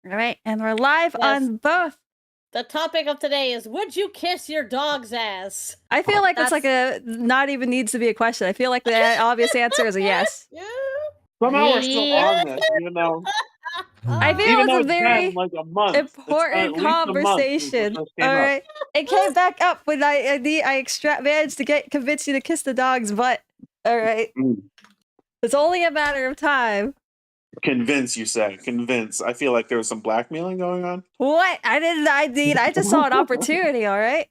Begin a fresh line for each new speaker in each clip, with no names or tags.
All right, and we're live on both.
The topic of today is, would you kiss your dog's ass?
I feel like it's like not even needs to be a question. I feel like the obvious answer is a yes.
Somehow we're still on this, even though
I feel it's a very
like a month.
important conversation. All right, it came back up when I managed to convince you to kiss the dog's butt. All right, it's only a matter of time.
Convince, you say? Convince. I feel like there was some blackmailing going on.
What? I just saw an opportunity. All right.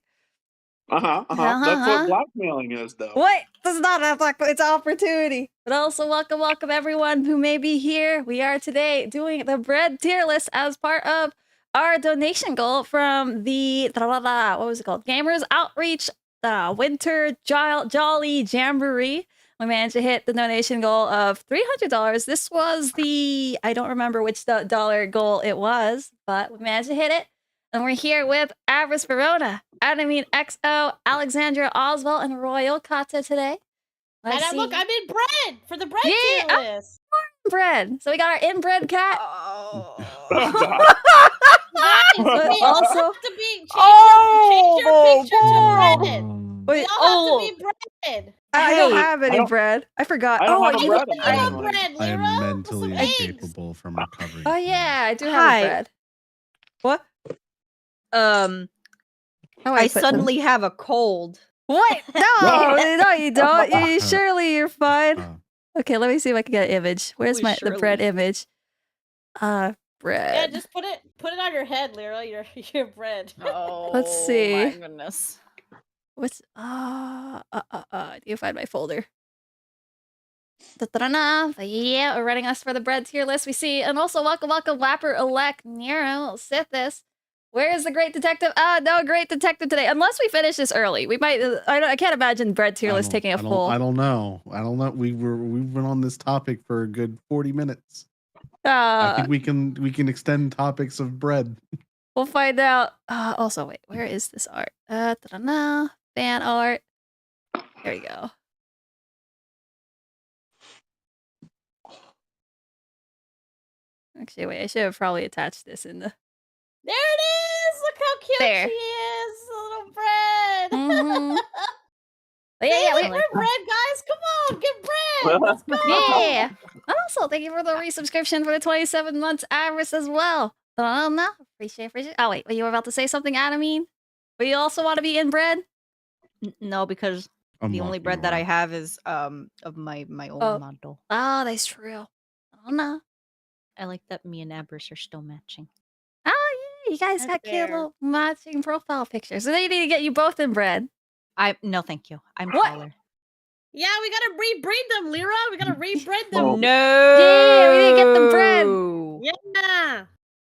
That's what blackmailing is, though.
What? This is not blackmail. It's opportunity. But also, welcome everyone who may be here. We are today doing the bread tier list as part of our donation goal from the what was it called? Gamers Outreach Winter Jolly Jamboree. We managed to hit the donation goal of $300. This was I don't remember which dollar goal it was, but we managed to hit it. And we're here with AberisVerona, XO, AlexandriaOswell, and RoyalCatto today.
Look, I'm in bread for the bread tier list.
Bread. So we got our inbred cat.
Oh.
Also,
change your picture to bread. We all have to be bread.
I don't have any bread. I forgot.
I'm mentally incapable from recovery.
Oh yeah, I do have bread. What?
I suddenly have a cold.
What? No, you don't. Surely you're fine. Okay, let me see if I can get an image. Where's the bread image? Bread.
Yeah, just put it on your head, Lyra. Your bread.
Oh,
let's see.
My goodness.
What's do you find my folder? Yeah, we're running us for the bread tier list. We see, and also welcome Wapper Elect Nero Sithis. Where is the great detective? No great detective today. Unless we finish this early, we might. I can't imagine bread tier list taking a full.
I don't know. We've been on this topic for a good 40 minutes. I think we can extend topics of bread.
We'll find out. Also, wait, where is this art? Fan art. There we go. Actually, wait, I should have probably attached this in the...
There it is! Look how cute she is! Little bread! We're bread, guys! Come on, get bread! Let's go!
Yeah! And also, thank you for the resubscription for the 27 months, Iris, as well. Appreciate. Oh, wait, you were about to say something, Adamine? But you also want to be in bread?
No, because the only bread that I have is of my own model.
Oh, that's true. Oh no.
I like that me and Abris are still matching.
Oh yeah, you guys got cute little matching profile pictures. So they need to get you both in bread.
No, thank you. I'm taller.
Yeah, we gotta rebreed them, Lyra. We gotta rebreed them.
No.
Yeah, we need to get them bread.
Yeah.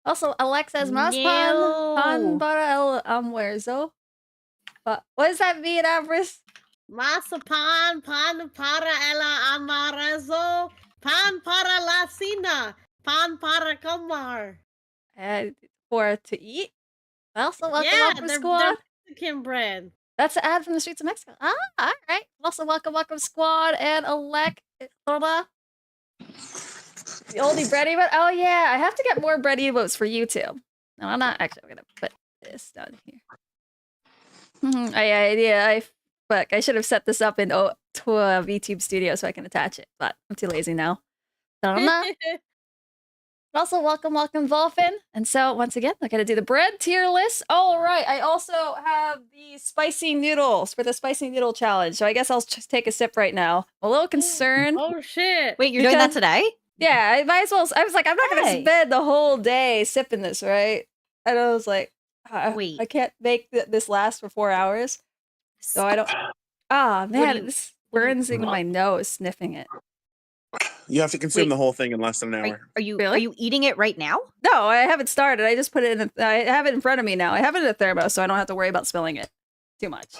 Also, Alexa's Maspan para Amwerzo. What does that mean, Abris?
Masapan pan para ela amarazo, pan para la cena, pan para comer.
For to eat. Also, welcome Squad.
They're Mexican bread.
That's an ad from the streets of Mexico. All right. Also, welcome Squad and Alec. The only bread emote. Oh yeah, I have to get more bread emotes for you too. No, I'm not actually. I'm gonna put this down here. I should have set this up to a VTube studio so I can attach it, but I'm too lazy now. Also, welcome Volfin. And so, once again, I'm going to do the bread tier list. All right, I also have the spicy noodles for the spicy noodle challenge. So I guess I'll just take a sip right now. I'm a little concerned.
Oh, shit.
Wait, you're doing that today?
Yeah, I might as well. I was like, I'm not going to spend the whole day sipping this, right? And I was like, wait, I can't make this last for 4 hours. So I don't... man, this burns in my nose sniffing it.
You have to consume the whole thing in less than an hour.
Are you eating it right now?
No, I haven't started. I just put it in. I have it in front of me now. I have it in a thermos, so I don't have to worry about spilling it too much.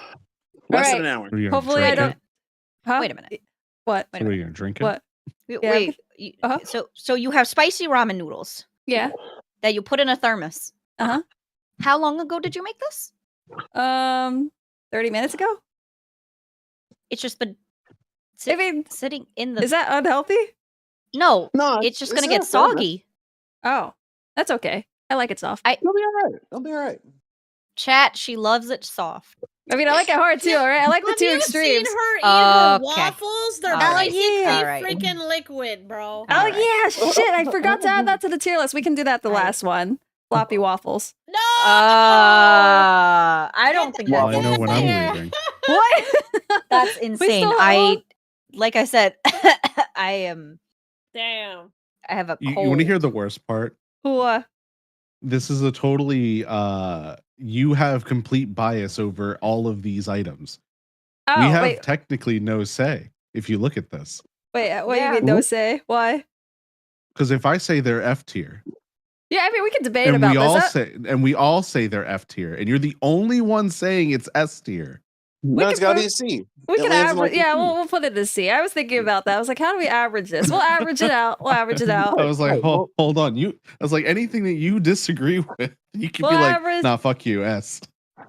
Less than an hour.
Hopefully, I don't.
Wait a minute.
What?
So are you gonna drink it?
What?
Wait. So you have spicy ramen noodles.
Yeah.
That you put in a thermos. How long ago did you make this?
30 minutes ago.
It's just been sitting in the...
Is that unhealthy?
No, it's just going to get soggy.
Oh, that's okay. I like it soft.
It'll be all right. It'll be all right.
Chat, she loves it soft.
I mean, I like it hard too, all right? I like the two
Have you
extremes.
seen her eat her
Okay.
waffles? They're
All
right.
basically
All
right.
freaking liquid, bro.
Oh, yeah, shit. I forgot to add that to the tier list. We can do that the last one. Floppy waffles.
No!
I don't think
Well,
that's
I know when I'm
there.
leaving.
What?
That's insane.
still-
Like I said, I
Damn.
have a
You
cold.
want to hear the worst part?
What?
This is a totally you have complete bias over all of these items.
Oh,
We have
wait.
technically no say if you look at this.
Wait, what do
Yeah.
you mean no say? Why?
Because if I say they're F tier,
Yeah, I mean, we can debate
and
about
we all
this.
say they're F tier, and you're the only one saying it's S tier.
No, it's got to
put-
be a C.
We
It
can
lands in,
average.
like, a
Yeah,
C.
we'll put it in C. I was thinking about that. I was like, how do we average this? We'll average it out. We'll average it out.
I was like,
Right, well-
hold on. I was like, anything that you disagree with, you can
Well,
be like,
average-
nah, fuck you, S.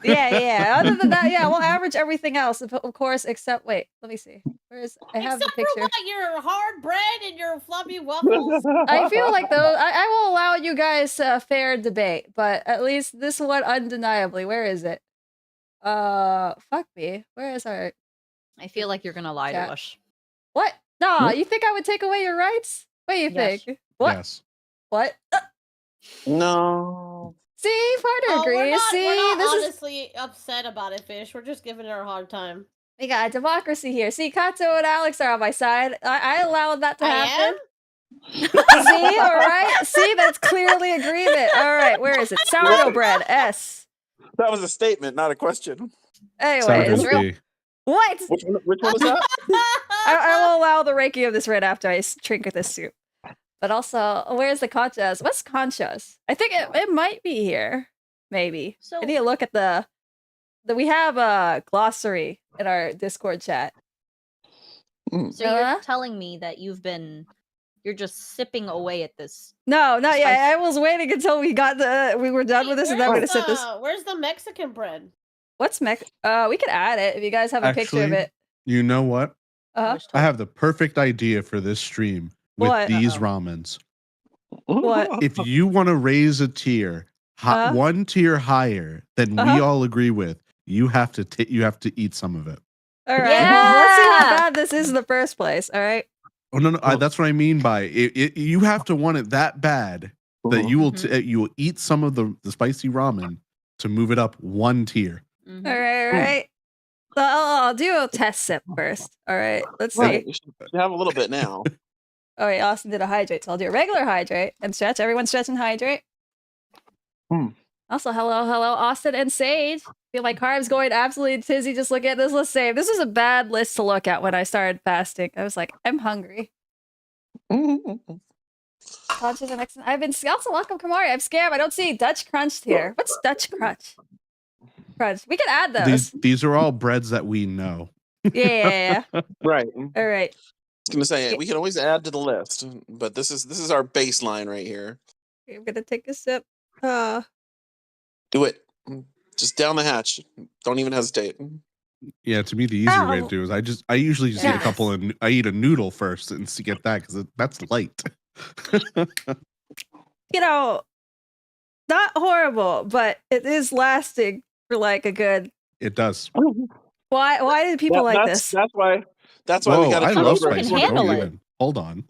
Yeah. Other than that, yeah, we'll average everything else, of course, except wait. Let me see. Where's I have
Except
the picture.
for what, your hard bread and your fluffy waffles?
I feel like though I will allow you guys a fair debate, but at least this one undeniably. Where is it? Fuck me. Where is our
I feel like you're gonna lie
Yeah.
to us.
what? Nah,
What?
you think I would take away your rights? What do you
Yes.
think? What?
Yes.
What?
No.
See, Farter
Oh,
agrees. See,
we're not
this is
honestly upset about it, Fish. We're just giving her a hard time.
we got democracy here. See, Kato and Alex are on my side. I allowed that to happen. See, all right. See, that's clearly agreement. All right, where is it? Sourdough bread. S.
That was a statement, not a question.
Anyways,
Sourdough B.
what?
Which one is that?
I will allow the ranking of this right after I drink this soup. But also, where's the conchas? What's conchas? I think it might be here. Maybe.
So
I need to look at the we have a glossary in our Discord chat.
So
Uh-huh.
you're telling me that you're just sipping away at this.
No, not yet.
Spice.
I was waiting until we were done with this, and then we're gonna sit this.
Where's the Mexican bread?
What's we could add it if you guys have a picture of
Actually,
it.
You know what?
Uh-huh.
I have the perfect idea for this stream with
What?
these
Uh-oh.
ramens.
What?
If you want to raise a tier,
Uh-huh.
one tier higher than we
Uh-huh.
all agree with, you have to eat some of it.
All right. Well, let's see how
Yeah.
bad this is in the first place. All right.
Oh no, that's what I mean by it. You have to want it that bad that you will you will eat some of the spicy ramen to move it up one tier.
Mhm.
All right. All right. So I'll do a test sip first. All right. Let's see.
Right. You should have a little bit now.
Oh wait, Austin did a hydrate, so I'll do a regular hydrate and stretch. Everyone stretch and hydrate. Also, hello, Austin and Sage. Feel my carbs going absolutely tizzy. Just look at this list. Save. This was a bad list to look at when I started fasting. I was like, I'm hungry. Conscious and excellent. I've been also welcome, Kamari. I'm scam. I don't see Dutch crunched here. What's Dutch crunch? Crunch. We could add those.
These are all breads that we know.
Yeah.
Right.
All right.
I was gonna say we can always add to the list, but this is our baseline right here.
I'm gonna take a sip.
Do it. Just down the hatch. Don't even hesitate.
Yeah, to me the easier way to do is I usually just eat a couple and I eat a noodle first and get that because that's light.
You know, not horrible, but it is lasting for like a good.
It does.
Why did people like this?
That's why
Whoa,
we got
I
to
love
People can
spicy.
handle
Don't
it.
even. Hold on.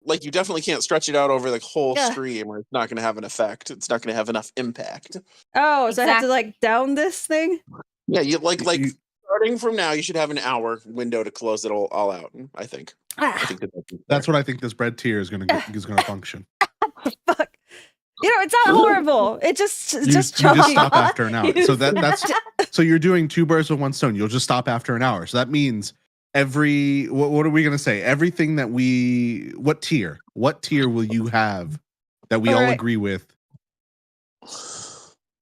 like you definitely can't stretch it out over the whole
Yeah.
stream or it's not going to have an effect. It's not going to have enough impact.
Oh, so I have to
Exactly.
like down this thing?
Yeah, you like
You-
starting from now, you should have an hour window to close it all out. I think. I
Ah,
think
That's what I think this bread tier is gonna function.
fuck. You know, it's not horrible. It just
You just
chunky.
stop after an hour.
You
So so you're doing two birds with one stone. You'll just stop after an hour. So that means what are we gonna say? Everything that what tier will you have that we all
Alright.
agree with?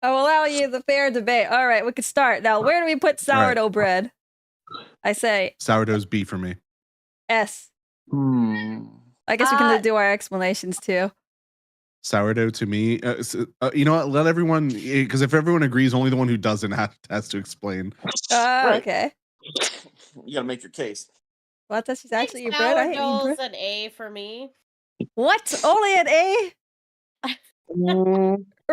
I'll allow you the fair debate. All right, we could start. Now, where do we put sourdough bread? I say
Sourdough's B for me.
S.
Hmm.
I guess we can do our explanations too.
Sourdough to me, you know what? Let everyone, because if everyone agrees, only the one who doesn't has to explain.
Right.
Okay.
You got to make your case.
What? That's actually your bread? I hate eating
Sourdough's
bread.
an A for me.
What? Only an A?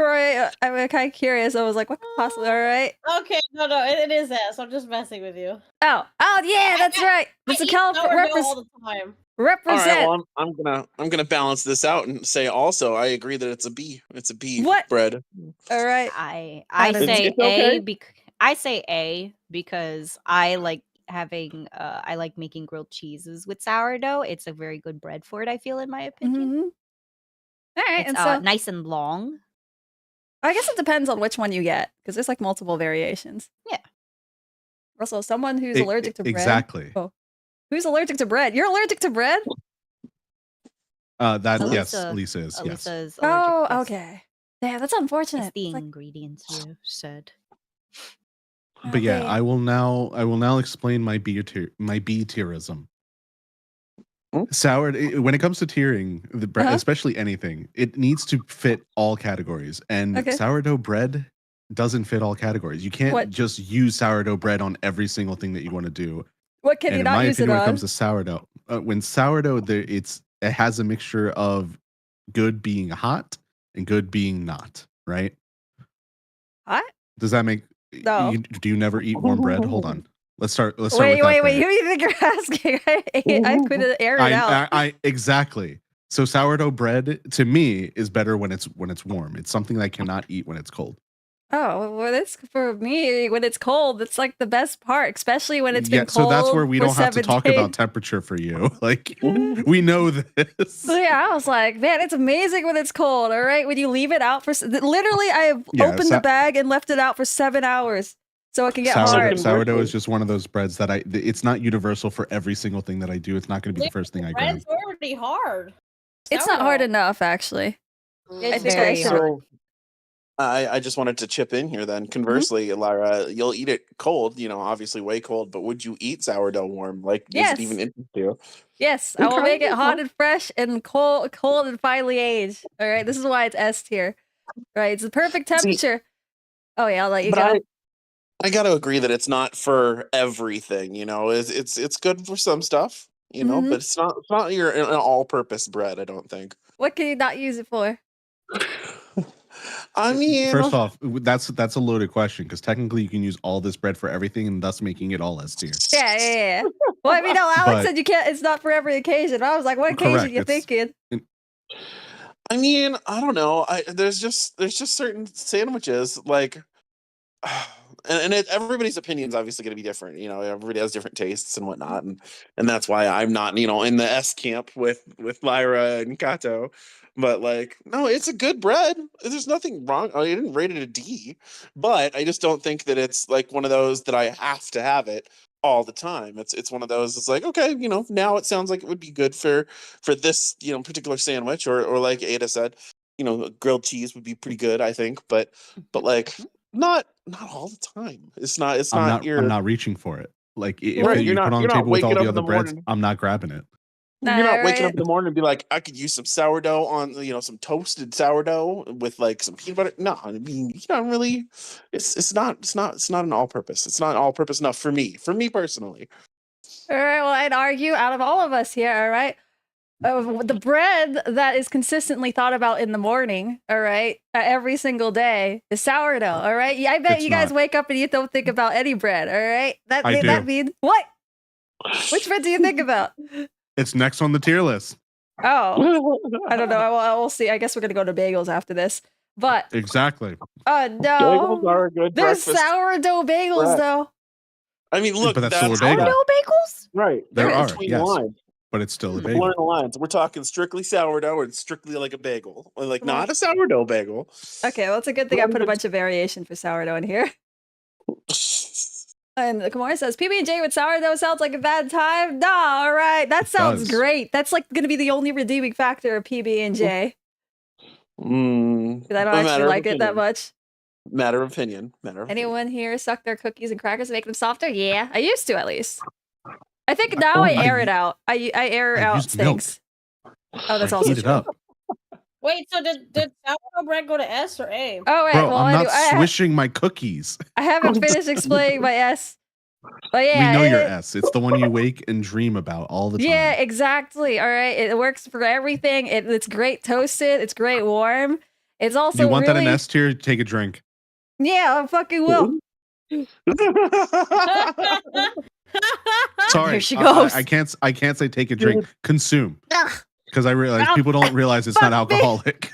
Right. I'm kind of curious. I was like, what could possibly? All right.
Okay, no, it is S. I'm just messing with you.
Oh, yeah, that's right. It's a California
all the time.
represent.
All right, well, I'm gonna balance this out and say also I agree that it's a B. It's a B
What?
bread.
All right.
I
It's
say
okay.
I say A because I like I like making grilled cheeses with sourdough. It's a very good bread for it, I feel, in my opinion.
Mm-hmm. All right,
It's
and so
nice and long.
I guess it depends on which one you get because there's like multiple variations.
Yeah.
Also, someone who's allergic to bread.
Exactly.
Oh, who's allergic to bread? You're allergic to bread?
Yes, Lisa is. Yes.
Alicia's allergic.
Oh,
Yes.
okay. Yeah, that's unfortunate.
It's the
It's like,
ingredients you said.
But yeah,
okay.
I will now explain my B tierism. Sourdough, when it comes to tiering, the bread, especially anything, it needs to fit all categories. And sourdough bread doesn't fit all categories. You can't just use sourdough bread on every single thing that you want to do.
What can you not use it on?
When it comes to sourdough, when sourdough, it has a mixture of good being hot and good being not, right?
Hot?
Does that make?
No.
Do you never eat warm bread? Hold on. Let's start. Wait.
Who do you think you're asking? I could air it out.
I exactly. So sourdough bread to me is better when it's warm. It's something that I cannot eat when it's cold.
Oh, well, that's for me. When it's cold, it's like the best part, especially when it's been cold.
So that's where we don't have to talk
days.
about temperature for you. Like we know this.
So yeah, I was like, man, it's amazing when it's cold. All right, when you leave it out for literally, I have opened the bag and left it out for 7 hours so it can get hard.
Sourdough is just one of those breads that it's not universal for every single thing that I do. It's not going to be the first thing I grab.
Bread's already hard.
It's not hard enough, actually.
It's
very hard.
I just wanted to chip in here then. Conversely, Lara, you'll eat it cold, obviously way cold, but would you eat sourdough warm? Like, does it even interest you?
Yes, I will make it hot and fresh and cold and finely aged. All right, this is why it's S tier. Right, it's the perfect temperature. Oh yeah, I'll let you go.
I got to agree that it's not for everything. It's good for some stuff, but it's not your an all-purpose bread. I don't think.
What can you not use it for?
I mean,
first off, that's a loaded question because technically you can use all this bread for everything and thus making it all S tier.
Yeah. Well, I mean, no, Alex said you can't. It's not for every occasion. I was like, what occasion are you thinking?
I mean, I don't know. There's just certain sandwiches like. And everybody's opinion is obviously going to be different. Everybody has different tastes and whatnot, and that's why I'm not, in the S camp with Lyra and Kato. But like, no, it's a good bread. There's nothing wrong. I didn't rate it a D, but I just don't think that it's like one of those that I have to have it all the time. It's one of those. It's like, okay, now it sounds like it would be good for this particular sandwich, or like Ada said, grilled cheese would be pretty good, I think. But like. Not all the time. It's not.
I'm not reaching for it. Like if you put on the table with all the other breads, I'm not grabbing it.
You're not waking up in the morning and be like, I could use some sourdough on, some toasted sourdough with like some peanut butter. No, I mean, really. It's not an all-purpose. It's not all-purpose enough for me personally.
All right. Well, I'd argue out of all of us here. All right. The bread that is consistently thought about in the morning, all right, every single day is sourdough, all right? Yeah, I bet you guys wake up and you don't think about any bread, all right? That means what? Which bread do you think about?
It's next on the tier list.
Oh, I don't know. We'll see. I guess we're gonna go to bagels after this. But
exactly.
Oh no,
bagels are a good
there's
breakfast.
Sourdough bagels though.
I mean, look,
but that's
still a
bagel. Sourdough bagels,
right?
There are,
yes.
But it's still a bagel.
Blurring the lines. We're talking strictly sourdough or strictly like a bagel. Like not a sourdough bagel.
Okay, well, it's a good thing I put a bunch of variation for sourdough in here. And Kamara says, PB&J with sourdough sounds like a bad time. No, all right. That sounds great. That's like going to be the only redeeming factor of PB&J. Because I don't actually like it that much.
Matter of opinion.
Anyone here suck their cookies and crackers and make them softer? Yeah, I used to at least. I think now I air it out. I air out things. Oh, that's also
true. Up.
Wait, so did sourdough bread go to S or A?
Oh, right.
Bro, I'm not swishing my cookies.
I haven't finished explaining my S. But yeah,
we know your S. It's the one you wake and dream about all the time.
Yeah, exactly. All right. It works for everything. It's great toasted. It's great warm. It's also
You want
really...
that in S tier? Take a drink.
Yeah, I fucking will.
Sorry,
Here she goes.
I can't say take a drink. Consume. Because I realize people don't realize it's not alcoholic.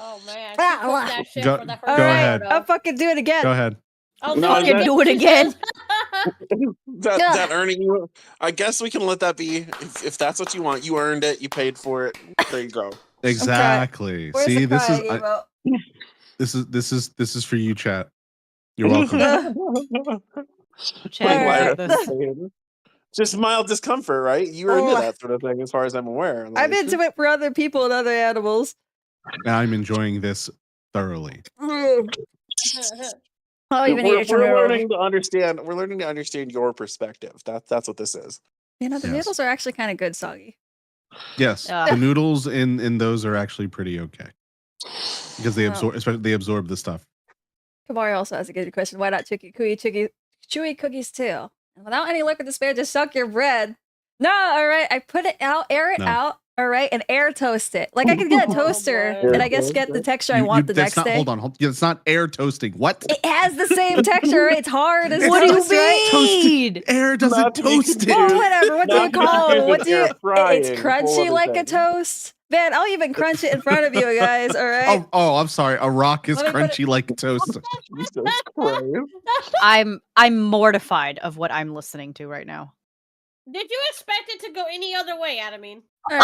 Oh man, she cooked that shit
Go-
for the first
go
time,
ahead.
though.
I'll fucking do it again.
Go ahead.
Oh,
No,
fucking
that-
do it again.
that earning you. I guess we can let that be. If that's what you want, you earned it. You paid for it. There you go.
Exactly.
Where's
See,
the crying emote?
this is for you, chat. You're welcome.
Chat,
Just mild discomfort, right? You were into that sort of thing, as far as I'm aware. Like,
I'm into it for other people and other animals.
I'm enjoying this thoroughly.
I'll even eat
we're
it from here.
learning to understand. We're learning to understand your perspective. That's what this is.
You know, the
Yes.
noodles are actually kind of good, soggy.
Yes, the noodles in those are actually pretty okay because they absorb, especially they absorb the stuff.
Kamari also has a good question. Why not chewy cookies too? And without any luck or despair, just suck your bread. No, all right. I put it out, air it out, all right, and air toast it. Like I could get a toaster and I guess get the texture I want the next day.
Hold on, it's not air toasting. What?
It has the same texture. Right? It's hard as
What do you
toast, right?
mean?
Air doesn't toast it.
Well, whatever. What do you call it? What do you? It's
frying,
crunchy like a toast. Man, I'll even crunch it in front of you guys. All right.
Oh, I'm sorry. A rock is
Let me put
crunchy like toast.
Jesus Christ.
I'm mortified of what I'm listening to right now.
Did you expect it to go any other way, Adamine?
They're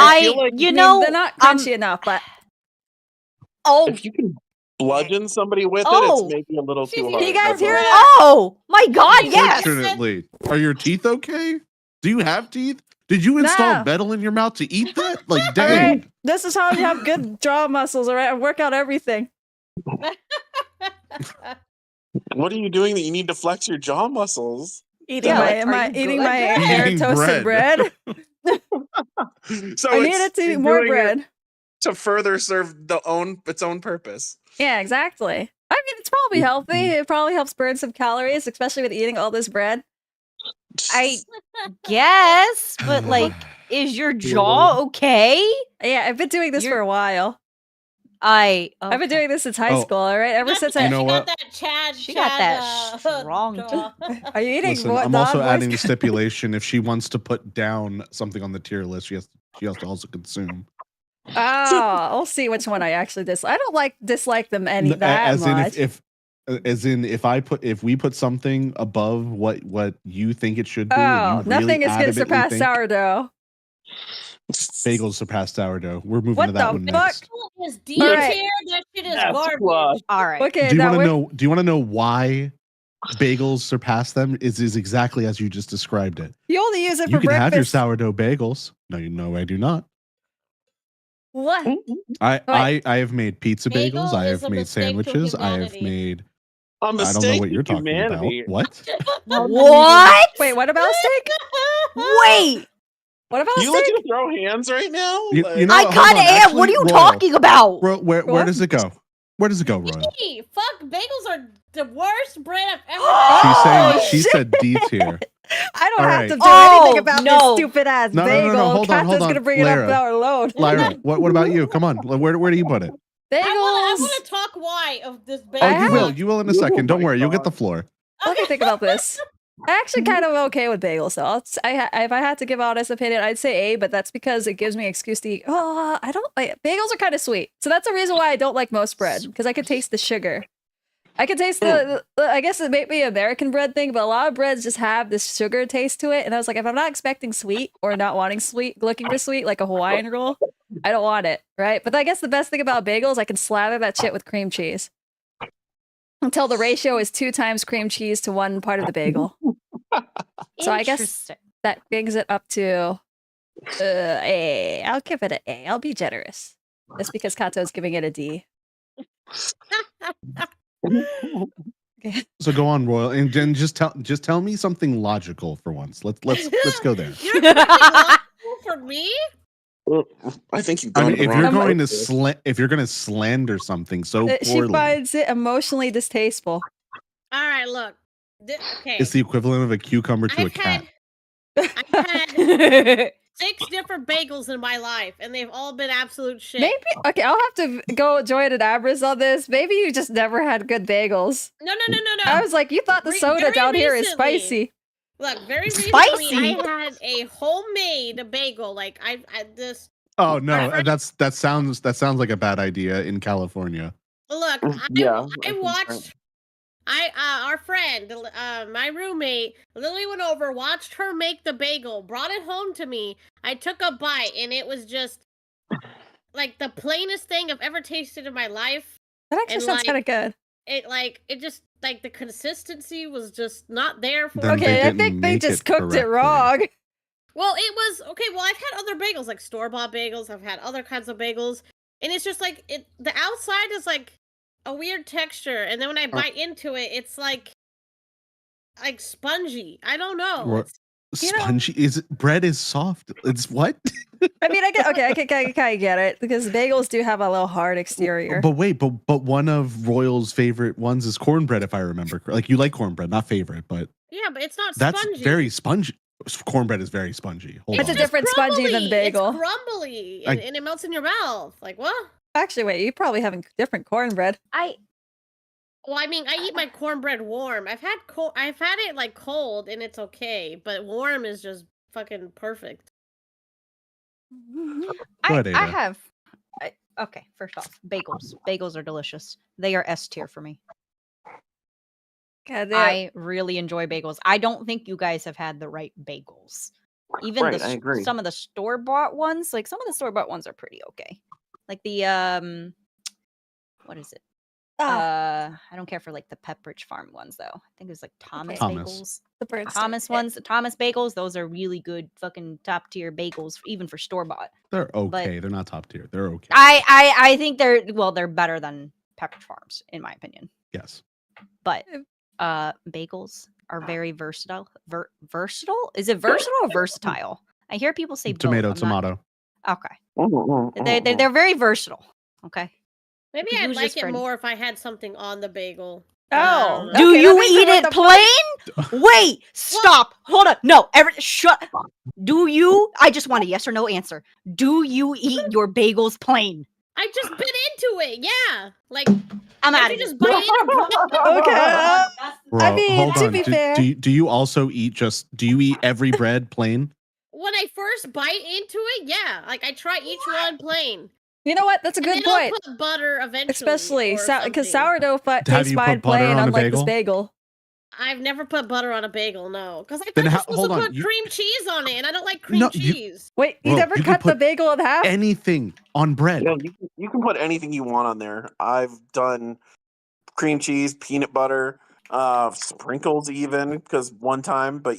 not crunchy enough, but
if you can bludgeon somebody with it, it's maybe a little too hard.
You guys hear that?
Oh my God! Yes.
Fortunately, are your teeth okay? Do you have teeth? Did you install metal in your mouth to eat that? Like, dang.
All right. This is how you have good jaw muscles, all right? I work out everything.
What are you doing that you need to flex your jaw muscles?
Eating my air toasted bread.
So
I needed to eat more bread
to further serve its own purpose.
Yeah, exactly. I mean, it's probably healthy. It probably helps burn some calories, especially with eating all this bread.
I guess, but like, is your jaw okay?
Yeah, I've been doing this for a while.
I've
been doing this since high school, all right? Ever since
you know what?
She got that strong jaw.
Are you eating
Listen,
what?
I'm also adding the stipulation if she wants to put down something on the tier list, she has to also consume.
Oh, we'll see which one I actually dislike. I don't dislike them that much.
If we put something above what you think it should be,
nothing is gonna surpass sourdough.
Bagels surpass sourdough. We're moving to that one
fuck?
next.
Is D tier? That shit is garbage.
All right.
Okay.
Do you want to know why bagels surpass them? Is exactly as you just described it.
You only use it for
breakfast. You can have your sourdough bagels. No, I do not.
What?
I have made pizza bagels. I have made sandwiches. I have made. I don't know what you're talking about. What?
What?
Wait, what about steak?
Wait.
What about
you looking to throw hands right now?
You know
I kind of am. What are you talking about?
Where does it go? Where does it go, Royal?
Fuck, bagels are the worst bread I've ever
She said D tier.
I don't have to do anything about this stupid ass bagel.
No, hold on.
Gonna bring it up our load.
Lyra, what about you? Come on, where do you put it?
Bagels.
I want to talk why of this bagel.
Oh, you will in a second. Don't worry, you'll get the floor.
Let me think about this. I actually kind of okay with bagels, so if I had to give honest opinion, I'd say A, but that's because it gives me an excuse to eat. Oh, I don't like bagels are kind of sweet, so that's the reason why I don't like most bread, because I can taste the sugar. I can taste I guess it may be an American bread thing, but a lot of breads just have this sugar taste to it, and I was like, if I'm not expecting sweet or not wanting sweet, looking for sweet, like a Hawaiian roll, I don't want it, right? But I guess the best thing about bagels, I can slather that shit with cream cheese. Until the ratio is 2 times cream cheese to 1 part of the bagel. So I guess that brings it up to A. I'll give it an A. I'll be generous. Just because Kato's giving it a D. Okay.
So go on, Royal, and then just tell me something logical for once. Let's go there.
You're logical for me?
I think you've
if you're going to slander something so poorly,
she finds it emotionally distasteful.
All right, look. Okay.
It's the equivalent of a cucumber to a cat.
I've had 6 different bagels in my life, and they've all been absolute shit.
Maybe okay. I'll have to go join an Abris on this. Maybe you just never had good bagels.
No.
I was like, you thought the soda down here is spicy.
Look, very
Spicy?
recently, I had a homemade bagel. Like I this.
Oh no, that sounds like a bad idea in California.
Look, I watched. Our friend, my roommate, literally went over, watched her make the bagel, brought it home to me. I took a bite, and it was just like the plainest thing I've ever tasted in my life.
That actually sounds kind of good.
It just like the consistency was just not there for.
Okay, I think they just cooked it wrong.
Well, it was okay. Well, I've had other bagels, like store-bought bagels. I've had other kinds of bagels, and it's just like the outside is like a weird texture, and then when I bite into it, it's like spongy. I don't know.
Spongy bread is soft. It's what?
I mean, I kind of get it because bagels do have a little hard exterior.
But wait, but one of Royal's favorite ones is cornbread, if I remember. Like you like cornbread, not favorite, but
yeah, but it's not spongy.
That's very spongy. Cornbread is very spongy.
It's a different spongy than bagel.
It's crumbly, and it melts in your mouth. Like what?
Actually, wait, you probably have different cornbread.
Well, I mean, I eat my cornbread warm. I've had it like cold, and it's okay, but warm is just fucking perfect.
Okay, first off, bagels. Bagels are delicious. They are S tier for me. I really enjoy bagels. I don't think you guys have had the right bagels. Even
I agree.
Some of the store-bought ones, like some of the store-bought ones are pretty okay. Like the what is it? I don't care for like the Pepperidge Farm ones though. I think it was like Thomas bagels.
The
Thomas ones, the Thomas bagels, those are really good fucking top tier bagels, even for store-bought.
They're okay. They're not top tier. They're okay.
I think they're better than Pepperidge Farms, in my opinion.
Yes.
But bagels are very versatile. Versatile? Is it versatile or versatile? I hear people say
tomato.
Okay. They're very versatile. Okay.
Maybe I'd like it more if I had something on the bagel.
Oh.
Do you eat it plain? Wait, stop. Hold up. No, shut. Do you? I just want a yes or no answer. Do you eat your bagels plain?
I just bit into it. Yeah. Like
I'm out of here.
Just bite into
Okay.
Bro,
I mean, to be fair.
Do you also eat do you eat every bread plain?
When I first bite into it, yeah. Like I try each one plain.
You know what? That's a good point.
I'll put butter eventually.
Especially because sourdough tastes fine plain, unlike this bagel.
I've never put butter on a bagel, no. Because I thought you're supposed to put cream cheese on it, and I don't like cream cheese.
Wait, you never cut the bagel in half?
Anything on bread.
Yeah, you can put anything you want on there. I've done cream cheese, peanut butter, sprinkles even, because one time, but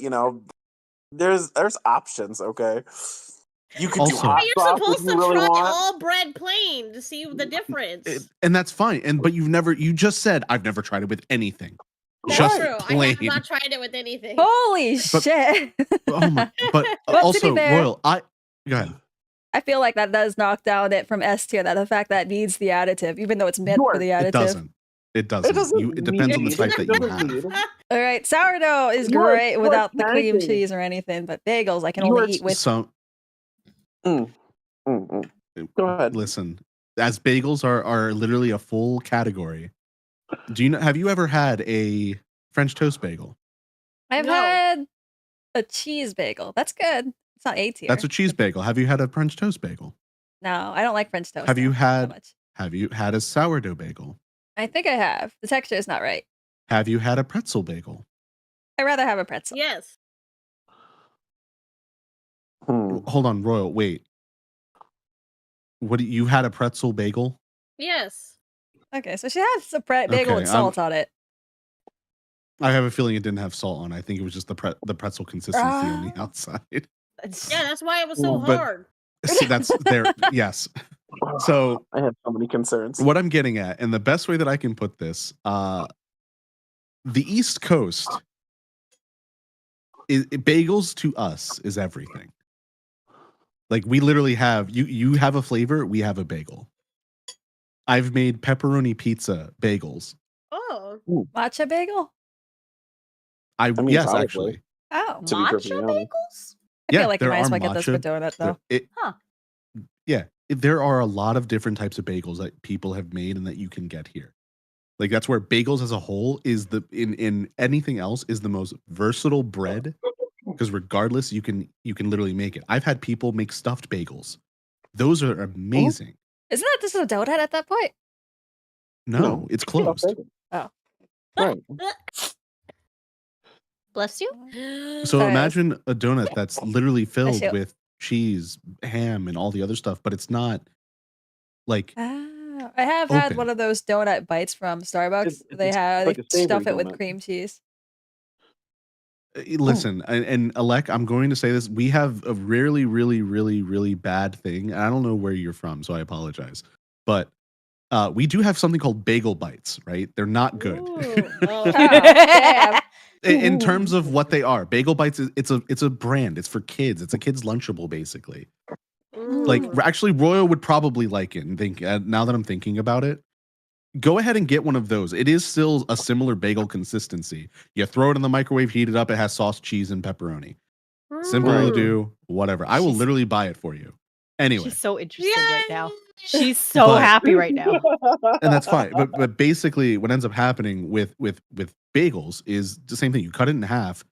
there's options, okay? You can do hot
you're supposed to try all bread plain to see the difference.
And that's fine. But you just said I've never tried it with anything.
That's
just
true.
plain.
I have not tried it with anything.
Holy shit.
Oh my, but also Royal, go ahead.
I feel like that does knock down it from S tier, that the fact that it needs the additive, even though it's meant for the additive.
It doesn't. It depends on the type that you have.
All right, sourdough is great without the cream cheese or anything, but bagels I can only eat with.
Go ahead.
Listen, as bagels are literally a full category. Have you ever had a French toast bagel?
I've had a cheese bagel. That's good. It's not A tier.
That's a cheese bagel. Have you had a French toast bagel?
No, I don't like French toast.
Have you had a sourdough bagel?
I think I have. The texture is not right.
Have you had a pretzel bagel?
I'd rather have a pretzel.
Yes.
Hold on, Royal. Wait. You had a pretzel bagel?
Yes.
Okay, so she has a bagel with salt on it.
I have a feeling it didn't have salt on it. I think it was just the pretzel consistency on the outside.
Yeah, that's why it was so hard.
See, that's there. Yes. So
I have so many concerns.
What I'm getting at, and the best way that I can put this, the East Coast, bagels to us is everything. Like we literally have you have a flavor, we have a bagel. I've made pepperoni pizza bagels.
Oh,
matcha bagel?
Yes, actually.
Oh,
matcha
bagels?
I feel like you might as well get this for donut, though.
Yeah, there are a lot of different types of bagels that people have made and that you can get here. Like that's where bagels as a whole is in anything else is the most versatile bread, because regardless you can literally make it. I've had people make stuffed bagels. Those are amazing.
Isn't that just a donut at that point?
No, it's closed.
Oh.
Right.
Bless you.
So imagine a donut that's literally filled with cheese, ham, and all the other stuff, but it's not like
I have had one of those donut bites from Starbucks. They stuff it with cream cheese.
Listen, and Alec, I'm going to say this. We have a really, really, really, really bad thing. I don't know where you're from, so I apologize. But we do have something called bagel bites, right? They're not good. In terms of what they are. Bagel bites, it's a brand. It's for kids. It's a kid's Lunchable, basically. Like, actually, Royal would probably like it. And think now that I'm thinking about it, go ahead and get one of those. It is still a similar bagel consistency. You throw it in the microwave, heat it up. It has sauce, cheese, and pepperoni. Simple to do. Whatever. I will literally buy it for you. Anyway,
she's so interested right now. She's so happy right now,
and that's fine. But basically, what ends up happening with bagels is the same thing. You cut it in half.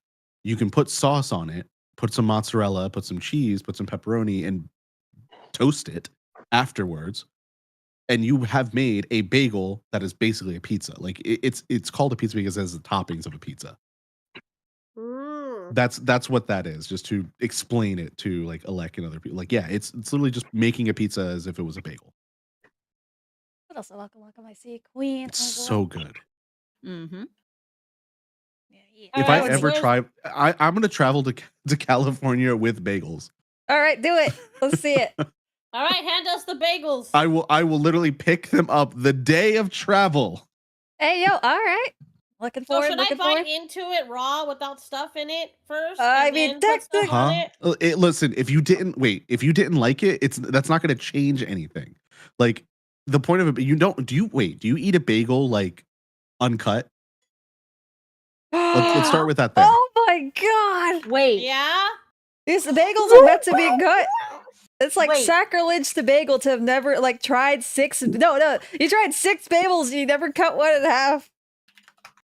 You can put sauce on it. Put some mozzarella. Put some cheese. Put some pepperoni, and toast it afterwards. And you have made a bagel that is basically a pizza. Like it's called a pizza because it has the toppings of a pizza. That's what that is. Just to explain it to like Alec and other people. Like, yeah, it's literally just making a pizza as if it was a bagel.
What else? Welcome, I see Queen.
It's so good.
Mm-hmm.
If I ever try, I'm gonna travel to California with bagels.
All right, do it. Let's see it.
All right, hand us the bagels.
I will literally pick them up the day of travel.
Hey, yo, all right. Looking forward.
So should I bite into it raw without stuff in it first?
I mean, technically.
Listen, if you didn't like it, that's not going to change anything. Like the point of it, do you eat a bagel like uncut? Let's start with that there.
Oh my god!
Wait,
yeah.
These bagels are meant to be cut. It's like sacrilege to bagel to have never like tried six. No, you tried 6 bagels and you never cut one in half.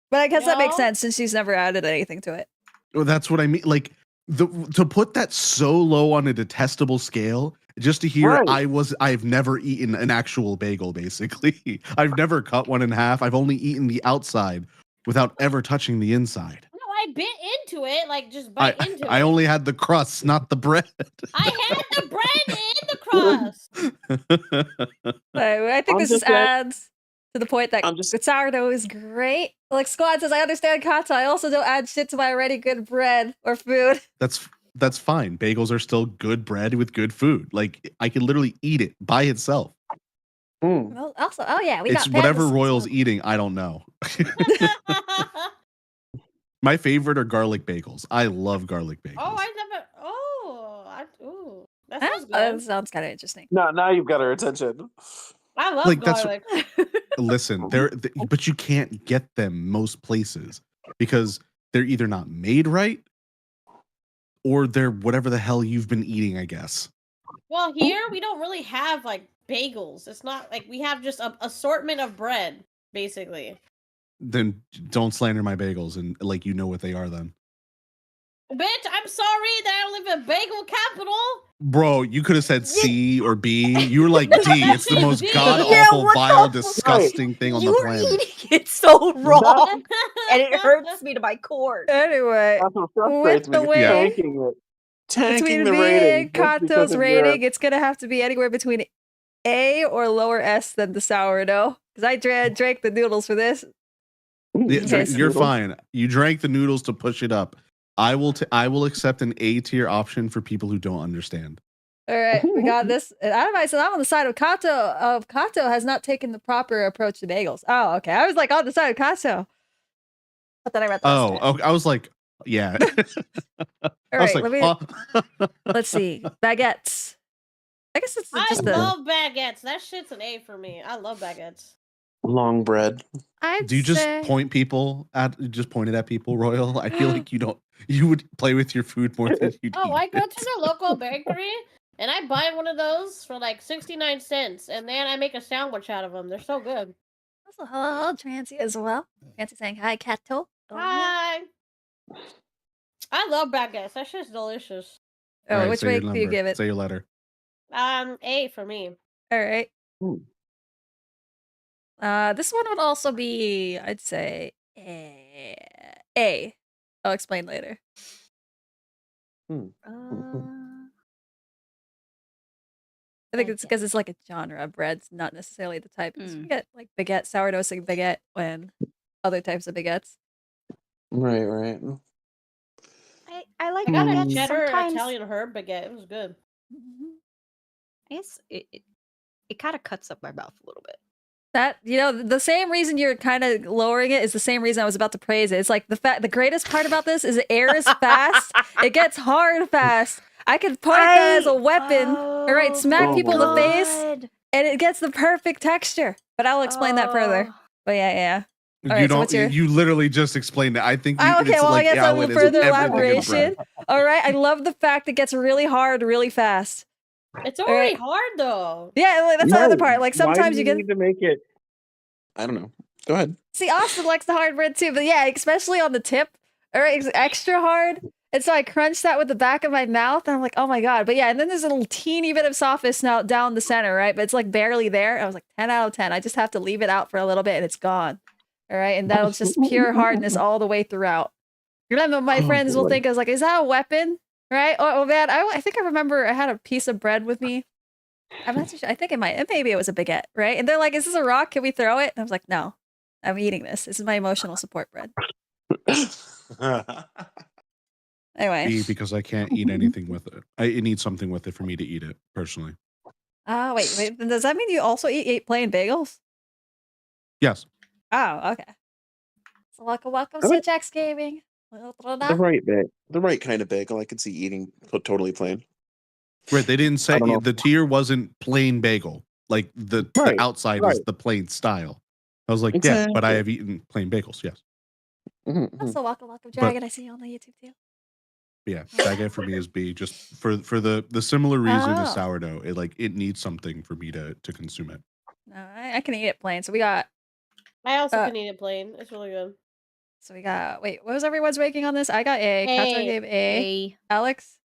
But I guess that makes sense since she's never added anything to it.
Well, that's what I mean. Like to put that so low on a detestable scale, just to hear I've never eaten an actual bagel. Basically, I've never cut one in half. I've only eaten the outside without ever touching the inside.
No, I bit into it, like just bite into it.
I only had the crust, not the bread.
I had the bread and the crust.
I think this just adds to the point that sourdough is great. Like Squad says, I understand kata. I also don't add shit to my already good bread or food.
That's fine. Bagels are still good bread with good food. Like I can literally eat it by itself.
Well, also,
it's whatever Royal's eating. I don't know. My favorite are garlic bagels. I love garlic bagels.
Oh, that sounds good.
That sounds kind of interesting.
Now you've got our attention.
I love garlic.
Listen, but you can't get them most places because they're either not made right or they're whatever the hell you've been eating, I guess.
Well, here we don't really have like bagels. It's not like we have just an assortment of bread, basically.
Then don't slander my bagels and like you know what they are then.
Bitch, I'm sorry that I don't live in bagel capital.
Bro, you could have said C or B. You were like D. It's the most god-awful, vile, disgusting thing on the planet.
Eating it so wrong, and it hurts me to my core.
Anyway, with the way between me and Kato's rating, it's gonna have to be anywhere between A or lower S than the sourdough. Because I drank the noodles for this.
You're fine. You drank the noodles to push it up. I will accept an A tier option for people who don't understand.
All right, we got this. I'm on the side of Kato. Kato has not taken the proper approach to bagels. Oh, okay. I was like on the side of Kato. But then I read.
Okay. I was like, yeah.
All right, let's see. Baguettes. I guess it's just
love baguettes. That shit's an A for me. I love baguettes.
Long bread.
Do you just point it at people, Royal? I feel like you would play with your food more than you do.
Oh, I go to the local bakery and I buy one of those for like 69 cents, and then I make a sandwich out of them. They're so good.
Also, hello, Trancy as well. Trancy saying hi, Catto.
Hi. I love baguettes. That shit's delicious.
Oh, right, which way do you give it?
Say your letter.
A for me.
All right. This one would also be, I'd say, A. I'll explain later. I think it's because it's like a genre of breads, not necessarily the type. You get like baguette, sourdough baguette, and other types of baguettes.
Right.
I like
I got a
baguettes
cheddar
sometimes.
Italian herb baguette. It was good.
I guess it kind of cuts up my mouth a little bit.
That, the same reason you're kind of lowering it is the same reason I was about to praise it. It's like the greatest part about this is it airs fast. It gets hard fast. I could point that as a weapon. All right, smack people in the face, and it gets the perfect texture. But I'll explain that further. But yeah. All right,
you literally just explained it. I think
I get some further elaboration. All right, I love the fact it gets really hard really fast.
It's already hard though.
Yeah, that's the other part. Like sometimes
you need to make it. I don't know. Go ahead.
See, Austin likes the hard bread too, but yeah, especially on the tip. All right, it's extra hard. And so I crunch that with the back of my mouth, and I'm like, oh my god. But yeah, and then there's a little teeny bit of softness now down the center, right? But it's like barely there. I was like 10 out of 10. I just have to leave it out for a little bit, and it's gone. All right, and that'll just pure hardness all the way throughout. Remember, my friends will think I was like, is that a weapon? Right? Oh man, I think I remember I had a piece of bread with me. I'm not too sure. I think maybe it was a baguette, right? And they're like, is this a rock? Can we throw it? And I was like, no, I'm eating this. This is my emotional support bread. Anyway.
Because I can't eat anything with it. It needs something with it for me to eat it, personally.
Wait. Does that mean you also eat plain bagels?
Yes.
Oh, okay. So welcome to Jack's Gaming.
The right kind of bagel I could see eating totally plain.
Right, they didn't say the tier wasn't plain bagel. Like the outside is the plain style. I was like, exactly. Yeah, but I have eaten plain bagels, yes.
Also, welcome, Dragon. I see you on the YouTube too.
Yeah, baguette for me is B, just for the similar reason as sourdough. It needs something for me to consume it.
No, I can eat it plain. So we got.
I also can eat it plain. It's really good.
So we got. Wait, what was everyone's ranking on this? I got A. Catto gave A. Alex.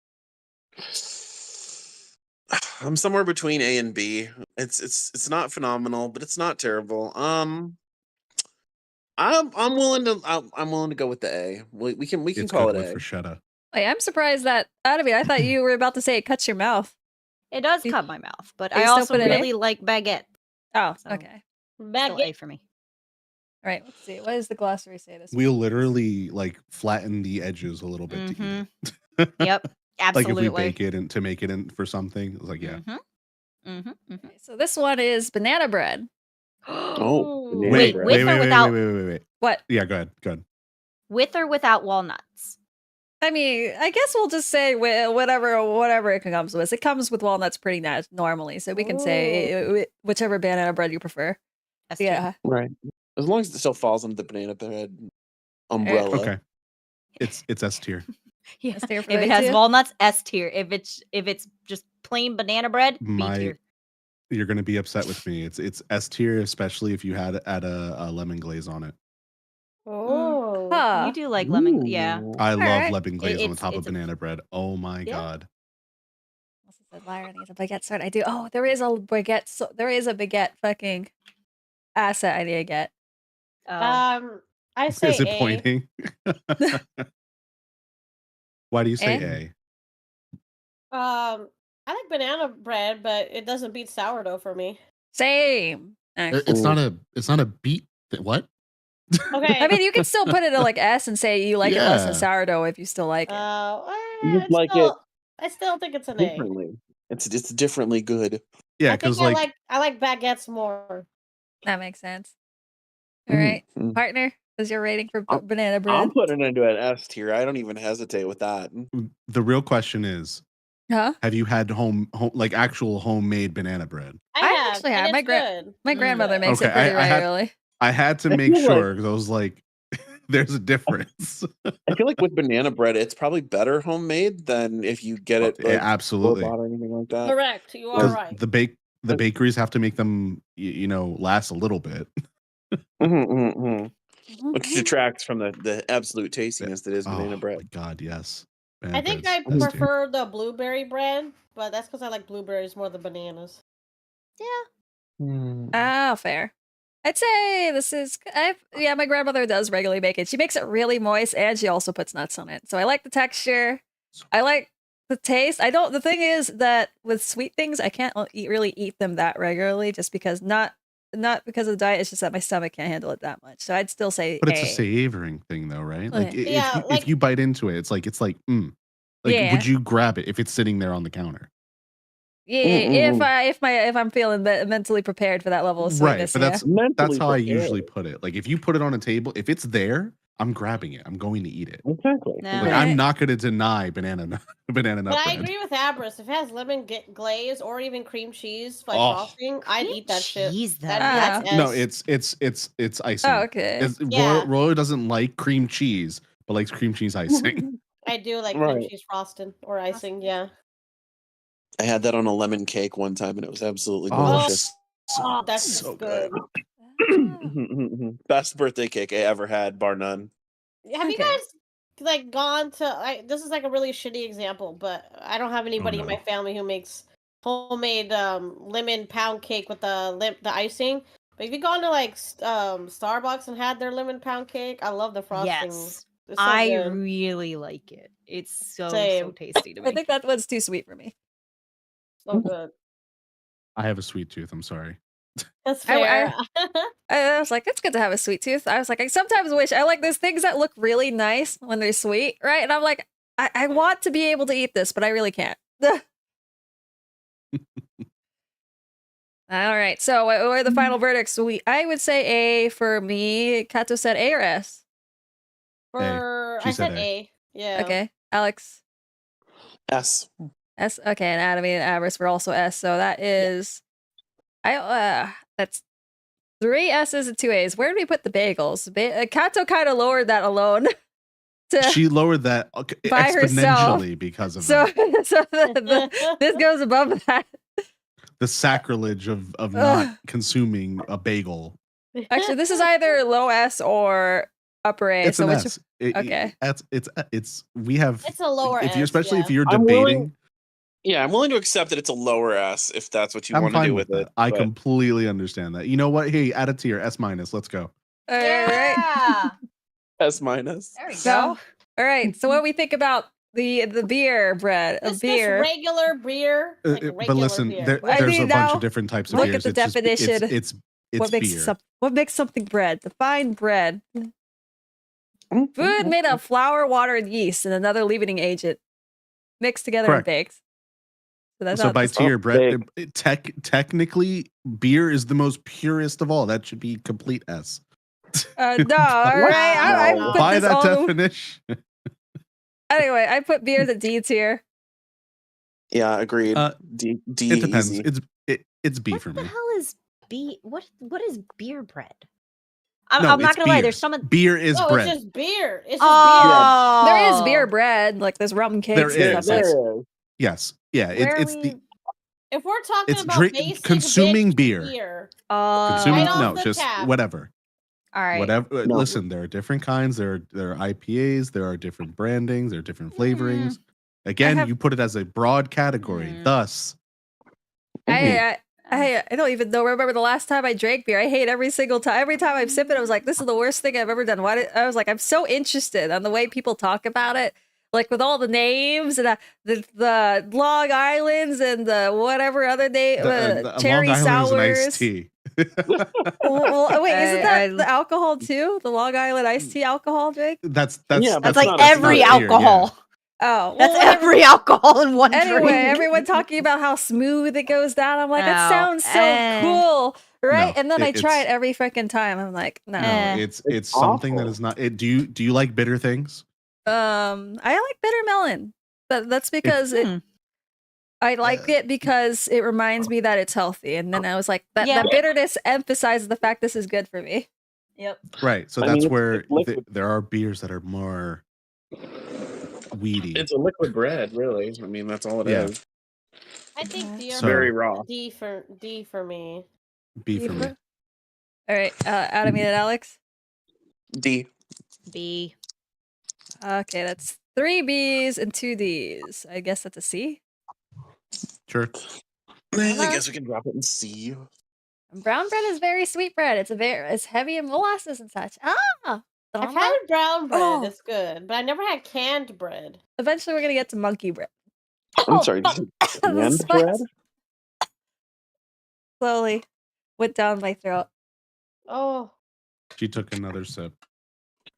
I'm somewhere between A and B. It's not phenomenal, but it's not terrible. I'm willing to go with the A. We can call it A.
For Shetta.
Wait, I'm surprised that I thought you were about to say it cuts your mouth.
It does cut my mouth, but I also really like baguette.
Oh, so okay.
Still A for me.
All right, let's see. What does the glossary say this
we'll literally flatten the edges a little bit to eat it.
Yep. Absolutely.
Like if we bake it and to make it in for something, it's like yeah.
Okay, so this one is banana bread.
Wait.
What?
Yeah, go ahead.
With or without walnuts?
I mean, I guess we'll just say whatever it comes with. It comes with walnuts pretty normally, so we can say whichever banana bread you prefer. Yeah.
Right. As long as it still falls under the banana bread umbrella.
Okay. It's S tier.
Yeah. If it has walnuts, S tier. If it's just plain banana bread, B tier.
You're gonna be upset with me. It's S tier, especially if you had a lemon glaze on it.
Oh, you do like lemon? Yeah,
I love lemon glaze on the top of banana bread. Oh my god!
Also said Lyra needs a baguette sort. I do. Oh, there is a baguette. So there is a baguette fucking asset I need to get.
I say
is it
A.
pointing? Why do you say
A? I like banana bread, but it doesn't beat sourdough for me.
Same.
It's not a beat. What?
Okay.
I mean, you can still put it at S and say you like it less than sourdough if you still like it.
I still think it's an
differently.
A.
It's differently good.
Yeah, because
I like baguettes more.
That makes sense. All right, partner, is your rating for banana bread?
I'm putting it into an S tier. I don't even hesitate with that.
The real question is,
Huh?
Have you had like actual homemade banana bread?
I
actually have. My grandmother makes
Okay,
it pretty regularly.
I had to make sure because I was like, there's a difference.
I feel like with banana bread, it's probably better homemade than if you get it like
absolutely
or anything like that.
Correct, you are right.
The bakeries have to make them, last a little bit.
Which detracts from the absolute tastiness that is banana bread.
Oh my God, yes.
I think I prefer the blueberry bread, but that's because I like blueberries more than bananas.
Yeah. Oh, fair. I'd say my grandmother does regularly make it. She makes it really moist and she also puts nuts on it. So I like the texture. I like the taste. The thing is that with sweet things, I can't really eat them that regularly just because not because of the diet, it's just that my stomach can't handle it that much. So I'd still say
But it's a savoring thing though, right? Like
Yeah,
if you bite into it, it's like would you grab it if it's sitting there on the counter?
Yeah, if I'm feeling mentally prepared for that level of sweetness.
Right, but that's how I usually put it. Like if you put it on a table, if it's there, I'm grabbing it. I'm going to eat it.
Exactly.
Like I'm not going to deny banana nut
But
bread.
I agree with Aberis. If it has lemon glaze or even cream cheese like frosting, I'd eat that shit.
No, it's icing.
Oh, okay.
Royal doesn't like cream cheese, but likes cream cheese icing.
I do like cream cheese frosting or icing. Yeah.
I had that on a lemon cake one time, and it was absolutely delicious.
That's so good.
Best birthday cake I ever had, bar none.
Have you guys gone to? This is like a really shitty example, but I don't have anybody in my family who makes homemade lemon pound cake with the icing. But have you gone to Starbucks and had their lemon pound cake? I love the frosting.
Yes,
so
I
good.
really like it. It's so tasty to me.
I think that one's too sweet for me.
So good.
I have a sweet tooth. I'm sorry.
That's fair.
I was like, it's good to have a sweet tooth. I was like, I sometimes wish there's things that look really nice when they're sweet, right? And I'm like, I want to be able to eat this, but I really can't. All right. So what are the final verdicts? I would say A for me. Kato said A or S?
I said A. Yeah.
Okay. Alex?
S.
S. Okay. And Adam and Aberis were also S. So that is, that's 3 S's and 2 A's. Where did we put the bagels? Kato kind of lowered that alone.
She lowered that
by
exponentially
herself.
because of that.
So this goes above that.
The sacrilege of not consuming a bagel.
Actually, this is either low S or upper A.
It's
so
an
which,
S.
Okay.
It's we have.
It's a lower S.
Especially if you're debating.
I'm willing to accept that it's a lower S if that's what you want to do with it.
I completely understand that. You know what? Hey, add a tier, S-. Let's go.
All right.
S-.
There we
go. All right. So what do we think about the beer bread?
This regular beer.
But listen, there's a bunch of different types of beers.
Look at the definition.
It's
what makes something bread? Define bread. Food made of flour, water, and yeast, and another leavening agent mixed together and baked.
So by tier, Brett, technically, beer is the most purest of all. That should be complete S.
No, all right. I put
by
this
that definition.
Anyway, I put beer the D tier.
Yeah, agreed. D.
It depends.
Easy.
It's B for me.
What the hell is B? What is beer bread? I'm not gonna lie. There's some
beer is bread.
It's just beer. It's just beer.
There is beer bread, like there's rum cakes.
There is.
Yes. Yeah. It's the.
If we're talking about
consuming beer. Consuming just
tap.
whatever.
All right.
Whatever. No. Listen, there are different kinds. There are IPAs. There are different brandings. There are different flavorings. Again, you put it as a broad category. Thus,
I don't even know. Remember the last time I drank beer? I hate every single time. Every time I sip it, I was like, "This is the worst thing I've ever done." I was like, I'm so interested on the way people talk about it, like with all the names and the Long Islands and the whatever other name, cherry
Long
sours.
Island iced tea.
Well, wait, isn't that the alcohol too? The Long Island iced tea alcohol drink?
That's like every alcohol.
Oh,
that's every alcohol in one drink.
Anyway, everyone talking about how smooth it goes down. I'm like, it sounds so cool, right? And then I try it every freaking time. I'm like, no.
It's something that is not. Do you like bitter things?
I like bitter melon, but that's because I like it because it reminds me that it's healthy, and then I was like, that bitterness emphasizes the fact this is good for me.
Yep.
Right. So that's where there are beers that are more weedy.
It's a liquid bread, really. I mean, that's all it is.
I think D
very raw.
D for me.
B for me.
All right, Adam and Alex.
D.
B.
Okay, that's 3 B's and 2 D's. I guess that's a C.
Sure.
I guess we can drop it in C.
Brown bread is very sweet bread. It's heavy in molasses and such.
I've had brown bread. It's good, but I never had canned bread.
Eventually, we're gonna get to monkey bread.
I'm sorry. Canned bread?
Slowly went down my throat.
Oh.
She took another sip.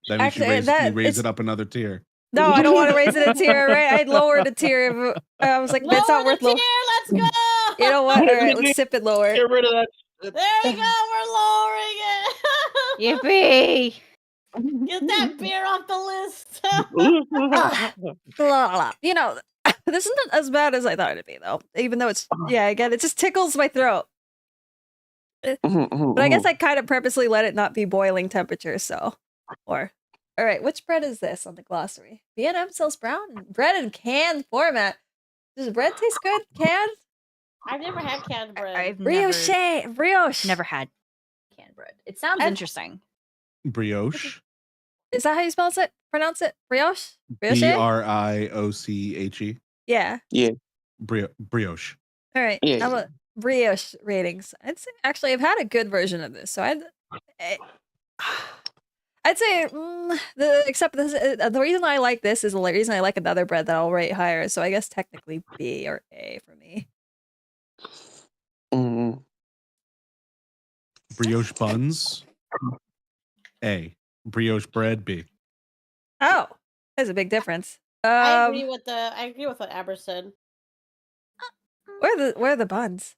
That means you raise it up another tier.
No, I don't want to raise it a tier, right? I'd lowered a tier. I was like, it's not worth lowering.
Let's go!
You know what? All right, let's sip it lower.
Get rid of that.
There we go. We're lowering it.
Yippee!
Get that beer off the list.
You know, this isn't as bad as I thought it'd be, though. Even though it's, again, it just tickles my throat. But I guess I kind of purposely let it not be boiling temperature, so. All right, which bread is this on the glossary? B&M sells brown bread in canned format. Does bread taste good canned?
I've never had canned bread.
Brioche.
Never had canned bread. It sounds interesting.
Brioche.
Is that how you pronounce it? Brioche?
Brioche?
Yeah.
Yeah.
Brioche.
All right.
Yeah.
How about brioche ratings? I'd say actually I've had a good version of this, so I'd say the reason I like this is the reason I like another bread that I'll rate higher. So I guess technically B or A for me.
Brioche buns. A. Brioche bread. B.
Oh, there's a big difference.
I agree with what Aber said.
Where are the buns?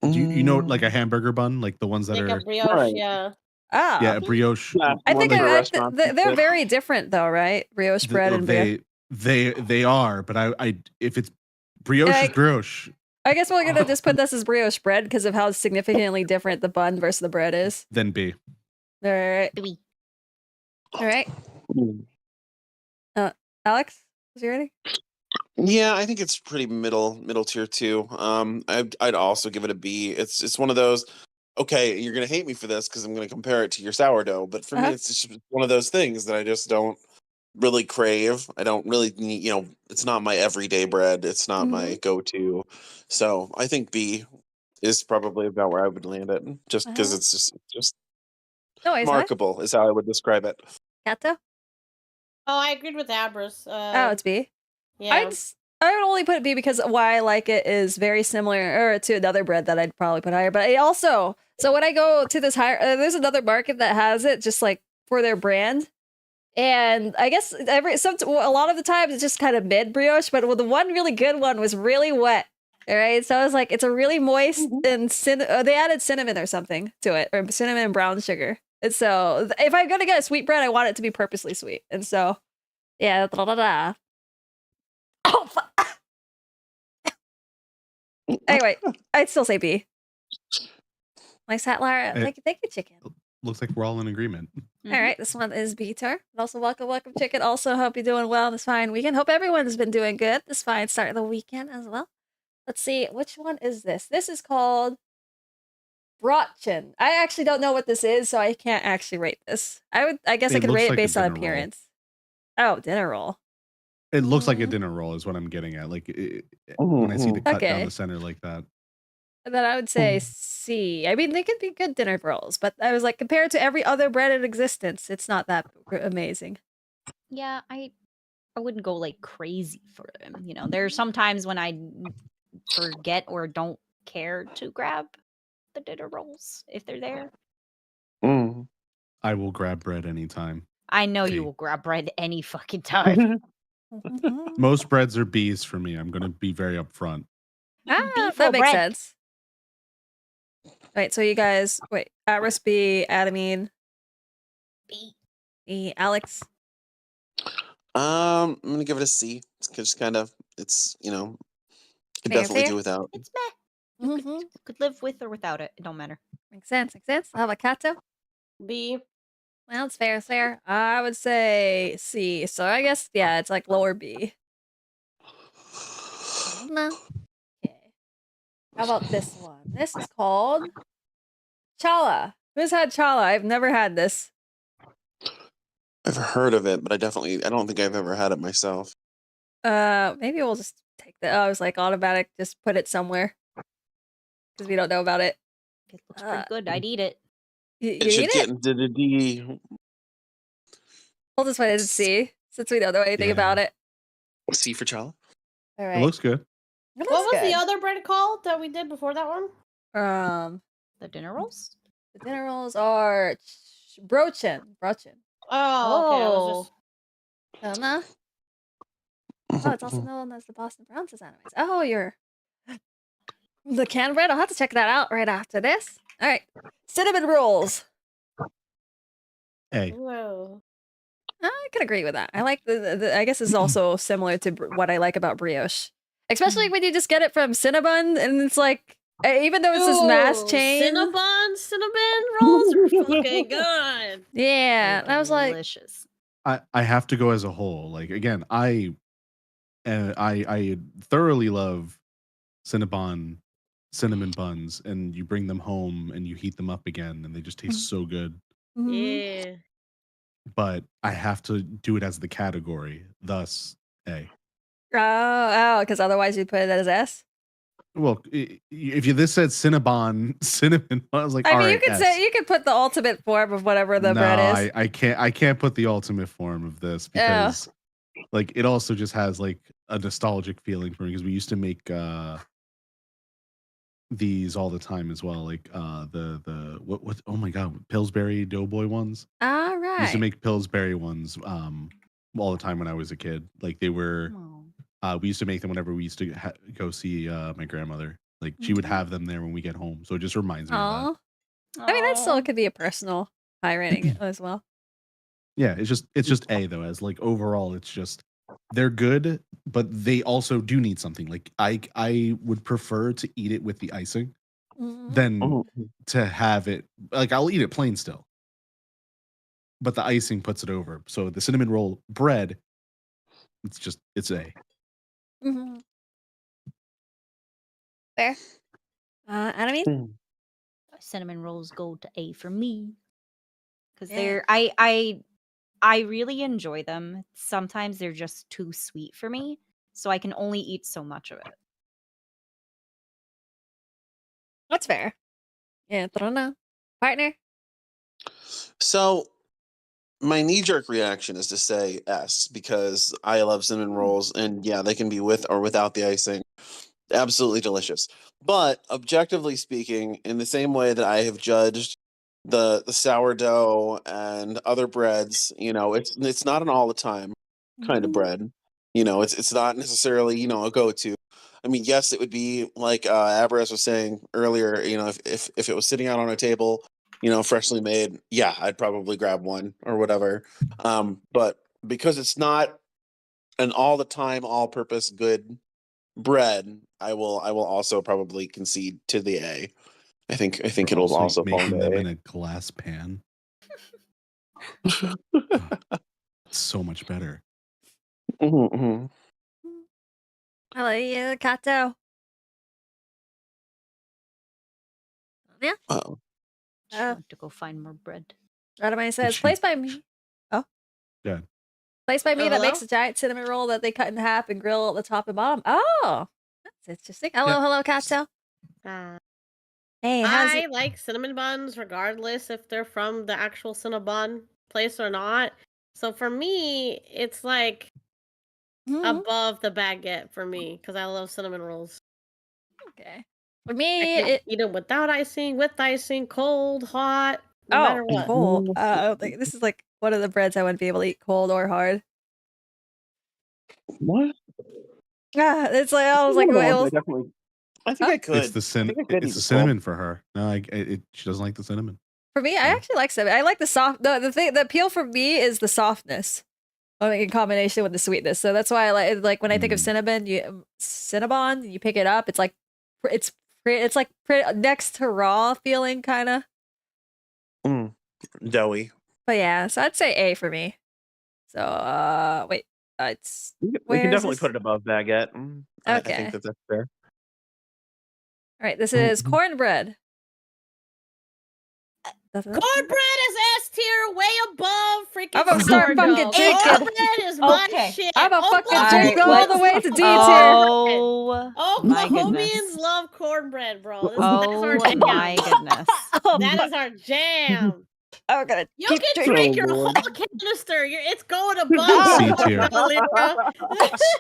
You know, like a hamburger bun, like the ones that
like
are
a brioche,
right.
yeah.
Oh,
yeah, brioche.
Yeah,
I think they're very different though, right? Brioche bread and brioche.
They are, but if it's brioche is brioche.
I guess we're gonna just put this as brioche bread because of how significantly different the bun versus the bread is.
Then B.
All right.
B.
All right. Alex, is you ready?
Yeah, I think it's pretty middle tier too. I'd also give it a B. It's one of those. Okay, you're gonna hate me for this because I'm gonna compare it to your sourdough, but for me, it's just one of those things that I just don't really crave. I don't really need. It's not my everyday bread. It's not my go-to. So I think B is probably about where I would land it, just because it's just remarkable is how I would describe it.
Catto?
Oh, I agreed with Abris.
It's B.
Yeah.
I would only put it B because why I like it is very similar to another bread that I'd probably put higher. But I also, so when I go to this higher, there's another market that has it just like for their brand. And I guess a lot of the times it's just kind of mid brioche, but the one really good one was really wet. All right. So I was like, it's a really moist and they added cinnamon or something to it, or cinnamon and brown sugar. And so if I'm going to get a sweet bread, I want it to be purposely sweet. And so, yeah. Oh, anyway, I'd still say B. Nice hat, Lara. Thank you, Chicken.
Looks like we're all in agreement.
All right, this one is B-Tar. Also, welcome, Chicken. Also, hope you're doing well this fine weekend. Hope everyone's been doing good this fine start of the weekend as well. Let's see, which one is this? This is called Brotchen. I actually don't know what this is, so I can't actually rate this. I guess I could rate it based on appearance. Oh, dinner roll.
It looks like a dinner roll is what I'm getting at. Like when I see the cut down the center like that.
Then I would say C. I mean, they could be good dinner rolls, but I was like, compared to every other bread in existence, it's not that amazing.
Yeah, I wouldn't go like crazy for them. You know, there are some times when I forget or don't care to grab the dinner rolls if they're there.
I will grab bread anytime.
I know you will grab bread any fucking time.
Most breads are B's for me. I'm going to be very upfront.
That makes sense. Right, so you guys, wait, Abris B, Adamine, B, Alex.
I'm gonna give it a C. It's just kind of, it's Could definitely do without.
It's meh. You could live with or without it. It don't matter.
Makes sense. Makes sense. How about Catto?
B.
Well, it's fair. It's fair. I would say C. So I guess yeah, it's like lower B. No. Okay. How about this one? This is called Chala. Who's had Chala? I've never had this.
I've heard of it, but I don't think I've ever had it myself.
Maybe we'll just take the. Oh, I was like automatic. Just put it somewhere because we don't know about it.
It looks pretty good. I'd eat it.
You
It should
eat
get
it?
into the D.
We'll just put it in C since we don't know anything about it.
C for Chala.
All right.
It looks good.
What was the other bread called that we did before that one?
The dinner rolls.
The dinner rolls are brochin.
Oh, okay.
Oh, it's also known as the Boston Brown Sandwich. Oh, you're the canned bread. I'll have to check that out right after this. All right, cinnamon rolls.
A.
Whoa.
I can agree with that. I like the I guess it's also similar to what I like about brioche, especially when you just get it from Cinnabon, and it's like even though it's this mass chain.
Cinnamon rolls are fucking good.
Yeah, I was like,
delicious.
I have to go as a whole. Like again, I thoroughly love cinnamon buns, and you bring them home and you heat them up again, and they just taste so good.
Yeah.
But I have to do it as the category, thus A.
Oh, because otherwise you'd put it as S.
Well, if this said cinnamon, I was like,
I mean,
right,
you could say you could put the ultimate form of whatever the bread is.
I can't put the ultimate form of this because, like, it also just has like a nostalgic feeling for me because we used to make these all the time as well, like the what oh my god, Pillsbury Doughboy ones.
All right.
We used to make Pillsbury ones all the time when I was a kid. Like they were. We used to make them whenever we used to go see my grandmother. Like she would have them there when we get home, so it just reminds me of that.
I mean, that still could be a personal high rating as well.
Yeah, it's just A though. As like overall, it's just they're good, but they also do need something. Like I would prefer to eat it with the icing than to have it. Like I'll eat it plain still, but the icing puts it over. So the cinnamon roll bread, it's A.
Fair. Anime?
Cinnamon rolls go to A for me because they're I really enjoy them. Sometimes they're just too sweet for me, so I can only eat so much of it.
That's fair. Yeah, I don't know. Partner?
So my knee-jerk reaction is to say S because I love cinnamon rolls, and yeah, they can be with or without the icing. Absolutely delicious. But objectively speaking, in the same way that I have judged the sourdough and other breads, it's not an all the time kind of bread. It's not necessarily, a go-to. I mean, yes, it would be like Aberis was saying earlier, if it was sitting out on a table, freshly made, yeah, I'd probably grab one or whatever. But because it's not an all the time, all purpose good bread, I will also probably concede to the A. I think it'll also fall
making
into
them
A.
in a glass pan. So much better.
Hello, you, Kato. Yeah.
Oh.
Just want to go find more bread.
Radamai says, placed by me. Oh.
Yeah.
Placed by me that makes a giant cinnamon roll that they cut in half and grill at the top and bottom. Oh, that's interesting. Hello, Kato. Hey,
I like cinnamon buns regardless if they're from the actual Cinnabon place or not. So for me, it's like above the baguette for me because I love cinnamon rolls.
Okay. For me,
I can eat them without icing, with icing, cold, hot, no matter what.
Cold. I don't think this is like one of the breads I wouldn't be able to eat cold or hard.
What?
It's like I was like, well,
I think I could.
It's the cinnamon for her. No, she doesn't like the cinnamon.
For me, I actually like cinnamon. I like the soft. The peel for me is the softness in combination with the sweetness. So that's why I like when I think of cinnamon, you pick it up. It's like it's like next to raw feeling, kind of
doughy.
But yeah, so I'd say A for me. So wait, it's
we can definitely put it above baguette.
Okay,
I think that's fair.
All right, this is cornbread.
Cornbread is S tier, way above freaking.
I'm gonna start fucking drinking.
Cornbread is my shit.
I'm gonna fucking drink all the way to D tier.
Oklahomians love cornbread, bro. That's our jam.
My goodness.
That is our jam.
I'm gonna
you can drink your whole canister. It's going above.
C tier.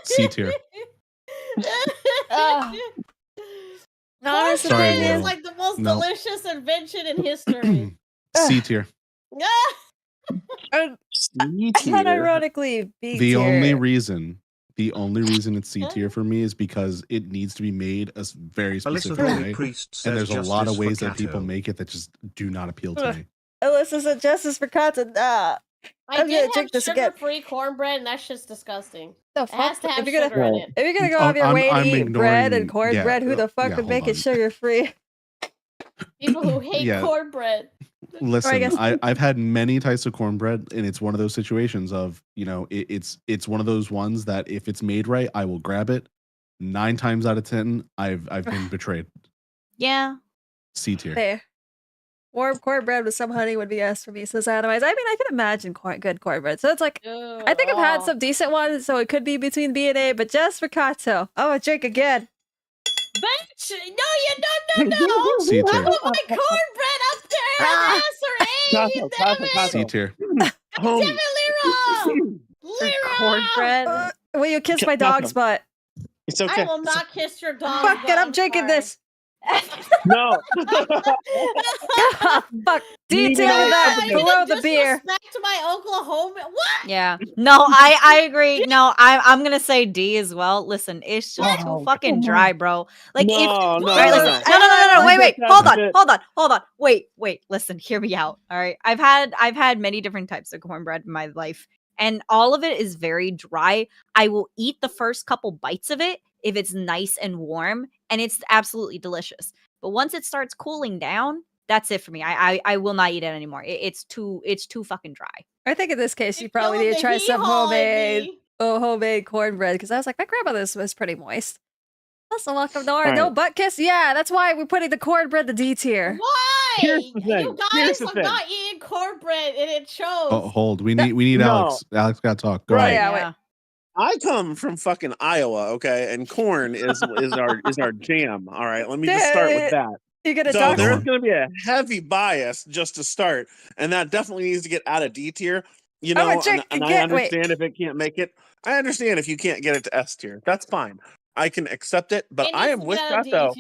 C tier.
Cornbread is like the most delicious invention in history.
C tier.
And ironically, B tier.
The only reason it's C tier for me is because it needs to be made a very specific way, and there's a lot of ways that people make it that just do not appeal to me.
Alyssa said justice for cotton.
I did have sugar-free cornbread, and that shit's disgusting.
The
fuck? It has to have
if you're
sugar in it.
If you're gonna go out of your way to eat bread and cornbread, who the fuck would make it sugar-free?
People who hate cornbread.
Listen, I've had many types of cornbread, and it's one of those situations of, it's one of those ones that if it's made right, I will grab it. 9 times out of 10, I've been betrayed.
Yeah.
C tier.
There. Warm cornbread with some honey would be S for me, says Animized. I mean, I can imagine good cornbread. So it's like, I think I've had some decent ones, so it could be between B and A, but just for Katso, I'm gonna drink again.
Bitch! No, no.
C tier.
I'm gonna put my cornbread up there as S or A.
C tier.
Damn it, Lyra!
Cornbread.
Will you kiss my dog's butt?
It's okay.
I will not kiss your dog.
Fuck it, I'm drinking this.
No.
Fuck. Detail that below the beer.
Back to my Oklahoma. What?
Yeah. No, I agree. No, I'm gonna say D as well. Listen, it's just too fucking dry, bro. Like
no.
Wait. Hold on. Wait. Listen, hear me out. All right. I've had many different types of cornbread in my life, and all of it is very dry. I will eat the first couple bites of it if it's nice and warm, and it's absolutely delicious. But once it starts cooling down, that's it for me. I will not eat it anymore. It's too fucking dry.
I think in this case you probably need to try some homemade cornbread, because I was like, my grandmother's was pretty moist. Also, welcome to our no butt kiss. Yeah, that's why we're putting the cornbread the D tier.
Why? You guys are not eating cornbread, and it shows.
Oh, hold. We need Alex. Alex got to talk. Go ahead.
Yeah.
I come from fucking Iowa, okay, and corn is our jam. All right, let me just start with that.
You're gonna
so there's going to be a heavy bias just to start, and that definitely needs to get out of D tier. And I understand if it can't make it. I understand if you can't get it to S tier. That's fine. I can accept it, but I am with that though.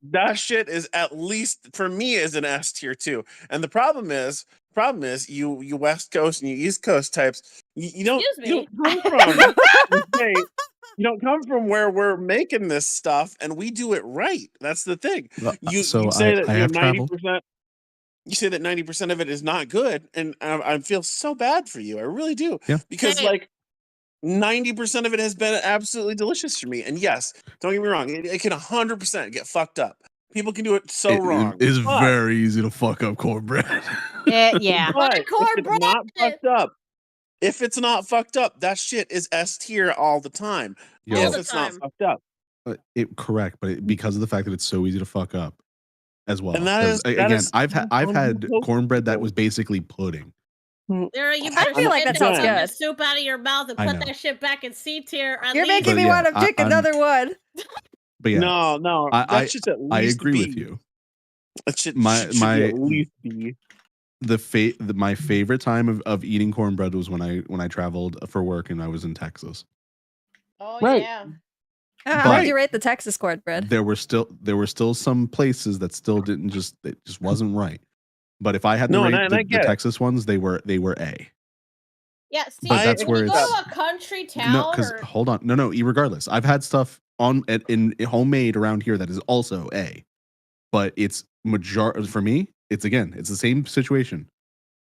That shit is at least for me is an S tier too. And the problem is you West Coast and you East Coast types, you don't come from you don't come from where we're making this stuff and we do it right. That's the thing. You say that 90%. You say that 90% of it is not good, and I feel so bad for you. I really do.
Yeah.
Because 90% of it has been absolutely delicious for me. And yes, don't get me wrong, it can 100% get fucked up. People can do it so wrong.
It's very easy to fuck up cornbread.
Yeah.
But if it's not fucked up, that shit is S tier all the time. It's not fucked up.
Correct, but because of the fact that it's so easy to fuck up as well.
And
I've had cornbread that was basically pudding.
I
feel like that sounds good.
Soup out of your mouth and put that shit back in C tier.
You're making me want to drink another one.
But yeah, no, that should at least
I agree with you.
That should at least be.
My favorite time of eating cornbread was when I traveled for work and I was in Texas.
Oh right. Yeah.
How would you rate the Texas cornbread?
There were still some places that still it just wasn't right. But if I had to rate the Texas ones, they were A.
Yeah, see,
but that's where
you go to a country town.
No, because hold on, no. Regardless, I've had stuff in homemade around here that is also A, but it's for me. It's the same situation.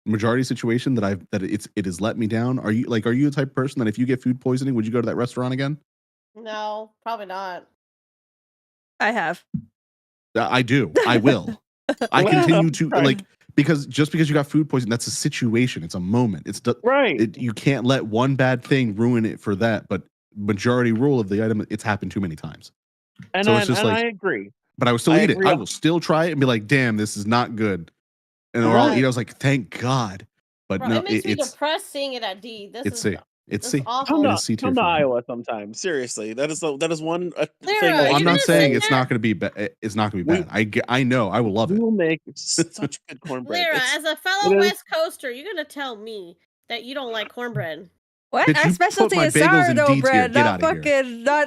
majority situation that it has let me down. Are you a type of person that if you get food poisoning, would you go to that restaurant again?
No, probably not.
I have.
I do. I will. I continue to because just because you got food poisoning, that's a situation. It's a moment. It's
right.
You can't let one bad thing ruin it for that. But majority rule of the item, it's happened too many times.
And
so it's just
I agree.
But I will still eat it. I will still try it and be like, damn, this is not good. And or I'll eat. I was like, thank God. But
Bro,
no,
it makes me depressed seeing it at D. This is awful.
Come to Iowa sometime. Seriously, that is one thing.
I'm not saying it's not going to be it's not going to be bad. I know. I will love it.
We'll make such good cornbread.
Lyra, as a fellow West Coaster, you're going to tell me that you don't like cornbread.
What?
Bitch,
our specialty is sourdough bread, not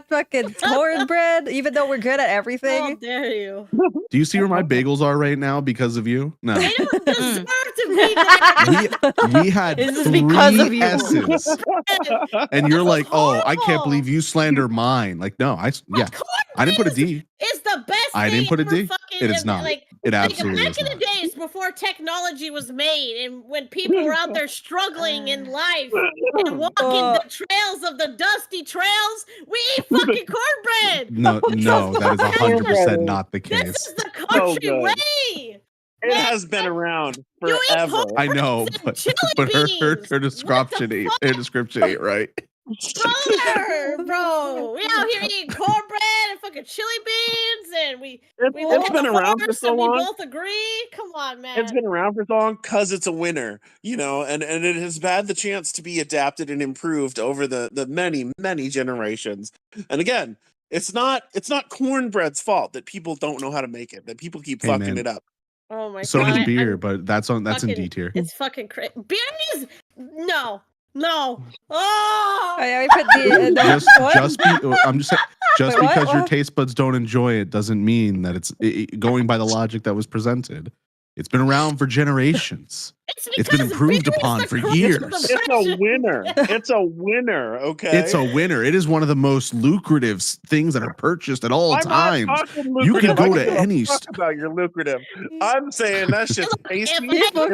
fucking cornbread, even though we're good at everything.
How dare you?
Do you see where my bagels are right now because of you? No.
They don't deserve to be there.
We had
this is because of you.
S's. And you're like, oh, I can't believe you slander mine. Like, no, I didn't put a D.
It's the best
I didn't put a D. It is not. It absolutely
back in the days before technology was made and when people were out there struggling in life and walking the trails of the dusty trails, we eat fucking cornbread.
No, that is 100% not the case.
This is the country way.
It has been around forever.
I know, but her description ain't right.
Bro, we out here eating cornbread and fucking chili beans, and
it's been around for so long.
We both agree. Come on, man.
It's been around for so long because it's a winner, and it has had the chance to be adapted and improved over the many generations. And again, it's not cornbread's fault that people don't know how to make it, that people keep fucking it up.
Oh my god.
So does beer, but that's in D tier.
It's fucking crazy. Beer is no. Oh,
we put
I'm just saying, because your taste buds don't enjoy it doesn't mean that it's going by the logic that was presented. It's been around for generations. It's been improved upon for years.
It's a winner. It's a winner. Okay.
It's a winner. It is one of the most lucrative things that are purchased at all times. You can go to any.
Talk about your lucrative. I'm saying that's just tasty.
People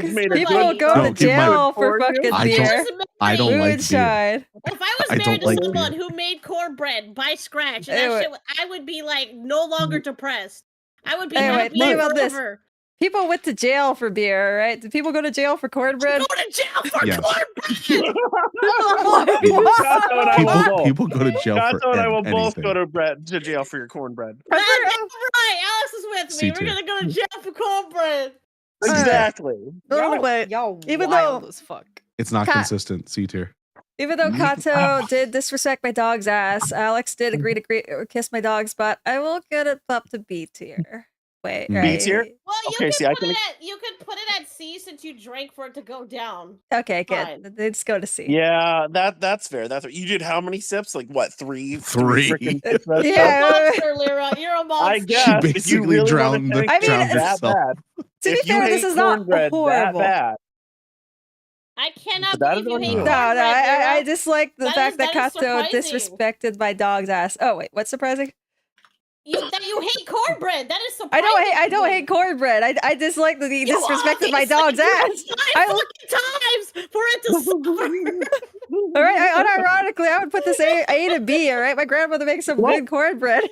go to jail for fucking beer.
I don't like beer.
If I was married to someone who made cornbread by scratch, and that shit, I would be like no longer depressed. I would be happy forever.
People went to jail for beer, right? Did people go to jail for cornbread?
Go to jail for cornbread.
People go to jail for
I will both go to jail for your cornbread.
That's right. Alex is with me. We're gonna go to jail for cornbread.
Exactly.
Y'all
even
wild
though
as fuck.
It's not consistent. C tier.
Even though Kato did disrespect my dog's ass, Alex did agree to kiss my dog's butt. I will get it up to B tier. Wait,
B tier?
Well, you could put it at C since you drank for it to go down.
Okay, good. Let's go to C.
Yeah, that's fair. That's you did how many sips? Like what? Three.
Yeah,
monster, Lyra. You're a monster.
I guess
she basically drowned herself.
To be fair, this is not horrible.
That bad.
I cannot believe you hate cornbread.
No, I dislike the fact that Kato disrespected my dog's ass. Oh wait, what's surprising?
That you hate cornbread. That is surprising.
I don't hate cornbread. I dislike that he disrespected my dog's ass.
Times for it to suffer.
All right, unironically, I would put this A to B. All right, my grandmother makes some good cornbred.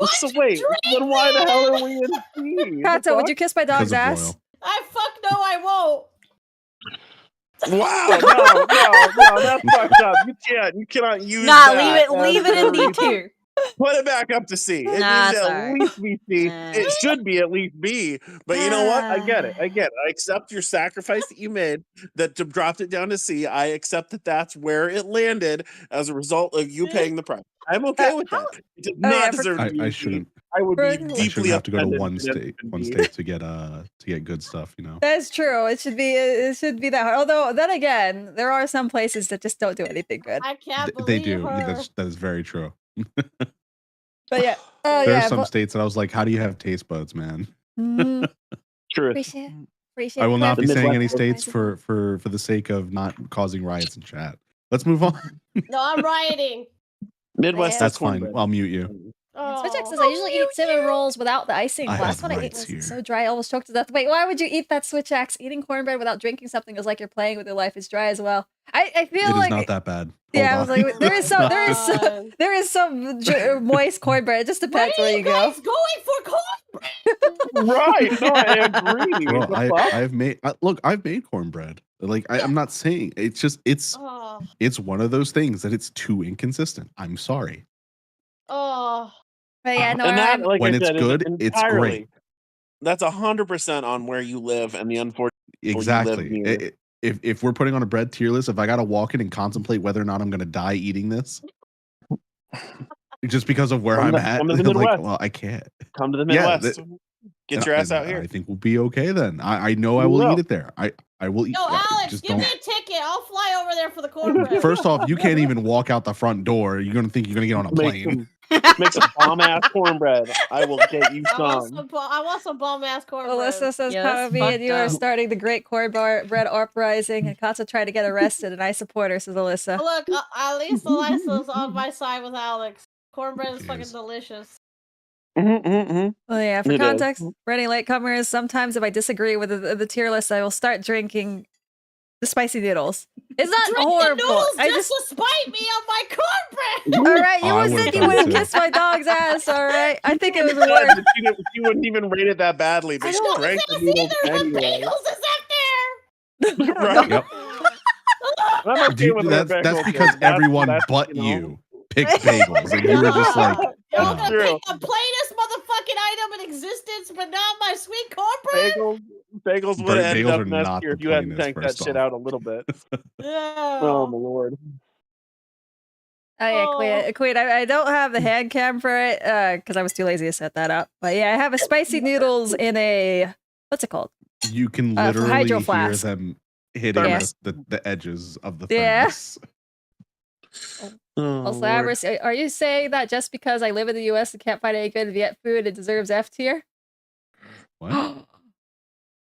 So wait, then why the hell are we in C?
Kato, would you kiss my dog's ass?
I won't.
Wow, no, that's fucked up. You cannot use that.
Leave it in D tier.
Put it back up to C. It needs at least be C. It should be at least B. But you know what? I get it. I accept your sacrifice that you made that dropped it down to C. I accept that that's where it landed as a result of you paying the price. I'm okay with that. It did not deserve to be
I shouldn't.
I would be deeply
have to go to one state to get good stuff.
That's true. It should be that hard. Although then again, there are some places that just don't do anything good.
I can't believe
they do.
Her.
That is very true.
But yeah,
there are some states that I was like, "How do you have taste buds, man?"
True.
Appreciate
I will not be saying any states for the sake of not causing riots in chat. Let's move on.
No, I'm rioting.
Midwest.
That's fine. I'll mute you.
Switch says, I usually eat cinnamon rolls without the icing. The last one I ate was so dry, I almost choked to death. Wait, why would you eat that, Switch Axe? Eating cornbread without drinking something is like you're playing with your life. It's dry as well. I feel like...
It is not that bad.
Yeah, I was like, there is some moist cornbread. It just depends where you go.
Why are you guys going for cornbread?
Right. No, I agree.
Well, I've made cornbread. Like I'm not saying it's just it's one of those things that it's too inconsistent. I'm sorry.
Oh.
But yeah, no,
and that, like
when
I said,
it's good, it's great.
That's 100% on where you live and the unfortunate
exactly. If we're putting on a bread tier list, if I gotta walk in and contemplate whether or not I'm gonna die eating this, just because of where I'm at,
come to the
like, well, I can't.
Come to the Midwest. Get your ass out here.
I think we'll be okay then. I know I will eat it there. I will eat.
Yo, Alex, give me a ticket. I'll fly over there for the cornbread.
First off, you can't even walk out the front door. You're gonna think you're gonna get on a plane.
Make some bomb ass cornbread. I will get you some.
I want some bomb ass cornbread.
Alyssa says, me and you are starting the great cornbread uprising, and Katsu tried to get arrested, and I support her, says Alyssa.
Look, at least Alyssa's on my side with Alex. Cornbread is fucking delicious.
Well, yeah, for context, for any latecomers, sometimes if I disagree with the tier list, I will start drinking the spicy noodles. It's not horrible.
I just to spite me on my cornbread.
All right, you would think you would have kissed my dog's ass. All right, I think it was worth.
She wouldn't even rate it that badly. But
I don't
drank the noodles anyway.
Bagels is up
there.
That's because everyone but you picked bagels, and you were just like,
y'all gonna pick the plainest motherfucking item in existence, but not my sweet cornbread.
Bagels would have ended up messier if you hadn't tanked that shit out a little bit.
Yeah.
Oh my lord.
Oh yeah, Queen. I don't have the hand cam for it because I was too lazy to set that up. But yeah, I have a spicy noodles in a what's it called?
You can literally hear them hitting the edges of the thermos.
Also, Abers, are you saying that just because I live in the U.S. and can't find any good Viet food, it deserves F tier?
What?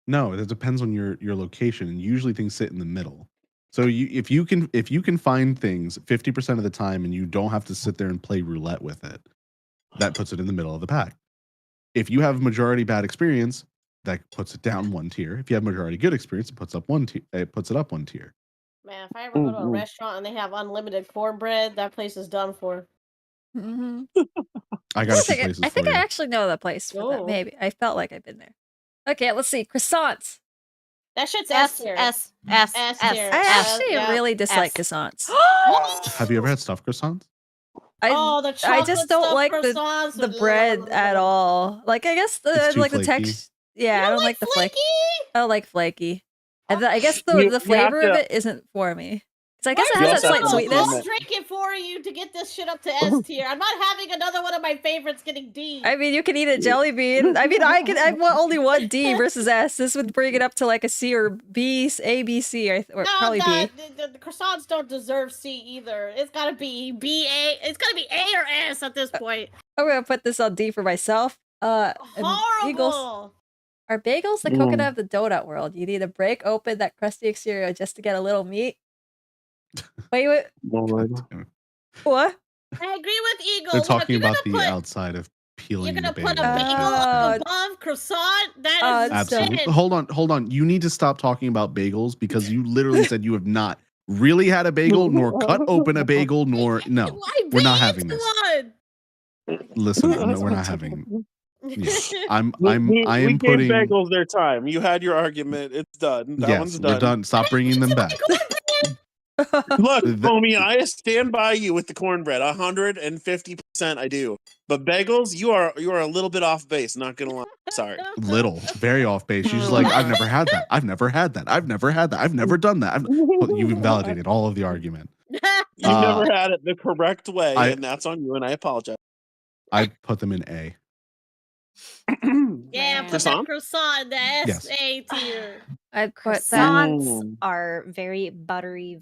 No, it depends on your location, and usually things sit in the middle. So if you can find things 50% of the time, and you don't have to sit there and play roulette with it, that puts it in the middle of the pack. If you have majority bad experience, that puts it down one tier. If you have majority good experience, it puts it up one tier.
Man, if I ever go to a restaurant and they have unlimited cornbread, that place is done for.
Mm-hmm.
I got two places.
I think I actually know the place for that. Maybe I felt like I've been there. Okay, let's see. Croissants.
That shit's S tier. S tier.
I actually really dislike croissants.
Have you ever had stuffed croissants?
I just don't like the bread at all. Like I guess the texture. Yeah, I don't like the flaky. I don't like flaky. And I guess the flavor of it isn't for me. Because I guess it has that slight sweetness.
I'll drink it for you to get this shit up to S tier. I'm not having another one of my favorites getting D.
I mean, you can eat a jelly bean. I mean, I want only one D versus S. This would bring it up to like a C or B, A, B, C, or probably B.
The croissants don't deserve C either. It's gotta be B, A. It's gotta be A or S at this point.
I'm gonna put this on D for myself.
Horrible.
Are bagels the coconut of the donut world? You need to break open that crusty exterior just to get a little meat. Wait. What?
I agree with Eagle.
They're talking about the outside of peeling.
You're gonna put a bagel above croissant? That is
absolutely. Hold on. You need to stop talking about bagels because you literally said you have not really had a bagel, nor cut open a bagel, nor no. We're not having this. Listen, we're not having. Yeah. I am putting
bagels their time. You had your argument. It's done. That one's done.
We're done. Stop bringing them back.
Look, homie, I stand by you with the cornbread. 150% I do. But bagels, you are a little bit off base. Not gonna lie. Sorry.
Little, very off base. She's like, I've never had that. I've never had that. I've never had that. I've never done that. You've invalidated all of the argument.
You've never had it the correct way, and that's on you. And I apologize.
I put them in A.
Yeah, put that croissant in the S-A tier.
I'd put
croissants are very buttery,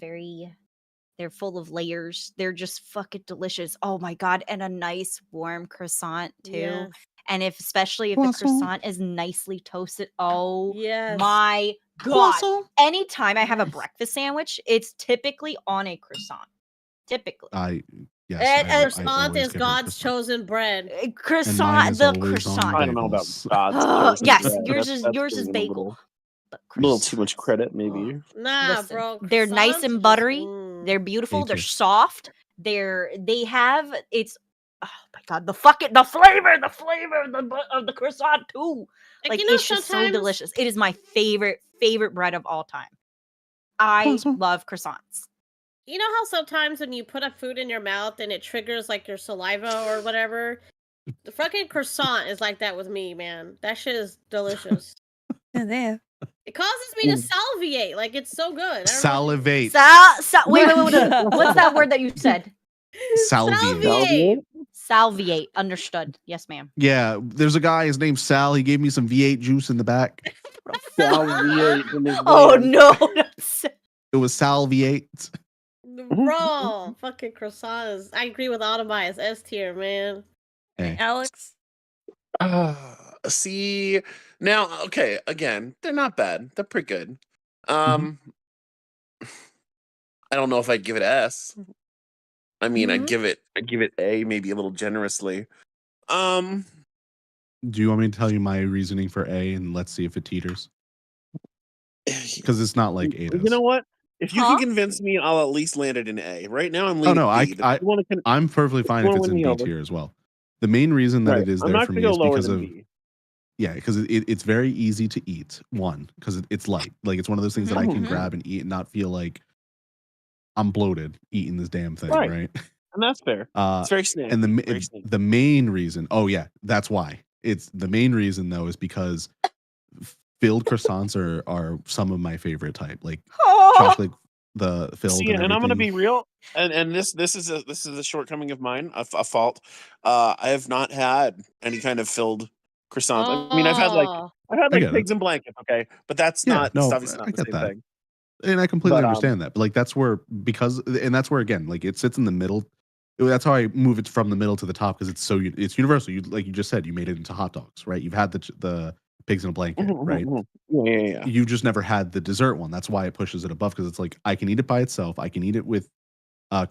they're full of layers. They're just fucking delicious. Oh my god, and a nice warm croissant too. Yes. And especially if the croissant is nicely toasted. Oh my god. Anytime I have a breakfast sandwich, it's typically on a croissant. Typically.
Yes,
croissant is God's chosen bread.
Croissant, the croissant.
I don't know about God's chosen
yes,
bread.
yours is bagel.
A little too much credit, maybe.
Nah,
Listen,
bro.
They're nice and buttery. They're
Me
beautiful. They're
too.
soft. They have it's. Oh my god, the flavor of the croissant too. Like it's just so delicious. It is my favorite bread of all time. I love croissants.
You know how sometimes when you put a food in your mouth and it triggers like your saliva or whatever? The fucking croissant is like that with me, man. That shit is delicious.
Damn.
It causes me to salivate. Like, it's so good.
Salivate.
Wait. What's that word that you said?
Salviate.
Salviate. Understood. Yes, ma'am.
Yeah, there's a guy. His name's Sal. He gave me some V8 juice in the back.
Salviate.
Oh no.
It was Salviate.
Bro, fucking croissants. I agree with Automai. It's S tier, man.
Hey.
Alex?
See, now, okay, again, they're not bad. They're pretty good. I don't know if I'd give it S. I mean, I'd give it A, maybe a little generously.
Do you want me to tell you my reasoning for A, and let's see if it teeters? Because it's not like A does.
You know what? If you can convince me, I'll at least land it in A. Right now, I'm leaning B.
I'm perfectly fine if it's in B tier as well. The main reason that it is there for me is because of because it's very easy to eat. One, because it's light. Like it's one of those things that I can grab and eat and not feel like I'm bloated eating this damn thing, right?
And that's fair. It's very snacky.
And the main reason, that's why. It's the main reason though is because filled croissants are some of my favorite type, like chocolate filled.
See, and I'm gonna be real, and this is a shortcoming of mine, a fault. I have not had any kind of filled croissants. I mean, I've had like pigs in blankets, okay, but that's obviously not the same thing.
And I completely understand that, but like that's where again, like it sits in the middle. That's how I move it from the middle to the top because it's universal. You like you just said, you made it into hot dogs, right? You've had the pigs in a blanket, right?
Yeah.
You just never had the dessert one. That's why it pushes it above because it's like I can eat it by itself. I can eat it with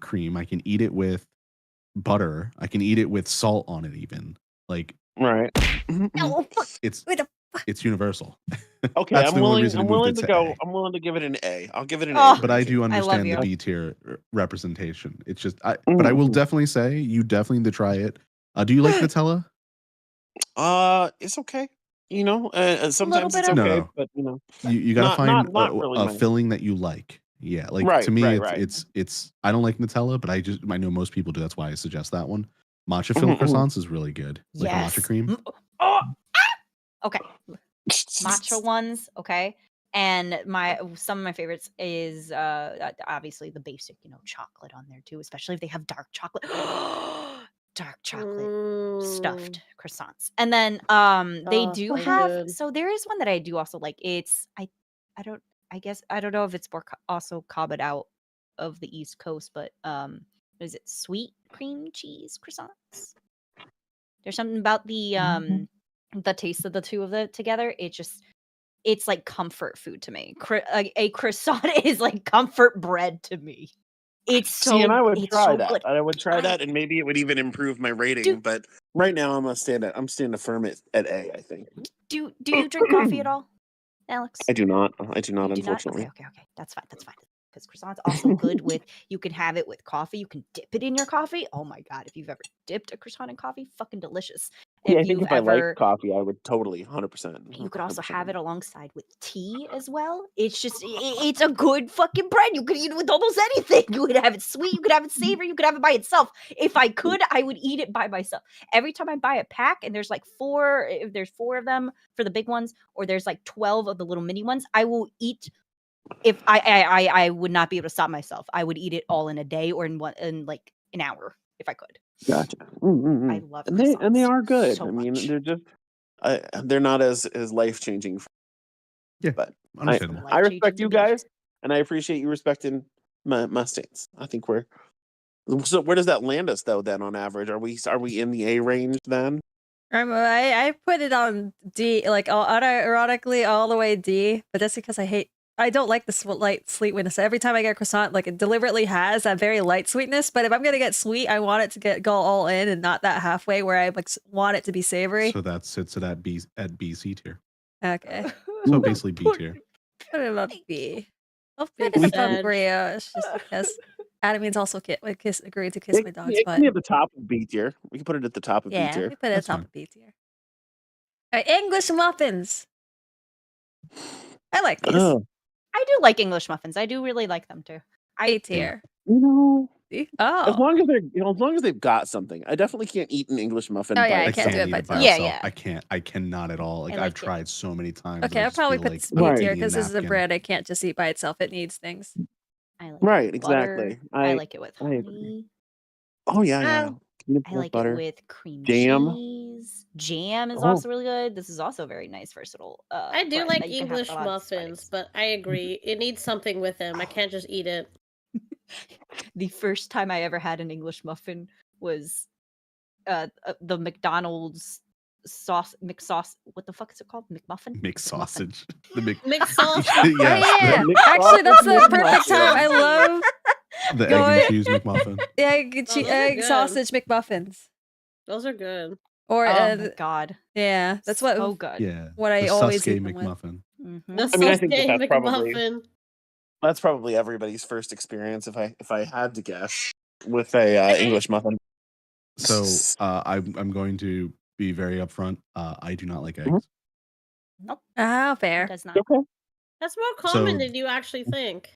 cream. I can eat it with butter. I can eat it with salt on it, even like it's universal.
Okay, I'm willing to go. I'm willing to give it an A. I'll give it an A.
But I do understand the B tier representation. It's just, but I will definitely say you definitely need to try it. Do you like Nutella?
It's okay. You know, sometimes it's okay,
no.
but you know,
you gotta find
really
a filling that you like. Yeah, like to me, it's. I don't like Nutella, but I know most people do. That's why I suggest that one. Matcha filled croissants is really good. Like matcha cream.
Okay. Matcha ones, okay. And some of my favorites is obviously the basic, chocolate on there too, especially if they have dark chocolate. Dark chocolate stuffed croissants. And then they do have so there is one that I do also like. It's I don't know if it's more also cobbed out of the East Coast, but is it sweet cream cheese croissants? There's something about the taste of the two of them together. It's like comfort food to me. A croissant is like comfort bread to me. It's so.
And I would try that.
Good.
I would try that, and maybe it would even improve my rating. But right now, I'm standing firm at A. I think.
Do you drink coffee at all, Alex?
I do not. Unfortunately.
Okay. That's fine. Because croissant's also good with. You can have it with coffee. You can dip it in your coffee. Oh my god! If you've ever dipped a croissant in coffee, fucking delicious.
I think if I like coffee, I would totally 100%.
You could also have it alongside with tea as well. It's just, it's a good fucking bread. You could eat it with almost anything. You could have it sweet. You could have it savory. You could have it by itself. If I could, I would eat it by myself. Every time I buy a pack and there's like if there's 4 of them for the big ones, or there's like 12 of the little mini ones, I will eat. If I would not be able to stop myself. I would eat it all in a day or in like an hour if I could.
Gotcha.
I love it.
And they are good.
So
I mean,
much.
they're just they're not as life changing.
Yeah,
but I respect you guys, and I appreciate you respecting my stance. I think so. Where does that land us though? Then on average, are we in the A range then?
I put it on D, like unironically all the way D, but that's because I hate I don't like the light sweetness. Every time I get a croissant, like it deliberately has that very light sweetness. But if I'm gonna get sweet, I want it to go all in and not that halfway where I like want it to be savory.
So that sits at BC tier.
Okay.
So basically B tier.
Put it on B. I'll put it above brioche just because Adam's also agreed to kiss my dog's butt.
It can be at the top of B tier. We can put it at the top of B tier.
Yeah, we put it at the top of B tier. All right, English muffins. I like these.
I do like English muffins. I do really like them too.
A tier.
You know,
oh,
as long as they've got something. I definitely can't eat an English muffin.
Oh yeah,
by
I can't do it by
itself.
itself.
Yeah.
I cannot at all. Like I've tried so many times.
Okay, I'll probably put this B tier because this is a bread I can't just eat by itself. It needs things.
I like
Right,
butter.
exactly.
I like it with honey.
Oh yeah.
I like
butter.
it with cream
Jam.
cheese. Jam is also really good. This is also very nice versatile.
I do like English muffins, but I agree. It needs something with them. I can't just eat it.
The first time I ever had an English muffin was the McDonald's McSauce. What the fuck is it called? McMuffin?
McSausage. The
McSauce.
Yeah. Actually, that's the perfect time. I love
the egg and cheese McMuffin.
Egg sausage McMuffins.
Those are good.
Or
oh my god,
yeah, that's what.
So good.
Yeah,
what I always eat
McMuffin.
I
mean, I think that's probably everybody's first experience. If I had to guess, with a English muffin.
So I'm going to be very upfront. I do not like eggs.
Nope.
Fair.
Does not.
Okay.
That's more common than you actually think.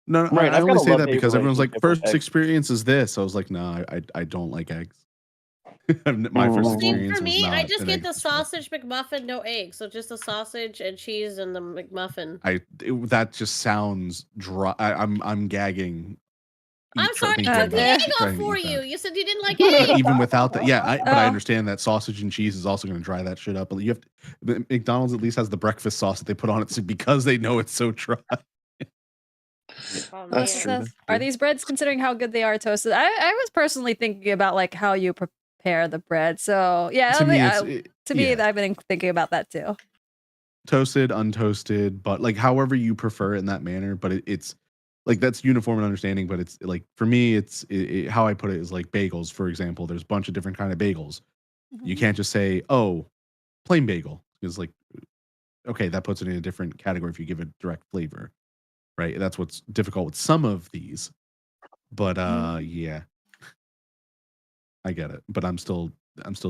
No,
right.
I only say that because everyone's like, first experience is this. I was like, no, I don't like eggs. My first experience
for me,
was not
I just get the
egg
sausage McMuffin, no eggs. So just the sausage and cheese and the McMuffin.
That just sounds dry. I'm gagging.
I'm sorry, I took the egg off for you. You said you didn't like eggs.
Even without that, yeah. But I understand that sausage and cheese is also going to dry that shit up. But you have to, McDonald's at least has the breakfast sauce that they put on it because they know it's so dry.
That's true.
Are these breads, considering how good they are toasted? I was personally thinking about like how you prepare the bread. So yeah, to me, I've been thinking about that too.
Toasted, untoasted, but like however you prefer it in that manner. But it's like that's uniform in understanding. But it's like for me, it's how I put it is like bagels, for example. There's a bunch of different kind of bagels. Mm-hmm. You can't just say, oh, plain bagel, because like, okay, that puts it in a different category if you give it direct flavor. Right, that's what's difficult with some of these, but yeah, I get it. But I'm still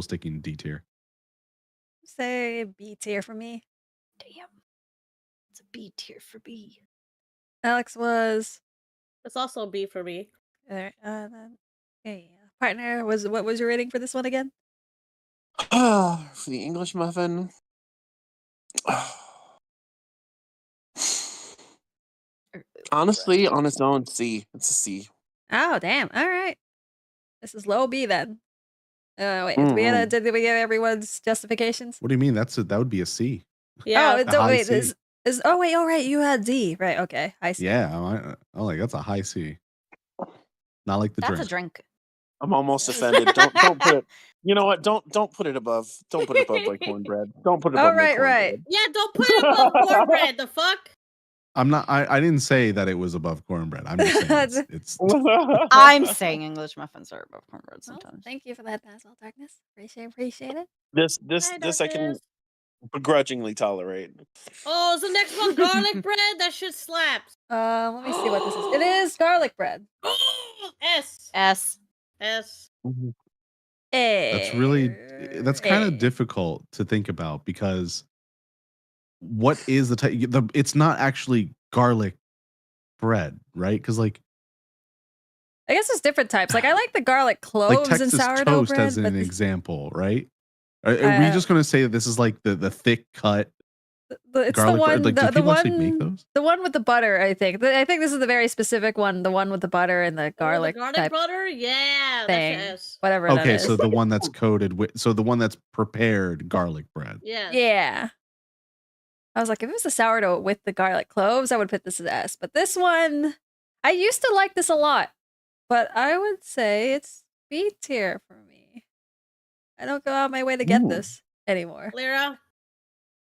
sticking D tier.
Say B tier for me.
Damn, it's a B tier for B.
Alex was.
It's also B for me.
All right, okay, partner was. What was your rating for this one again?
For the English muffin. Honestly, on its own, C. It's a C.
Oh, damn. All right. This is low B then. Wait, did we get everyone's justifications?
What do you mean? That would be a C.
Yeah.
Oh, wait. All right. You had D. Right. Okay. I see.
Yeah. I'm like, that's a high C. Not like the drink.
That's a drink.
I'm almost offended. Don't put it. You know what? Don't put it above. Don't put it above like cornbread. Don't put it above.
Oh, right.
Yeah, don't put it above cornbread. The fuck.
I'm not. I didn't say that it was above cornbread. I'm just saying it's
I'm saying English muffins are above cornbread sometimes.
Well, thank you for that, Basil Darkness. Appreciate it.
This I can begrudgingly tolerate.
Oh, is the next one garlic bread? That shit slaps.
Let me see what this is. It is garlic bread.
S.
Mm-hmm.
That's kind of difficult to think about because. What is the type? It's not actually garlic bread, right? Because like,
I guess there's different types. Like I like the garlic cloves
like Texas
and sourdough
toast
bread.
as an example, right? Are we just going to say that this is like the thick cut?
It's
garlic
the one,
bread? Like, do people actually make those?
The one with the butter, I think. I think this is the very specific one. The one with the butter and the garlic.
The garlic butter, yeah,
thing.
That's
whatever.
Okay,
that is.
so the one that's coated with, so the one that's prepared garlic bread.
Yeah. I was like, if it was a sourdough with the garlic cloves, I would put this as S. But this one, I used to like this a lot, but I would say it's B tier for me. I don't go out my way to get this anymore.
Lyra?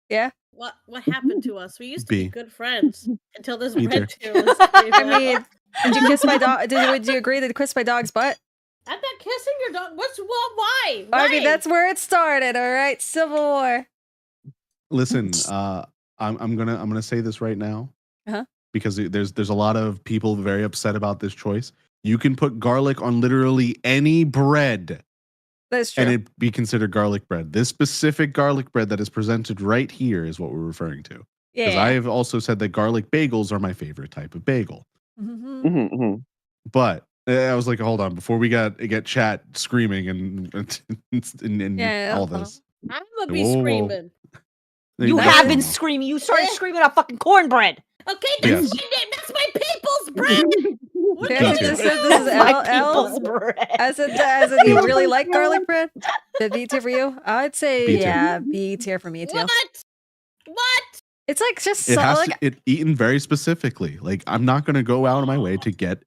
Yeah.
What happened to us? We used to be
B.
good friends until this
Me
red
too.
tier list came
I
out.
mean, did you kiss my dog? Would you agree to kiss my dog's butt?
I'm not kissing your dog. Why?
I mean, that's where it started. All right, Civil War.
Listen, I'm gonna say this right now, because there's a lot of people very upset about this choice. You can put garlic on literally any bread.
That's true.
And it be considered garlic bread. This specific garlic bread that is presented right here is what we're referring to. Because I have also said that garlic bagels are my favorite type of bagel. But I was like, hold on, before we get chat screaming and all this.
I'm gonna be screaming.
You have been screaming. You started screaming about fucking cornbread.
Okay, that's my name. That's my people's bread.
This is my people's bread. As in, you really like garlic bread? The B tier for you? I'd say B tier for me too.
What?
It's like just
it has to eaten very specifically. Like, I'm not going to go out of my way to get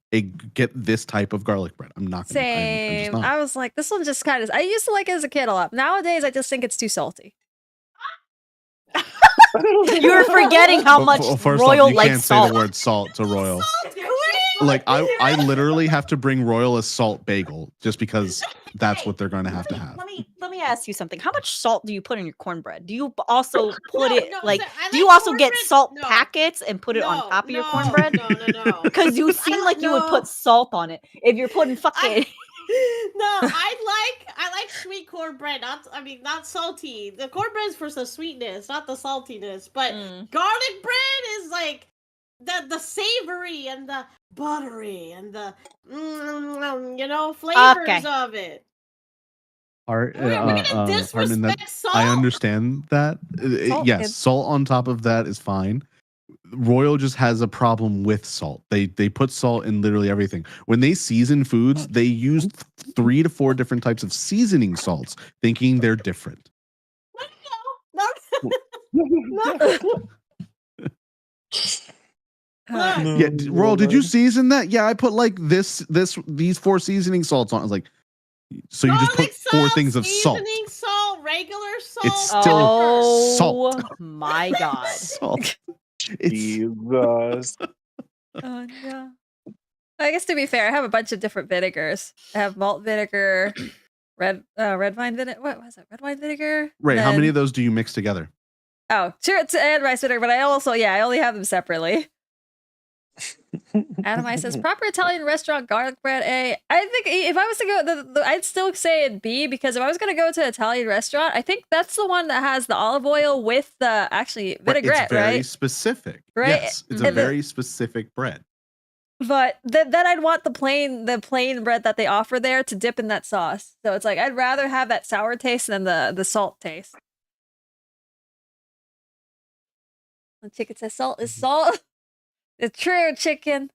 this type of garlic bread. I'm not.
Same. I was like, this one just kind of. I used to like it as a kid a lot. Nowadays, I just think it's too salty.
You're forgetting how much Royal likes salt.
Say the word salt to Royal. Like, I literally have to bring Royal a salt bagel just because that's what they're going to have.
Let me ask you something. How much salt do you put in your cornbread? Do you also put it do you also get salt packets and put it on top of your cornbread?
No.
Because you seem like you would put salt on it if you're putting fucking.
I like sweet cornbread. Not salty. The cornbread is for the sweetness, not the saltiness. But garlic bread is like the savory and the buttery and the flavors of it.
I understand that. Yes, salt on top of that is fine. Royal just has a problem with salt. They put salt in literally everything. When they season foods, they use 3 to 4 different types of seasoning salts, thinking they're different. Yeah, Royal, did you season that? Yeah, I put like these 4 seasoning salts on. I was like, so you just put 4 things of salt.
Seasoning salt, regular salt.
It's still salt.
Oh my god.
Salt.
Jesus.
Oh no. I guess to be fair, I have a bunch of different vinegars. I have malt vinegar, red wine vinegar. What was it? Red wine vinegar.
Right. How many of those do you mix together?
Oh, sure, it's and rice vinegar, but I only have them separately. Adamai says proper Italian restaurant garlic bread A. I think if I was to go, I'd still say it B, because if I was going to go to an Italian restaurant, I think that's the one that has the olive oil with the vinaigrette.
It's very specific.
Right?
Yes, it's a very specific bread.
But then I'd want the plain bread that they offer there to dip in that sauce. So it's like I'd rather have that sour taste than the salt taste. The chicken says salt is salt. It's true, chicken.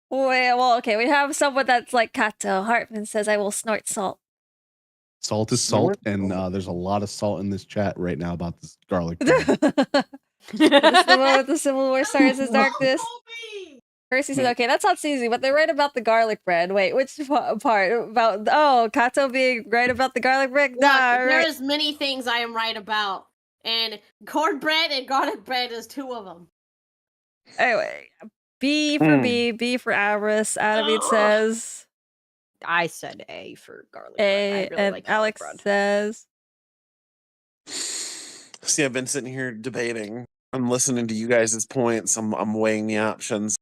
Well, okay, we have someone that's like Kato. Hartman says, I will snort salt.
Salt is salt, and there's a lot of salt in this chat right now about this garlic bread.
This is the one with the Civil War stars as darkness. Percy says, okay, that's not easy, but they're right about the garlic bread. Wait, which part? About, Kato being right about the garlic bread?
Look, there's many things I am right about, and cornbread and garlic bread is 2 of them.
Anyway, B for B for Averis. Adam says.
I said A for garlic
bread.
I really like
Alex
bread.
says.
See, I've been sitting here debating. I'm listening to you guys' points. I'm weighing the options.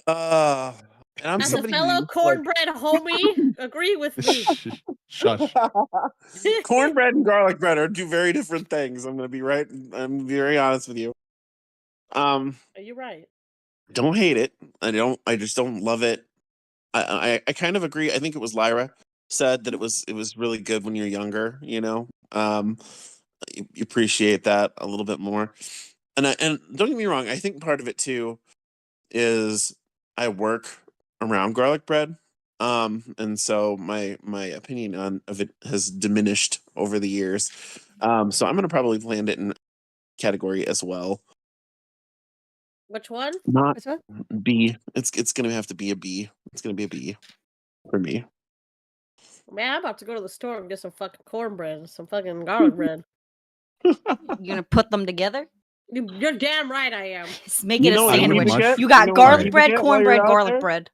And I'm
as a fellow cornbread homie, agree with me.
Shush.
Cornbread and garlic bread are 2 very different things. I'm gonna be right. I'm very honest with you.
Are you right?
Don't hate it. I just don't love it. I kind of agree. I think it was Lyra said that it was really good when you're younger, you appreciate that a little bit more. And don't get me wrong, I think part of it too is I work around garlic bread. And so my opinion of it has diminished over the years. So I'm gonna probably land it in category as well.
Which one?
Which one?
B. It's gonna have to be a B. It's gonna be a B for me.
Man, I'm about to go to the store and get some fucking cornbread and some fucking garlic bread.
You're gonna put them together?
You're damn right I am.
Just make it a
I would
sandwich.
much-
You got
know what
garlic
you
bread,
get while
cornbread,
you're out
garlic
there?
bread.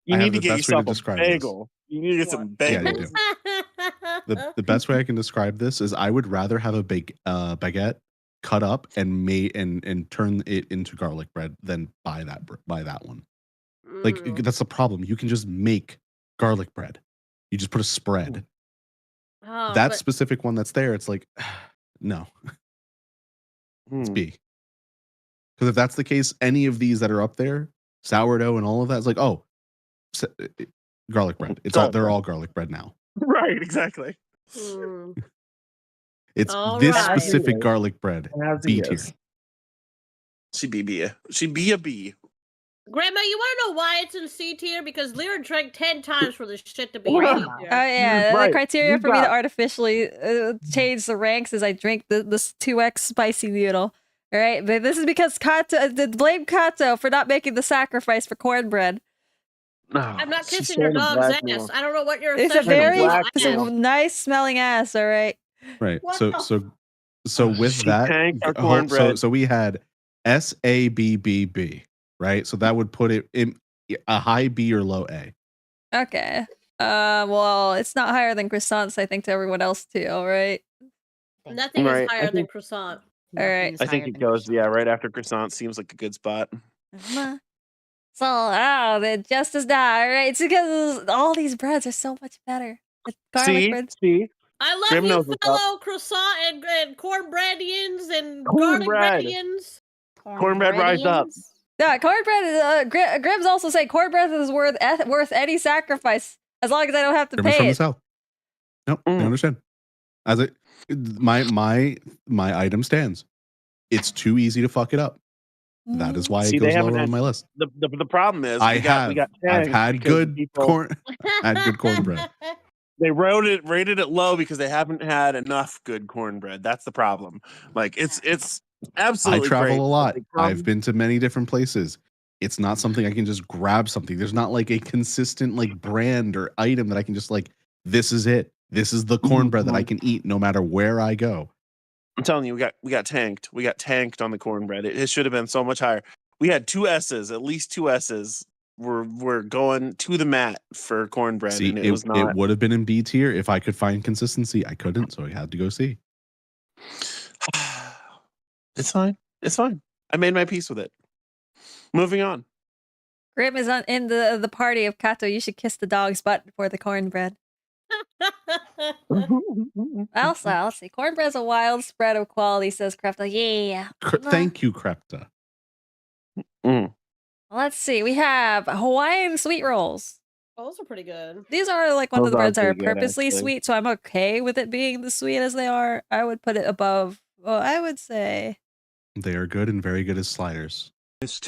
You
I
need
have
to
the
get
best way to
yourself a
describe this.
bagel. You need to get some
Yeah, you
bagels.
do. The best way I can describe this is I would rather have a baguette cut up and made and turn it into garlic bread than buy that one. Like that's the problem. You can just make garlic bread. You just put a spread.
Oh,
That specific one that's there, it's like no. It's B. Because if that's the case, any of these that are up there, sourdough and all of that, it's like, oh, garlic bread. They're all garlic bread now.
Right, exactly.
It's
All
this
right.
specific garlic bread. B tier.
She'd be a B.
Grandma, you want to know why it's in C tier? Because Lyra drank 10 times for this shit to be
Wow.
C
Oh
tier.
yeah,
Right.
the criteria
You
for me to
got-
artificially change the ranks is I drink this 2x spicy noodle. All right, but this is because blame Kato for not making the sacrifice for cornbread.
I'm not
she's
kissing your
trying to
dog's
blackmail.
ass. I don't know what you're
It's a
assessing
very
about
black
ass.
nice smelling ass. All right.
Right.
What
So with
She
that,
tanked our cornbread.
so we had SABBB, right? So that would put it in a high B or low A.
Okay. Well, it's not higher than croissants, I think, to everyone else too. All right.
Nothing
Right,
is
I
higher than
think-
croissant.
All right.
I think it goes, right after croissant seems like a good spot.
So, they're just as not. All right. It's because all these breads are so much better. The garlic bread.
See?
I love
Grim
you,
knows what's up.
fellow croissant and cornbreadians and
Cornbread.
garlic breadians.
Cornbread rise up.
Yeah, cornbread. Grim's also saying cornbread is worth any sacrifice as long as I don't have to
Everyone's
pay
from the
it.
south. Nope, I understand. As my item stands. It's too easy to fuck it up. That is why
See,
it
they
goes
haven't
lower
had-
on my list.
The problem is
I've had
tanked
good
because
had good cornbread.
They rated it low because they haven't had enough good cornbread. That's the problem. Like it's absolutely
I travel
great.
a lot.
Like,
I've been to many different places. It's not something I can just grab something. There's not like a consistent like brand or item that I can just like, this is it. This is the cornbread that I can eat no matter where I go.
I'm telling you, we got tanked. We got tanked on the cornbread. It should have been so much higher. We had 2 S's, at least 2 S's. We're going to the mat for cornbread.
See,
and it was not.
It would have been in B tier if I could find consistency. I couldn't, so I had to go C.
It's fine. It's fine. I made my peace with it. Moving on.
Grim is in the party of Kato. You should kiss the dog's butt for the cornbread. Also, let's see. Cornbread's a wild spread of quality, says Krefta. Yeah.
Thank you, Krepta.
Let's see. We have Hawaiian sweet rolls.
Those are pretty good.
These are like one of the
Those are
breads that are
pretty good,
purposely
actually.
sweet, so I'm okay with it being the sweet as they are. I would put it above. Well, I would say.
They are good and very good as sliders.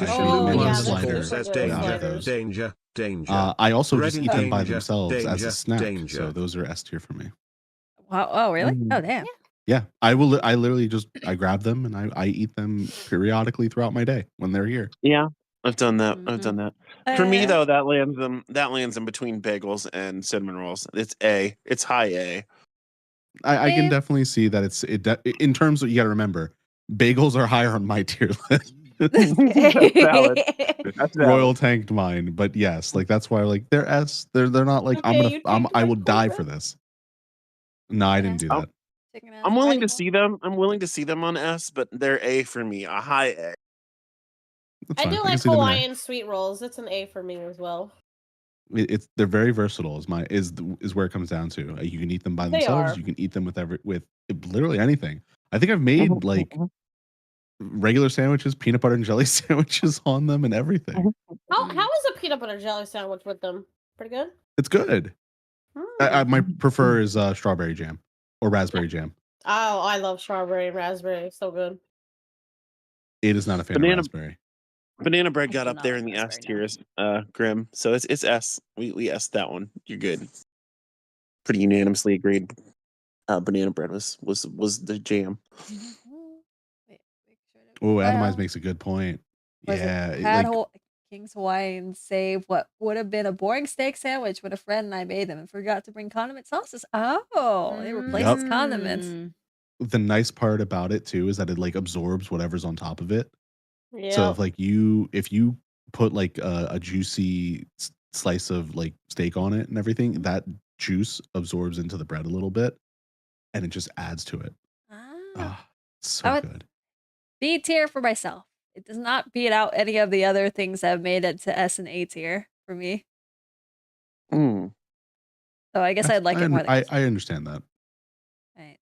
Oh,
many
yeah,
sliders
those are
without
good sliders.
those.
Danger.
I also
Bread
just
and
eat them by
danger,
themselves as
danger,
a snack.
danger.
So those are S tier for me.
Wow. Oh, really? Oh, damn.
Yeah, I literally just I grab them and I eat them periodically throughout my day when they're here.
Yeah, I've done that. I've done that. For me
Uh,
though, that lands in between bagels and cinnamon rolls. It's A. It's high A.
I can
Yeah.
definitely see that in terms of, you got to remember, bagels are higher on my tier list.
That's valid. That's valid.
Royal tanked mine, but yes, like that's why like they're S. They're not like
Okay, you tanked
I
my
will die
cornbread?
for this. No, I didn't do that.
I'm willing to see them. I'm willing to see them on S, but they're A for me. A high A.
That's
I
fine.
do
can
like
see them in A.
Hawaiian sweet rolls. It's an A for me as well.
They're very versatile. Is where it comes down to. You can eat them by
They
themselves.
are.
You can eat them with literally anything. I think I've made like regular sandwiches, peanut butter and jelly sandwiches on them, and everything.
How is a peanut butter jelly sandwich with them? Pretty good.
It's good. My prefer is strawberry jam or raspberry jam.
Oh, I love strawberry and raspberry. So good.
It is not a fan of raspberry.
Banana bread got
do
up
not
there
like
in the S
raspberry,
tiers, Grim. So it's S. We S that one. You're good. Pretty unanimously agreed. Banana bread was the jam.
Oh, Atomize makes a good point. Yeah,
King's Hawaiian save what would have been a boring steak sandwich with a friend and I made them and forgot to bring condiment sauces. Oh, they replaced condiments.
the nice part about it too is that it like absorbs whatever's on top of it.
Yeah.
So if you put like a juicy slice of like steak on it and everything, that juice absorbs into the bread a little bit, and it just adds to it. So good.
B tier for myself. It does not beat out any of the other things that have made it to S and A tier for me.
Mm.
So I guess I'd like it more than
I understand that.
Right.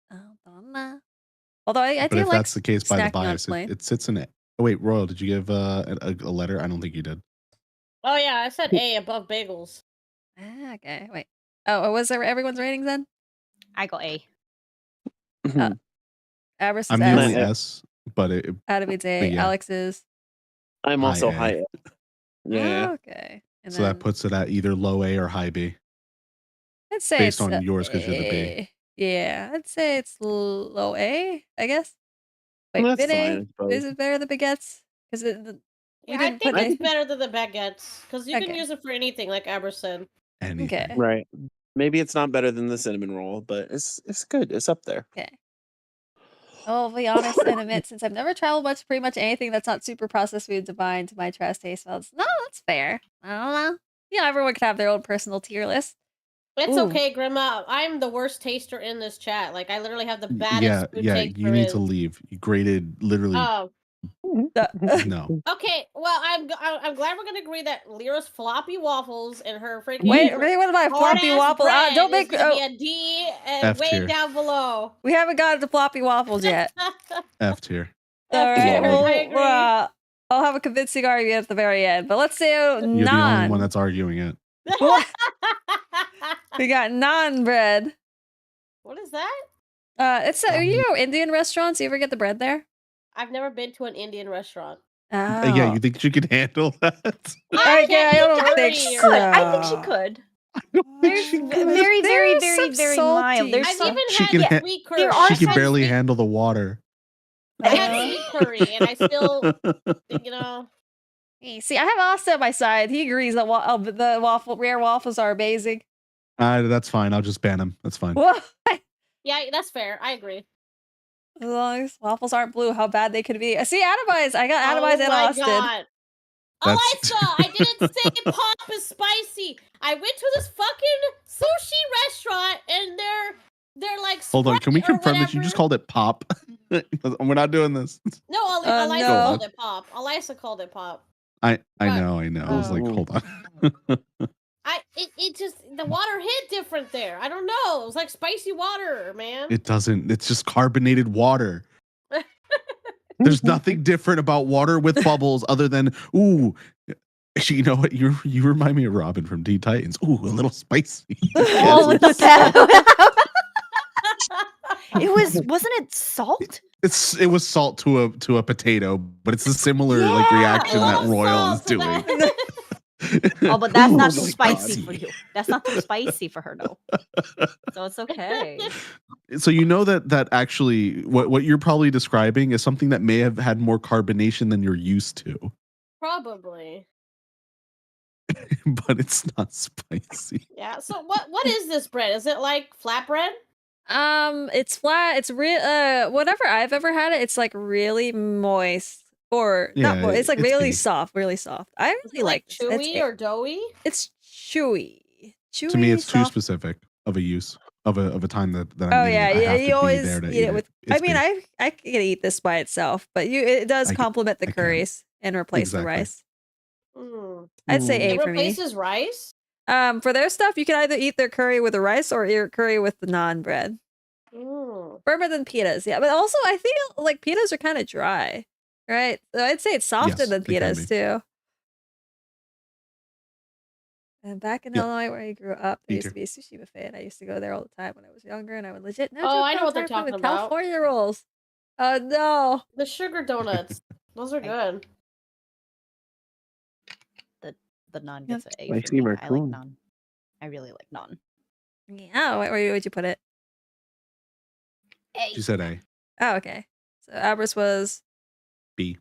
Although I
but
do
if
like
that's the case by the bias,
plain.
it sits in it. Oh wait, Royal, did you give a letter? I don't think you did.
Oh yeah, I said A above bagels.
Okay, wait. Oh, was there everyone's ratings then?
I go A.
Abris is
I'm the only S, but it
Adam's A.
yeah.
Alex is.
I'm also
high
high A. Yeah.
Okay. And
so that puts it at either low A or high B.
I'd say
based
it's
on yours because you're the B.
Yeah, I'd say it's low A, I guess. Wait,
That's
mid A?
fine,
Is it better than baguettes? Because
I think it's better than the baguettes because you can use it for anything, like Abra said.
Anything.
Okay.
Right. Maybe it's not better than the cinnamon roll, but it's good. It's up there.
Okay. I'll be honest and admit, since I've never traveled much, pretty much anything that's not super processed food divine to my trash taste buds. No, that's fair. I don't know. You know, everyone can have their own personal tier list.
It's okay, Grandma. I'm the worst taster in this chat. Like, I literally have the baddest food take
you need to leave. You graded literally.
Oh.
No.
Okay, well, I'm glad we're gonna agree that Lyra's floppy waffles and her freaking
wait with my floppy waffle. Don't make
be a D and
F
way
tier.
down below.
We haven't gotten to floppy waffles yet.
F tier.
All right,
I agree.
I'll have a convincing argument at the very end, but let's do
You're the only one that's arguing it.
We got naan bread.
What is that?
It's Indian restaurants. You ever get the bread there?
I've never been to an Indian restaurant.
Yeah, you think she could handle that?
I don't think she could.
I think she could. Very, very, very, very mild. There's
I've
some.
even had sweet curry.
She can barely handle the water.
I had sweet curry, and I still, you know.
See, I have Austin on my side. He agrees that the rare waffles are amazing.
That's fine. I'll just ban him. That's fine.
Yeah, that's fair. I agree.
As long as waffles aren't blue, how bad they could be. See, Atomized. I got Atomized and Austin.
God. Alexa, I didn't say pop is spicy. I went to this fucking sushi restaurant and they're like.
Hold on, can we confirm that you just called it pop? We're not doing this.
No, Eliza called it pop. Eliza called it pop.
I know. I was like, hold on.
It just the water hit different there. I don't know. It was like spicy water, man.
It doesn't. It's just carbonated water. There's nothing different about water with bubbles other than ooh. You know what? You remind me of Robin from Teen Titans. Ooh, a little spicy.
Oh, with the pepper. Wasn't it salt?
It was salt to a potato, but it's a similar like reaction that Royal is doing.
Oh, but that's not too spicy for you. That's not too spicy for her, though. So it's okay.
So you know that actually what you're probably describing is something that may have had more carbonation than you're used to.
Probably.
But it's not spicy.
Yeah. So what is this bread? Is it like flatbread?
It's flat. It's real. Whatever I've ever had it, it's like really moist. Or not moist. It's like really soft, really soft. I really like
chewy or doughy.
It's chewy.
To me, it's too specific of a use of a time that I'm
you always eat it with. I mean, I can eat this by itself, but it does complement the curries and replace the rice. I'd say A for me.
It replaces rice.
For their stuff, you can either eat their curry with the rice or eat curry with the naan bread. Firmer than pitas, yeah. But also, I feel like pitas are kind of dry, right? So I'd say it's softer than pitas too. And back in Illinois, where I grew up, there used to be a sushi buffet, and I used to go there all the time when I was younger, and I would legit.
I know what they're talking
with
about.
California rolls. Oh no,
the sugar donuts. Those are good.
The naan gets an A. I like naan. I really like naan.
Yeah, where would you put it?
A.
She said A.
Oh, okay. So Abris was
B.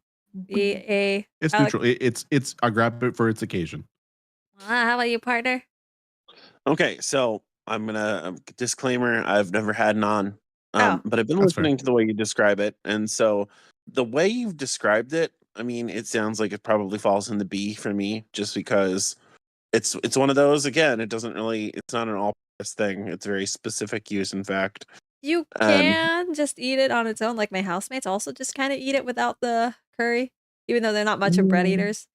B, A.
It's neutral. It's I grabbed it for its occasion.
How about you, partner?
Okay, so I'm gonna disclaimer. I've never had naan. But I've been listening to the way you describe it, and so the way you've described it, I mean, it sounds like it probably falls in the B for me, just because it's one of those. Again, it's not an all-purpose thing. It's very specific use, in fact.
You can just eat it on its own, like my housemates also just kind of eat it without the curry, even though they're not much of bread eaters.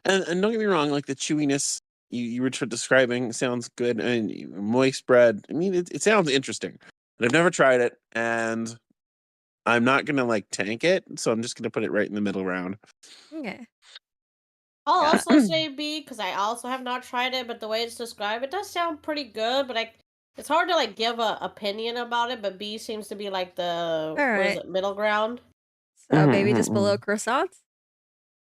And don't get me wrong, like the chewiness you were describing sounds good, and moist bread. I mean, it sounds interesting. But I've never tried it, and I'm not gonna like tank it, so I'm just gonna put it right in the middle round.
Okay.
I'll also say B because I also have not tried it, but the way it's described, it does sound pretty good. But it's hard to like give an opinion about it. But B seems to be like the what is it, middle ground.
So maybe just below croissants.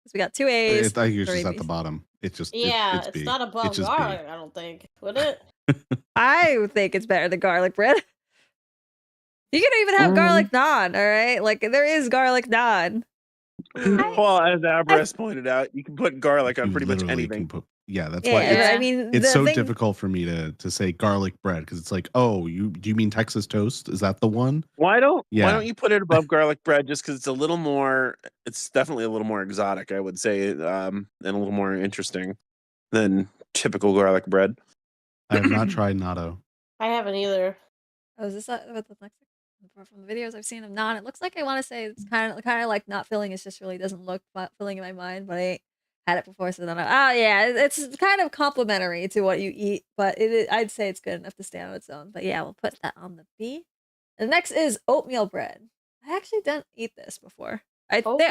Because we got 2 A's.
I think it's just at the bottom. It's just
it's not above garlic. I don't think, would it?
I would think it's better than garlic bread. You can even have garlic naan, all right? Like there is garlic naan.
Well, as Aberis pointed out, you can put garlic on pretty much anything.
That's why
I mean,
it's so difficult for me to say garlic bread, because it's like, oh, do you mean Texas toast? Is that the one?
Why don't you put it above garlic bread, just because it's definitely a little more exotic, I would say, and a little more interesting than typical garlic bread.
I have not tried natto.
I haven't either.
Oh, is this what the next from the videos I've seen of naan? It looks like I want to say it's kind of like not filling. It just really doesn't look filling in my mind, but I had it before, so then it's kind of complimentary to what you eat, but I'd say it's good enough to stand on its own. But yeah, we'll put that on the B. The next is oatmeal bread. I actually didn't eat this before. I think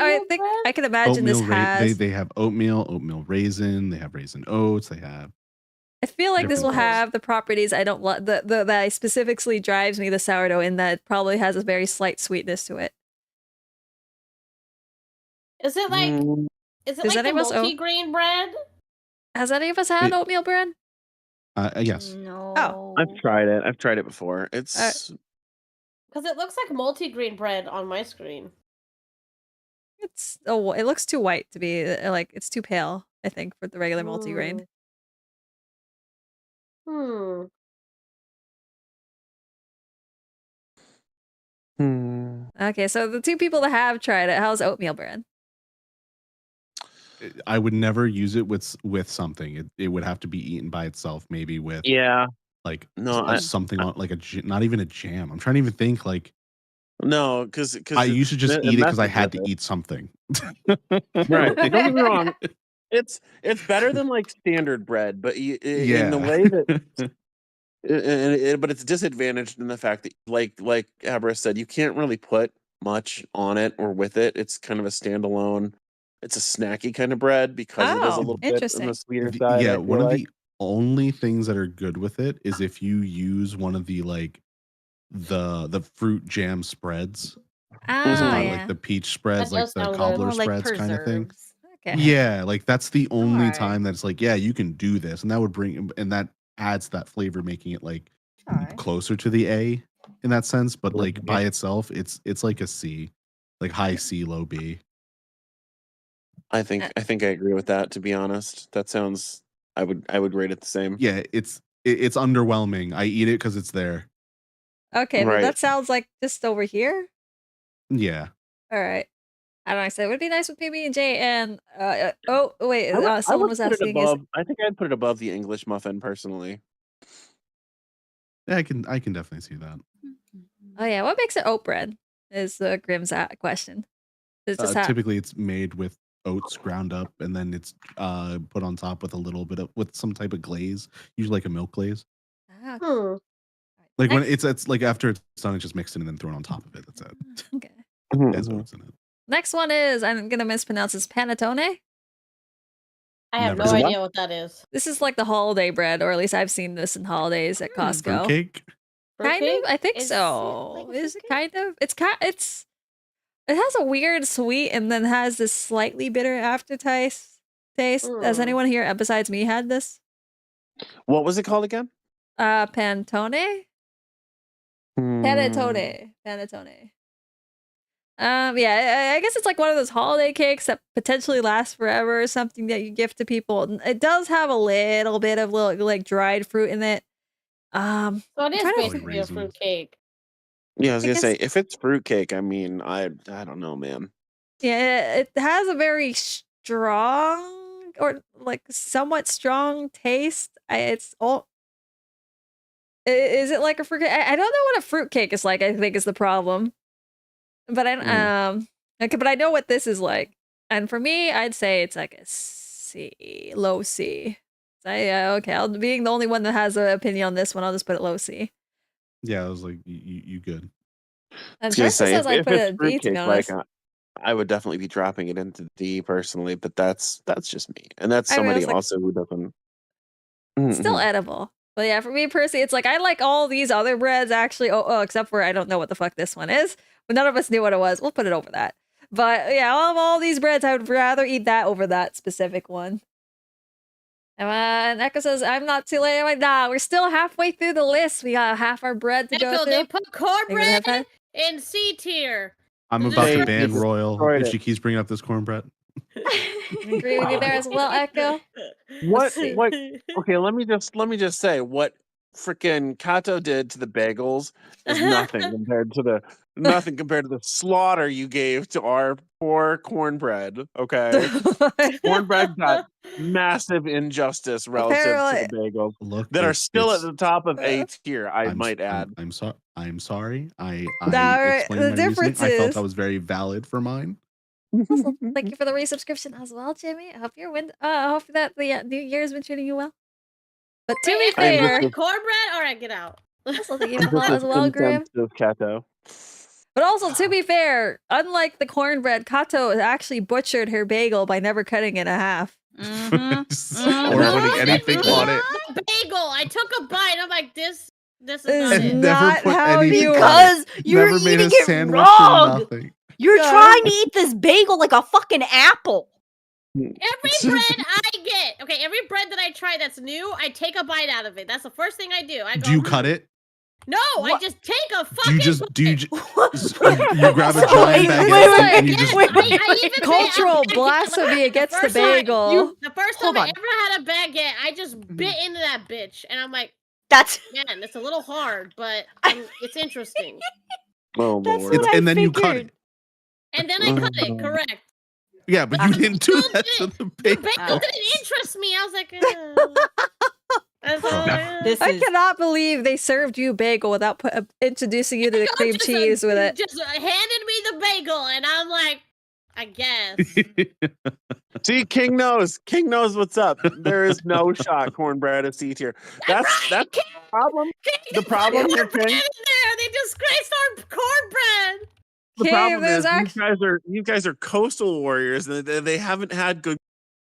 I can imagine
oatmeal
this has
they have oatmeal raisin, they have raisin oats, they have.
I feel like this will have the properties I don't love. That specifically drives me the sourdough in that probably has a very slight sweetness to it.
Is it like the multi-grain bread?
Has any of us had oatmeal bread?
Yes.
No.
Oh,
I've tried it. I've tried it before. It's
because it looks like multi-grain bread on my screen.
It looks too white to be like it's too pale, I think, for the regular multi-grain. Okay, so the 2 people that have tried it, how's oatmeal bread?
I would never use it with something. It would have to be eaten by itself, maybe with something on like not even a jam. I'm trying to even think like.
No, because
I used to just eat it because I had to eat something.
Right. Don't get me wrong. It's better than like standard bread, but in the way that. But it's disadvantaged in the fact that, like Aberis said, you can't really put much on it or with it. It's kind of a standalone. It's a snacky kind of bread because it is a little bit on the sweeter side.
Yeah, one of the only things that are good with it is if you use one of the like the fruit jam spreads. Like the peach spreads, like the cobbler spreads kind of thing. Okay. Yeah, like that's the only time that it's like, yeah, you can do this, and that would that adds that flavor, making it like closer to the A in that sense. But like by itself, it's like a C, like high C, low B.
I think I agree with that. To be honest, that sounds. I would rate it the same.
Yeah, it's underwhelming. I eat it because it's there.
Okay, right. That sounds like just over here.
Yeah.
All right. I don't know. I said it would be nice with PB&J and oh wait, someone was asking.
I think I'd put it above the English muffin personally.
Yeah, I can definitely see that.
Oh yeah, what makes it oat bread? Is Grimm's question.
Typically, it's made with oats ground up, and then it's put on top with a little bit with some type of glaze, usually like a milk glaze. Like when it's like after it's done, it's just mixed in and then thrown on top of it. That's it.
Okay.
It has oats in it.
Next one is, I'm gonna mispronounce this, panettone.
I have no idea what that is.
This is like the holiday bread, or at least I've seen this in holidays at Costco.
Fruitcake?
Kind of, I think so. Is it kind of? It has a weird sweet and then has this slightly bitter aftertaste. Has anyone here besides me had this?
What was it called again?
Panettone. Panettone. Yeah, I guess it's like one of those holiday cakes that potentially lasts forever, or something that you gift to people. It does have a little bit of like dried fruit in it.
So it is basically a fruit cake.
Yeah, I was gonna say, if it's fruitcake, I mean, I don't know, man.
Yeah, it has a very strong or like somewhat strong taste. It's all. Is it like a fruitcake? I don't know what a fruitcake is like. I think is the problem. But okay, but I know what this is like. And for me, I'd say it's like a C, low C. So okay, being the only one that has an opinion on this one, I'll just put it low C.
Yeah, I was like, you good.
And Tristan says I put it a D, to be honest.
Like, I would definitely be dropping it into D personally, but that's just me, and that's somebody also who doesn't.
Still edible, but yeah, for me personally, it's like I like all these other breads actually. Oh, except for I don't know what the fuck this one is, but none of us knew what it was. We'll put it over that. But yeah, all these breads, I would rather eat that over that specific one. And Echo says, I'm not too late. I'm like, nah, we're still halfway through the list. We got half our bread to go through.
They put cornbread in C tier.
I'm about to ban Royal if she keeps bringing up this cornbread.
I agree with you there as well, Echo.
What? Okay, let me just say what freaking Catto did to the bagels is nothing compared to the slaughter you gave to our poor cornbread. Okay, cornbread got massive injustice relative to the bagels that are still at the top of A tier. I might add.
I'm sorry. I explained my reasoning. I felt that was very valid for mine.
Also, thank you for the resubscription as well, Jimmy. I hope hope that the New Year's been treating you well. But to be fair,
cornbread. All right, get out.
Also, thank you as well, Graham.
Catto.
But also, to be fair, unlike the cornbread, Catto actually butchered her bagel by never cutting it in half.
Or putting anything on it.
Bagel. I took a bite. I'm like, this is
not how you.
Because you're eating it wrong. You're trying to eat this bagel like a fucking apple.
Every bread I get, okay, every bread that I try that's new, I take a bite out of it. That's the first thing I do.
Do you cut it?
No, what? I just take a fucking
you grab a giant baguette and you just
cultural blasphemy against the bagel.
The first time I ever had a baguette, I just bit into that bitch, and I'm like, man, it's a little hard, but it's interesting.
Oh Lord!
And then you cut it.
And then I cut it, correct.
Yeah, but you didn't do that to the bagel.
The bagel didn't interest me. I was like,
I cannot believe they served you bagel without introducing you to the cream cheese with it.
Just handed me the bagel, and I'm like, I guess.
See, King knows what's up. There is no shot cornbread at C tier. That's the problem. The problem here, King.
They disgraced our cornbread.
The problem is you guys are coastal warriors, and they haven't had good.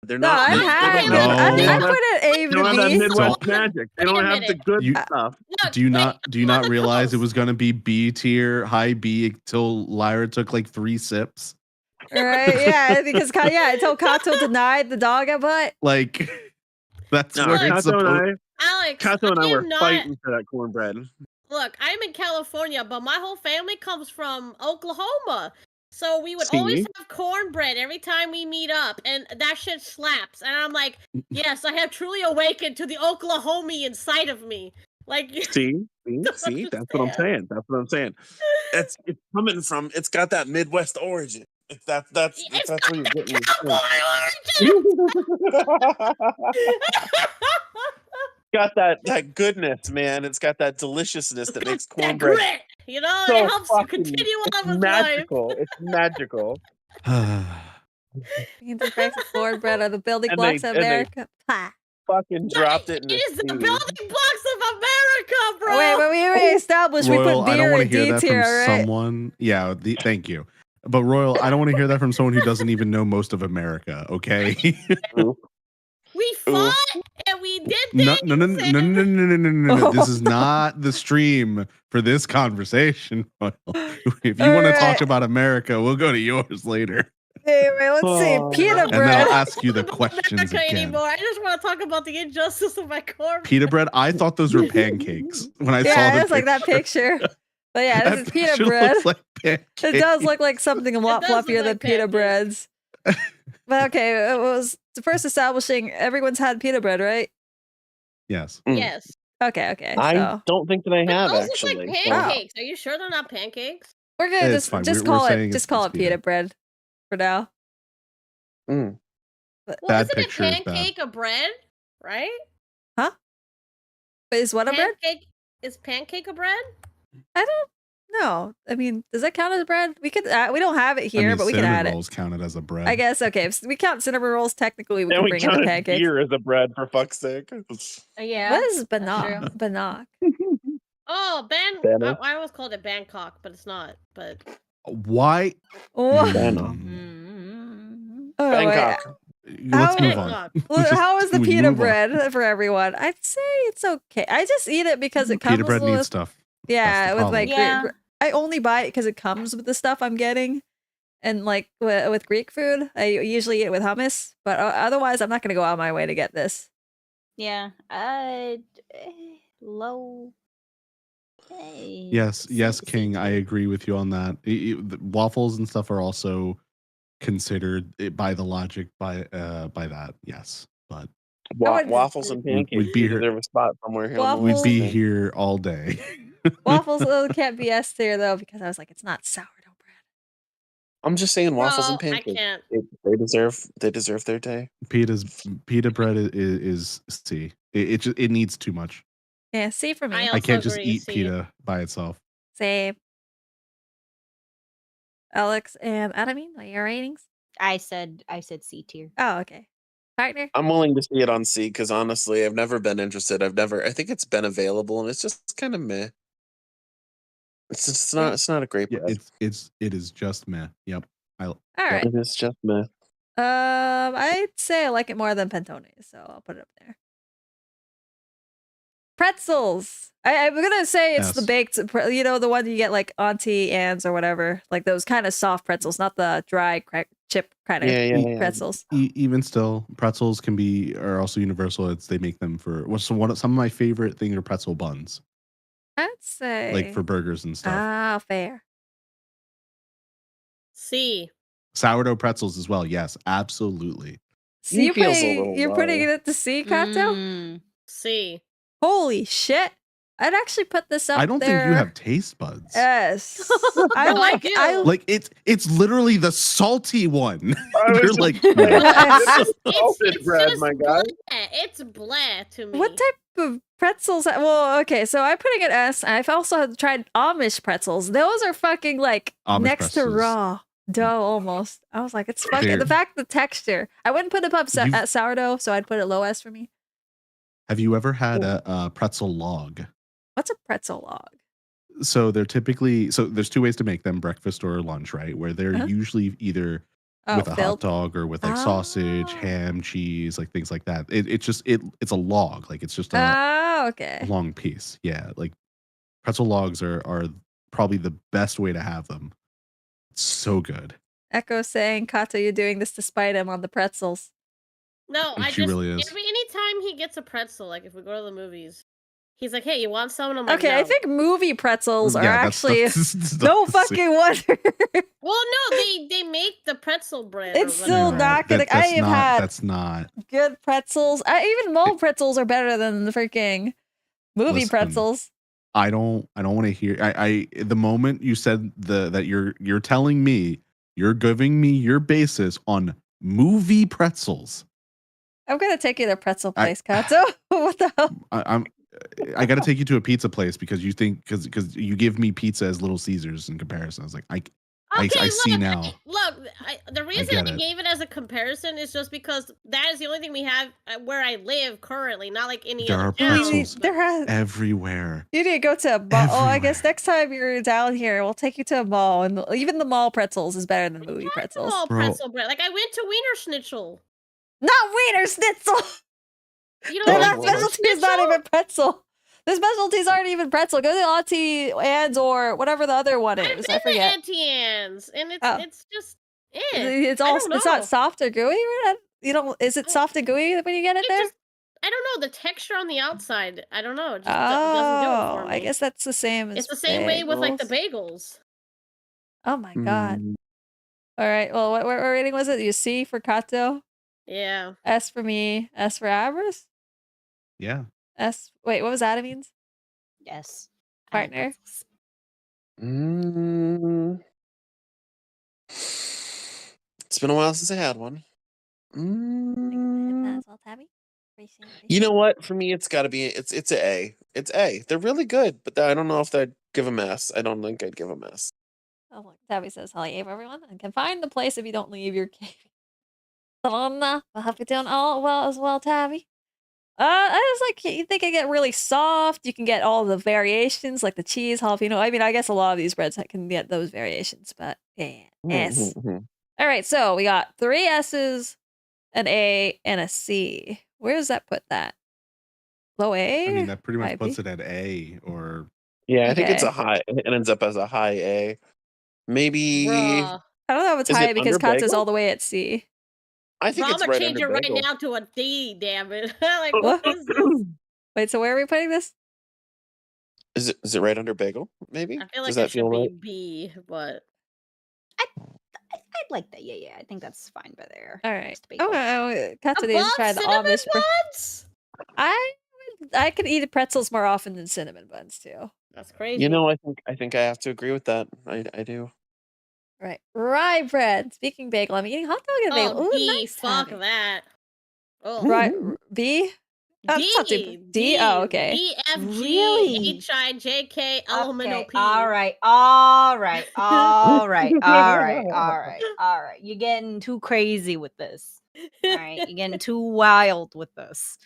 They're not.
I put it A
to B. They don't have that Midwest magic. They don't have the good stuff.
Do you not realize it was going to be B tier, high B, until Lyra took like 3 sips?
Right? Yeah, because until Catto denied the dog a butt.
Like that's where it's supposed.
Alex,
Catto and I were fighting for that cornbread.
Look, I'm in California, but my whole family comes from Oklahoma. So we would always have cornbread every time we meet up, and that shit slaps. And I'm like, yes, I have truly awakened to the Oklahomian side of me. Like,
see, that's what I'm saying. That's what I'm saying. It's coming from. It's got that Midwest origin. That's where you're getting. Got that goodness, man. It's got that deliciousness that makes cornbread.
Grit, you know, so it helps you continue on with
magical.
life.
It's magical.
You can back to cornbread are the building blocks of America.
Fucking dropped it.
It is the building blocks of America, bro.
Wait, but we already established
Royal,
we put beer in D tier, right?
Someone, yeah. Thank you. But Royal, I don't want to hear that from someone who doesn't even know most of America. Okay.
We fought and we did things.
No. This is not the stream for this conversation. If you want to talk about America, we'll go to yours later.
Anyway, let's see. Pita bread.
And then I'll ask you the questions again.
Anymore. I just want to talk about the injustice of my corn.
Pita bread? I thought those were pancakes when I saw them.
Yeah, it's like that picture. But yeah, this is pita bread.
Like
it does look like something a lot fluffier than pita breads. But okay, it was first establishing everyone's had pita bread, right?
Yes.
Yes.
Okay.
I don't think that I have
those
actually.
look like pancakes. Are you sure they're not pancakes?
We're gonna
It's fine.
just call it pita bread for now.
Mm.
Well,
Bad
isn't a
picture is bad.
pancake a bread, right?
Huh? Is what a bread?
Is pancake a bread?
I don't know. I mean, does that count as bread? We could. We don't have it here, but we can add it.
Cinnamon rolls counted as a bread.
I guess. Okay, if we count cinnamon rolls. Technically, we
And
can
we
bring in the
counted
pancakes.
beer as a bread, for fuck's sake.
Yeah.
What is Bannock? Bannock.
Oh,
Bannock.
I always called it Bangkok, but it's not. But
Why?
Bannock.
Oh,
Bangkok.
Let's move on.
How is the pita bread for everyone? I'd say it's okay. I just eat it because it comes
Pita bread
with
needs stuff.
Yeah, with like
Yeah.
I only buy it because it comes with the stuff I'm getting, and like with Greek food, I usually eat it with hummus. But otherwise, I'm not gonna go out of my way to get this.
Yeah. Low. Hey.
Yes, King. I agree with you on that. Waffles and stuff are also considered by the logic by that. Yes, but
Waffles and pancakes deserve a spot somewhere here.
We'd be here all day.
Waffles can't be S tier though, because I was like, it's not sourdough bread.
I'm just saying waffles and
I
pancakes.
can't.
They deserve their day.
Pita bread is C. It needs too much.
Yeah, C for me.
I can't just eat pita by itself.
Same. Alex and Adamine, what are your ratings?
I said C tier.
Oh, okay. Partner?
I'm willing to see it on C because honestly, I've never been interested. I think it's been available and it's just kind of meh. It's not a great bread.
It is just meh. Yep.
All right.
It is just meh.
I'd say I like it more than Pantone, so I'll put it up there. Pretzels. I'm gonna say it's the baked, the one you get like Auntie Anne's or whatever, like those kind of soft pretzels, not the dry chip kind of pretzels.
Even still, pretzels are also universal. They make them for some of my favorite things are pretzel buns.
I'd say
like for burgers and stuff.
Ah, fair.
C.
Sourdough pretzels as well. Yes, absolutely.
So you're putting it at the C, Kato?
C.
Holy shit. I'd actually put this up there.
I don't think you have taste buds.
Yes. I
like it's literally the salty one.
They're
like
salted bread, my guy.
It's bleh to me.
What type of pretzels? Well, okay, so I'm putting it S. I've also tried Amish pretzels. Those are fucking like
Amish
next
pretzels.
to raw dough almost. I was like, it's fucking the texture. I wouldn't put it up at sourdough, so I'd put it low S for me.
Have you ever had a pretzel log?
What's a pretzel log?
So they're typically there's two ways to make them: breakfast or lunch, right? Where they're usually either with a hot dog or with like sausage, ham, cheese, like things like that. It's a log, like it's just a long piece. Yeah, like pretzel logs are probably the best way to have them. It's so good.
Echo saying, Kato, you're doing this to spite him on the pretzels.
No,
really is.
Anytime he gets a pretzel, like if we go to the movies, he's like, "Hey, you want some?" And I'm like,
okay,
no.
I think movie pretzels are actually no fucking wonder.
Well, no, they make the pretzel bread.
It's still not gonna. I have had
that's not
good pretzels. Even mall pretzels are better than the freaking movie pretzels.
I don't want to hear. The moment you said that you're telling me you're giving me your basis on movie pretzels.
I'm gonna take you to pretzel place, Kato. What the hell?
I got to take you to a pizza place because you think because you give me pizza as Little Caesars in comparison. I was like, I see now.
The reason I gave it as a comparison is just because that is the only thing we have where I live currently, not like any
there
other
are
town.
pretzels everywhere.
You need to go to a mall. Oh, I guess next time you're down here, we'll take you to a mall, and even the mall pretzels is better than movie pretzels.
Mall pretzel bread. Like I went to Wiener Schnitzel.
Not Wiener Schnitzel.
You know
that specialty is not even pretzel. The specialties aren't even pretzel. Go to Auntie Anne's or whatever the other one is. I forget.
Auntie Anne's, and it's just
it's not soft or gooey. Is it soft and gooey when you get it there?
I don't know the texture on the outside. I don't know. It just doesn't do it for me.
I guess that's the same as
it's the same way with like the bagels.
Oh my god. All right. Well, what rating was it? You C for Kato?
Yeah.
S for me. S for Averis?
Yeah.
S. Wait, what was that? It means
Yes.
partner.
It's been a while since I had one.
You
know what? For me, it's got to be it's an A. It's A. They're really good, but I don't know if I'd give them S. I don't think I'd give them S.
Oh, look, Tabby says, "Hello, everyone, and can find the place if you don't leave your cave." I hope you're doing all well as well, Tabby. I was like, you think it get really soft? You can get all the variations, like the cheese jalapeno. I mean, I guess a lot of these breads can get those variations, but yeah, S. All right, so we got 3 S's, an A, and a C. Where does that put that? Low A?
I mean, that pretty much puts it at A or.
Yeah, I think it's a high. It ends up as a high A. Maybe.
Bruh.
I don't know if it's high because Katsu's all the way at C.
I think it's right
change
under
it
bagel.
right now to a D, damn it. Like, what is this?
Wait, so where are we putting this?
Is it right under bagel? Maybe.
I feel like it should be B, but
I'd like that. Yeah. I think that's fine by there.
All right. Katsu didn't try the Amish
buns.
I could eat pretzels more often than cinnamon buns too.
That's crazy.
You know, I think I have to agree with that. I do.
Right. Rye bread. Speaking bagel, I'm eating hot dog and bagel. Ooh,
D,
nice.
fuck that.
Oh. Right. B?
D.
D. Oh, okay.
D, F, G,
Really?
H, I, J, K, L, M, N, O, P.
All right. You're getting too crazy with this. All right. You're getting too wild with this.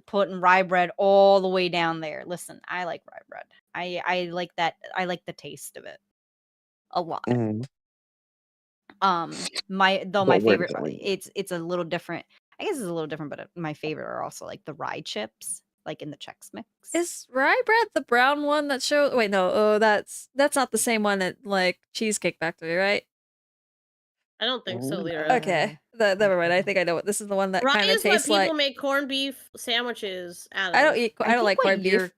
Putting rye bread all the way down there. Listen, I like rye bread. I like that. I like the taste of it a lot. My favorite, it's a little different. I guess it's a little different, but my favorite are also like the rye chips, like in the Chex Mix.
Is rye bread the brown one that shows? Wait, no. Oh, that's not the same one at like Cheesecake Factory, right?
I don't think so, Lyra.
Okay, never mind. I think I know what this is. The one that kind of tastes like.
People make corned beef sandwiches out of.
I don't like corned beef.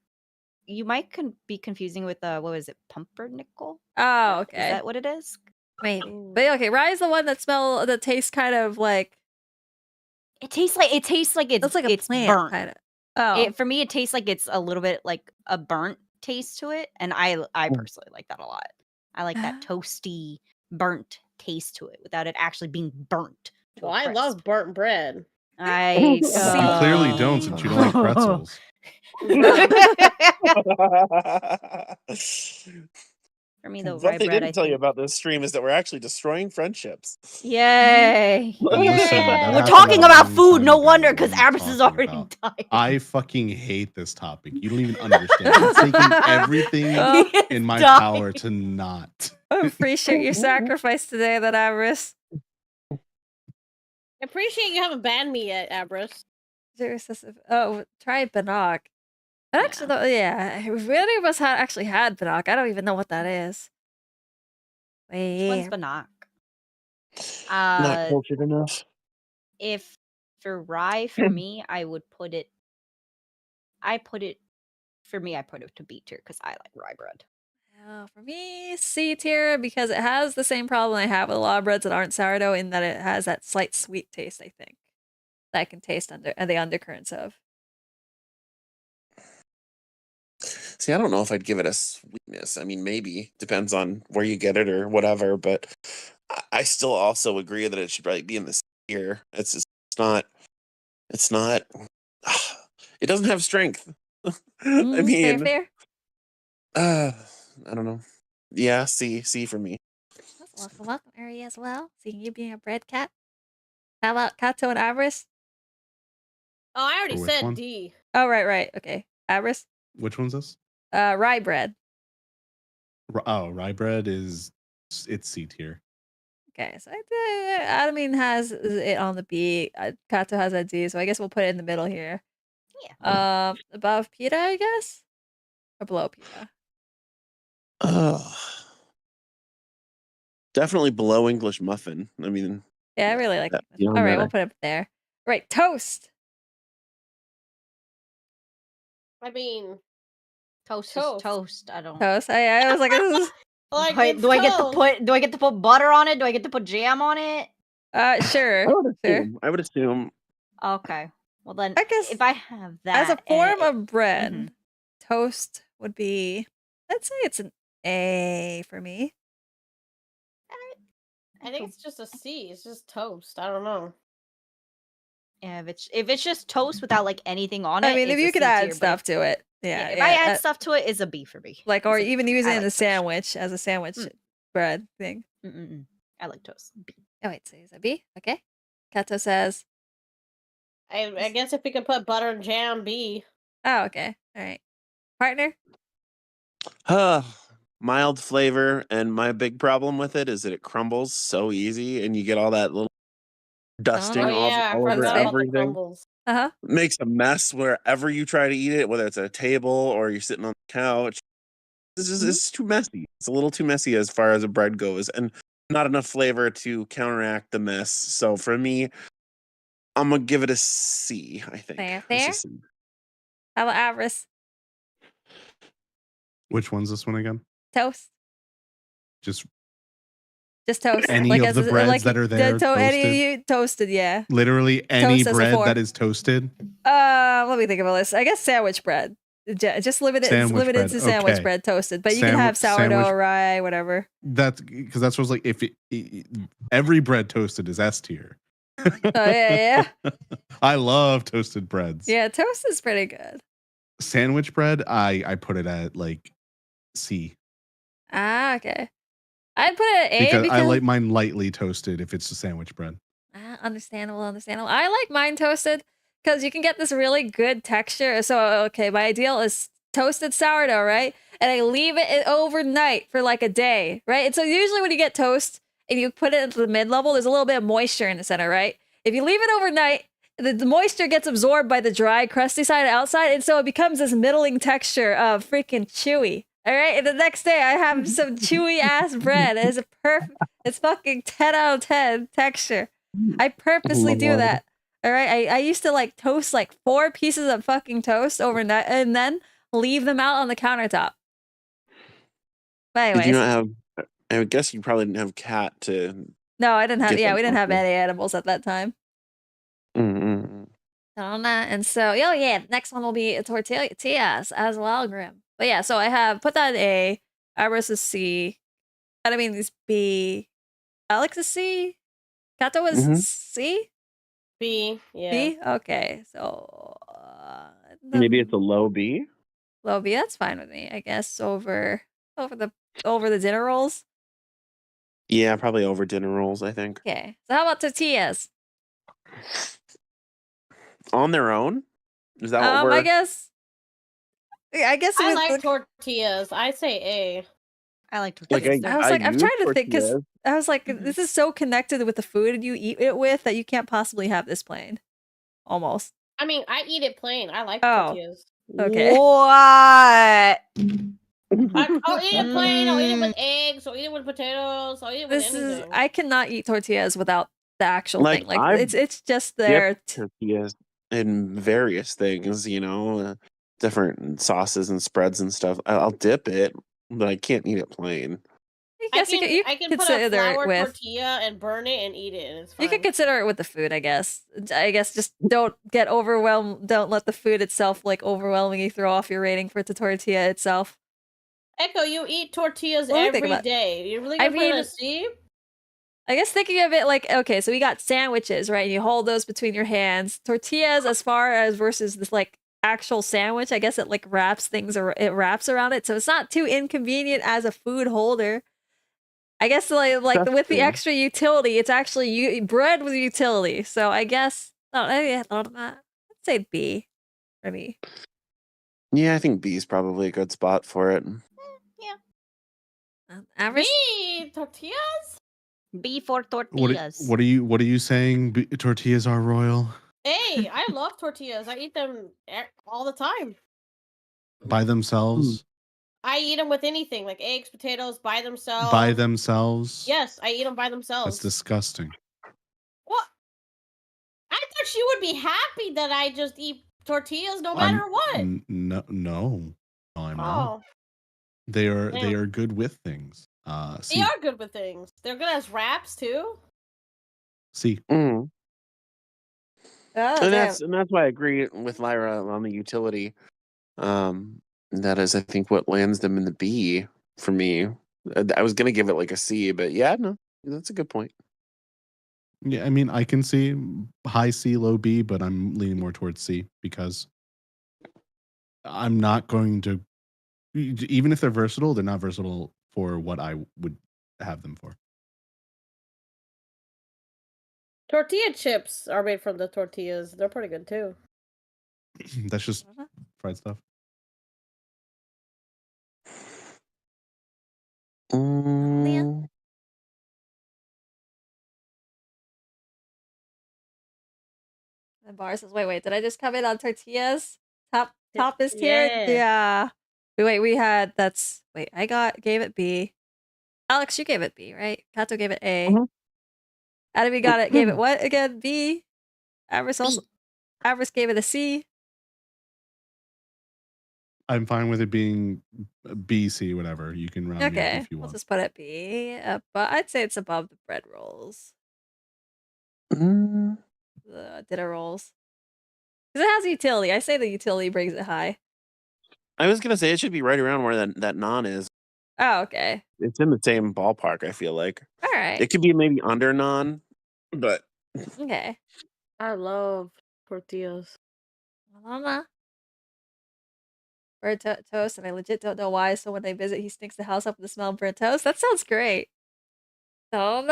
You might be confusing with what was it, pumpernickel?
Oh, okay.
Is that what it is?
Maybe. But okay, rye is the one that tastes kind of like.
It tastes like it's
like a plant,
burnt.
Kind of. Oh.
For me, it tastes like it's a little bit like a burnt taste to it, and I personally like that a lot. I like that toasty, burnt taste to it without it actually being burnt.
Well, I love burnt bread.
I
You clearly don't, since you don't like pretzels. For me, though,
what they didn't tell you about this stream is that we're actually destroying friendships.
Yay! We're talking about food. No wonder, because Abris is already dying.
I fucking hate this topic. You don't even understand. It's taking everything in my power to not.
I appreciate your sacrifice today, that Abris.
I appreciate you haven't banned me yet, Abris.
Oh, try Bannock. Actually, if any of us actually had Bannock, I don't even know what that is.
What's Bannock?
Not cultured enough.
If for rye, for me, I put it to B tier because I like rye bread.
For me, C tier because it has the same problem I have with a lot of breads that aren't sourdough in that it has that slight sweet taste, I think, that I can taste the undercurrents of.
See, I don't know if I'd give it a sweetness. I mean, maybe. Depends on where you get it or whatever, but I still also agree that it should probably be in the C tier. It's not, it doesn't have strength. I mean,
fair.
I don't know. Yeah, C for me.
Welcome, Ari, as well. Seeing you being a bread cat. How about Katto and Abris?
Oh, I already said D.
Oh, right. Okay. Abris?
Which one's this?
Rye bread.
Rye bread it's C tier.
Okay, so Adamine has it on the B. Katto has a D, so I guess we'll put it in the middle here.
Yeah.
Above pita, I guess? Or below pita?
Definitely below English muffin. I mean,
yeah, I really like it. All right, we'll put it there. Right, toast.
I mean,
toast. I don't.
Toast. I was like, this is.
Do I get to put butter on it? Do I get to put jam on it?
Sure.
I would assume.
Okay. Well, then,
I guess
if I have that
as a form of bread, toast would be. Let's say it's an A for me.
I think it's just a C. It's just toast. I don't know.
Yeah, if it's just toast without like anything on it,
I mean, if
it's
you
a
could
C
add
tier,
stuff
but
to it, yeah.
if I add stuff to it, it's a B for me.
Like, or even use it in
like
a sandwich as a sandwich bread thing.
I like toast. B.
Oh wait, so is a B? Okay. Kato says.
I guess if we could put butter and jam, B.
Oh, okay. All right. Partner?
Mild flavor, and my big problem with it is that it crumbles so easy, and you get all that little dusting all over everything. Makes a mess wherever you try to eat it, whether it's at a table or you're sitting on the couch. It's too messy. It's a little too messy as far as a bread goes, and not enough flavor to counteract the mess. So for me, I'm gonna give it a C. I think.
Fair. How about Averis?
Which one's this one again?
Toast.
Just
toast.
Any like of the breads that are there.
Any toasted, yeah.
Literally any bread that is toasted.
Let me think of a list. I guess sandwich bread. Just limited to sandwich bread toasted, but you can have sourdough, rye, whatever.
That's because that's what's like. If every bread toasted is S tier.
Oh yeah.
I love toasted breads.
Yeah, toast is pretty good.
Sandwich bread, I put it at like C.
Ah, okay. I'd put it at A
because I like mine lightly toasted if it's a sandwich bread.
Understandable. I like mine toasted because you can get this really good texture. So, okay, my ideal is toasted sourdough, right? And I leave it overnight for like a day, right? And so usually when you get toast and you put it into the mid-level, there's a little bit of moisture in the center, right? If you leave it overnight, the moisture gets absorbed by the dry, crusty side outside, and so it becomes this middling texture of freaking chewy. All right, and the next day I have some chewy ass bread. It's it's fucking 10 out of 10 texture. I purposely do that. All right, I used to like toast like 4 pieces of fucking toast overnight and then leave them out on the countertop. But anyways,
did you not have? I guess you probably didn't have cat to.
No, I didn't have. Yeah, we didn't have any animals at that time. And so, next one will be tortillas as well, Grim. But yeah, so I have put that in A. Iris is C. And I mean, this B. Alex is C. Kato is C.
B. Yeah.
B. Okay, so
maybe it's a low B.
Low B. That's fine with me, I guess. Over the dinner rolls.
Yeah, probably over dinner rolls. I think.
Okay, so how about tortillas?
On their own? Is that what we're...
I guess
I like tortillas. I say A.
I like tortillas.
I'm trying to think because I was like, this is so connected with the food you eat it with that you can't possibly have this plain. Almost.
I mean, I eat it plain. I like tortillas.
Okay.
What?
I'll eat it plain. I'll eat it with eggs. I'll eat it with potatoes. I'll eat it with anything.
I cannot eat tortillas without the actual thing. Like it's just there.
Tortillas in various things, different sauces and spreads and stuff. I'll dip it, but I can't eat it plain.
I can put a flour tortilla and burn it and eat it, and it's fine.
You can consider it with the food, I guess. Just don't get overwhelmed. Don't let the food itself like overwhelmingly throw off your rating for the tortilla itself.
Echo, you eat tortillas every day. You really gonna put it a C?
I guess thinking of it like, okay, so we got sandwiches, right? And you hold those between your hands. Tortillas, as far as versus this like actual sandwich, I guess it like wraps things or it wraps around it, so it's not too inconvenient as a food holder. I guess like with the extra utility, it's actually bread with utility. So I guess I'd say B for me.
Yeah, I think B is probably a good spot for it.
Average
B tortillas.
B for tortillas.
What are you saying? Tortillas are royal.
Hey, I love tortillas. I eat them all the time.
By themselves?
I eat them with anything, like eggs, potatoes, by themselves.
By themselves?
Yes, I eat them by themselves.
That's disgusting.
What? I thought you would be happy that I just eat tortillas no matter what.
No, I'm not. They are good with things.
They are good with things. They're good as wraps too.
See.
Oh,
and
damn.
that's why I agree with Lyra on the utility. That is, I think, what lands them in the B for me. I was gonna give it like a C, but yeah, no, that's a good point.
Yeah, I mean, I can see high C, low B, but I'm leaning more towards C because I'm not going to, even if they're versatile, they're not versatile for what I would have them for.
Tortilla chips are made from the tortillas. They're pretty good too.
That's just fried stuff.
Leon? The bar says, wait, did I just come in on tortillas? Top is tier? Yeah. Wait, we had, I gave it B. Alex, you gave it B, right? Kato gave it A. Adam, gave it what again? B. Avarice gave it a C.
I'm fine with it being B, C, whatever. You can round me up if you want.
We'll just put it B. But I'd say it's above the bread rolls. The dinner rolls. Because it has utility. I say the utility brings it high.
I was gonna say it should be right around where that naan is.
Oh, okay.
It's in the same ballpark, I feel like.
All right.
It could be maybe under naan, but
okay.
I love tortillas.
Mama. Burnt toast, and I legit don't know why. So when they visit, he stinks the house up with the smell of burnt toast. That sounds great. All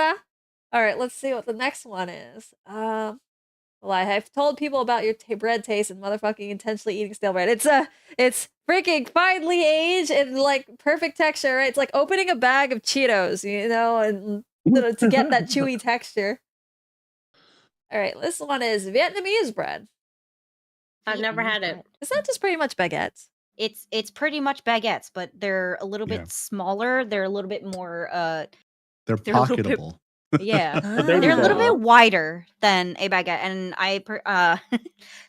right, let's see what the next one is. Well, I've told people about your bread taste and motherfucking intentionally eating stale bread. It's freaking finely aged and like perfect texture, right? It's like opening a bag of Cheetos, and to get that chewy texture. All right, this one is Vietnamese bread.
I've never had it.
Is that just pretty much baguettes?
It's pretty much baguettes, but they're a little bit smaller. They're a little bit more
they're pocketable.
Yeah, they're a little bit wider than a baguette, and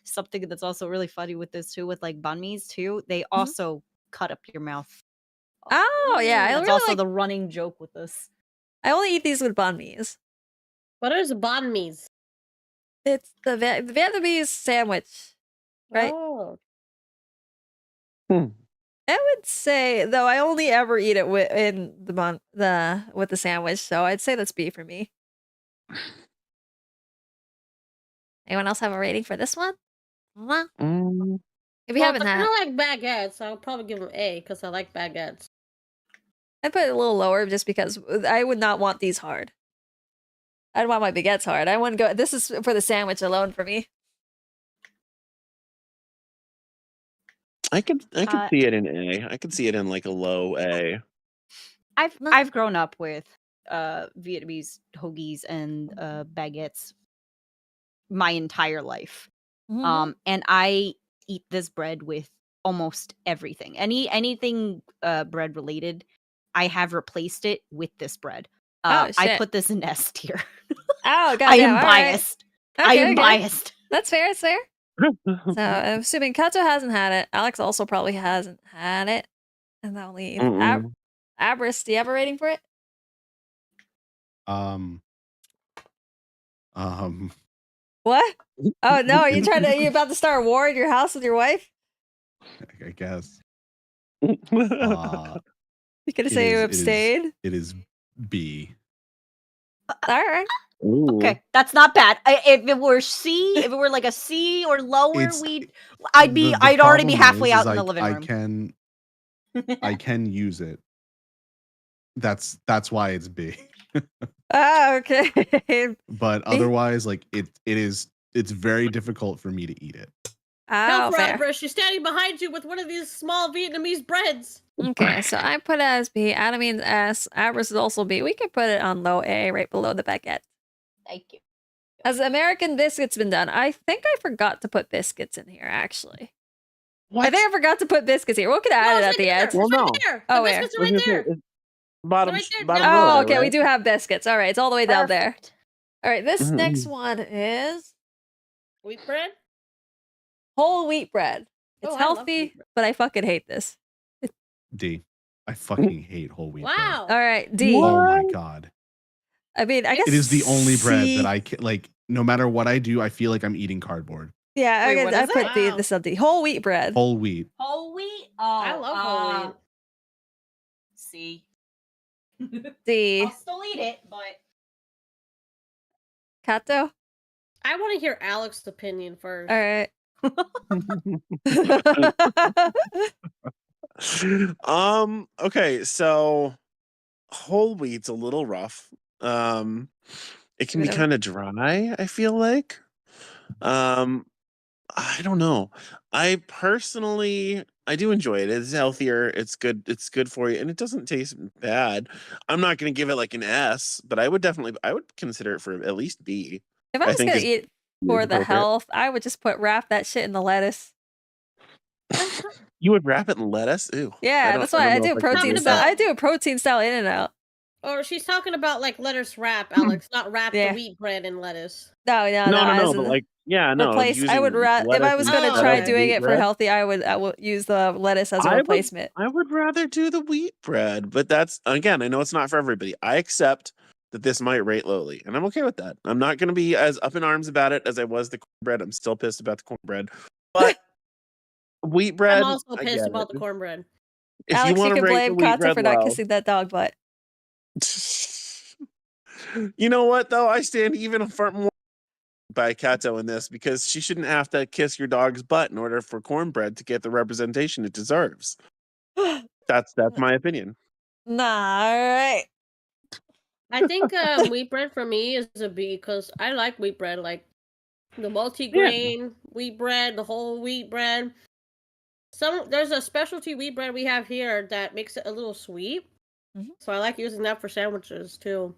something that's also really funny with this too, with like banh mi's too. They also cut up your mouth.
Oh yeah,
that's really also the running joke with this.
I only eat these with banh mi's.
What is banh mi's?
It's the Vietnamese sandwich, right?
Oh.
I would say, though, I only ever eat it with the sandwich, so I'd say that's B for me. Anyone else have a rating for this one? If you haven't had,
I like baguettes. I'll probably give them A because I like baguettes.
I'd put it a little lower just because I would not want these hard. I'd want my baguettes hard. I wouldn't go. This is for the sandwich alone for me.
I could see it in A. I could see it in like a low A.
I've grown up with Vietnamese hoagies and baguettes my entire life. And I eat this bread with almost everything. Anything bread related, I have replaced it with this bread. I put this in S tier.
Oh god,
I am biased.
Right. Okay,
I am biased.
That's fair. It's fair. So I'm assuming Kato hasn't had it. Alex also probably hasn't had it. And that only Abris, do you have a rating for it? What? Oh no, are you about to start a war in your house with your wife?
I guess.
You gonna say you abstained?
It is B.
All right.
Ooh.
Okay, that's not bad. If it were C, if it were like a C or lower, I'd already be halfway out in the living room.
I can use it. That's why it's B.
Oh, okay.
But otherwise, like it's very difficult for me to eat it.
Oh, fair. She's standing behind you with one of these small Vietnamese breads.
Okay, so I put it as B. Adamine's S. Abris is also B. We could put it on low A, right below the baguette.
Thank you.
Has American biscuits been done? I think I forgot to put biscuits in here, actually. What? I think I forgot to put biscuits here. We could add it at the end.
Well, no.
Oh, where?
Biscuits are right there.
Bottom.
Oh, okay. Right? We do have biscuits. All right. It's all the way down there. All right. This next one is
wheat bread.
Whole wheat bread. It's healthy, but I fucking hate this.
D. I fucking hate whole wheat bread.
Wow.
All right. D.
Oh my god.
I mean, I guess
it is the only bread that I can, like, no matter what I do, I feel like I'm eating cardboard.
Yeah,
Wait,
I put the whole wheat bread.
Whole wheat.
Whole wheat? Oh,
I love whole wheat.
C.
D.
I'll still eat it, but
Catto?
I want to hear Alex's opinion first.
All right.
Okay, so whole wheat's a little rough. It can be kind of dry, I feel like. I don't know. I personally do enjoy it. It's healthier, it's good for you, and it doesn't taste bad. I'm not gonna give it like an S, but I would consider it for at least B.
If I was gonna eat for the health, I would just wrap that shit in the lettuce.
You would wrap it in lettuce? Ew.
Yeah, that's why I do protein style. I do a protein style in and out.
Or she's talking about like lettuce wrap, Alex, not wrap the wheat bread in lettuce.
No. But like, yeah, no.
I would if I was going to try doing it for healthy, I would use the lettuce as a replacement.
I would rather do the wheat bread, but that's, again, I know it's not for everybody. I accept that this might rate lowly, and I'm okay with that. I'm not going to be as up in arms about it as I was the cornbread. I'm still pissed about the cornbread, but wheat bread.
I'm also pissed about the cornbread.
If
Alex,
you
can blame Kata for not kissing that dog butt.
You know what, though? I stand even more by Kato in this, because she shouldn't have to kiss your dog's butt in order for cornbread to get the representation it deserves. That's my opinion.
Nah, all right.
I think wheat bread for me is a B, because I like wheat bread, like the multi-grain wheat bread, the whole wheat bread. There's a specialty wheat bread we have here that makes it a little sweet, so I like using that for sandwiches too.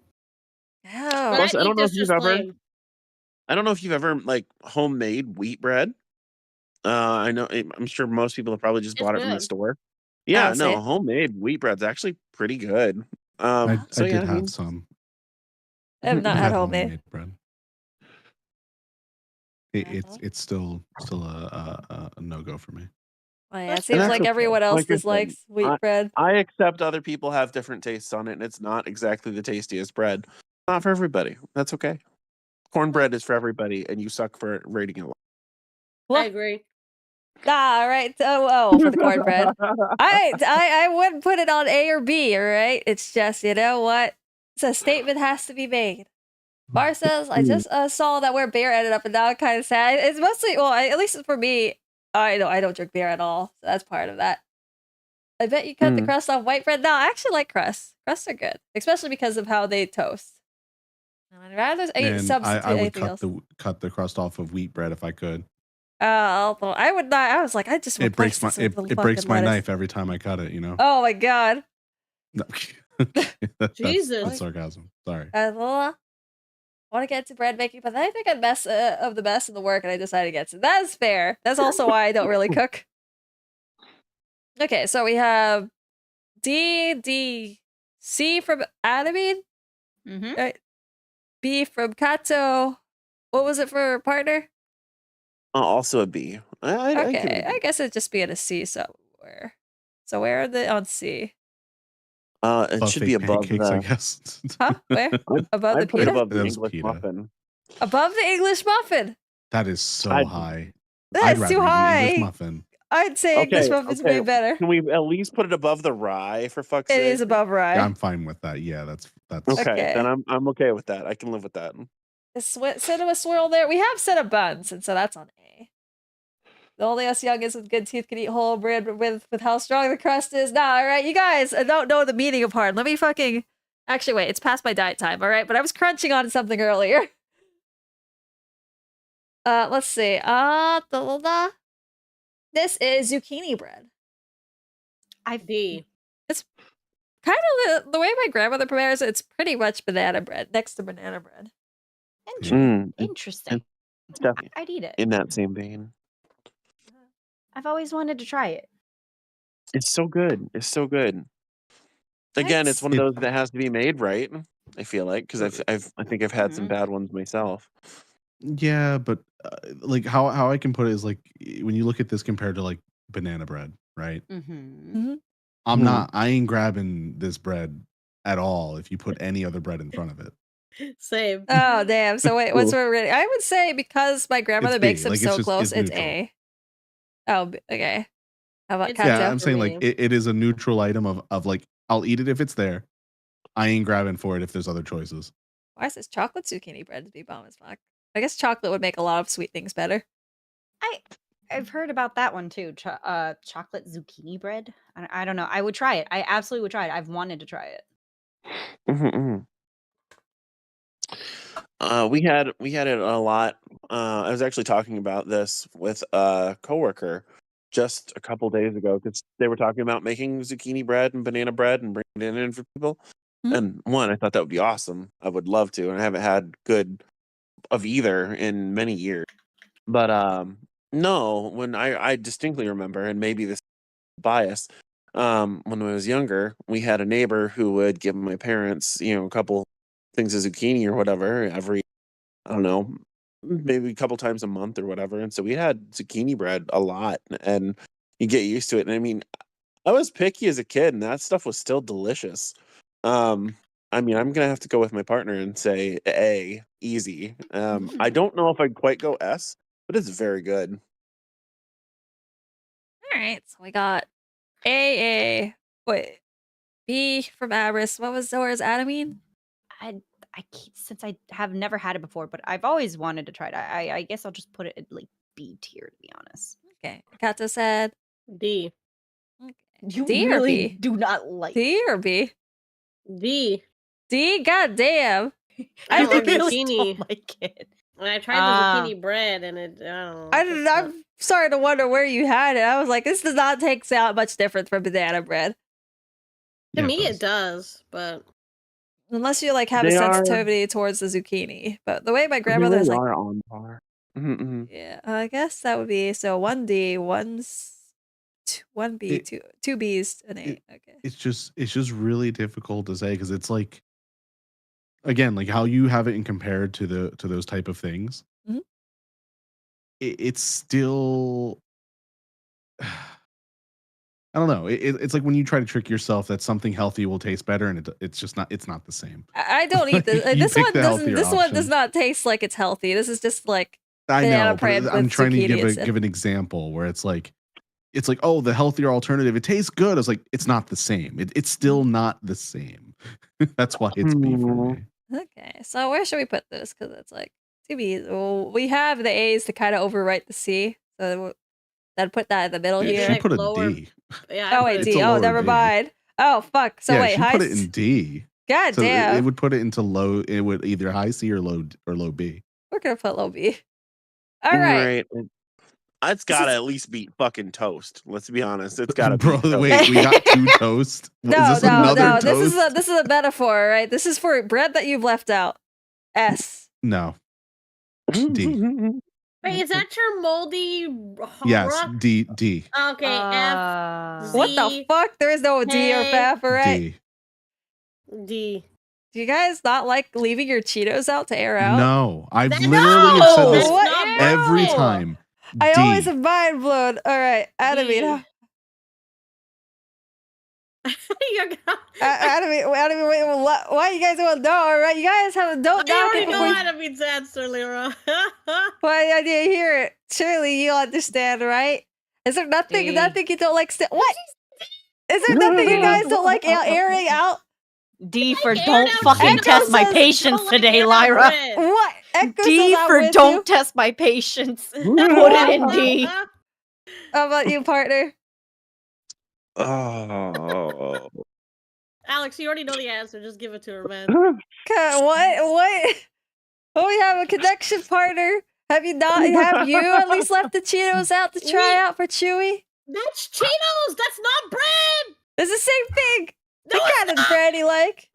Oh,
plus, I don't know if you've ever like homemade wheat bread. I know, I'm sure most people have probably just bought it from the store. Yeah, no, homemade wheat bread's actually pretty good.
I did have some.
I have not had homemade
bread. It's still a no-go for me.
Oh, yeah, it seems like everyone else dislikes wheat bread.
I accept other people have different tastes on it, and it's not exactly the tastiest bread. Not for everybody. That's okay. Cornbread is for everybody, and you suck for rating it low.
I agree.
All right. For the cornbread. I wouldn't put it on A or B, all right? It's just, you know what? It's a statement has to be made. Bar says, I just saw that where beer ended up, and now I'm kind of sad. It's mostly, at least for me, I don't drink beer at all, so that's part of that. I bet you cut the crust off white bread. No, I actually like crusts. Crusts are good, especially because of how they toast. I'd rather eat substitute anything else.
Cut the crust off of wheat bread if I could.
I would not. I was like, I just
it breaks my knife every time I cut it. You know.
Oh my god.
No.
Jesus.
That's sarcasm. Sorry.
I want to get to bread making, but I think I'm of the best in the work, and I decided against it. That's fair. That's also why I don't really cook. Okay, so we have D, C from Adamine, right? B from Kato. What was it for partner?
Also a B.
I guess it'd just be at a C somewhere. So where are they on C?
It
buffet
should be above
pancakes, I guess.
Huh? Where? Above the pita?
Above the English muffin.
Above the English muffin?
That is so high.
That's too high.
English muffin.
I'd say English muffin's way better.
Can we at least put it above the rye, for fuck's sake?
It is above rye.
Yeah, I'm fine with that. Yeah, that's
okay. Then I'm okay with that. I can live with that.
Cinema swirl there. We have set of buns, and so that's on A. The only us youngins with good teeth can eat whole bread with how strong the crust is. Nah, all right, you guys don't know the meaning of hard. Let me fucking... Actually, wait, it's past my diet time, all right? But I was crunching on something earlier. Let's see. This is zucchini bread.
D.
It's kind of the way my grandmother prepares it. It's pretty much banana bread, next to banana bread.
Interesting.
It's definitely
I'd eat it.
In that same vein.
I've always wanted to try it.
It's so good. It's so good. Again, it's one of those that has to be made right. I feel like, because I think I've had some bad ones myself.
Yeah, but like how I can put it is like when you look at this compared to like banana bread, right? I ain't grabbing this bread at all if you put any other bread in front of it.
Same.
Oh, damn. So wait, what's we're ready? I would say because my grandmother makes them so close, it's A. Oh, okay. How about Catto?
Yeah, I'm saying like it is a neutral item of like I'll eat it if it's there. I ain't grabbing for it if there's other choices.
Why is this chocolate zucchini bread to be bomb as fuck? I guess chocolate would make a lot of sweet things better.
I've heard about that one too. Chocolate zucchini bread. I don't know. I would try it. I absolutely would try it. I've wanted to try it.
We had it a lot. I was actually talking about this with a coworker just a couple days ago because they were talking about making zucchini bread and banana bread and bringing it in for people. And one, I thought that would be awesome. I would love to, and I haven't had good of either in many years. But no, when I distinctly remember, and maybe this is bias, when I was younger, we had a neighbor who would give my parents, a couple things of zucchini or whatever every, I don't know, maybe a couple times a month or whatever. And so we had zucchini bread a lot, and you get used to it. And I mean, I was picky as a kid, and that stuff was still delicious. I mean, I'm gonna have to go with my partner and say A, easy. I don't know if I'd quite go S, but it's very good.
All right, so we got A. Wait, B from Aberis. What was Zora's Adamine?
I since I have never had it before, but I've always wanted to try it. I guess I'll just put it at like B tier, to be honest.
Okay, Catto said
D.
Okay.
You
D
really
or B?
do not like
D or B?
D.
D? God damn.
I
really don't like it.
When I tried the zucchini bread and it,
I'm starting to wonder where you had it. I was like, this does not take out much difference from banana bread.
To me, it does, but
unless you like have a sensitivity towards the zucchini. But the way my grandmother's like,
are on par.
Yeah, I guess that would be so 1D, 1B, 2 B's, and A. Okay.
It's just really difficult to say because it's like, again, like how you have it in compared to those type of things. It's still, I don't know. It's like when you try to trick yourself that something healthy will taste better, and it's just not. It's not the same.
I don't eat this. This one doesn't. This one does not taste like it's healthy. This is just like
I know. But I'm trying to give an example where it's like, oh, the healthier alternative. It tastes good. I was like, it's not the same. It's still not the same. That's why it's B for me.
Okay, so where should we put this? Because it's like two B's. Well, we have the A's to kind of overwrite the C, so then put that in the middle here.
She put a D.
Yeah.
Oh wait, D. Oh, never mind. Oh fuck. So wait,
she put it in D.
God damn.
It would put it into low. It would either high C or low B.
We're gonna put low B. All right.
It's gotta at least beat fucking toast. Let's be honest. It's gotta
Bro,
beat toast.
wait, we got two toast?
No. This is a metaphor, right? This is for bread that you've left out. S.
No. D.
Wait, is that your moldy?
Yes, D.
Okay, F. Z,
what the fuck? There is no D or F, right?
D.
Do you guys not like leaving your Cheetos out to air out?
No, I've literally said this every
No.
time.
I always am mind blown. All right, Adamine. Adamine, wait, why you guys want to know? All right, you guys don't knock
it. I already know Adamine's answer, Lyra.
Why I didn't hear it? Surely you understand, right? Is there nothing you don't like? What? Is there nothing you guys don't like airing out?
D for don't fucking test my patience today, Lyra.
What?
D for don't test my patience. Put it in D.
How about you, partner?
Oh.
Alex, you already know the answer. Just give it to her, man.
What? Oh, we have a connection, partner. Have you at least left the Cheetos out to try out for Chewy?
That's Cheetos. That's not bread.
It's the same thing. No, what kind of bread you like?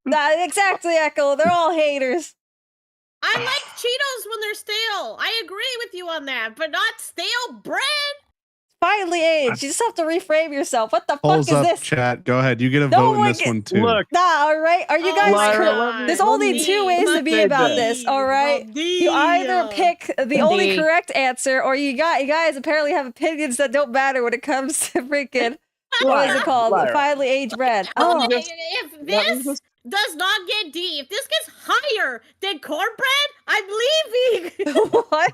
Nah, exactly, Echo. They're all haters.
I like Cheetos when they're stale. I agree with you on that, but not stale bread.
Finally aged. You just have to reframe yourself. What the fuck is this?
Chat. Go ahead. You get a vote in this one too.
Look.
Nah, all right. Are you guys? There's only two ways to be about this. All right. You either pick the only correct answer, or you guys apparently have opinions that don't matter when it comes to freaking what is it called? Finally aged bread. Oh,
if this does not get D. If this gets higher than cornbread, I'm leaving.
What?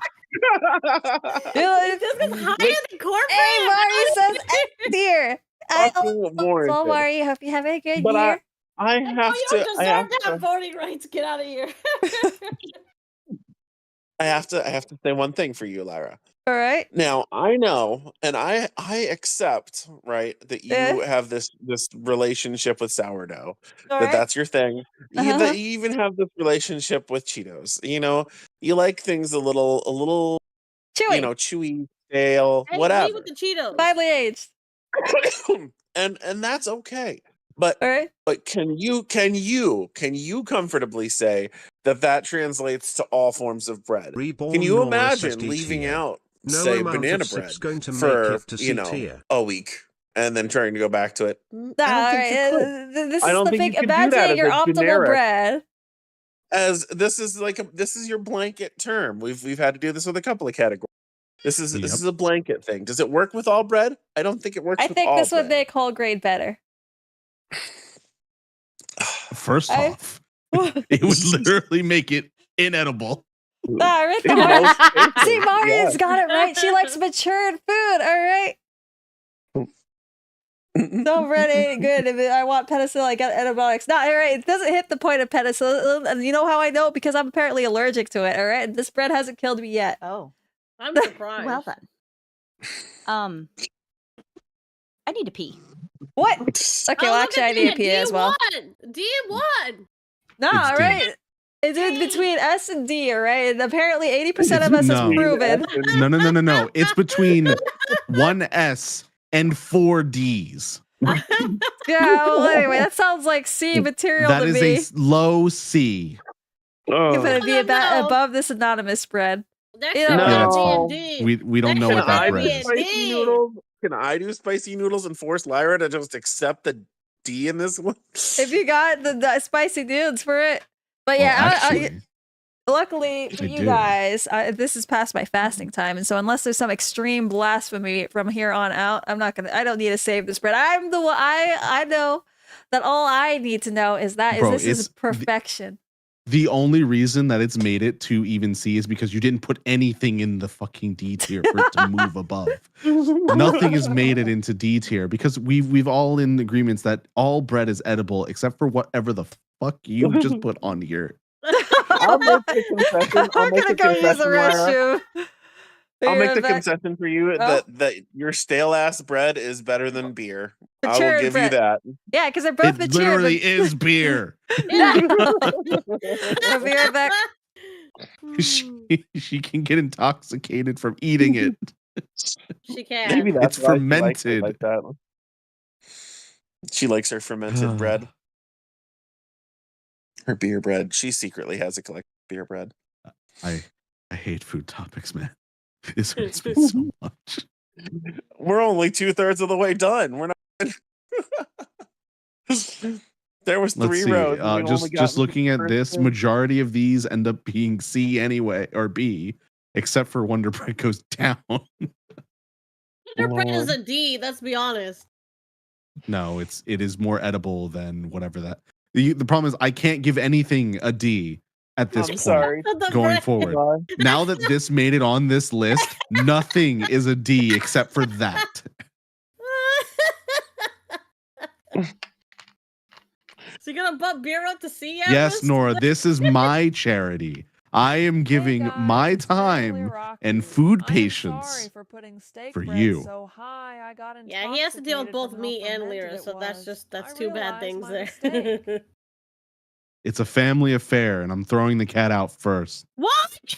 If this gets higher than cornbread,
hey, Mari says S tier.
So
Mari, hope you have a good
but
year.
I have
you
to.
don't deserve to have voting rights. Get out of here.
I have to say one thing for you, Lyra.
All right.
Now I know, and I accept, right, that you have this relationship with sourdough. That's your thing. That you even have this relationship with Cheetos. You know, you like things a little
chewy,
chewy, stale, whatever.
Me with the Cheetos.
Mildly aged.
and that's okay. But can you comfortably say that translates to all forms of bread? Can you imagine leaving out, say, banana bread for a week and then trying to go back to it?
This is the big. Imagine your optimal bread.
As this is your blanket term. We've had to do this with a couple of categories. This is a blanket thing. Does it work with all bread? I don't think it works. I think this would
make whole grain better.
First off, it would literally make it inedible.
See, Maria's got it right. She likes matured food. All right. No bread ain't good. If I want penicillin, I get antibiotics. No, all right. It doesn't hit the point of penicillin. And you know how I know? Because I'm apparently allergic to it. All right. And this bread hasn't killed me yet.
Oh,
I'm surprised.
Well then, I need to pee.
What? Okay, well, actually, I need to pee as well.
D1.
No, all right. It's in between S and D, all right? And apparently 80% of us has proven.
No. It's between 1 S and 4 Ds.
Yeah, well, anyway, that sounds like C material to me.
That is a low C.
You're going to be above this anonymous spread.
We don't know what that bread is.
Can I do spicy noodles and force Lyra to just accept the D in this one?
If you got the spicy dudes for it. But yeah, luckily for you guys, this is past my fasting time. And so unless there's some extreme blasphemy from here on out, I don't need to save this bread. I'm the one, I know that all I need to know is this is perfection.
The only reason that it's made it to even C is because you didn't put anything in the fucking D tier for it to move above. Nothing has made it into D tier because we've all in agreements that all bread is edible except for whatever the fuck you just put on here.
I'll make the concession.
I'm gonna go use the restroom.
I'll make the concession for you that your stale ass bread is better than beer. I will give you that.
Yeah, because they're both
matured. It literally is beer.
I'll be right back.
She can get intoxicated from eating it.
She can.
Maybe that's
it's fermented.
Like that. She likes her fermented bread. Her beer bread. She secretly has a collection of beer bread.
I hate food topics, man. This hurts me so much.
We're only 2/3 of the way done. We're not. There was 3 rows.
Just looking at this, majority of these end up being C anyway, or B, except for Wonder Bread goes down.
Wonder Bread is a D. Let's be honest.
No, it is more edible than whatever that. The problem is I can't give anything a D at this point going forward. Now that this made it on this list, nothing is a D except for that.
So you're gonna bump beer up to C?
Yes, Nora, this is my charity. I am giving my time and food patience for you.
So high, I got
he has to deal with both me and Lyra, so that's two bad things there.
It's a family affair, and I'm throwing the cat out first.
What? At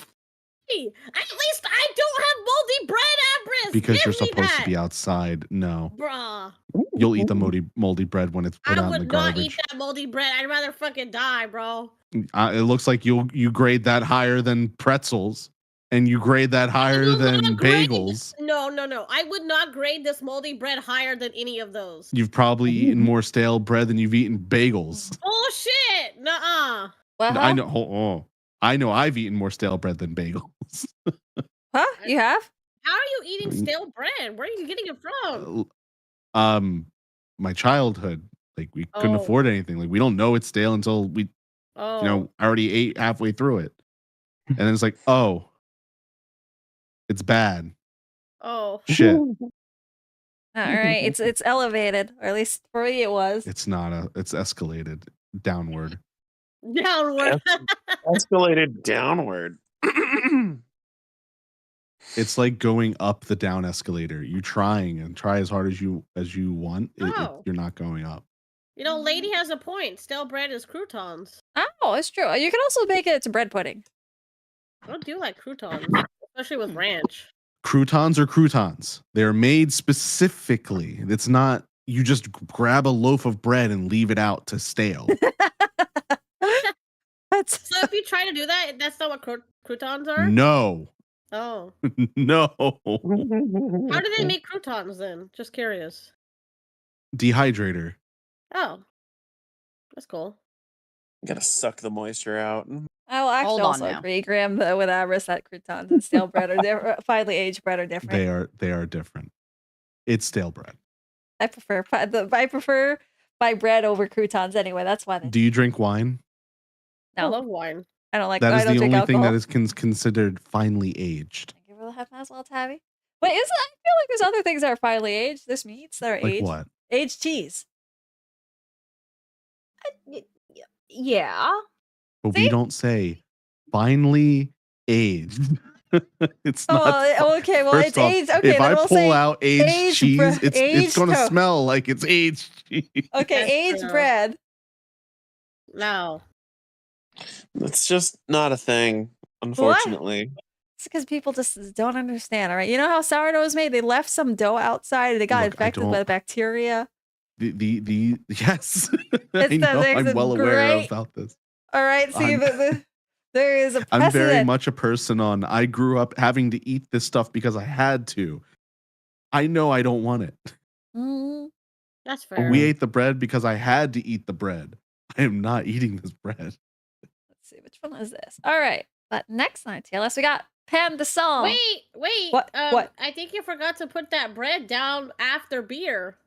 least I don't have moldy bread, Abris.
Because you're supposed to be outside. No.
Bruh.
You'll eat the moldy bread when it's put out in the garbage.
I would not eat that moldy bread. I'd rather fucking die, bro.
It looks like you grade that higher than pretzels, and you grade that higher than bagels.
No. I would not grade this moldy bread higher than any of those.
You've probably eaten more stale bread than you've eaten bagels.
Oh shit! Nuh-uh.
I know. I know I've eaten more stale bread than bagels.
Huh? You have?
How are you eating stale bread? Where are you getting it from?
My childhood. Like we couldn't afford anything. Like we don't know it's stale until we, already ate halfway through it, and then it's like, oh, it's bad.
Oh
shit.
All right, it's elevated, or at least for me it was.
It's not it's escalated downward.
Downward.
Escalated downward.
It's like going up the down escalator. You try as hard as you want. You're not going up.
You know, lady has a point. Stale bread is croutons.
Oh, it's true. You can also make it into bread pudding.
I do like croutons, especially with ranch.
Croutons are croutons. They're made specifically. It's not you just grab a loaf of bread and leave it out to stale.
So if you try to do that, that's not what croutons are?
No.
Oh.
No.
How do they make croutons then? Just curious.
Dehydrator.
Oh. That's cool.
You gotta suck the moisture out.
I will actually also agree, Graham, with Aberis that croutons and stale bread are finely aged bread are different.
They are different. It's stale bread.
I prefer my bread over croutons anyway. That's why.
Do you drink wine?
No. I love wine.
I don't like.
That is the only
alcohol.
thing that is considered finely aged.
Give her the half as well, Tabby. Wait, I feel like there's other things that are finely aged. There's meats that are
like
aged.
What?
Aged cheese.
Yeah.
But we don't say finely aged. It's not.
Okay, well, it's aged. Okay,
if I
we'll
pull
say
out aged cheese, it's going to smell like it's aged cheese.
Okay, aged bread.
No.
That's just not a thing, unfortunately.
What? It's because people just don't understand, all right? You know how sourdough is made? They left some dough outside. They got infected by bacteria.
Yes. I know, I'm well aware about this.
All right, see, there is a precedent.
I'm very much a person on, I grew up having to eat this stuff because I had to. I know I don't want it.
That's fair.
We ate the bread because I had to eat the bread. I am not eating this bread.
Let's see, which one is this? All right, but next on TLS, we got Pan de Song.
Wait.
What?
I think you forgot to put that bread down after beer.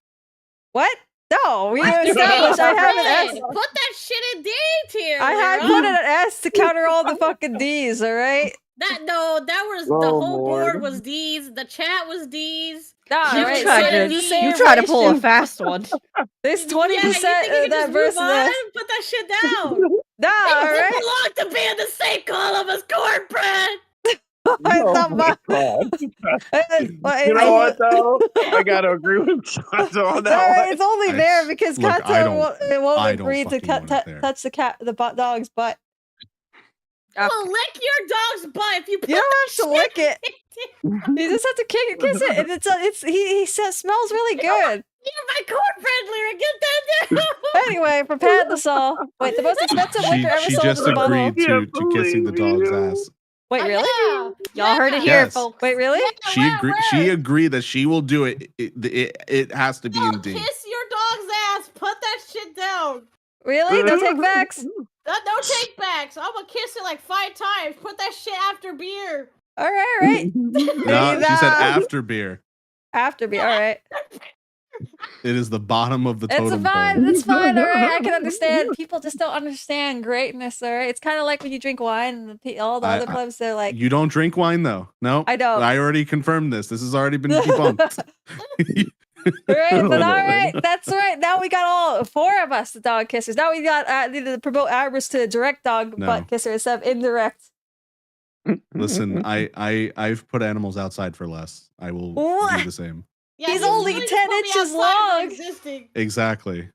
What? No, we established I have an S.
Put that shit in D tier.
I had put an S to counter all the fucking D's, all right?
That was the whole board was D's. The chat was D's.
You try to pull a fast one.
There's 20% that versus that.
Put that shit down.
Nah, all right.
It belong to be in the same column as cornbread.
You know what though? I gotta agree with Kato on that one.
It's only there because Kato won't agree to touch the dog's butt.
Well, lick your dog's butt if you.
You don't have to lick it. You just have to kiss it, and he smells really good.
You're my cornbread lyric. Get that down.
Anyway, prepared the saw. Wait, the most expensive liquor ever sold
just
in the bottle.
agreed to kissing the dog's ass.
Wait, really?
Y'all heard it here, folks.
Wait, really?
She agreed that she will do it. It has to be in D.
Kiss your dog's ass. Put that shit down.
Really? No take backs?
No take backs. I'm gonna kiss it like 5 times. Put that shit after beer.
All right.
No, she said after beer.
After beer, all right.
It is the bottom of the totem pole.
It's fine, all right. I can understand. People just don't understand greatness, all right? It's kind of like when you drink wine and all the other clubs, they're like...
You don't drink wine, though. No?
I don't.
I already confirmed this. This has already been debunked.
Right, but all right. That's right. Now we got all 4 of us, the dog kissers. Now we got to promote Aberis to direct dog butt kisser instead of indirect.
Listen, I've put animals outside for less. I will do the same.
Yeah,
he's only 10 inches long.
Exactly.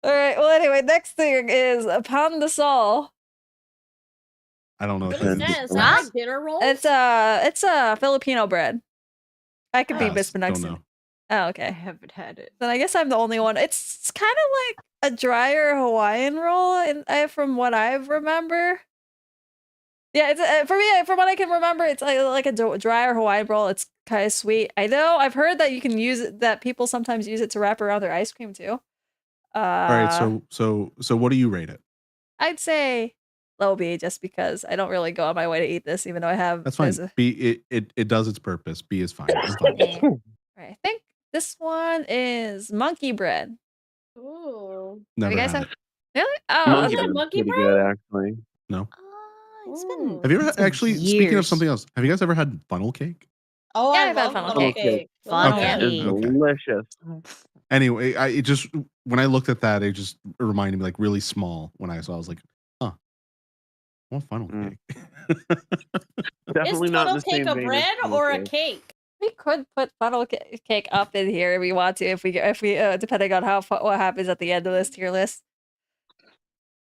All right. Well, anyway, next thing is Pan de Sal.
I don't know.
What is that? Is that like dinner rolls?
It's a Filipino bread. I could be mispronouncing it. Oh, okay. I haven't had it. Then I guess I'm the only one. It's kind of like a drier Hawaiian roll, from what I remember. Yeah, it's for me. From what I can remember, it's like a drier Hawaiian roll. It's kind of sweet. I know. I've heard that you can use it. That people sometimes use it to wrap around their ice cream too.
All right. So what do you rate it?
I'd say low B, just because I don't really go on my way to eat this, even though I have.
That's fine. B it does its purpose. B is fine.
Right. I think This one is monkey bread.
Ooh.
Never
you guys
had
have?
it.
Really? Oh,
Monkey
okay.
bread's
monkey
pretty
bread?
good, actually.
No.
It's been.
Have you ever
it's been
actually? Speaking of
years.
something else, have you guys ever had funnel cake?
Oh,
Yeah,
I
I've had
love
funnel
funnel
cake.
cake.
Funnel
Okay.
That is
cake.
delicious.
Anyway, it just when I looked at that, it just reminded me like really small. When I saw, I was like, huh, I want funnel cake.
Definitely
Is
not in
funnel
the
cake
same
a
vein as
bread
funnel
or a
cake.
cake?
We could put funnel cake up in here if we want to, if we depending on what happens at the end of this tier list.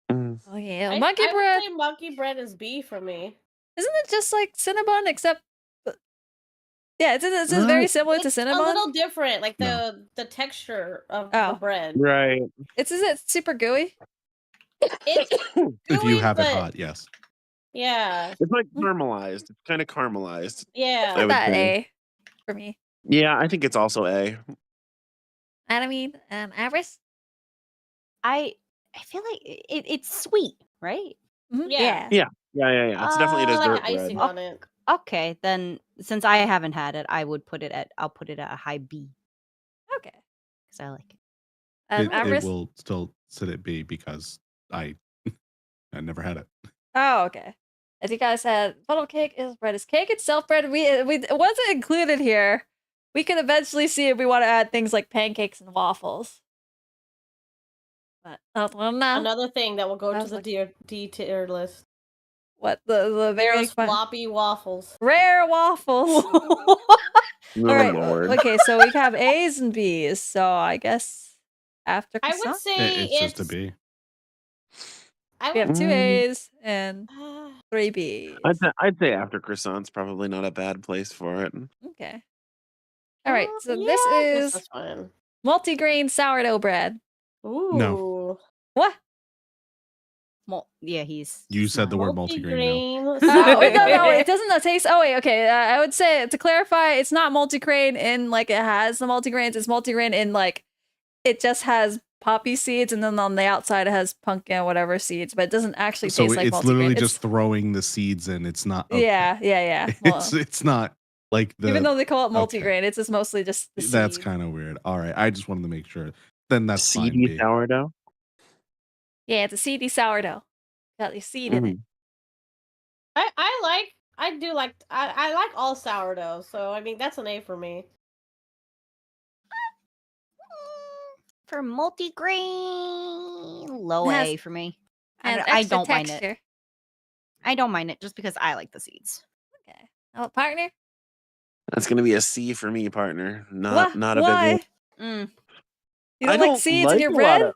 Oh yeah, monkey bread.
I would say monkey bread is B for me.
Isn't it just like Cinnabon, except yeah, it's very similar to Cinnabon.
It's a little different, like the texture of the bread.
Right.
Is it super gooey?
It's gooey,
if you have it
but
hot, yes.
yeah,
It's like caramelized. It's kind of caramelized.
yeah.
I would
That
say.
A for me.
Yeah, I think it's also A.
Averis?
I feel like it's sweet, right?
Yeah.
Yeah. It's definitely a
It's
dessert
like
bread.
icing on it.
Okay, then since I haven't had it, I'll put it at a high B.
Okay.
Because I like it.
It will still sit at B because I never had it.
Oh, okay. As you guys said, funnel cake is bread. Is cake itself bread? It wasn't included here. We could eventually see if we want to add things like pancakes and waffles. But
Another thing that will go to the
like,
D tier list.
What the very
floppy waffles?
Rare waffles.
Oh,
All right.
Lord.
Okay, so we have A's and B's. So I guess after
I would say
it's just a B.
We have 2 A's and 3 B's.
I'd say after croissant's probably not a bad place for it.
Okay. All right. So this is multigrain sourdough bread.
Ooh.
No.
What?
Yeah, he's.
You said the word multigrain.
No, it doesn't taste. Oh wait, okay. I would say to clarify, it's not multigrain in like it has the multigrains. It's multigrain in like it just has poppy seeds, and then on the outside it has pumpkin whatever seeds, but it doesn't actually taste like multigrain. So
it's literally just throwing the seeds in. It's not.
Okay. Yeah.
Well, it's not like the.
Even though they call it multigrain, it's just mostly just the
That's
seed.
kind of weird. All right, I just wanted to make sure. Then that's
seedy
fine.
sourdough.
Yeah, it's a seedy sourdough. Got the seed in it.
I like all sourdough, so I mean that's an A for me.
For multigrain, low A for me. I don't mind it. I don't mind it just because I like the seeds.
Okay. Oh, partner?
That's gonna be a C for me, partner. Not a big one.
You don't like seeds in your bread?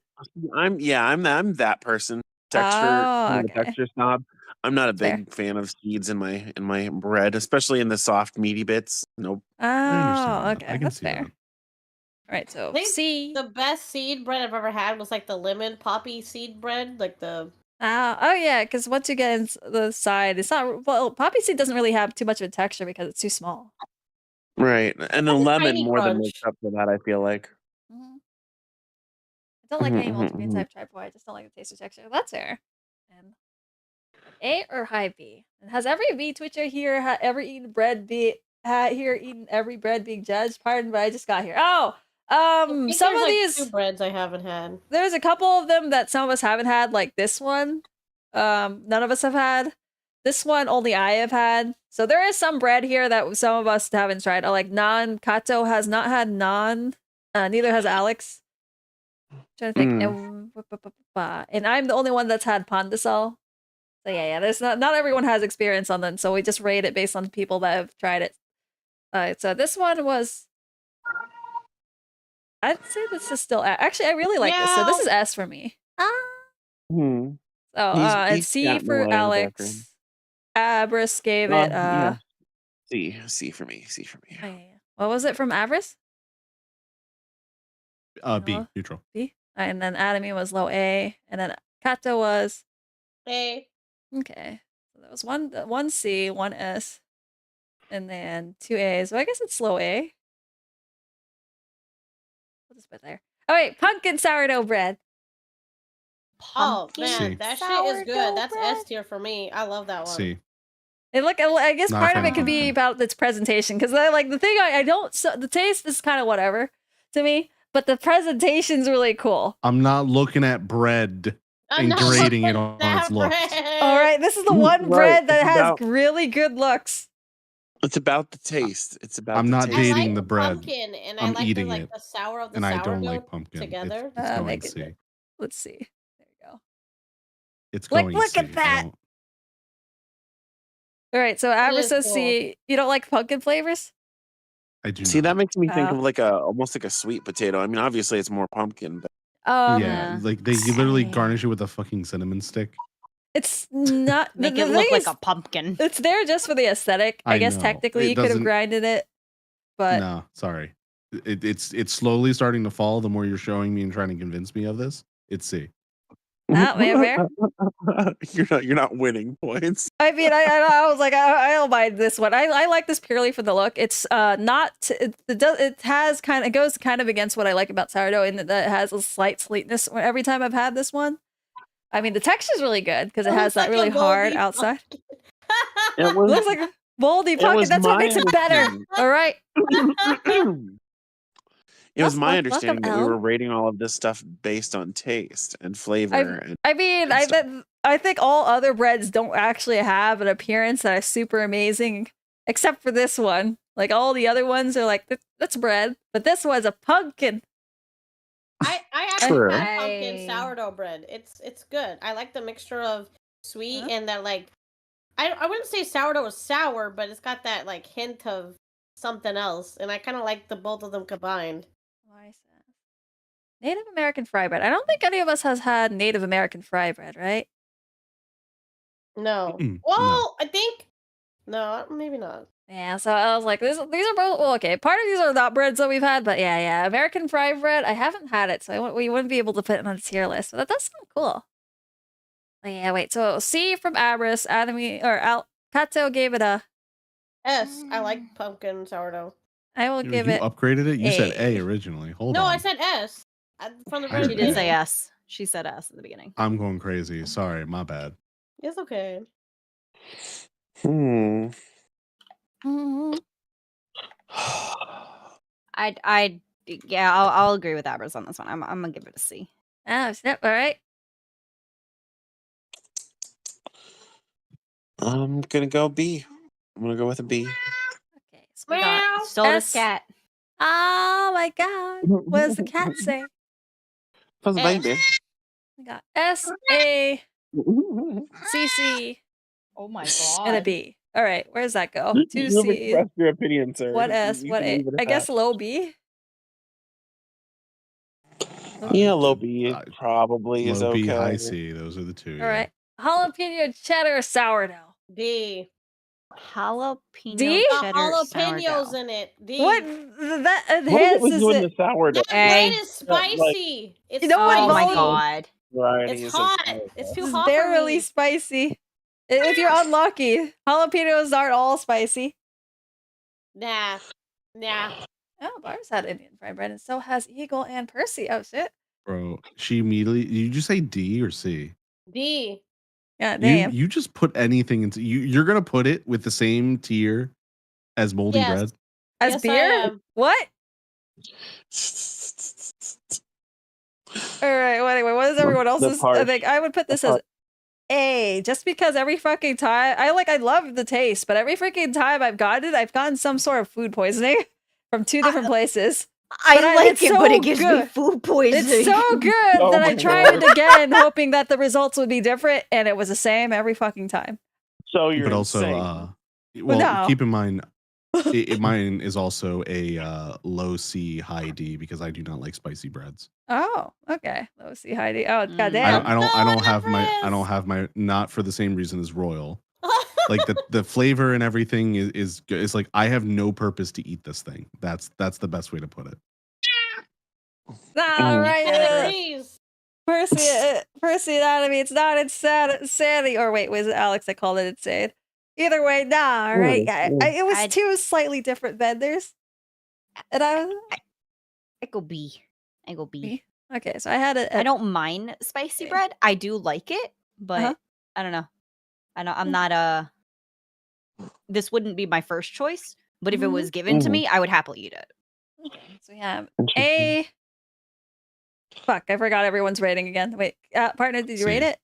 I'm that person. Texture snob. I'm not a big fan of seeds in my bread, especially in the soft meaty bits. Nope.
Oh, okay. That's fair.
That.
All right, so
C. The best seed bread I've ever had was like the lemon poppy seed bread, like the.
Oh yeah, because once you get into the side, it's not poppy seed doesn't really have too much of a texture because it's too small.
Right, and the lemon more than makes up for that. I feel like.
I don't like any multigrains I've tried before. I just don't like the taste or texture. That's fair. And A or high B? And has every B Twitcher here ever eaten bread? Eaten every bread being judged? Pardon, but I just got here. Oh, some of these
2 breads I haven't had.
There's a couple of them that some of us haven't had, like this one. None of us have had. This one only I have had. So there is some bread here that some of us haven't tried. Like RoyalCatto has not had naan. Neither has Alex. Trying to think. And I'm the only one that's had pandesal. So yeah. There's not everyone has experience on them, so we just rate it based on people that have tried it. So this one was. I'd say this is still actually I really like this. So this is S for me. So and C for Alex. Aberis gave it
C for me.
Oh, yeah. What was it from Aberis?
B, neutral.
B. And then Adamy was low A, and then Catto was
A.
Okay. So that was one C, one S, and then 2 A's. So I guess it's low A. We'll just put there. Oh wait, pumpkin sourdough bread.
Oh man, that shit is good. That's S tier for me. I love that one.
C.
And look, I guess part of it could be about its presentation, because like the thing I don't. So the taste is kind of whatever. to me, but the presentation's really cool.
I'm not looking at bread and grading it on its looks.
All right, this is the one bread that has really good looks.
It's about the taste. It's about.
I'm not dating the bread.
Pumpkin, and
I'm
I like
eating
the
it,
the sour of the
and I
sourdough
don't like pumpkin.
together.
It's going C.
Let's see. There you go.
It's going
look
C.
at that. All right, so Abris says C. You don't like pumpkin flavors?
I do.
See, that makes me think of almost like a sweet potato. I mean, obviously it's more pumpkin, but
yeah, like they literally garnish it with a fucking cinnamon stick.
It's not
make it look like a pumpkin.
It's there just for the aesthetic. I guess technically you could have grinded it, but
no, sorry. It's slowly starting to fall. The more you're showing me and trying to convince me of this, it's C.
Where?
You're not winning points.
I mean, I was like, I don't mind this one. I like this purely for the look. It's not. It goes kind of against what I like about sourdough in that it has a slight sweetness every time I've had this one. I mean, the texture's really good because it has that really hard outside. It looks like a moldy pumpkin. That's what makes it better. All right.
It was my understanding that we were rating all of this stuff based on taste and flavor.
I think all other breads don't actually have an appearance that is super amazing, except for this one. Like all the other ones are like, that's bread, but this one's a pumpkin.
I actually had pumpkin sourdough bread. It's good. I like the mixture of sweet and that I wouldn't say sourdough is sour, but it's got that hint of something else, and I kind of like the both of them combined.
Native American fry bread. I don't think any of us has had Native American fry bread, right?
No. Well, I think no, maybe not.
Yeah, so I was like, these are both okay. Part of these are not breads that we've had, but yeah, American fry bread. I haven't had it, so we wouldn't be able to put it on the tier list. But that does sound cool. But yeah, wait. So C from Abris, AlexandriaOswell gave it a
S. I like pumpkin sourdough.
I will give it.
You upgraded it. You said A originally. Hold on.
No, I said S. From the
She did say S. She said S at the beginning.
I'm going crazy. Sorry, my bad.
It's okay.
I'll agree with Abris on this one. I'm gonna give it a C.
Oh, snap! All right.
I'm gonna go B. I'm gonna go with a B.
Okay, so we got
so does cat.
Oh my god! What does the cat say?
For the baby.
We got S A C C.
Oh my god!
And a B. All right, where does that go? Two
You've
C's.
expressed your opinion, sir.
What S? What A? I guess low B.
Yeah, low B probably is okay.
Low B, high C. Those are the two.
All right. Jalapeno cheddar sourdough.
D.
Jalapeno
D?
cheddar
Jalapenos
sourdough.
in it. D.
What that enhances
what
it?
The sourdough?
That bread is spicy. It's
oh my god.
It's hot. It's too hot.
Barely spicy. If you're unlucky, jalapenos aren't all spicy.
Nah.
Oh, Bars had Indian fried bread, and so has Eagle and Percy. Oh shit.
Bro, she immediately. Did you just say D or C?
D.
Yeah, damn.
You just put anything into you're gonna put it with the same tier as moldy bread?
As
yes,
beer? What? All right. Well, anyway, what is everyone else's? I think I would put this as A, just because every fucking time I love the taste, but every freaking time I've gotten some sort of food poisoning from two different places.
I like it, but it gives me food poisoning.
It's so good that I tried it again, hoping that the results would be different, and it was the same every fucking time.
So you're
but also, keep in mind, mine is also a low C, high D because I do not like spicy breads.
Oh, okay. Low C, high D. Oh, goddamn.
I don't have my not for the same reason as Royal. Like the flavor and everything is like I have no purpose to eat this thing. That's the best way to put it.
All right. Percy anatomy. It's not insanity. Or wait, was it Alex that called it insane? Either way, nah. All right. It was two slightly different vendors, and I
go B. I go B.
Okay, so I had it.
I don't mind spicy bread. I do like it, but I don't know. I'm not this wouldn't be my first choice, but if it was given to me, I would happily eat it.
So we have A. Fuck, I forgot everyone's rating again. Wait, partner, did you rate it?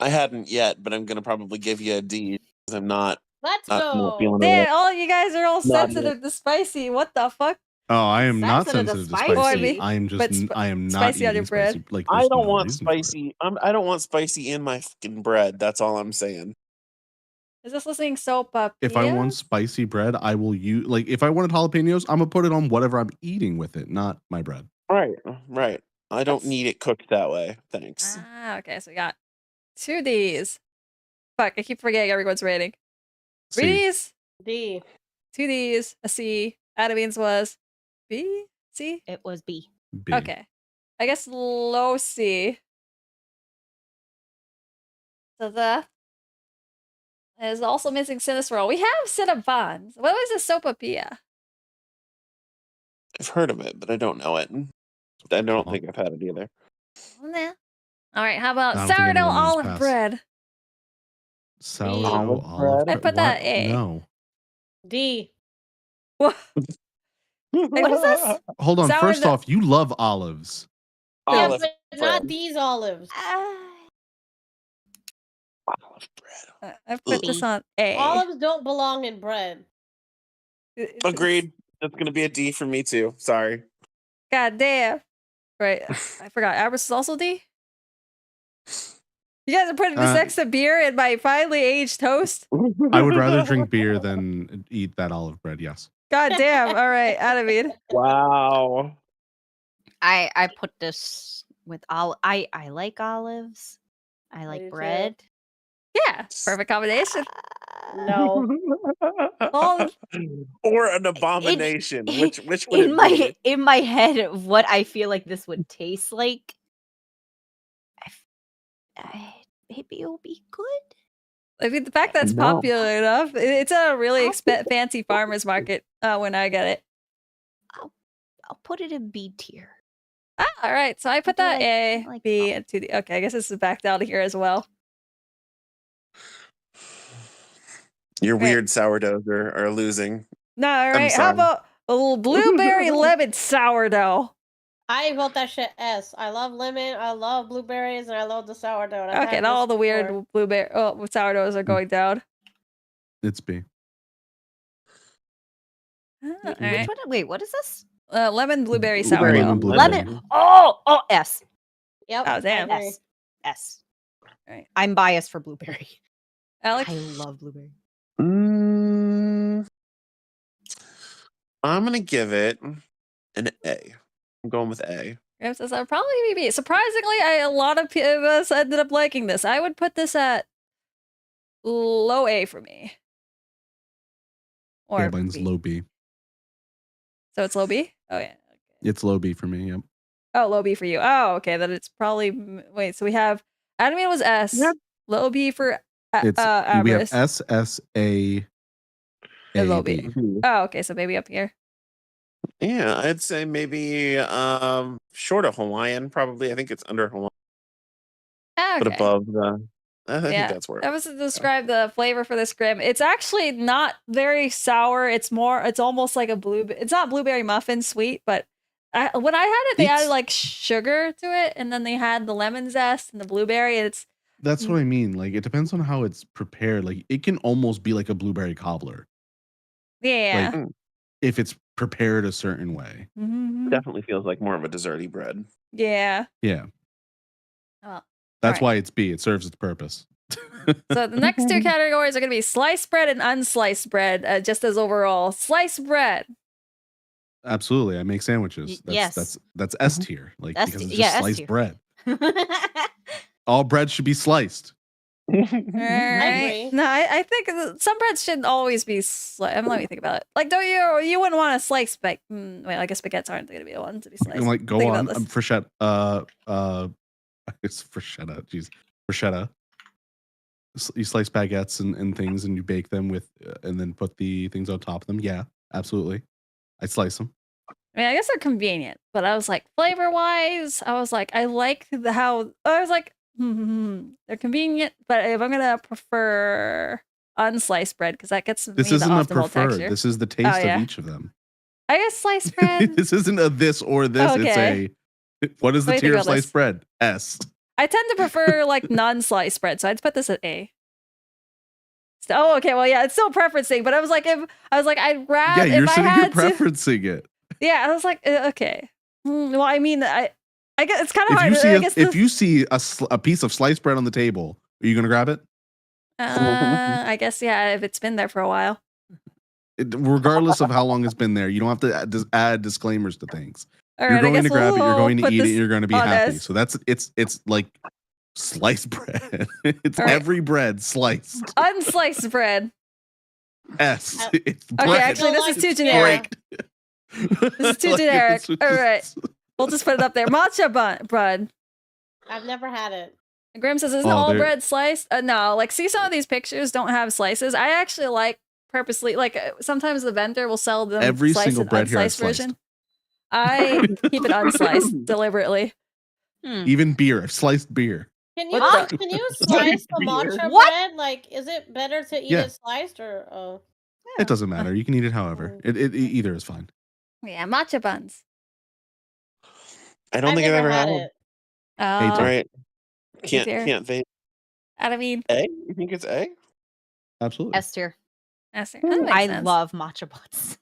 I hadn't yet, but I'm gonna probably give you a D because I'm not.
Let's go.
Damn, all you guys are all sensitive to spicy. What the fuck?
Oh, I am not sensitive to spicy. I am just. I am not
spicy on your bread.
Like,
I don't want spicy. I don't want spicy in my fucking bread. That's all I'm saying.
Is this listening soap up?
If I want spicy bread, I will use. Like, if I wanted jalapenos, I'm gonna put it on whatever I'm eating with it, not my bread.
Right. I don't need it cooked that way. Thanks.
Okay. So we got 2 Ds. Fuck, I keep forgetting everyone's rating. 3 Ds.
D.
2 Ds. A C. Adamines was B. C.
It was B.
Okay. I guess low C. So the is also missing Cinnaswirl. We have Cinnabons. What was a Sopapilla?
I've heard of it, but I don't know it. I don't think I've had it either.
Nah. All right, how about sourdough olive bread?
Sourdough olive bread.
I put that A.
No.
D.
What? What is this?
Hold on. First off, you love olives.
Yeah, but not these olives.
Olive bread.
I put this on A.
Olives don't belong in bread.
Agreed. That's gonna be a D for me too. Sorry.
God damn. Right. I forgot. Abris is also D? You guys are putting this extra beer in my finely aged toast?
I would rather drink beer than eat that olive bread, yes.
God damn. All right, Adamine.
Wow.
I put this with I like olives. I like bread.
Yeah, perfect combination.
No.
Or an abomination. Which would
in my head, what I feel like this would taste like, maybe it'll be good.
I mean, the fact that it's popular enough, it's a really fancy farmer's market when I get it.
I'll put it in B tier.
All right, so I put that A, B, and 2D. Okay, I guess this is back down to here as well.
Your weird sourdoughs are losing.
No, all right. How about a little blueberry lemon sourdough?
I vote that shit S. I love lemon, I love blueberries, and I love the sourdough.
Okay, now all the weird blueberry sourdoughs are going down.
It's B.
Which one? Wait, what is this?
Lemon blueberry sourdough.
Lemon. Oh, S.
Yep.
Oh, damn.
S.
All right.
I'm biased for blueberry.
Alex?
I love blueberry.
I'm gonna give it an A. I'm going with A.
Graham says I'll probably be B. Surprisingly, a lot of us ended up liking this. I would put this at low A for me. Or
mine's low B.
So it's low B? Oh, yeah. Okay.
It's low B for me, yep.
Oh, low B for you. Oh, okay. Then it's probably... Wait, so we have... Adamine was S. Yep. Low B for Abris.
We have S, S, A,
and low B. Oh, okay. So maybe up here.
Yeah, I'd say maybe short of Hawaiian, probably. I think it's under Hawaiian.
Okay.
But above the... I think that's where...
That was to describe the flavor for this Grim. It's actually not very sour. It's almost like a it's not blueberry muffin sweet, but when I had it, they added like sugar to it, and then they had the lemon zest and the blueberry.
That's what I mean. Like, it depends on how it's prepared. Like, it can almost be like a blueberry cobbler.
Yeah.
Like, if it's prepared a certain way.
Mm-hmm.
Definitely feels like more of a desserty bread.
Yeah.
Yeah.
Oh.
That's why it's B. It serves its purpose.
So the next 2 categories are going to be sliced bread and unsliced bread, just as overall. Sliced bread.
Absolutely. I make sandwiches. That's S tier. Like, because it's just sliced bread. All bread should be sliced.
All right. No, I think some breads shouldn't always be sliced. Let me think about it. Like, don't you wouldn't want to slice wait, I guess baguettes aren't going to be the ones to be sliced.
Like, go on. Bruschetta. It's bruschetta. Jeez. Bruschetta. You slice baguettes and things, and you bake them with, and then put the things on top of them. Yeah, absolutely. I slice them.
I mean, I guess they're convenient, but I was like, flavor wise, I was like, I like they're convenient, but if I'm gonna prefer unsliced bread because that gets
this
me
isn't
the
a
optimal
preferred.
texture.
This is the taste of each of them.
I guess sliced bread.
This isn't a this or this.
Okay.
It's a what is the
What do you
tier
think
of
about
sliced
this?
bread? S.
I tend to prefer like non-sliced bread, so I'd put this at A. Oh, okay. Well, yeah, it's still a preference thing, but I was like, I'd rather
Yeah, you're
if I
sitting here
had to.
preferencing it.
Yeah, I was like, okay. Well, I mean, I guess it's kind of hard.
If you see a piece of sliced bread on the table, are you gonna grab it?
I guess yeah. If it's been there for a while.
Regardless of how long it's been there, you don't have to add disclaimers to things.
All
You're
right,
going to grab it, you're going to eat it, you're going to be happy.
this.
So it's like sliced bread. It's
All right.
every bread sliced.
Unsliced bread.
S. It's
Okay,
bread.
actually, this is too generic. This is too generic. All right, we'll just put it up there. Matcha bread.
I've never had it.
Graham says, isn't all bread sliced? No, like, see, some of these pictures don't have slices. I actually like purposely, like, sometimes the vendor will sell them
every
sliced
single
and
bread here
unsliced version. I keep it unsliced deliberately.
Even beer, sliced beer.
Can you slice the matcha bread? Like, is it better to eat it sliced or? Oh,
it doesn't matter. You can eat it however. It either is fine.
Yeah, matcha buns.
I don't think I've ever had it.
All
right. Can't vape.
I mean,
A? You think it's A?
Absolutely.
S tier.
I
love matcha buns.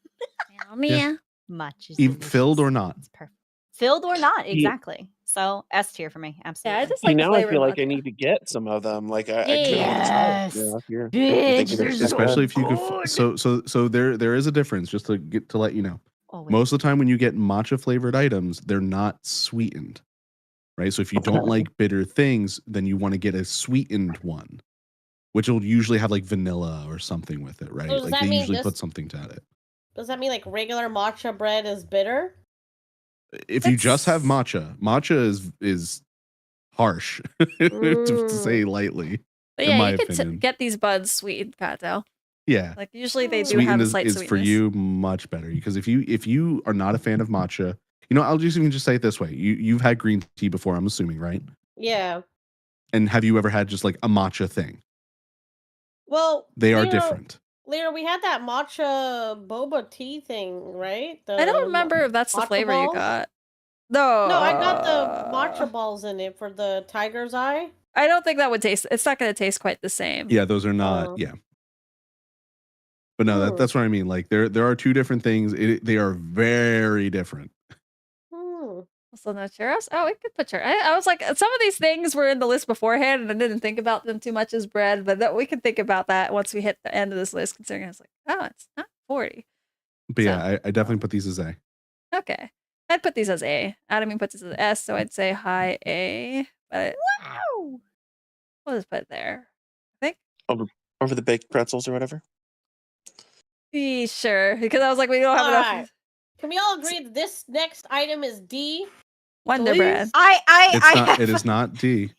Yeah.
Matcha.
Even filled or not.
It's perfect. Filled or not, exactly. So S tier for me, absolutely.
Yeah, I just like
now I feel like
matcha.
I need to get some of them. Like I
yes.
Especially if you could. So there is a difference. Just to let you know. Most of the time when you get matcha flavored items, they're not sweetened, right? So if you don't like bitter things, then you want to get a sweetened one, which will usually have like vanilla or something with it, right?
So
like they usually put something to it.
Does that mean like regular matcha bread is bitter?
If you just have matcha is harsh to say lightly.
But yeah, you can get these buds sweetened, Catto.
Yeah,
like usually they do have a slight
is
sweetness.
For you much better because if you are not a fan of matcha, I'll just even just say it this way: you've had green tea before, I'm assuming, right?
Yeah.
And have you ever had just like a matcha thing?
Well,
they are different.
Lena, we had that matcha boba tea thing, right?
I don't remember if that's the flavor
balls?
you got.
No, I got the matcha balls in it for the tiger's eye.
I don't think that would taste. It's not going to taste quite the same.
Yeah, those are not. Yeah. But no, that's what I mean. Like there are two different things. They are very different.
So no churros. Oh, we could put churros. I was like, some of these things were in the list beforehand, and I didn't think about them too much as bread. But we can think about that once we hit the end of this list. Considering it's like, oh, it's not 40.
But yeah, I definitely put these as A.
Okay, I'd put these as A. Adam puts this as S, so I'd say high A. But
wow,
we'll just put it there. I think
over the baked pretzels or whatever.
Sure, because I was like, we don't have enough.
Right. Can we all agree that this next item is D?
Wonder bread.
It is not D.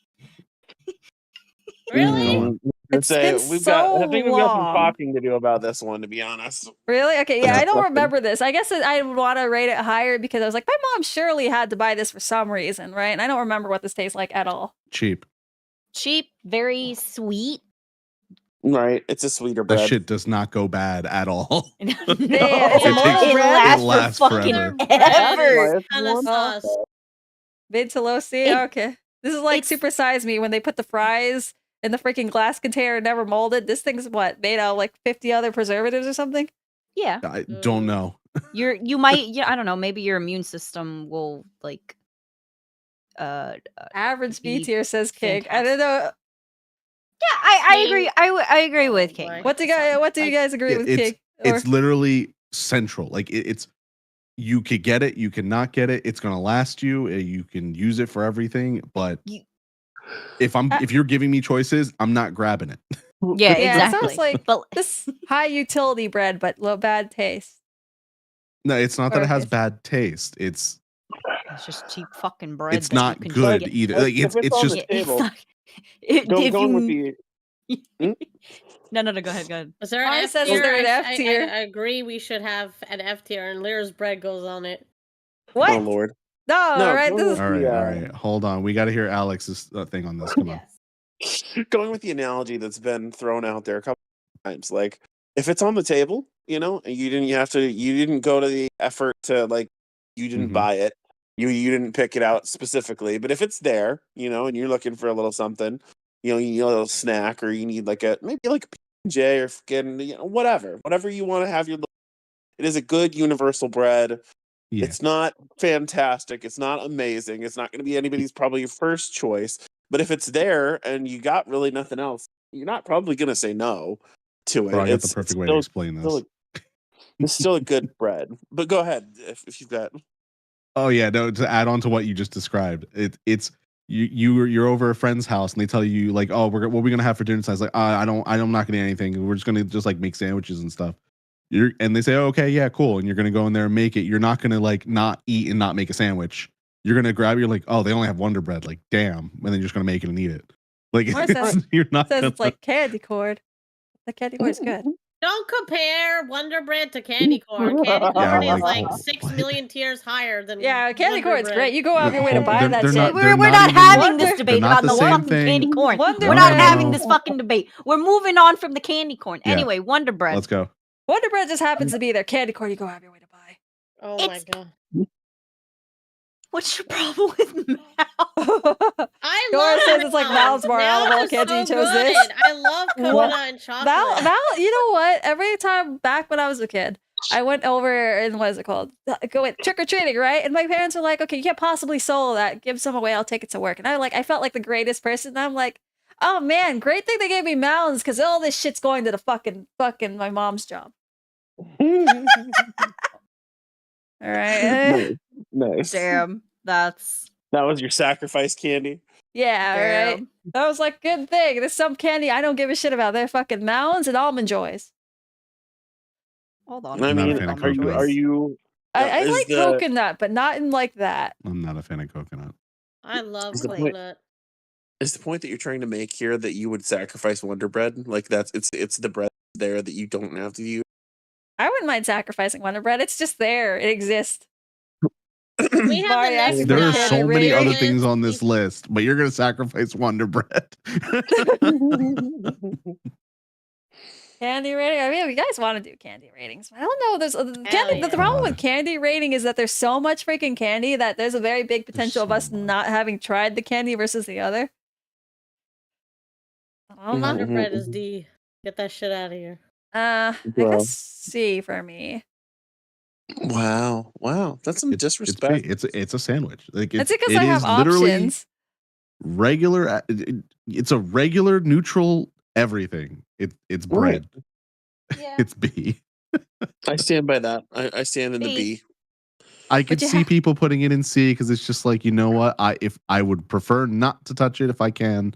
Really?
It's been so
I think we've got some talking to do about this one, to be honest.
Really? Okay, yeah, I don't remember this. I guess I would want to rate it higher because I was like, my mom surely had to buy this for some reason, right? And I don't remember what this tastes like at all.
Cheap,
very sweet.
Right, it's a sweeter bread.
That shit does not go bad at all.
It lasts for fucking ever.
Mid to low C? Okay. This is like Super Size Me when they put the fries in the freaking glass container, never molded. This thing's what, made out of like 50 other preservatives or something?
Yeah.
I don't know.
You might, I don't know, maybe your immune system will like
average B tier, says King. I don't know.
Yeah, I agree. I agree with King.
What do you guys agree with King?
It's literally central. Like it's you could get it, you cannot get it. It's gonna last you. You can use it for everything. But if you're giving me choices, I'm not grabbing it.
Yeah, exactly.
It sounds like this high utility bread, but low bad taste.
No, it's not that it has bad taste. It's
just cheap fucking bread.
It's not good either. Like it's just.
Going with the.
No, go ahead.
Is there an F tier? I agree. We should have an F tier, and Lyra's bread goes on it.
What?
Oh Lord!
No, all right.
All right. Hold on. We got to hear Alex's thing on this. Come on.
Going with the analogy that's been thrown out there a couple of times, like if it's on the table, you know, and you didn't go to the effort to like, you didn't buy it. You didn't pick it out specifically, but if it's there, you know, and you're looking for a little something, you need a little snack, or you need maybe like a P&J or whatever you want to have it is a good universal bread. Yeah. It's not fantastic. It's not amazing. It's not going to be anybody's probably first choice, but if it's there and you got really nothing else, you're not probably going to say no to it.
Bro, I got the perfect way to explain this.
It's still a good bread, but go ahead if you've got.
Oh yeah, no. To add on to what you just described, it's you're over a friend's house and they tell you like, oh, what are we gonna have for dinner tonight? It's like, I'm not gonna eat anything. We're just gonna like make sandwiches and stuff. And they say, oh, okay, yeah, cool. And you're gonna go in there and make it. You're not gonna like not eat and not make a sandwich. You're gonna grab. You're like, oh, they only have Wonder Bread. Like, damn. And then you're just gonna make it and eat it. Like, you're not.
Says it's like candy corn. The candy corn is good.
Don't compare Wonder Bread to candy corn. Candy corn is like 6 million tiers higher than
candy corn's great. You go out of your way to buy that shit.
We're not having this debate about the fucking candy corn. We're not having this fucking debate. We're moving on from the candy corn. Anyway, Wonder Bread.
Let's go.
Wonder Bread just happens to be there. Candy corn, you go out of your way to buy.
Oh my god.
What's your problem with Mal?
I love
says it's like Mal's more audible. Can't you chose this?
I love coconut and chocolate.
Mal, you know what? Every time back when I was a kid, I went over and what is it called? Go trick or treating, right? And my parents were like, "Okay, you can't possibly solo that. Give some away. I'll take it to work." And I felt like the greatest person. And I'm like, "Oh man, great thing they gave me mountains because all this shit's going to the fucking my mom's job." All right.
Nice.
Damn,
that was your sacrifice candy.
Yeah,
damn.
Right. That was like good thing. There's some candy I don't give a shit about. They're fucking mounds and almond joys.
Hold on.
I mean, are you?
I like coconut, but not in like that.
I'm not a fan of coconut.
I love coconut.
Is the point that you're trying to make here that you would sacrifice Wonder Bread? Like it's the bread there that you don't have to use?
I wouldn't mind sacrificing Wonder Bread. It's just there. It exists.
We have
there are so many other things on this list, but you're going to sacrifice Wonder Bread.
Candy rating? I mean, if you guys want to do candy ratings, I don't know. There's candy. The problem with candy rating is that there's so much freaking candy that there's a very big potential of us not having tried the candy versus the other.
Wonder Bread is D. Get that shit out of here.
I guess C for me.
Wow, that's some disrespect.
It's a sandwich. Like
it's because I have options.
Regular. It's a regular neutral everything. It's bread.
Yeah.
It's B.
I stand by that. I stand in the B.
I could see people putting it in C because it's just like, you know what? I would prefer not to touch it if I can.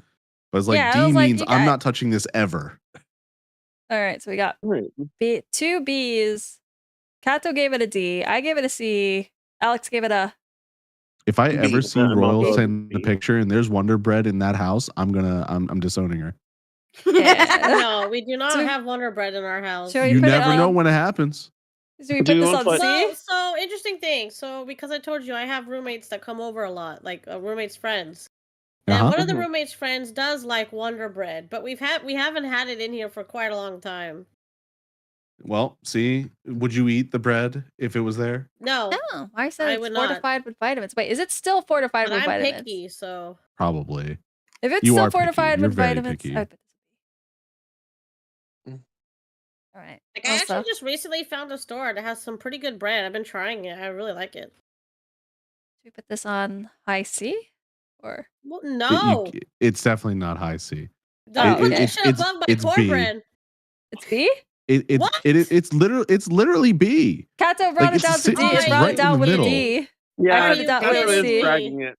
But it's like D means I'm not touching this ever.
All right, so we got B, 2 B's. Catto gave it a D. I gave it a C. Alex gave it a.
If I ever see Royal send a picture and there's Wonder Bread in that house, I'm disowning her.
Yeah.
No, we do not have Wonder Bread in our house.
You never know when it happens.
So we put this on C?
So interesting thing. So because I told you I have roommates that come over a lot, like roommates' friends. And one of the roommates' friends does like Wonder Bread, but we haven't had it in here for quite a long time.
Well, see, would you eat the bread if it was there?
No.
I said it's fortified with vitamins. Wait, is it still fortified with vitamins?
I'm picky, so
probably.
If it's still fortified with vitamins, all right.
Like I actually just recently found a store that has some pretty good bread. I've been trying it. I really like it.
Should we put this on high C? Or
no,
it's definitely not high C.
Don't put this shit above my cornbread.
It's B.
It's literally B.
Catto brought it down to D. It's brought it down with a D.
Yeah, Catto is dragging it.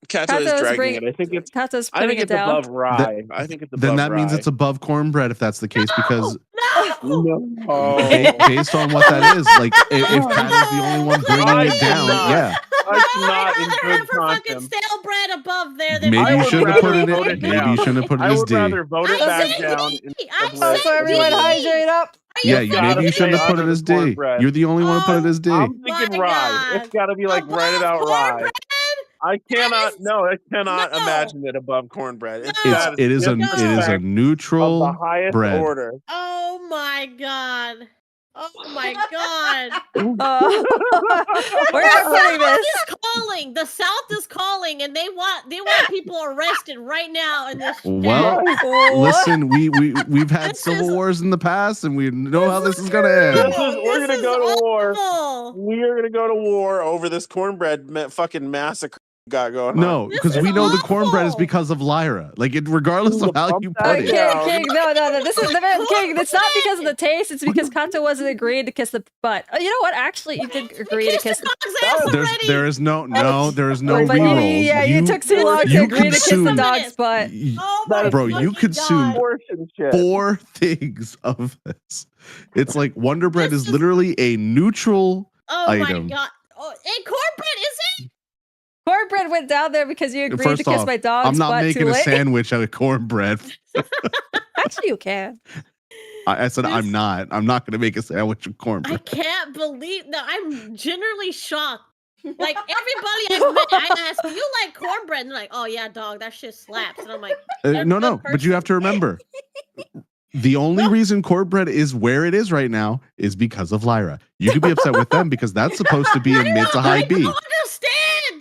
Catto is dragging it. I think it's.
Catto's putting it down.
Above rye. I think it's above.
Then that means it's above cornbread if that's the case, because based on what that is, like if Catto's the only one bringing it down, yeah.
I would fucking stale bread above there.
Maybe you shouldn't have put it in. Maybe you shouldn't have put it as D.
I would rather vote it back down.
So everyone hydrate up.
Yeah, maybe you shouldn't have put it as D. You're the only one who put it as D.
I'm thinking rye. It's got to be like right about rye. I cannot imagine it above cornbread.
It is a neutral
of the highest
bread.
order.
Oh my god. Oh my god.
Where am I putting this?
Calling. The South is calling, and they want people arrested right now in this.
Well, listen, we've had civil wars in the past, and we know how this is gonna end.
We're gonna go to war. We are gonna go to war over this cornbread fucking massacre got going on.
No, because we know the cornbread is because of Lyra. Like, regardless of how you put it.
King, no. This is King. It's not because of the taste. It's because Kato wasn't agreeing to kiss the butt. Oh, you know what? Actually, you did agree to kiss the.
There is no reroll.
Yeah, you took too long to agree to kiss the dog's butt.
Bro, you consumed 4 things of this. It's like Wonder Bread is literally a neutral item.
My god! Oh, and cornbread is it?
Cornbread went down there because you agreed to kiss my dog's butt.
I'm not making a sandwich out of cornbread.
Actually, you can.
I said I'm not. I'm not going to make a sandwich of cornbread.
I can't believe that. I'm generally shocked. Like, everybody I met, I ask, you like cornbread? And they're like, oh yeah, dog, that shit slaps. And I'm like,
no. But you have to remember, the only reason cornbread is where it is right now is because of Lyra. You could be upset with them because that's supposed to be a mid to high B.
I don't understand.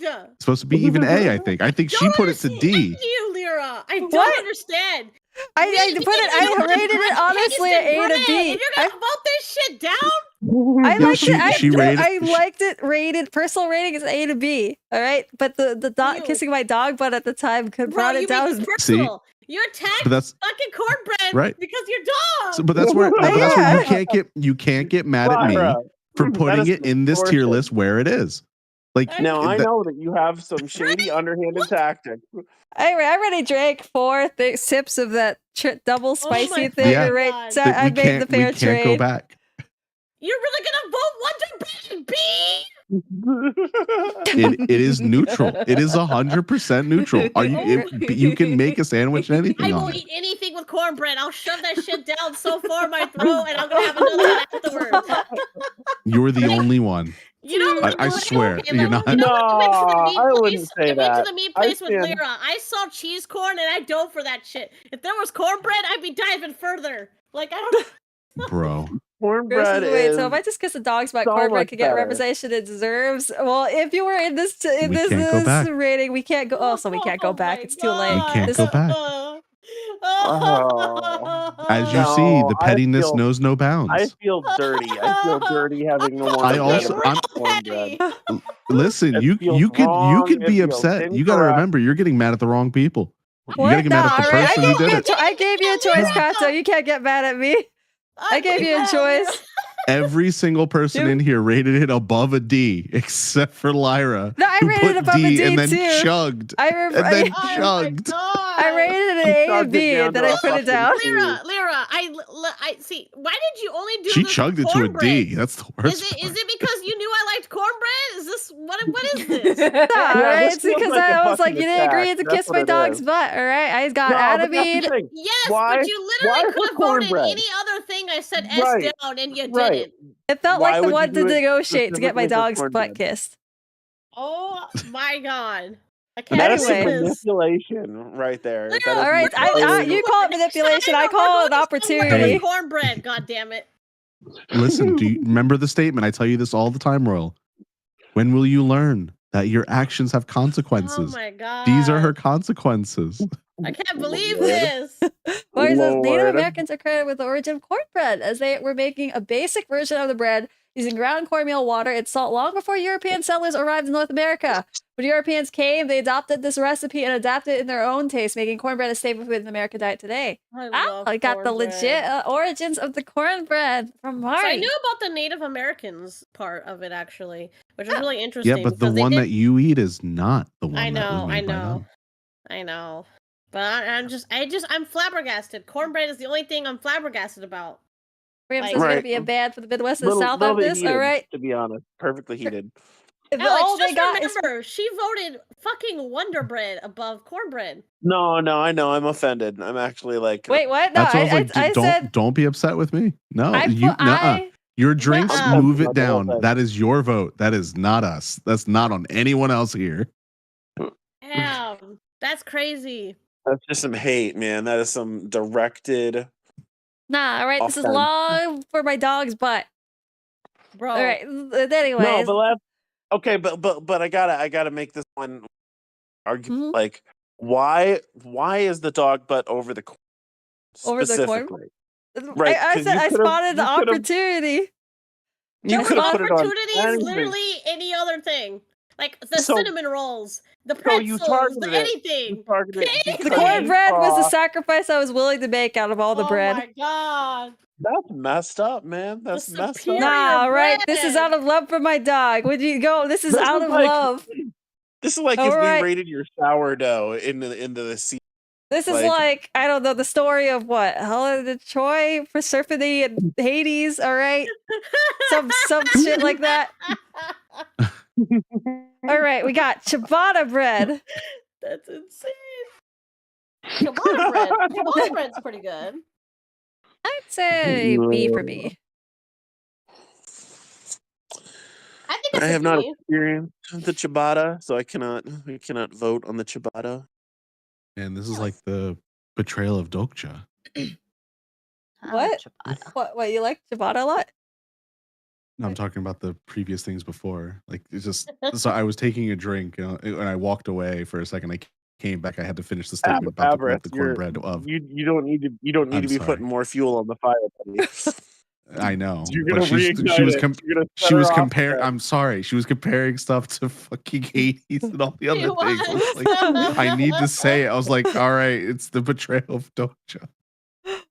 It's supposed to be even A, I think. I think she put it to D.
Thank you, Lyra. I don't understand.
I rated it honestly at A to B.
And you're gonna vote this shit down?
I liked it. I liked it rated. Personal rating is A to B. All right, but the dog kissing my dog butt at the time could brought it down.
Personal. You attacked fucking cornbread because you're dog.
So, but that's where you can't get mad at me for putting it in this tier list where it is. Like,
now I know that you have some shady underhanded tactics.
I already drank 4 sips of that double spicy thing.
Yeah.
Right, so I made the fair trade.
We can't go back.
You're really gonna vote Wonder Bread B?
It is neutral. It is 100% neutral. You can make a sandwich and anything.
I will eat anything with cornbread. I'll shove that shit down so far my throat, and I'm gonna have another one afterwards.
You're the only one.
You know,
I swear you're not.
No, I wouldn't say that.
I went to the meat place with Lyra. I saw cheese corn, and I dove for that shit. If there was cornbread, I'd be diving further. Like, I don't.
Bro.
Cornbread is
so if I just kiss a dog's butt, cornbread could get representation it deserves. Well, if you were in this rating, we can't go. Oh, so we can't go back. It's too late.
We can't go back. As you see, the pettiness knows no bounds.
I feel dirty. I feel dirty having the one.
Listen, you could be upset. You got to remember, you're getting mad at the wrong people. You got to get mad at the person who did it.
I gave you a choice, Kato. You can't get mad at me. I gave you a choice.
Every single person in here rated it above a D, except for Lyra.
No, I rated it above a D
and then
too.
Chugged.
Chugged. I rated it an A and B, and then I put it down.
Lyra, I see. Why did you only do?
She chugged it to a D. That's the worst.
Is it because you knew I liked cornbred? Is this what is this?
It's because I was like, you didn't agree to kiss my dog's butt. All right, I got animated.
Yes, but you literally could have voted any other thing. I said S down, and you didn't.
It felt like the one to negotiate to get my dog's butt kissed.
Oh my god.
That's manipulation right there.
All
right, you call it manipulation. I call it an opportunity.
Cornbread, god damn it.
Listen, do you remember the statement? I tell you this all the time, Royal. When will you learn that your actions have consequences?
Oh my god.
These are her consequences.
I can't believe this.
Native Americans are credited with the origin of cornbread, as they were making a basic version of the bread using ground cornmeal, water, and salt long before European settlers arrived in North America. When Europeans came, they adopted this recipe and adapted it in their own taste, making cornbread a staple food in the American diet today. I got the legit origins of the cornbread from Mari.
So I knew about the Native Americans part of it, actually, which is really interesting.
Yeah, but the one that you eat is not the one.
I know. But I'm flabbergasted. Cornbread is the only thing I'm flabbergasted about.
Rams is going to be a bad for the Midwest and the South on this, all right?
To be honest, perfectly heated.
Alex, remember, she voted fucking Wonder Bread above cornbread.
No, I know. I'm offended. I'm actually like...
Wait, what? No,
I said... Don't be upset with me. No, your drinks, move it down. That is your vote. That is not us. That's not on anyone else here.
Damn, that's crazy.
That's just some hate, man. That is some directed...
Nah, all right. This is long for my dog's butt.
bro.
All right. Anyways.
No, but okay, but I gotta make this one argue. Like, why is the dog butt over the corn?
Over the corn?
Specifically, right?
I said I spotted the opportunity.
You could have put it on
Opportunity is literally any other thing. Like the cinnamon rolls, the pretzels, anything.
The cornbread was the sacrifice I was willing to make out of all the bread.
Oh my god.
That's messed up, man. That's messed up.
Nah, right? This is out of love for my dog. Would you go? This is out of love.
This is like if we rated your sourdough into the sea.
This is like, I don't know, the story of what? Helen of Troy, Persephone, and Hades, all right? Some shit like that. All right, we got ciabatta bread.
That's insane. Ciabatta bread's pretty good.
I'd say B for B.
I think
I have not experienced the ciabatta, so I cannot vote on the ciabatta.
And this is like the betrayal of Dokcha.
What? What? You like ciabatta a lot?
No, I'm talking about the previous things before. Like, it's just so I was taking a drink and I walked away for a second. I came back. I had to finish the statement about the cornbread.
You don't need to be putting more fuel on the fire, buddy.
I know.
But she
was comparing. I'm sorry. She was comparing stuff to fucking Hades and all the other things. I was like, I need to say it. I was like, all right, it's the betrayal of Dokcha.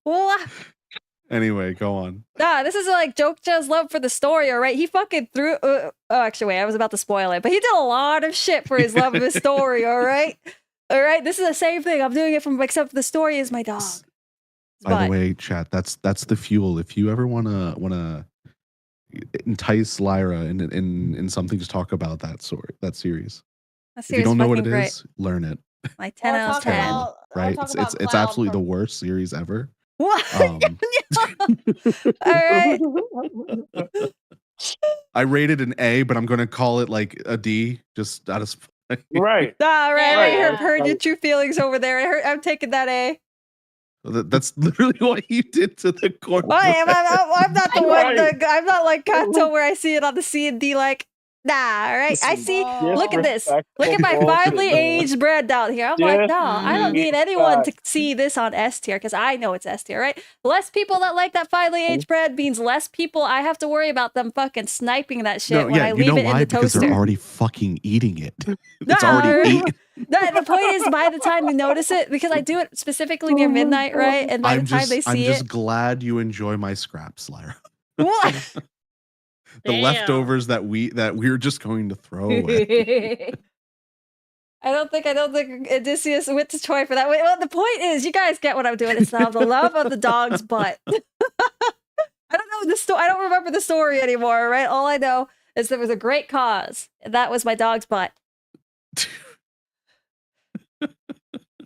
What?
Anyway, go on.
Nah, this is like Dokcha's love for the story, all right? He fucking threw. Oh, actually, wait, I was about to spoil it, but he did a lot of shit for his love of his story, all right? All right, this is the same thing. I'm doing it from, except the story is my dog.
By the way, chat, that's the fuel. If you ever wanna entice Lyra in something to talk about that series. If you don't know what it is, learn it.
My 10 out of 10.
Right? It's absolutely the worst series ever.
What? All right.
I rated an A, but I'm gonna call it like a D, just out of
right.
All right. I heard your true feelings over there. I'm taking that A.
That's literally what you did to the corn.
I'm not the one. I'm not like Catto where I see it on the C and D like, nah, all right? I see, look at this. Look at my finely aged bread down here. I'm like, no, I don't need anyone to see this on S tier because I know it's S tier, right? Less people that like that finely aged bread means less people I have to worry about them fucking sniping that shit when I leave it in the toaster.
Because they're already fucking eating it. It's already eaten.
The point is, by the time you notice it, because I do it specifically near midnight, right? And by the time they see it,
I'm just glad you enjoy my scraps, Lyra.
What?
The leftovers that we're just going to throw away.
I don't think Odysseus went to Troy for that. Well, the point is, you guys get what I'm doing. It's now the love of the dog's butt. I don't know the story. I don't remember the story anymore, right? All I know is there was a great cause, and that was my dog's butt.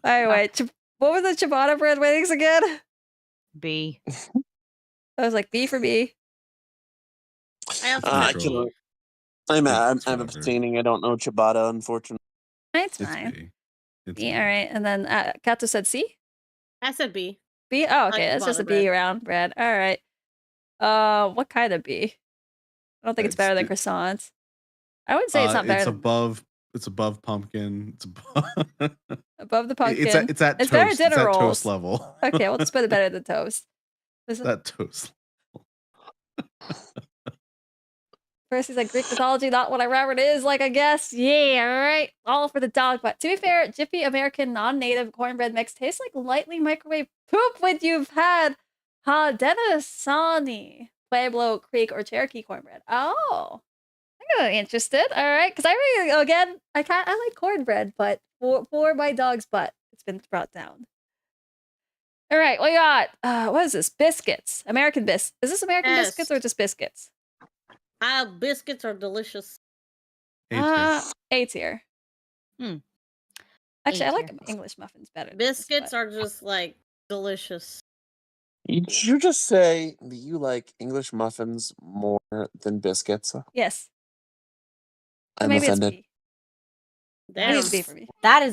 Anyway, what were the ciabatta bread ratings again?
B.
I was like B for B.
I'm
abstaining. I don't know ciabatta, unfortunately.
It's fine. B. All right, and then Catto said C.
I said B.
B. Oh, okay. That's just a B round bread. All right. What kind of B? I don't think it's better than croissants. I would say it's not better.
It's above pumpkin. It's
above the pumpkin.
It's at toast.
Better dinner rolls.
Toast level.
Okay, well, let's put it better than toast.
That toast.
First, he's like, Greek mythology, not what I remember it is, like, I guess. Yeah, all right. All for the dog butt. To be fair, Jiffy American non-native cornbread mix tastes like lightly microwave poop when you've had Haudenosaunee, Pueblo Creek, or Cherokee cornbread. Oh. I'm interested. All right. Because I like cornbread, but for my dog's butt, it's been brought down. All right. We got, what is this? Biscuits. American biscuits. Is this American biscuits or just biscuits?
Biscuits are delicious.
A tier. Actually, I like English muffins better.
Biscuits are just like delicious.
Did you just say that you like English muffins more than biscuits?
Yes.
I'm offended.
That is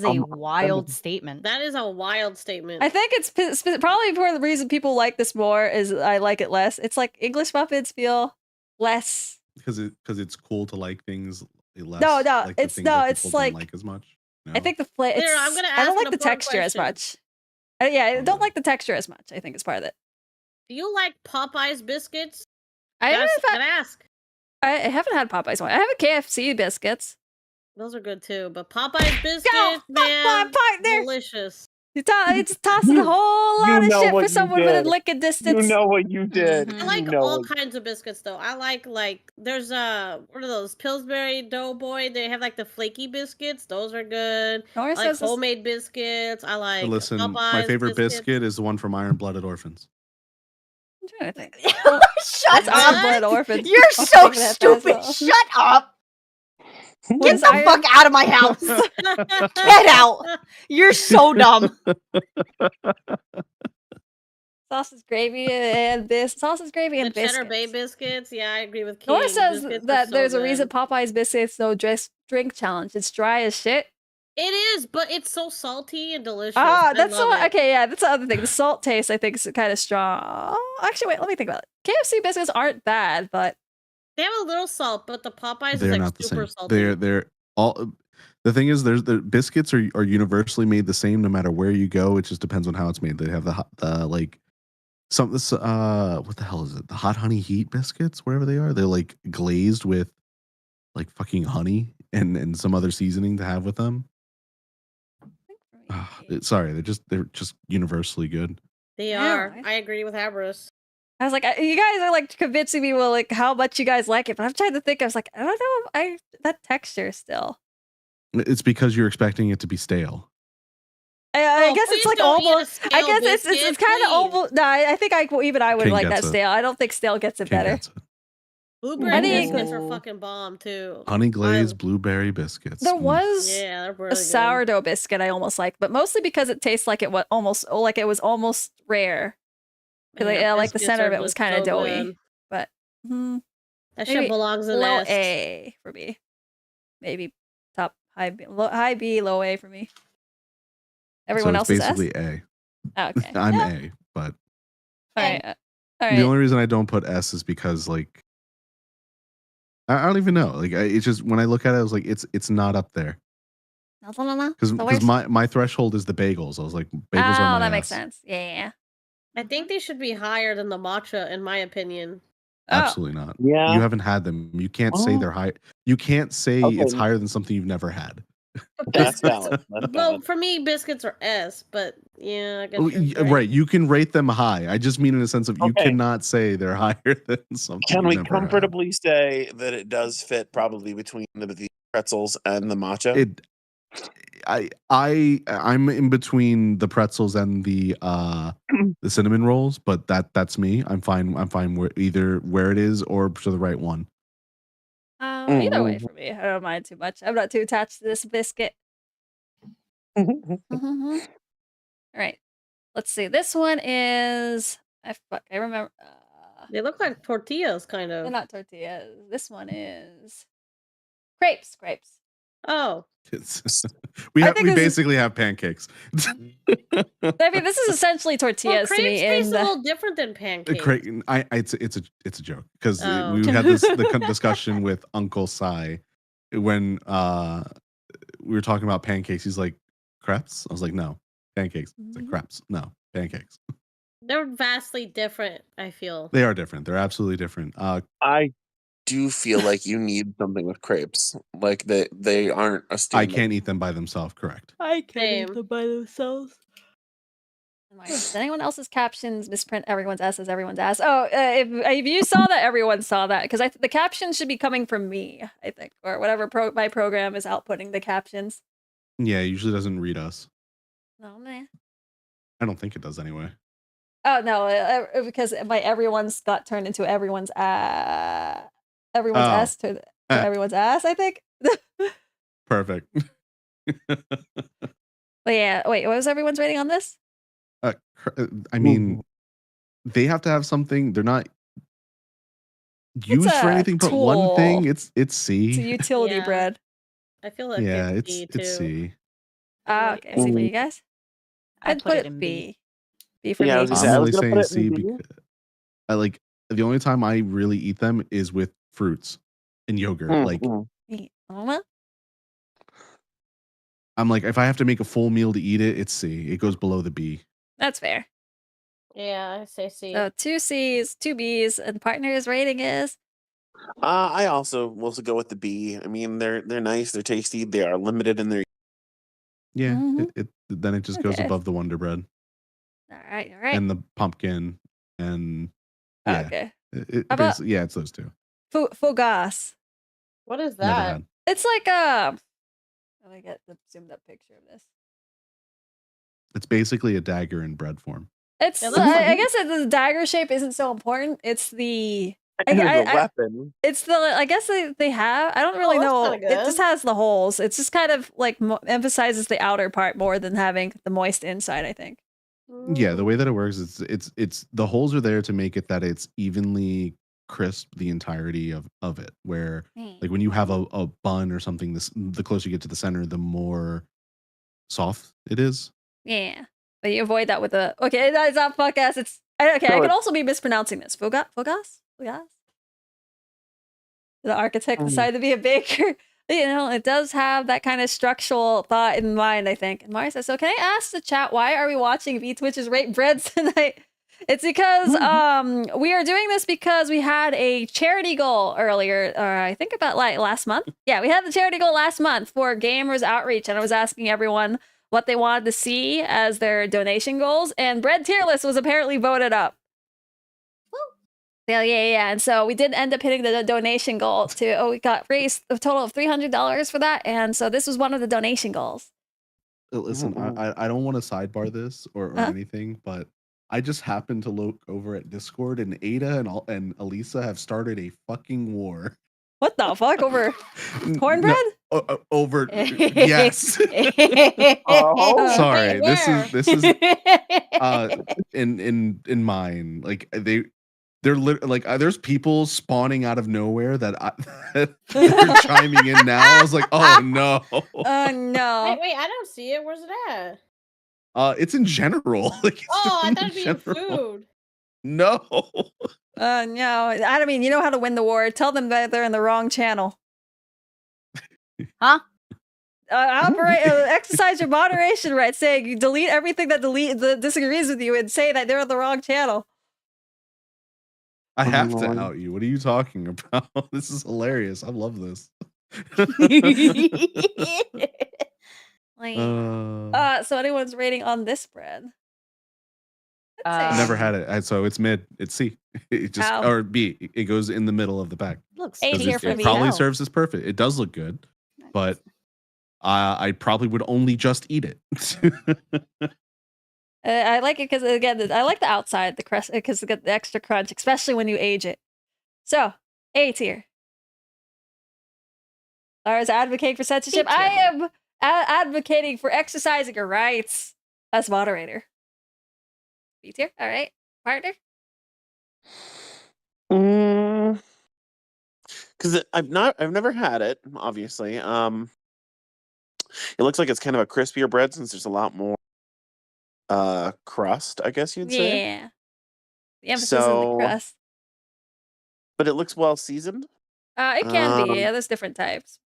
a wild statement.
That is a wild statement.
I think it's probably part of the reason people like this more is I like it less. It's like English muffins feel less.
Because it's cool to like things less.
No,
like
it's
things that
it's
people
like,
don't like as much. No?
I think the flavor.
I'm gonna
I
ask
don't
an
like the
important
texture as
question.
much. I don't like the texture as much. I think it's part of it.
Do you like Popeye's biscuits?
I
gotta ask.
I haven't had Popeye's one. I have a KFC biscuits.
Those are good too, but Popeye's biscuits, man, delicious.
You just tossing a whole lot of shit for someone within licking distance.
You know what you did.
I like all kinds of biscuits though. I like there's what are those? Pillsbury Doughboy. They have like the flaky biscuits. Those are good. I like homemade biscuits. I like
Listen,
Popeye's
my favorite
biscuits.
biscuit is the one from Iron Blooded Orphans.
I'm trying to think.
Shut up.
Iron Blooded Orphans.
You're so stupid. Shut up. Get the fuck out of my house. Get out. You're so dumb.
Sausage gravy and
Cheddar Bay biscuits. Yeah, I agree with King.
Nora says that there's a reason Popeye's biscuits no drink challenge. It's dry as shit.
It is, but it's so salty and delicious.
That's okay. Yeah, that's the other thing. The salt taste, I think, is kind of strong. Actually, wait, let me think about it. KFC biscuits aren't bad, but
they have a little salt. But the Popeyes
they're
is like
not
super
the same.
salty.
They're all. The thing is, the biscuits are universally made the same no matter where you go. It just depends on how it's made. They have the like some what the hell is it? The hot honey heat biscuits, wherever they are. They're like glazed with like fucking honey and some other seasoning to have with them. Sorry, they're just universally good.
They are. I agree with Averis.
I was like, you guys are like convincing me, well, like how much you guys like it, but I'm trying to think. I was like, I don't know, that texture still.
It's because you're expecting it to be stale.
I guess it's like almost. I guess it's kind of almost. No, I think I would
King
like that
it.
stale. I don't think stale gets it
King
better.
gets it.
Blueberry biscuits are fucking bomb too.
Honey glazed blueberry biscuits.
There was
they're really
a sourdough biscuit I almost liked, but mostly because it tastes like it was almost rare. Like the center of it was kind of doughy. Good. But
that shit belongs in
low A for me. Maybe top high B, low A for me. Everyone else is
basically
S?
A.
Oh, okay.
I'm A, but
all right.
The only reason I don't put S is because like I don't even know. Like it's just when I look at it, I was like, it's not up there.
No.
Because my threshold is the bagels. I was like, bagels are my
that makes sense. Yeah.
I think they should be higher than the matcha, in my opinion.
Absolutely not.
Yeah.
You haven't had them. You can't say they're high. You can't say it's higher than something you've never had.
That's valid.
Well, for me, biscuits are S, but yeah, I guess
right. You can rate them high. I just mean in the sense of you cannot say they're higher than something.
Can we comfortably say that it does fit probably between the pretzels and the matcha?
I'm in between the pretzels and the cinnamon rolls, but that's me. I'm fine either where it is or to the right one.
Either way for me. I don't mind too much. I'm not too attached to this biscuit. All right. Let's see. This one is I remember.
They look like tortillas, kind of.
They're not tortillas. This one is crepes.
Oh.
we basically have pancakes.
I mean, this is essentially tortillas to me.
Crepes taste a little different than pancakes.
It's a joke because we had the discussion with Uncle Sai when we were talking about pancakes. He's like, crepes? I was like, no, pancakes. It's like crepes. No, pancakes.
They're vastly different, I feel.
They are different. They're absolutely different.
I do feel like you need something with crepes. Like they aren't a statement.
I can't eat them by themselves, correct.
I can't eat them by themselves. Does anyone else's captions misprint everyone's S as everyone's ass? Oh, if you saw that, everyone saw that. Because the captions should be coming from me, I think. Or whatever my program is outputting the captions.
Yeah, it usually doesn't read us.
No, man.
I don't think it does anyway.
Oh, no. Because my everyone's got turned into everyone's S to everyone's ass, I think.
Perfect.
But yeah, wait, what was everyone's rating on this?
I mean, they have to have something. They're not used for anything but one thing. It's C.
It's a utility bread.
I feel like
it's C.
Okay, C for you guys. I'd put it in B. B for me.
I'm only saying C because The only time I really eat them is with fruits and yogurt. Like, I'm like, if I have to make a full meal to eat it, it's C. It goes below the B.
That's fair.
Yeah, I say C.
So 2 C's, 2 B's, and partner's rating is?
I also will go with the B. I mean, they're nice, they're tasty, they are limited in their.
Yeah, then it just goes above the Wonder Bread.
All right.
And the pumpkin, and yeah.
Okay.
It's those two.
Fougasse.
What is that?
Never had.
It's like let me get the zoomed up picture of this.
It's basically a dagger in bread form.
It's I guess the dagger shape isn't so important. It's the
weapon.
It's the I guess they have. I don't really know. It just has the holes. It's just kind of like emphasizes the outer part more than having the moist inside, I think.
Yeah, the way that it works is it's the holes are there to make it that it's evenly crisp the entirety of it. Where like when you have a bun or something, the closer you get to the center, the more soft it is.
Yeah, but you avoid that with the It's not Fougasse. It's okay. I could also be mispronouncing this. Fougasse. The architect decided to be a baker. It does have that kind of structural thought in mind, I think. And Mari says, so can I ask the chat, why are we watching V-Twitch's Rate Breads tonight? It's because we are doing this because we had a charity goal earlier, or I think about like last month. Yeah, we had the charity goal last month for Gamers Outreach, and I was asking everyone what they wanted to see as their donation goals, and Bread Tier List was apparently voted up. Yeah. And so we did end up hitting the donation goal we got raised a total of $300 for that. And so this was one of the donation goals.
Listen, I don't want to sidebar this or anything, but I just happened to look over at Discord, and Ada and Elisa have started a fucking war.
What the fuck? Over cornbread?
No, over yes. Sorry.
Wait,
this is in mine. Like they're like there's people spawning out of nowhere that they're chiming in now. I was like, oh no.
Oh no.
Wait, I don't see it. Where's it at?
It's in general. Like,
I thought it'd be in food.
No.
No. I mean, you know how to win the war. Tell them that they're in the wrong channel.
Huh?
Exercise your moderation rights. Saying you delete everything that disagrees with you and say that they're on the wrong channel.
I have to out you. What are you talking about? This is hilarious. I love this.
So anyone's rating on this bread?
Never had it, so it's mid. It's C. It just or B. It goes in the middle of the pack.
Looks
it probably serves as perfect. It does look good, but I probably would only just eat it.
I like it because again, I like the outside, the crust, because it got the extra crunch, especially when you age it. So A tier. Lara's advocating for censorship. I am advocating for exercising your rights as moderator. B tier. All right, partner.
Because I've never had it. Obviously, it looks like it's kind of a crispier bread since there's a lot more crust, I guess you'd say.
Yeah, the emphasis on the crust.
But it looks well seasoned.
It can be. Yeah, there's different types.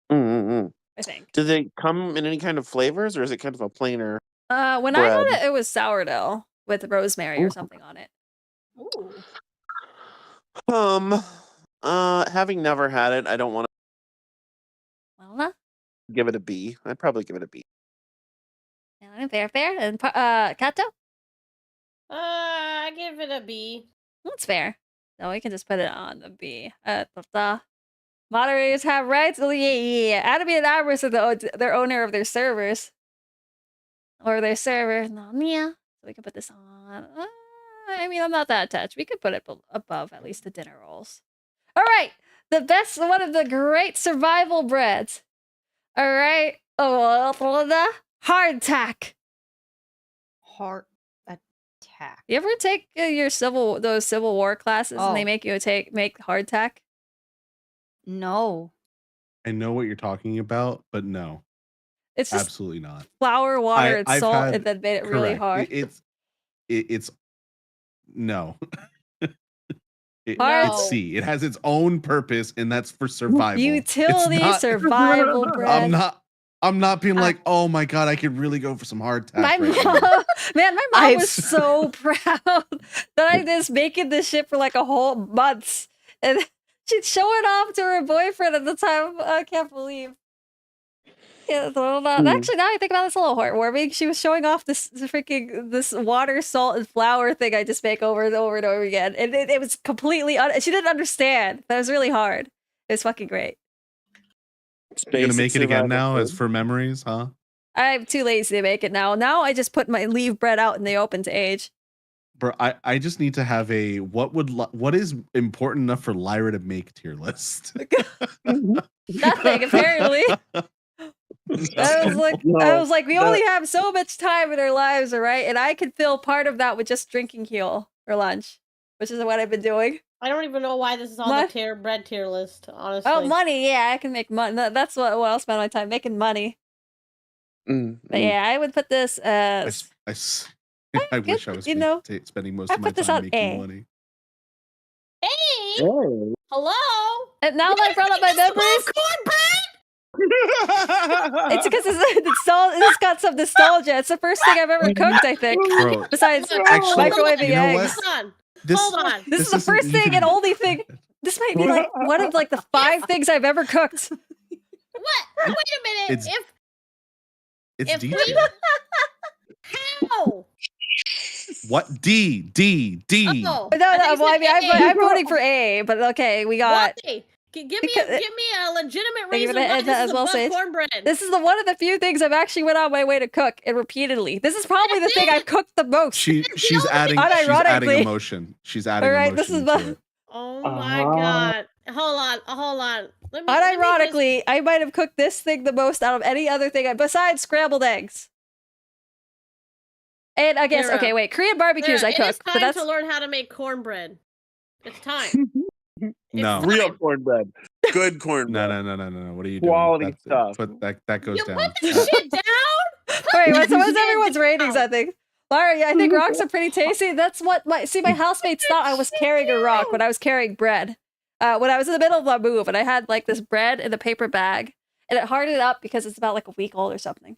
I think.
Do they come in any kind of flavors, or is it kind of a plainer?
When
bread?
I got it, it was sourdough with rosemary or something on it.
Ooh.
Having never had it, I don't want
to
give it a B. I'd probably give it a B.
Fair. And Catto?
I give it a B.
That's fair. No, we can just put it on the B. Moderators have rights. Oh, yeah. Adamy and Abris are their owner of their servers. Or their server. No, yeah. So we can put this on. I mean, I'm not that attached. We could put it above at least the dinner rolls. All right. The best, one of the great survival breads. All right. Oh, hardtack.
Hardtack.
You ever take those Civil War classes and they make you make hardtack?
No.
I know what you're talking about, but no.
It's just
absolutely not.
Flour, water, and salt, and then made it really hard.
It's no. It's C. It has its own purpose, and that's for survival.
Utility survival bread.
I'm not being like, oh my god, I could really go for some hardtack.
My mom was so proud that I was making this shit for like a whole month, and she'd show it off to her boyfriend at the time. I can't believe. Yeah, actually, now I think about it, it's a little heartwarming. She was showing off this water, salt, and flour thing I just make over and over and over again, and it was completely. She didn't understand. That was really hard. It was fucking great.
You're gonna make it again now, as for memories, huh?
I'm too lazy to make it now. Now I just leave bread out in the open to age.
Bro, I just need to have a what is important enough for Lyra to make tier list.
Nothing apparently. I was like, we only have so much time in our lives, all right? And I could fill part of that with just drinking Huel for lunch, which is what I've been doing.
I don't even know why this is on the bread tier list, honestly.
Oh, money, yeah, I can make money. That's what I'll spend my time making money. But yeah, I would put this as.
I wish I was spending most of my time making money.
Hey! Hello!
And now that I brought up my memories. It's because it's got some nostalgia. It's the first thing I've ever cooked, I think.
Bro,
besides microwaving eggs.
Hold on.
This is the first thing and only thing. This might be like one of like the 5 things I've ever cooked.
What? Wait a minute.
It's D.
How?
What? D.
Oh,
no. Well, I mean, I'm voting for A, but okay, we got.
Why? Give me a legitimate reason why this is above cornbread.
This is one of the few things I've actually went on my way to cook, and repeatedly. This is probably the thing I've cooked the most.
She's adding emotion. She's adding emotion. This is the.
Oh my god! Hold on.
Unironically, I might have cooked this thing the most out of any other thing besides scrambled eggs. And I guess wait, Korean barbecues I cook,
but that's to learn how to make cornbread. It's time.
No,
real cornbread, good cornbread.
No. What are you doing?
Quality stuff.
But that goes down.
Put this shit down.
Wait, what's everyone's ratings? I think. Laura, I think rocks are pretty tasty. That's what my housemates thought I was carrying a rock when I was carrying bread. When I was in the middle of my move, and I had like this bread in a paper bag, and it hardened up because it's about like a week old or something.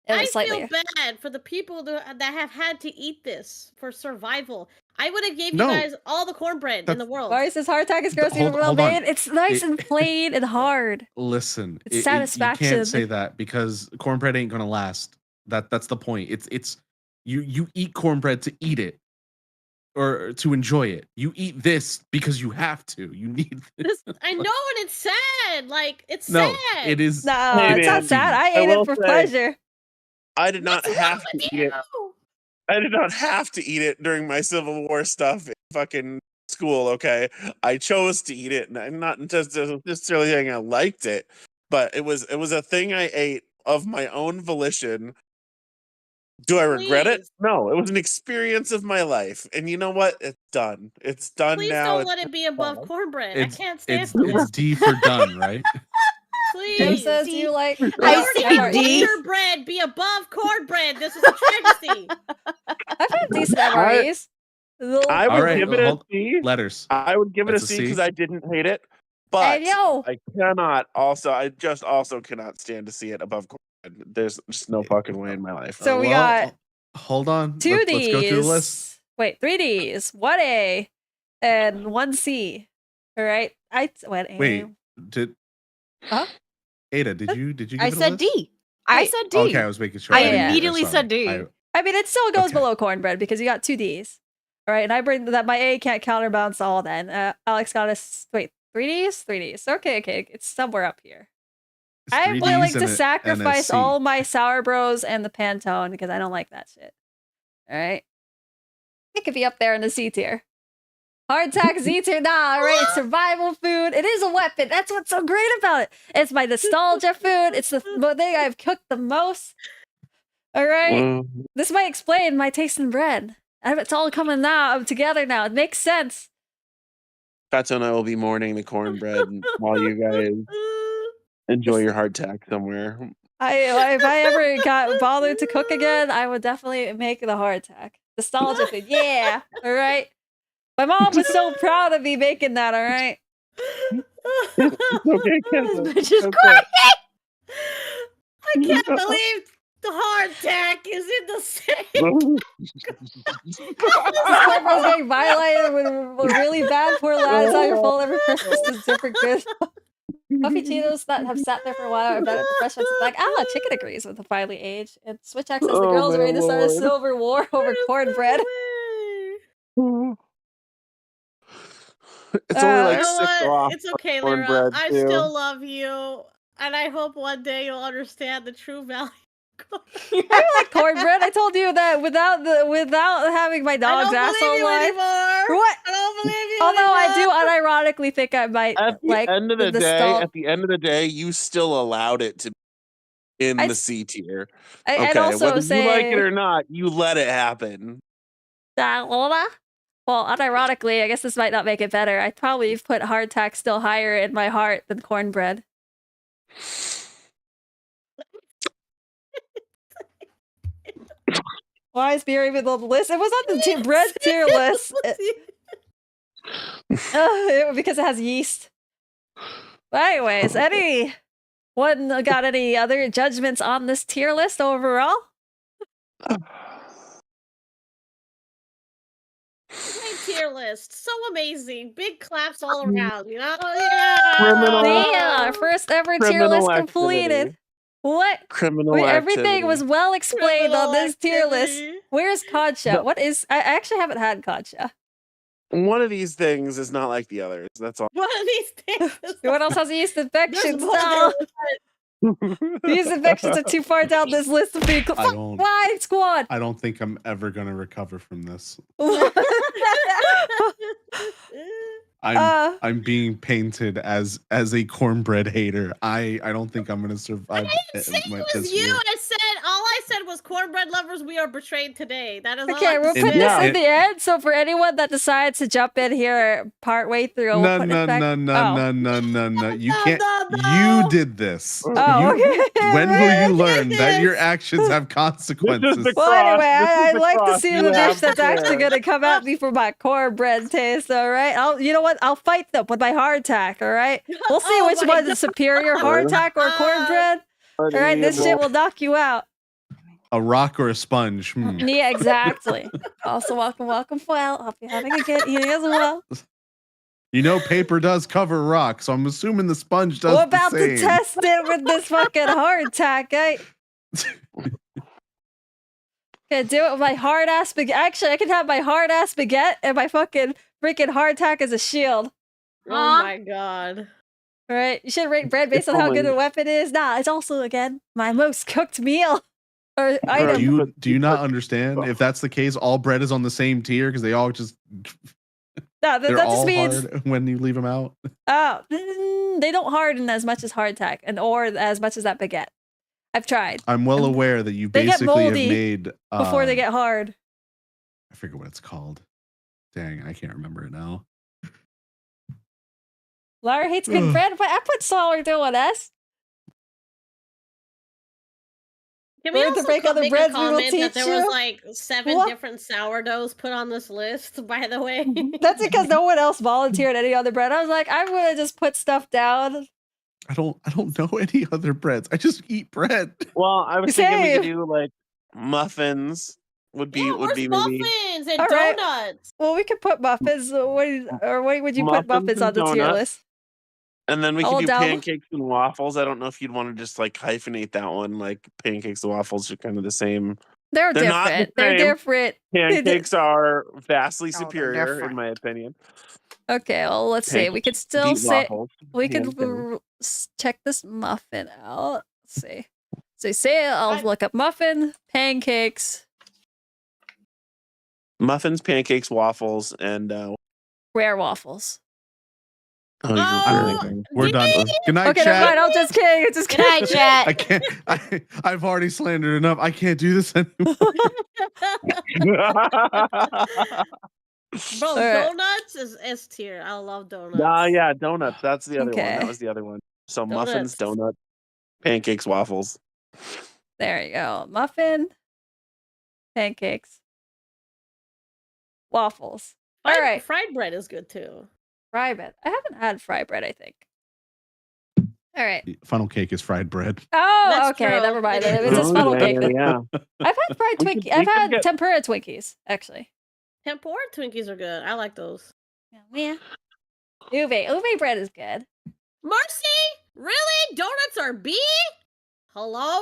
I feel bad for the people that have had to eat this for survival. I would have gave you guys all the cornbread in the world.
Why is this hardtack is gross even well made? It's nice and plain and hard.
Listen,
it's satisfaction.
You can't say that because cornbread ain't gonna last. That's the point. It's you eat cornbread to eat it or to enjoy it. You eat this because you have to. You need this.
I know, and it's sad. Like it's
sad.
It
is.
No, it's not sad. I ate it for pleasure.
I did not have to eat it. I did not have to eat it during my Civil War stuff in fucking school, okay? I chose to eat it, and I'm not just necessarily saying I liked it, but it was a thing I ate of my own volition. Do I regret it? No, it was an experience of my life. And you know what? It's done. It's done now.
Please don't let it be above cornbread. I can't stand it.
It's D for done, right?
Please.
Says you like
Wonder bread be above cornbread. This is a travesty.
I've had decent MREs.
I would give it a C.
Letters.
I would give it a C because I didn't hate it. But I just also cannot stand to see it above cornbread. There's just no fucking way in my life.
So we got
hold on.
2 Ds.
Let's go through the list.
Wait, 3 Ds, 1 A, and 1 C. All right.
Wait, Ada, did you give
I said D. I said D.
Okay, I was making sure.
I immediately said D.
I mean, it still goes below cornbread because you got 2 Ds. All right, and I bring that my A can't counterbalance all then. Alex got us 3 Ds? 3 Ds. Okay, it's somewhere up here. I'm willing to sacrifice all my Sour Bros and the Pantone because I don't like that shit. All right. It could be up there in the C tier. Hardtack Z tier, nah, all right, it's survival food. It is a weapon. That's what's so great about it. It's my nostalgia food. It's the thing I've cooked the most. All right. This might explain my taste in bread. It's all coming together now. It makes sense.
Katto and I will be mourning the cornbread while you guys enjoy your hardtack somewhere.
If I ever got bothered to cook again, I would definitely make the hardtack. Nostalgia food, yeah. All right. My mom was so proud of me making that, all right?
Okay,
This bitch is crying.
I can't believe the hardtack is in the same.
Cornbread's getting violated with really bad. Poor lad. It's not your fault. Every Christmas is different good. Puffy Cheetos that have sat there for a while are better. The fresh ones like, chicken agrees with the finely aged. And Switch X says the girls are ready to start a silver war over cornbread.
It's only like
You know
6
what?
off.
It's okay, Lyra.
Cornbread,
I
too.
still love you, and I hope one day you'll understand the true value.
I like cornbread. I told you that without having my dog's asshole life. What?
I don't believe you
Although
anymore.
I do unironically think I might
At the
like
end of the day,
skull.
at the end of the day, you still allowed it to be in the C tier. Okay,
I'd also
whether
say,
you like it or not, you let it happen.
Well, unironically, I guess this might not make it better. I'd probably put hardtack still higher in my heart than cornbread. Why is beer even on the list? It was on the bread tier list. Because it has yeast. But anyways, anyone got any other judgments on this tier list overall?
Great tier list. So amazing. Big claps all around, you know?
Yeah, first ever tier list completed. What? Everything was well explained on this tier list. Where's Concha? What is... I actually haven't had Concha.
One of these things is not like the others. That's all.
One of these things.
What else has yeast infections? No. Yeast infections are too far down this list to be... Why, squad?
I don't think I'm ever going to recover from this. I'm being painted as a cornbread hater. I don't think I'm gonna survive.
I didn't say it was you. All I said was cornbread lovers, we are betrayed today. That is
okay. We'll put this in the end. So for anyone that decides to jump in here partway through,
no. You can't. You did this. When will you learn that your actions have consequences?
Well, anyway, I'd like to see the dish that's actually gonna come at me for my cornbread taste. All right. You know what? I'll fight them with my hardtack, all right? We'll see which one is superior, hardtack or cornbread. All right, this shit will knock you out.
A rock or a sponge?
Yeah, exactly. Also, welcome, Foil. Hope you're having a good eating as well.
You know, paper does cover rock, so I'm assuming the sponge does
We're about
the same.
to test it with this fucking hardtack, eh? Can do it with my hard-ass baguette. Actually, I can have my hard-ass baguette and my fucking freaking hardtack as a shield.
Oh my god.
All right, you should rate bread based on how good a weapon is. Nah, it's also, again, my most cooked meal. Or item.
Do you not understand? If that's the case, all bread is on the same tier because they all just...
No, that just means...
hard when you leave them out.
Oh, they don't harden as much as hardtack or as much as that baguette. I've tried.
I'm well aware that you basically have made
before they get hard.
I forget what it's called. Dang, I can't remember it now.
Lara hates good bread, but I put sourdough on S.
Can we also make a comment that there was
you?
like 7 different sourdoughs put on this list, by the way?
That's because no one else volunteered any other bread. I was like, I'm gonna just put stuff down.
I don't know any other breads. I just eat bread.
Well, I was thinking we could do like muffins. Would be maybe
muffins and donuts.
Well, we could put muffins. What would you put muffins on the tier list?
And then we could do pancakes and waffles. I don't know if you'd want to just like hyphenate that one. Like pancakes and waffles are kind of the same.
They're different.
Not the same.
They're different.
Pancakes are vastly superior, in my opinion.
Okay, well, let's see. We could still say we could check this muffin out. Let's see. So say I'll look up muffin, pancakes.
Muffins, pancakes, waffles, and
rare waffles.
We're done. Good night,
okay,
chat.
Never mind. I'm just kidding. Just kidding.
Good night, chat.
I can't. I've already slandered enough. I can't do this anymore.
Bro, donuts is S tier. I love donuts.
Yeah, donuts. That's the other one. That was the other one. So muffins, donuts, pancakes, waffles.
There you go. Muffin, pancakes, waffles. All right.
Fried bread is good too.
Fried bread. I haven't had fried bread, I think. All right.
Funnel cake is fried bread.
Oh,
That's
okay.
true.
Never mind.
It
It's
is.
a funnel cake.
Yeah.
I've had fried Twinkies. I've had tempura Twinkies, actually.
Tempura Twinkies are good. I like those.
Yeah. Ube bread is good.
Marcy? Really? Donuts are B? Hello?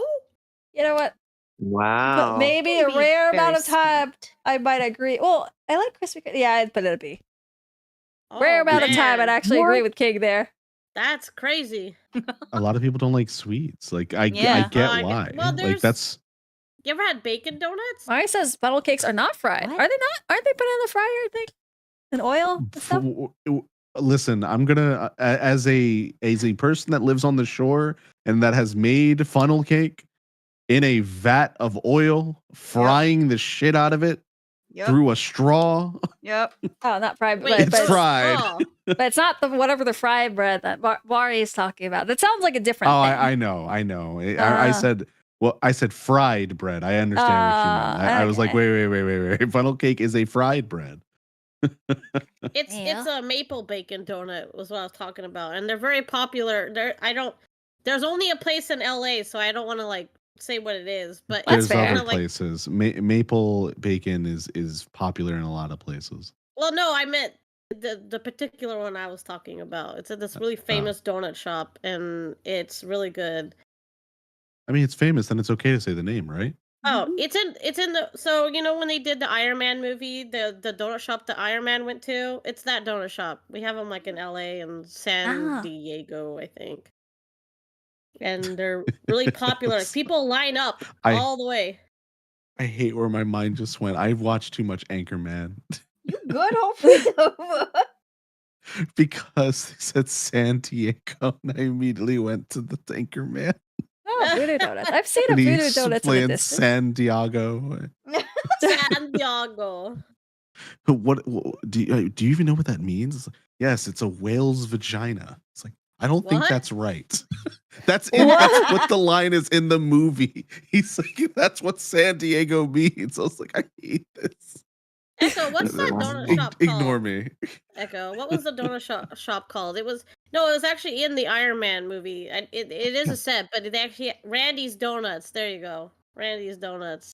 You know what?
Wow.
Maybe a rare amount of time I might agree. Well, I like crispy. Yeah, I'd put it a B. Rare amount of time I'd actually agree with King there.
That's crazy.
A lot of people don't like sweets. Like I get why.
Well,
like that's.
You ever had bacon donuts?
Mari says funnel cakes are not fried.
What?
Are they not? Aren't they put in the fryer thing? In oil and stuff?
Listen, I'm gonna as a person that lives on the shore and that has made funnel cake in a vat of oil, frying the shit out of it through a straw.
Yep.
Oh, not fried.
Wait,
it's fried.
But it's not the whatever the fried bread that Mari is talking about. That sounds like a different thing.
I know. I said. Well, I said fried bread. I understand what you meant. I was like, wait. Funnel cake is a fried bread.
It's a maple bacon donut was what I was talking about, and they're very popular. There's only a place in LA, so I don't want to like say what it is, but
there's other places. Maple bacon is popular in a lot of places.
Well, no, I meant the particular one I was talking about. It's at this really famous donut shop, and it's really good.
I mean, it's famous, then it's okay to say the name, right?
Oh, it's in the so you know when they did the Iron Man movie, the donut shop that Iron Man went to, it's that donut shop. We have them like in LA and San Diego, I think. And they're really popular. Like, people line up all the way.
I hate where my mind just went. I've watched too much Anchorman.
You good, hopefully.
Because they said San Diego, and I immediately went to the Anchorman.
Oh, voodoo donuts. I've seen a voodoo donut in the distance.
San Diego.
San Diego.
What do you even know what that means? It's like, yes, it's a whale's vagina. It's like, I don't think that's right. That's what the line is in the movie. He's like, that's what San Diego means. I was like, I hate this.
Echo, what's that donut shop called?
Ignore me.
Echo, what was the donut shop called? It was actually in the Iron Man movie. It is a set, but it actually Randy's Donuts. There you go, Randy's Donuts.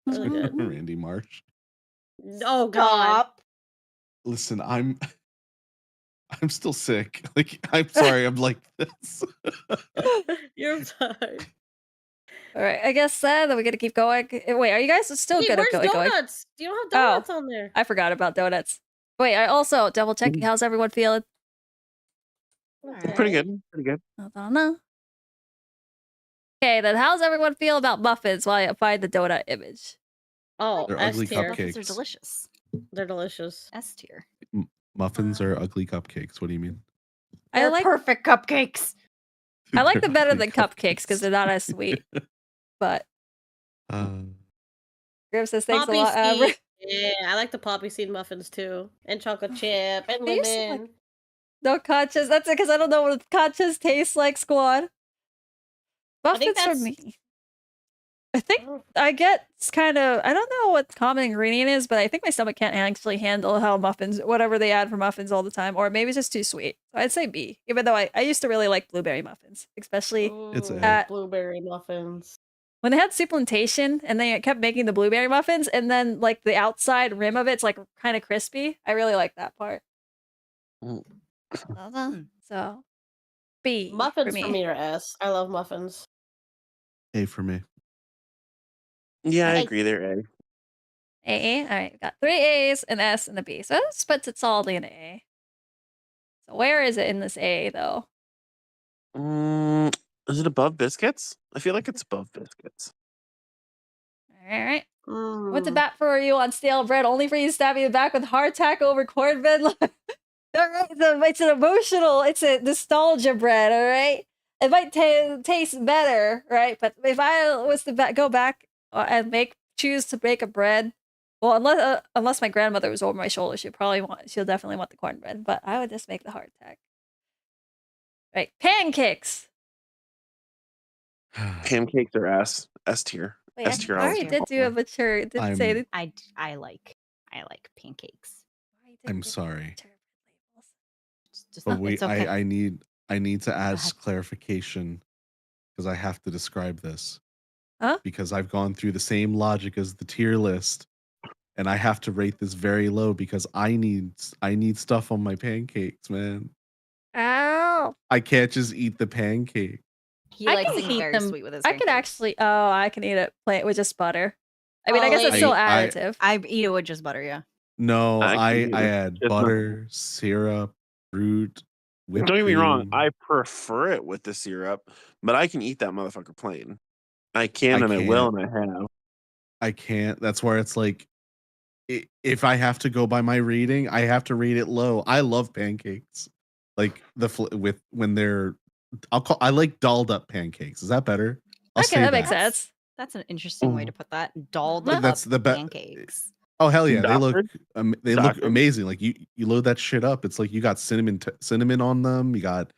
Really good.
Randy Marsh.
Oh God!
Listen, I'm still sick. Like, I'm sorry. I'm like this.
You're sorry.
All right, I guess then we gotta keep going. Wait, are you guys still good at going?
Donuts? You don't have donuts on there.
I forgot about donuts. Wait, I also double checking. How's everyone feeling?
Pretty good.
I don't know. Okay, then how's everyone feel about muffins while I find the donut image?
Oh,
they're ugly cupcakes.
Muffins are delicious.
They're delicious.
S tier.
Muffins are ugly cupcakes. What do you mean?
They're perfect cupcakes.
I like them better than cupcakes because they're not as sweet. But Grim says thanks
poppy
a lot.
Seed. Yeah, I like the poppy seed muffins too, and chocolate chip and lemon.
No conchas. That's it because I don't know what conchas taste like. Squad. Muffins for me. I think I get kind of. I don't know what the common ingredient is, but I think my stomach can't actually handle how muffins, whatever they add for muffins all the time, or maybe it's just too sweet. So I'd say B. Even though I used to really like blueberry muffins, especially
blueberry muffins.
When they had supplementation and they kept making the blueberry muffins, and then like the outside rim of it's like kind of crispy. I really like that part. So B.
Muffins for me are S. I love muffins.
A for me.
Yeah, I agree. They're A.
A. All right, we got 3 A's, an S, and a B. So that splits it solidly in an A. So where is it in this A though?
Is it above biscuits? I feel like it's above biscuits.
All right. What's a bat for you on stale bread? Only for you to stab me in the back with hardtack over cornbread. All right, it's an emotional. It's a nostalgia bread. All right, it might taste better, right? But if I was to go back and choose to bake a bread, well, unless my grandmother was over my shoulder, she'll definitely want the cornbread. But I would just make the hardtack. Right, pancakes.
Pancakes are S tier.
Wait, I already did do a mature. Didn't say that.
I like pancakes.
I'm sorry.
Just
But
it's okay.
I need to add clarification because I have to describe this.
Huh?
Because I've gone through the same logic as the tier list, and I have to rate this very low because I need stuff on my pancakes, man.
Ow!
I can't just eat the pancake.
He likes to eat very sweet with his pancakes.
I could actually. Oh, I can eat it plain with just butter. I mean, I guess it's still additive.
I eat it with just butter. Yeah.
No, I add butter, syrup, fruit, whipped
Don't get me wrong.
cream.
I prefer it with the syrup, but I can eat that motherfucker plain. I can and I will and I have.
I can't. That's where it's like, if I have to go by my reading, I have to rate it low. I love pancakes, like when they're. I like dolled up pancakes. Is that better?
Okay, that makes sense.
That's an interesting way to put that. Dolled up pancakes.
Oh hell yeah, they look amazing. Like you load that shit up. It's like you got cinnamon on them. You got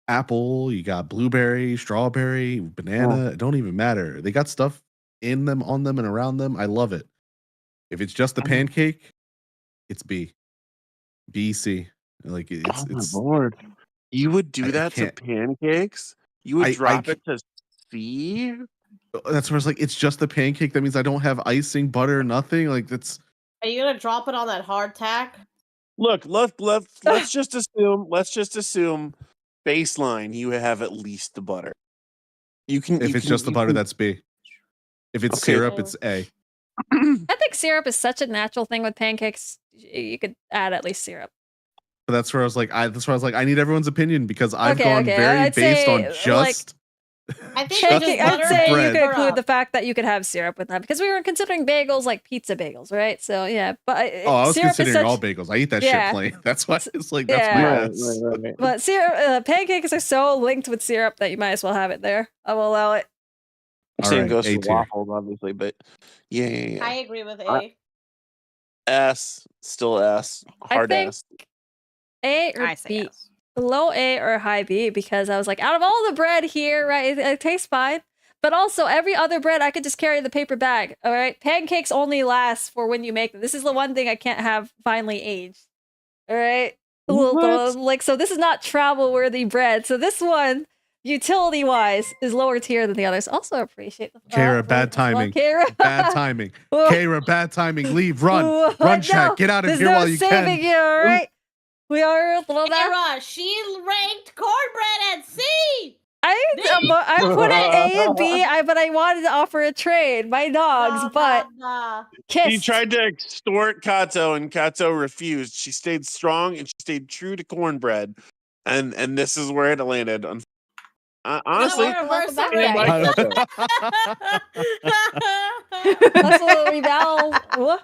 apple. You got blueberry, strawberry, banana. It don't even matter. They got stuff in them, on them, and around them. I love it. If it's just the pancake, it's B, C. Like it's.
My lord, you would do that to pancakes? You would drop it to C?
That's where it's like, it's just the pancake. That means I don't have icing, butter, nothing. Like that's.
Are you gonna drop it on that hardtack?
Look, let's just assume. Let's just assume, baseline. You have at least the butter. You can.
If it's just the butter, that's B. If it's syrup, it's A.
I think syrup is such a natural thing with pancakes. You could add at least syrup.
But that's where I was like, I need everyone's opinion because I've gone very based on just.
I think
I'd say you could include the fact that you could have syrup with that because we were considering bagels like pizza bagels, right? So yeah, but
I was considering all bagels. I eat that shit plain. That's why it's like that's
right.
But syrup, pancakes are so linked with syrup that you might as well have it there. I will allow it.
Same goes for waffles, obviously, but yeah.
I agree with A.
S, still S, hard S.
A or B. Low A or high B because I was like, out of all the bread here, right, it tastes fine. But also, every other bread, I could just carry the paper bag, all right? Pancakes only last for when you make them. This is the one thing I can't have finely aged, all right? Like, so this is not travel-worthy bread. So this one, utility-wise, is lower tier than the others. Also appreciate the
Kara, bad timing. Bad timing. Kara, bad timing. Leave, run. Run, chat. Get out of here while you can.
There's no saving you, all right? We are
Kara, she ranked cornbread at C.
I put it A and B, but I wanted to offer a trade. My dogs, but
She tried to extort Kato, and Kato refused. She stayed strong and she stayed true to cornbread, and this is where it landed. Honestly,
that's a little rebel. What?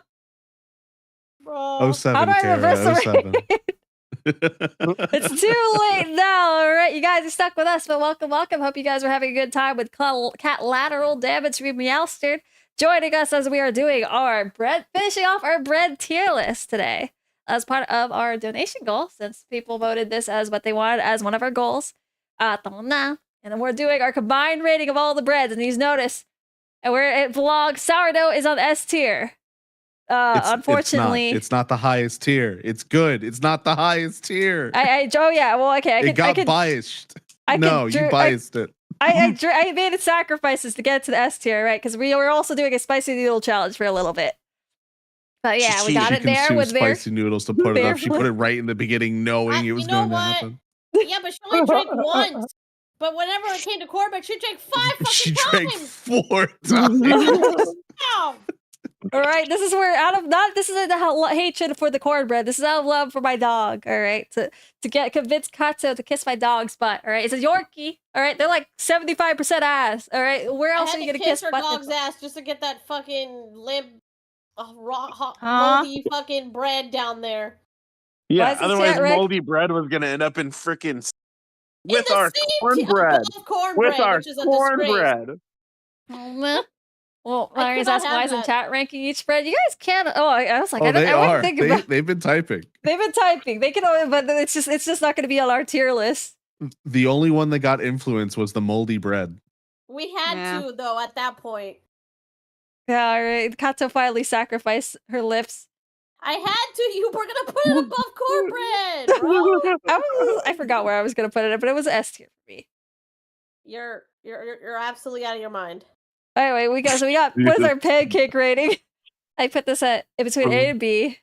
Bro.
07,
how do I reverse
07.
It's too late now. All right, you guys are stuck with us, but welcome. Hope you guys are having a good time with Cat Lateral Damage Meowster joining us as we are doing our finishing off our bread tier list today as part of our donation goal, since people voted this as what they wanted as one of our goals. And then we're doing our combined rating of all the breads, and these notice, and where it belongs, sourdough is on S tier. Unfortunately,
it's not the highest tier. It's good. It's not the highest tier.
It
got biased. You biased it.
I made sacrifices to get to the S tier, right? Because we were also doing a spicy noodle challenge for a little bit. But yeah, we got it there with
spicy noodles to put it up. She put it right in the beginning, knowing it was going to happen.
Yeah, but she only drank once. But whenever it came to cornbread, she drank 5 fucking times.
She drank 4 times.
All right, this is where this is a hatred for the cornbread. This is out of love for my dog. All right, to convince Kato to kiss my dog's butt. All right, it's a Yorkie. All right, they're like 75% ass. All right, where else are you gonna kiss
her dog's ass just to get that fucking limp, moldy fucking bread down there?
Yeah, otherwise moldy bread was gonna end up in frickin' with our cornbread. With our cornbread.
Oh man. Well, Larry's asking why isn't chat ranking each bread? You guys can't. Oh, I was like,
they are.
They've
been typing.
They've been typing. They can, but it's just not going to be on our tier list.
The only one that got influence was the moldy bread.
We had to though at that point.
Yeah, all right. Kato finally sacrificed her lips
I had to. You were gonna put it above cornbread, bro.
I forgot where I was gonna put it, but it was S tier for me.
You're absolutely out of your mind.
Anyway, we got what's our pancake rating? I put this at between A and B.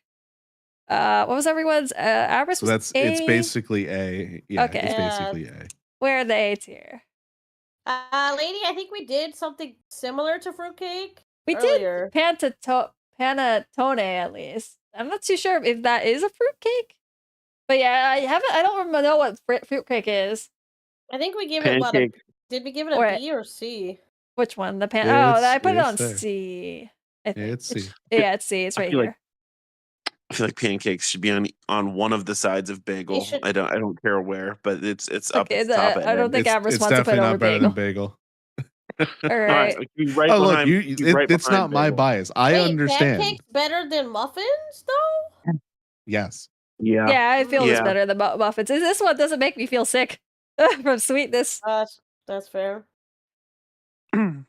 What was everyone's? Abris.
So it's basically A. Yeah, okay. It's basically A.
Where are the A tier?
Lady, I think we did something similar to fruitcake.
We
earlier.
did panettone at least. I'm not too sure if that is a fruitcake, but yeah, I don't know what fruitcake is.
I think we gave it what? Did we give it a B or C?
Which one? The pan? Oh, I put it on C. I think.
It's C.
Yeah, it's C. It's right here.
I feel like pancakes should be on one of the sides of bagel. I don't care where, but it's up at the top.
I don't think Abris wants to put over bagel. All right.
Oh, look, it's not my bias. I understand.
Pancakes better than muffins, though?
Yes.
Yeah.
Yeah, I feel it's better than muffins. This one doesn't make me feel sick from sweetness.
That's fair. Lyra,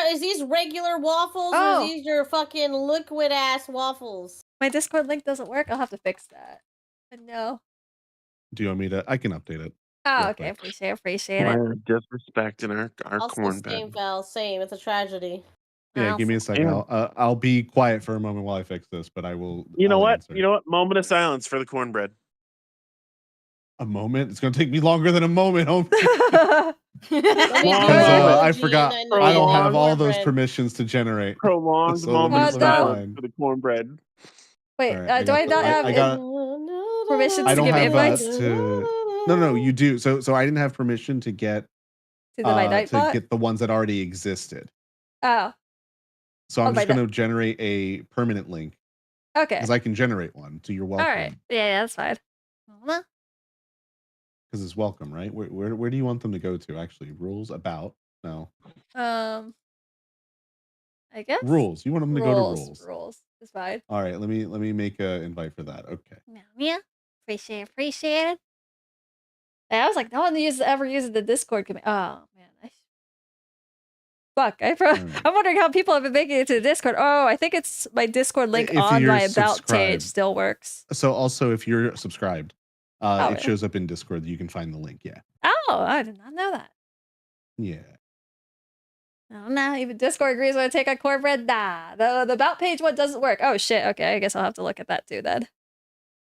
is these regular waffles or is these your fucking liquid ass waffles?
My Discord link doesn't work. I'll have to fix that. No.
Do you want me to? I can update it.
Oh, okay. Appreciate it.
Disrespect in our corn bed.
Same. It's a tragedy.
Yeah, give me a second. I'll be quiet for a moment while I fix this, but I will.
You know what? Moment of silence for the cornbread.
A moment? It's going to take me longer than a moment.
I
forgot. I don't have all those permissions to generate.
Prolonged moment of silence for the cornbread.
Wait, do I not have permissions to give invites?
No, you do. So I didn't have permission to get
get
the ones that already existed.
Oh.
So I'm just going to generate a permanent link.
Okay.
Because I can generate one. So you're welcome.
All right. Yeah, that's fine.
Because it's welcome, right? Where do you want them to go to? Actually, rules about no.
I guess
rules. You want them to go to rules.
Rules is fine.
All right. Let me make an invite for that. Okay.
Yeah. Appreciate it. I was like, no one ever uses the Discord command. Oh man. Fuck. I'm wondering how people have been making it to the Discord. Oh, I think it's my Discord link on my about page still works.
So also, if you're subscribed. It shows up in Discord that you can find the link. Yeah.
Oh, I did not know that.
Yeah.
Oh, no, even Discord agrees when I take on cornbread. Nah, the about page one doesn't work. Oh shit. Okay, I guess I'll have to look at that too then.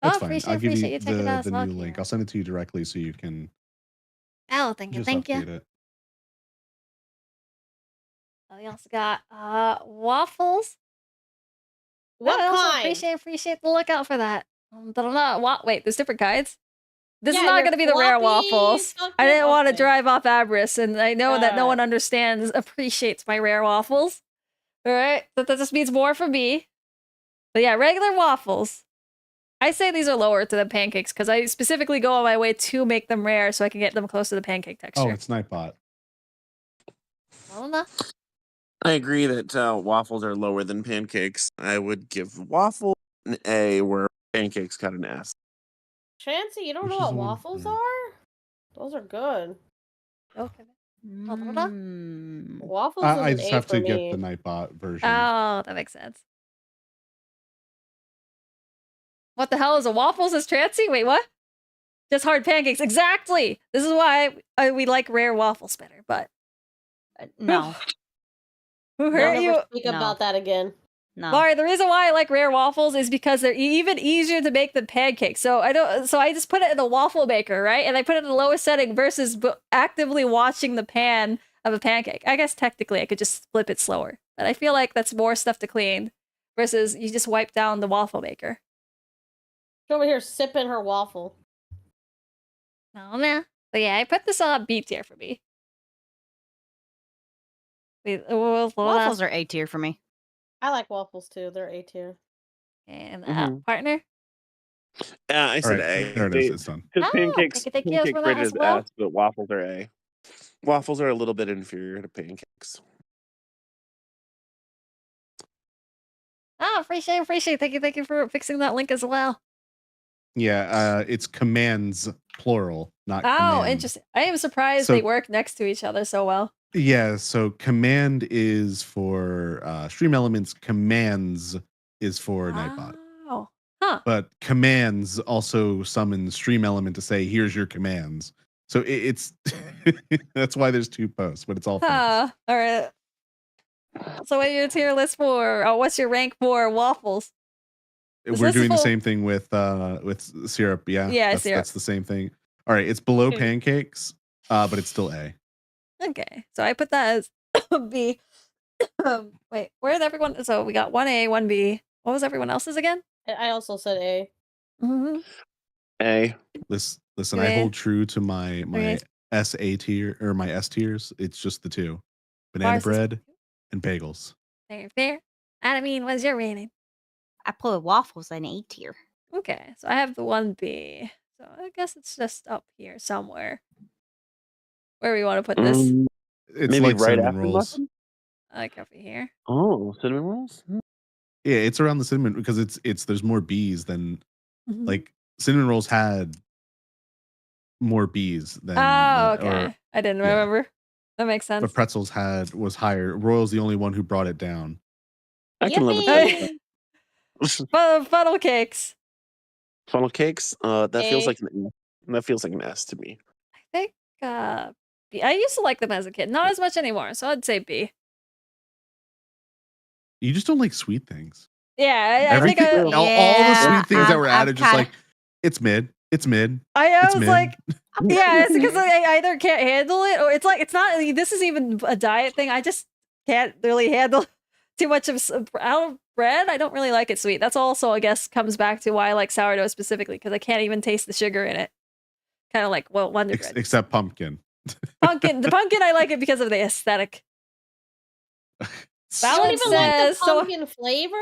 That's fine. I'll give you the new link. I'll send it to you directly so you can.
Oh, thank you.
It.
Oh, we also got waffles.
What kind?
Appreciate the lookout for that. Wait, there's different kinds? This is not going to be the rare waffles. I didn't want to drive off Abris, and I know that no one appreciates my rare waffles. All right? That just means more for me. But yeah, regular waffles. I say these are lower to the pancakes because I specifically go on my way to make them rare so I can get them close to the pancake texture.
Oh, it's Nightbot.
I agree that waffles are lower than pancakes. I would give waffle an A where pancakes got an S.
Chancy, you don't know what waffles are? Those are good.
Okay.
Waffles
I just have to get the Nightbot version.
Oh, that makes sense. What the hell is a waffles as Chancy? Wait, what? Just hard pancakes. Exactly! This is why we like rare waffles better, but...
no.
Who hurt you?
Speak about that again.
No.
Laurie, the reason why I like rare waffles is because they're even easier to make than pancakes. So I just put it in a waffle maker, right? And I put it in the lowest setting versus actively watching the pan of a pancake. I guess technically I could just flip it slower, but I feel like that's more stuff to clean versus you just wipe down the waffle maker.
She's over here sipping her waffle.
No. But yeah, I put this on B tier for me.
Waffles are A tier for me.
I like waffles too. They're A tier.
And partner?
Yeah, I said A.
There it is. It's done.
Because pancakes
rated
as S, but waffles are A. Waffles are a little bit inferior to pancakes.
Oh, appreciate. Thank you for fixing that link as well.
Yeah, it's commands plural, not
command. Interesting. I am surprised they work next to each other so well.
Yeah, so command is for Stream Elements commands is for Nightbot.
Oh, huh.
But commands also summon stream element to say, here's your commands. So it's that's why there's 2 posts, but it's all
all right. So what's your tier list for? Oh, what's your rank for waffles?
We're doing the same thing with syrup. Yeah,
syrup.
That's the same thing. All right, it's below pancakes, but it's still A.
Okay, so I put that as B. Wait, where's everyone? So we got 1A, 1B. What was everyone else's again?
I also said A.
Mm-hmm.
A.
Listen, I hold true to my SA tier or my S tiers. It's just the 2: banana bread and bagels.
Fair. Adamine, what's your rating?
I put waffles in A tier.
Okay, so I have the 1B. So I guess it's just up here somewhere. Where we want to put this?
It's
maybe
like
right
cinnamon
after
rolls.
muffin?
Like over here.
Oh, cinnamon rolls?
Yeah, it's around the cinnamon because it's there's more B's than like cinnamon rolls had more B's than
okay. I didn't remember. That makes sense.
But pretzels was higher. Royal's the only one who brought it down.
I can live with that.
Funnel cakes.
Funnel cakes? That feels like an S to me.
I think B. I used to like them as a kid. Not as much anymore, so I'd say B.
You just don't like sweet things.
Yeah, I think
all the sweet things that were added, just like it's mid. It's mid.
I was like, yeah, it's because I either can't handle it or it's like it's not. This is even a diet thing. I just can't really handle too much of bread. I don't really like it sweet. That's also, I guess, comes back to why I like sourdough specifically because I can't even taste the sugar in it. Kind of like Wonder Bread.
Except pumpkin.
The pumpkin, I like it because of the aesthetic.
Balance even like the pumpkin flavor?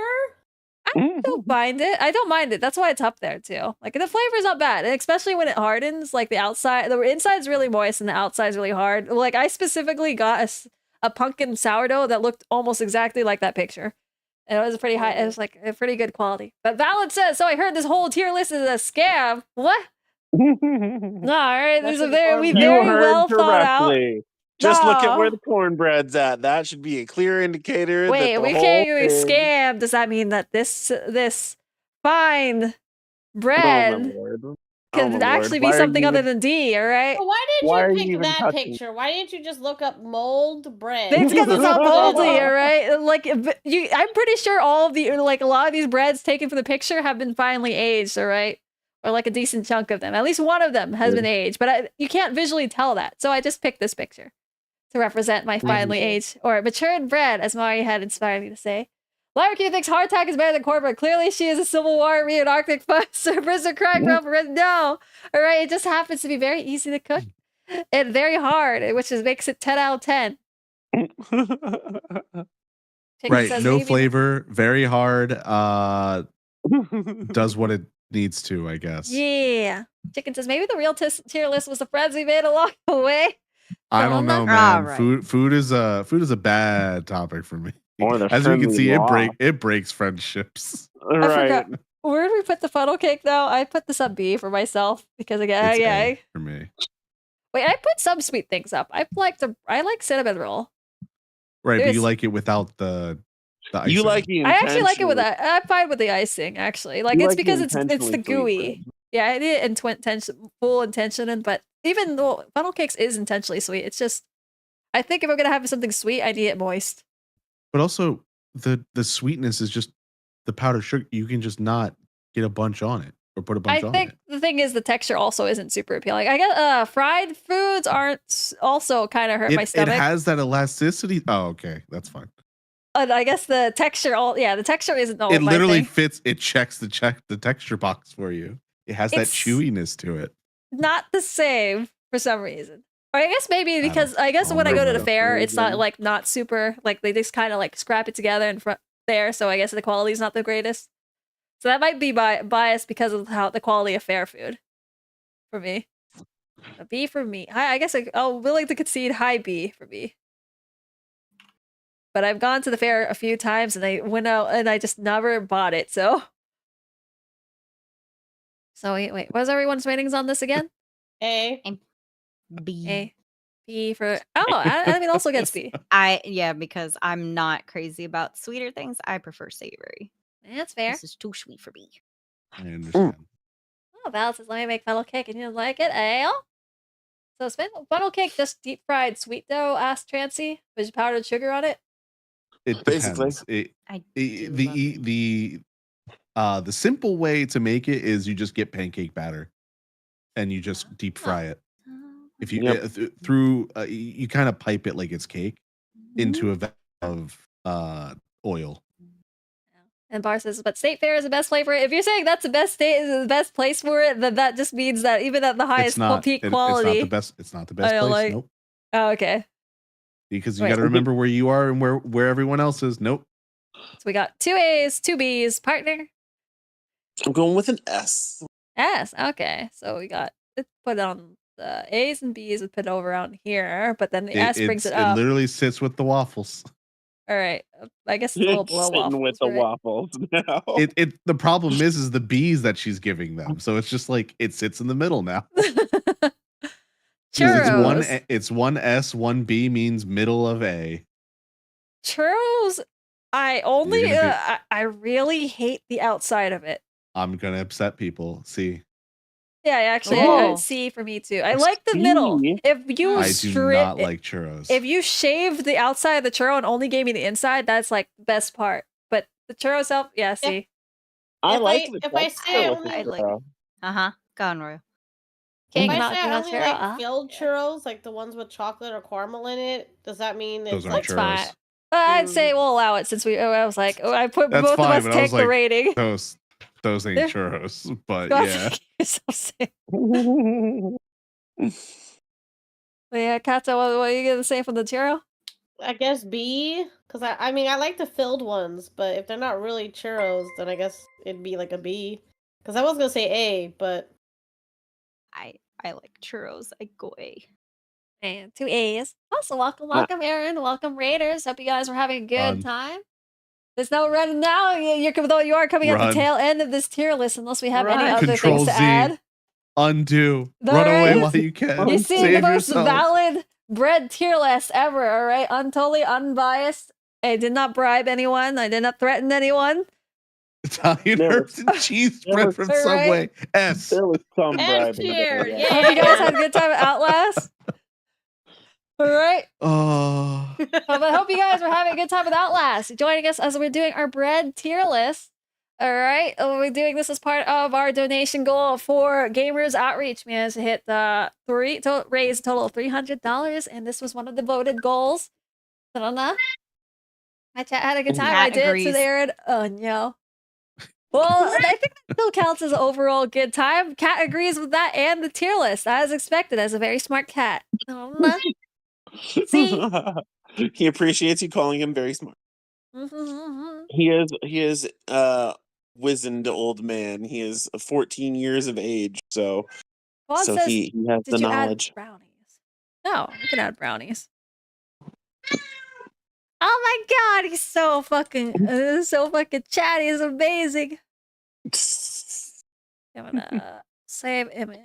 I don't mind it. I don't mind it. That's why it's up there too. Like the flavor's not bad, and especially when it hardens. Like the inside's really moist and the outside's really hard. Like I specifically got a pumpkin sourdough that looked almost exactly like that picture, and it was pretty high. It was like a pretty good quality. But Valid says, so I heard this whole tier list is a scam. What? No, all right. There's a very well thought out.
Just look at where the cornbread's at. That should be a clear indicator.
Wait, we can't really scam. Does that mean that this fine bread could actually be something other than D? All right.
Well, why did you pick that picture? Why didn't you just look up mold bread?
It's because it's not moldy. All right. Like I'm pretty sure all of the a lot of these breads taken for the picture have been finely aged. All right. Or like a decent chunk of them. At least one of them has been aged, but you can't visually tell that. So I just picked this picture to represent my finely aged or matured bread, as Mari had inspired me to say. Larky thinks hardtack is better than cornbread. Clearly, she is a Civil War reenactment Surfer crying for no. All right, it just happens to be very easy to cook and very hard, which makes it 10 out of 10.
Right, no flavor, very hard. Does what it needs to, I guess.
Yeah. Chicken says maybe the real tier list was the friends we made along the way.
I don't know, man. Right. Food is a bad topic for me. As we can see, it breaks friendships.
Right.
I forgot. Where did we put the funnel cake though? I put this up B for myself because again,
for me.
Wait, I put some sweet things up. I like cinnamon roll.
Right, but you like it without the icing.
You like it.
I actually like it with that. I'm fine with the icing actually. Like it's because it's the gooey. Yeah, I did full intention, but even though funnel cakes is intentionally sweet, it's just I think if I'm gonna have something sweet, I need it moist.
But also the sweetness is just the powdered sugar. You can just not get a bunch on it or put a bunch on it. I think
the thing is the texture also isn't super appealing. I guess fried foods aren't also kind of hurt my stomach.
It has that elasticity. Oh, okay, that's fine.
I guess the texture the texture isn't all.
It literally fits. It checks the texture box for you. It has that chewiness to it.
Not the same for some reason. Or I guess maybe because I guess when I go to the fair, it's not super like they just kind of like scrap it together in front there. So I guess the quality is not the greatest. So that might be biased because of how the quality of fair food for me. A B for me. I guess I'm willing to concede high B for me. But I've gone to the fair a few times and I went out and I just never bought it. So wait, what was everyone's ratings on this again?
A.
B.
A. B for I mean also gets B.
Because I'm not crazy about sweeter things. I prefer savory.
That's fair.
This is too sweet for me.
I understand.
Oh, Val says, let me make funnel cake and you like it, Ale? So funnel cake just deep fried sweet dough, asked Trancy, with powdered sugar on it?
It
Basically.
depends. The simple way to make it is you just get pancake batter and you just deep fry it. If you you kind of pipe it like it's cake into a vat of oil.
And Bar says, but State Fair is the best flavor. If you're saying that's the best state is the best place for it, then that just means that even at the highest peak quality,
it's not the best place. Nope.
Oh, okay.
Because you got to remember where you are and where everyone else is. Nope.
So we got 2 A's, 2 B's. Partner?
I'm going with an S.
S. Okay. So we got it put on the A's and B's and put over on here, but then the S brings it up.
It literally sits with the waffles.
All right. I guess it's a little below waffles.
With the waffles now.
The problem is the B's that she's giving them. So it's just like it sits in the middle now.
Churros.
It's one S, one B means middle of A.
Churros. I really hate the outside of it.
I'm gonna upset people. See.
Yeah, actually, C for me too. I like the middle. If you
I do not like churros.
If you shaved the outside of the churro and only gave me the inside, that's like the best part. But the churro itself, yeah, C.
I like the
Go on, Royal.
If I say I only like filled churros, like the ones with chocolate or caramel in it, does that mean
those aren't churros?
Fine. I'd say we'll allow it since I was like, I put both of us take the rating.
Those ain't churros, but yeah.
But yeah, Kato, what are you gonna say for the churro?
I guess B, because I mean I like the filled ones, but if they're not really churros, then I guess it'd be like a B. Because I was gonna say A, but
I like churros. I go A.
And 2 A's. Also, welcome, Aaron. Welcome, Raiders. Hope you guys were having a good time. There's no running now. You are coming at the tail end of this tier list, unless we have any other things to add.
Undo. Run away while you can.
You see the most valid bread tier list ever. All right, totally unbiased. I did not bribe anyone. I did not threaten anyone.
Italian herbs and cheese spread from Subway. S.
There was some
S tier. Yeah.
Hope you guys had a good time at Outlast. All right.
Oh.
I hope you guys were having a good time with Outlast. Joining us as we're doing our bread tier list. All right. We're doing this as part of our donation goal for Gamers Outreach. We managed to hit raise a total of $300, and this was one of the voted goals. My chat had a good time. I did. So Aaron. Oh no. Well, I think that still counts as an overall good time. Cat agrees with that and the tier list, as expected, as a very smart cat. See?
He appreciates you calling him very smart. He is wizened old man. He is 14 years of age, so he has the knowledge.
Brownies? No, we can add brownies. Oh my god, he's so fucking chatty. It's amazing. I'm gonna save image.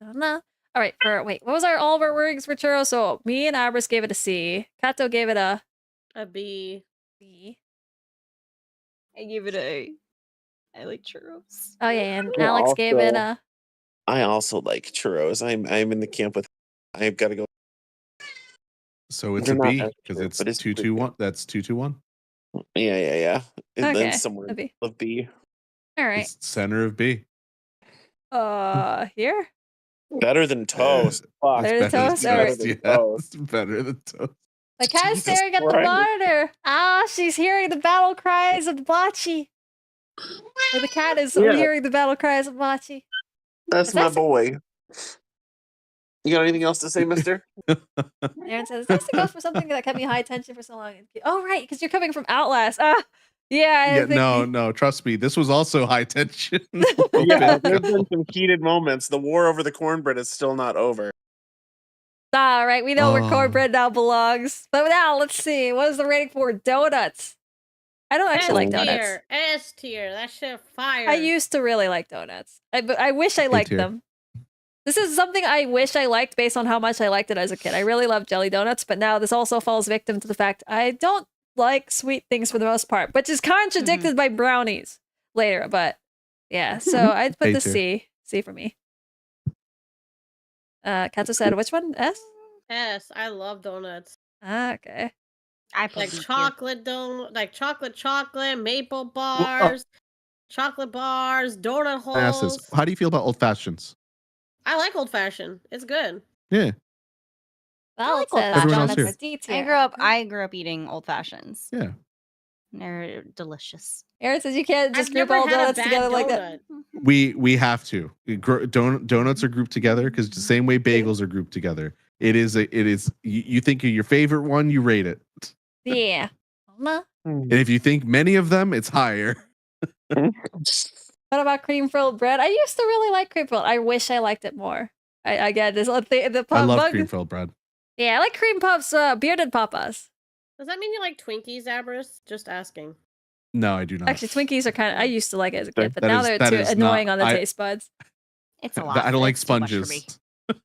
All right, what was all of our words for churros? So me and Abris gave it a C. Kato gave it a
B.
I gave it a. I like churros.
Oh yeah, and Alex gave it a.
I also like churros. I'm in the camp with. I've got to go.
So it's a B because it's 2-2-1. That's 2-2-1.
Yeah. And
okay,
then somewhere of B.
All right.
It's center of B.
Here.
Better than toast.
Better than toast.
Better than toast.
The cat's staring at the monitor. She's hearing the battle cries of Bocce. Or the cat is hearing the battle cries of Bocce.
That's my boy. You got anything else to say, mister?
Aaron says, it's nice to go for something that kept me high tension for so long. Oh, right, because you're coming from Outlast.
No, trust me. This was also high tension.
Yeah, there's been some heated moments. The war over the cornbread is still not over.
All right, we know where cornbread now belongs. But now, let's see. What is the rating for donuts? I don't actually like donuts.
S tier. That shit fire.
I used to really like donuts. I wish I liked them. This is something I wish I liked based on how much I liked it as a kid. I really loved jelly donuts, but now this also falls victim to the fact I don't like sweet things for the most part, which is contradicted by brownies later. But yeah, so I'd put the C. C for me. Katsu said, which one? S?
S. I love donuts.
Ah, okay.
I put
like
B
chocolate donut, like chocolate, maple bars, chocolate bars, donut holes.
How do you feel about old fashions?
I like old fashioned. It's good.
Yeah.
Well,
like
everyone else here.
I grew up eating old fashions.
Yeah.
They're delicious.
Aaron says you can't just
I've
group
never
all
had a
donuts
bad
together like
donut.
that.
We have to. Donuts are grouped together because the same way bagels are grouped together. It is you think of your favorite one, you rate it.
Yeah.
And if you think many of them, it's higher.
What about cream filled bread? I used to really like cream filled. I wish I liked it more. I get this.
I love cream filled bread.
Yeah, I like cream puffs, bearded papas.
Does that mean you like Twinkies, Aberis? Just asking.
No, I do not.
Actually, Twinkies are kind of. I used to like it as a kid, but now they're too annoying on the taste buds.
It's a lot.
I don't like sponges.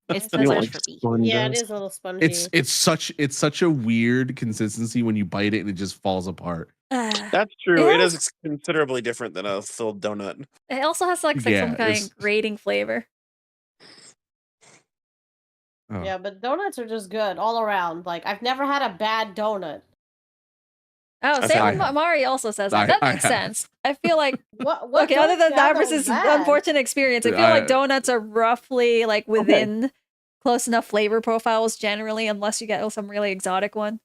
It's too much for me.
Yeah, it is a little spongy.
It's such a weird consistency when you bite it and it just falls apart.
That's true. It is considerably different than a filled donut.
It also has like some kind of grating flavor.
Oh. Yeah, but donuts are just good all around. Like, I've never had a bad donut.
Oh, same with Mari also says that. That makes sense. I feel like okay, other than Aberis's unfortunate experience, I feel like donuts are roughly like within close enough flavor profiles generally, unless you get some really exotic one.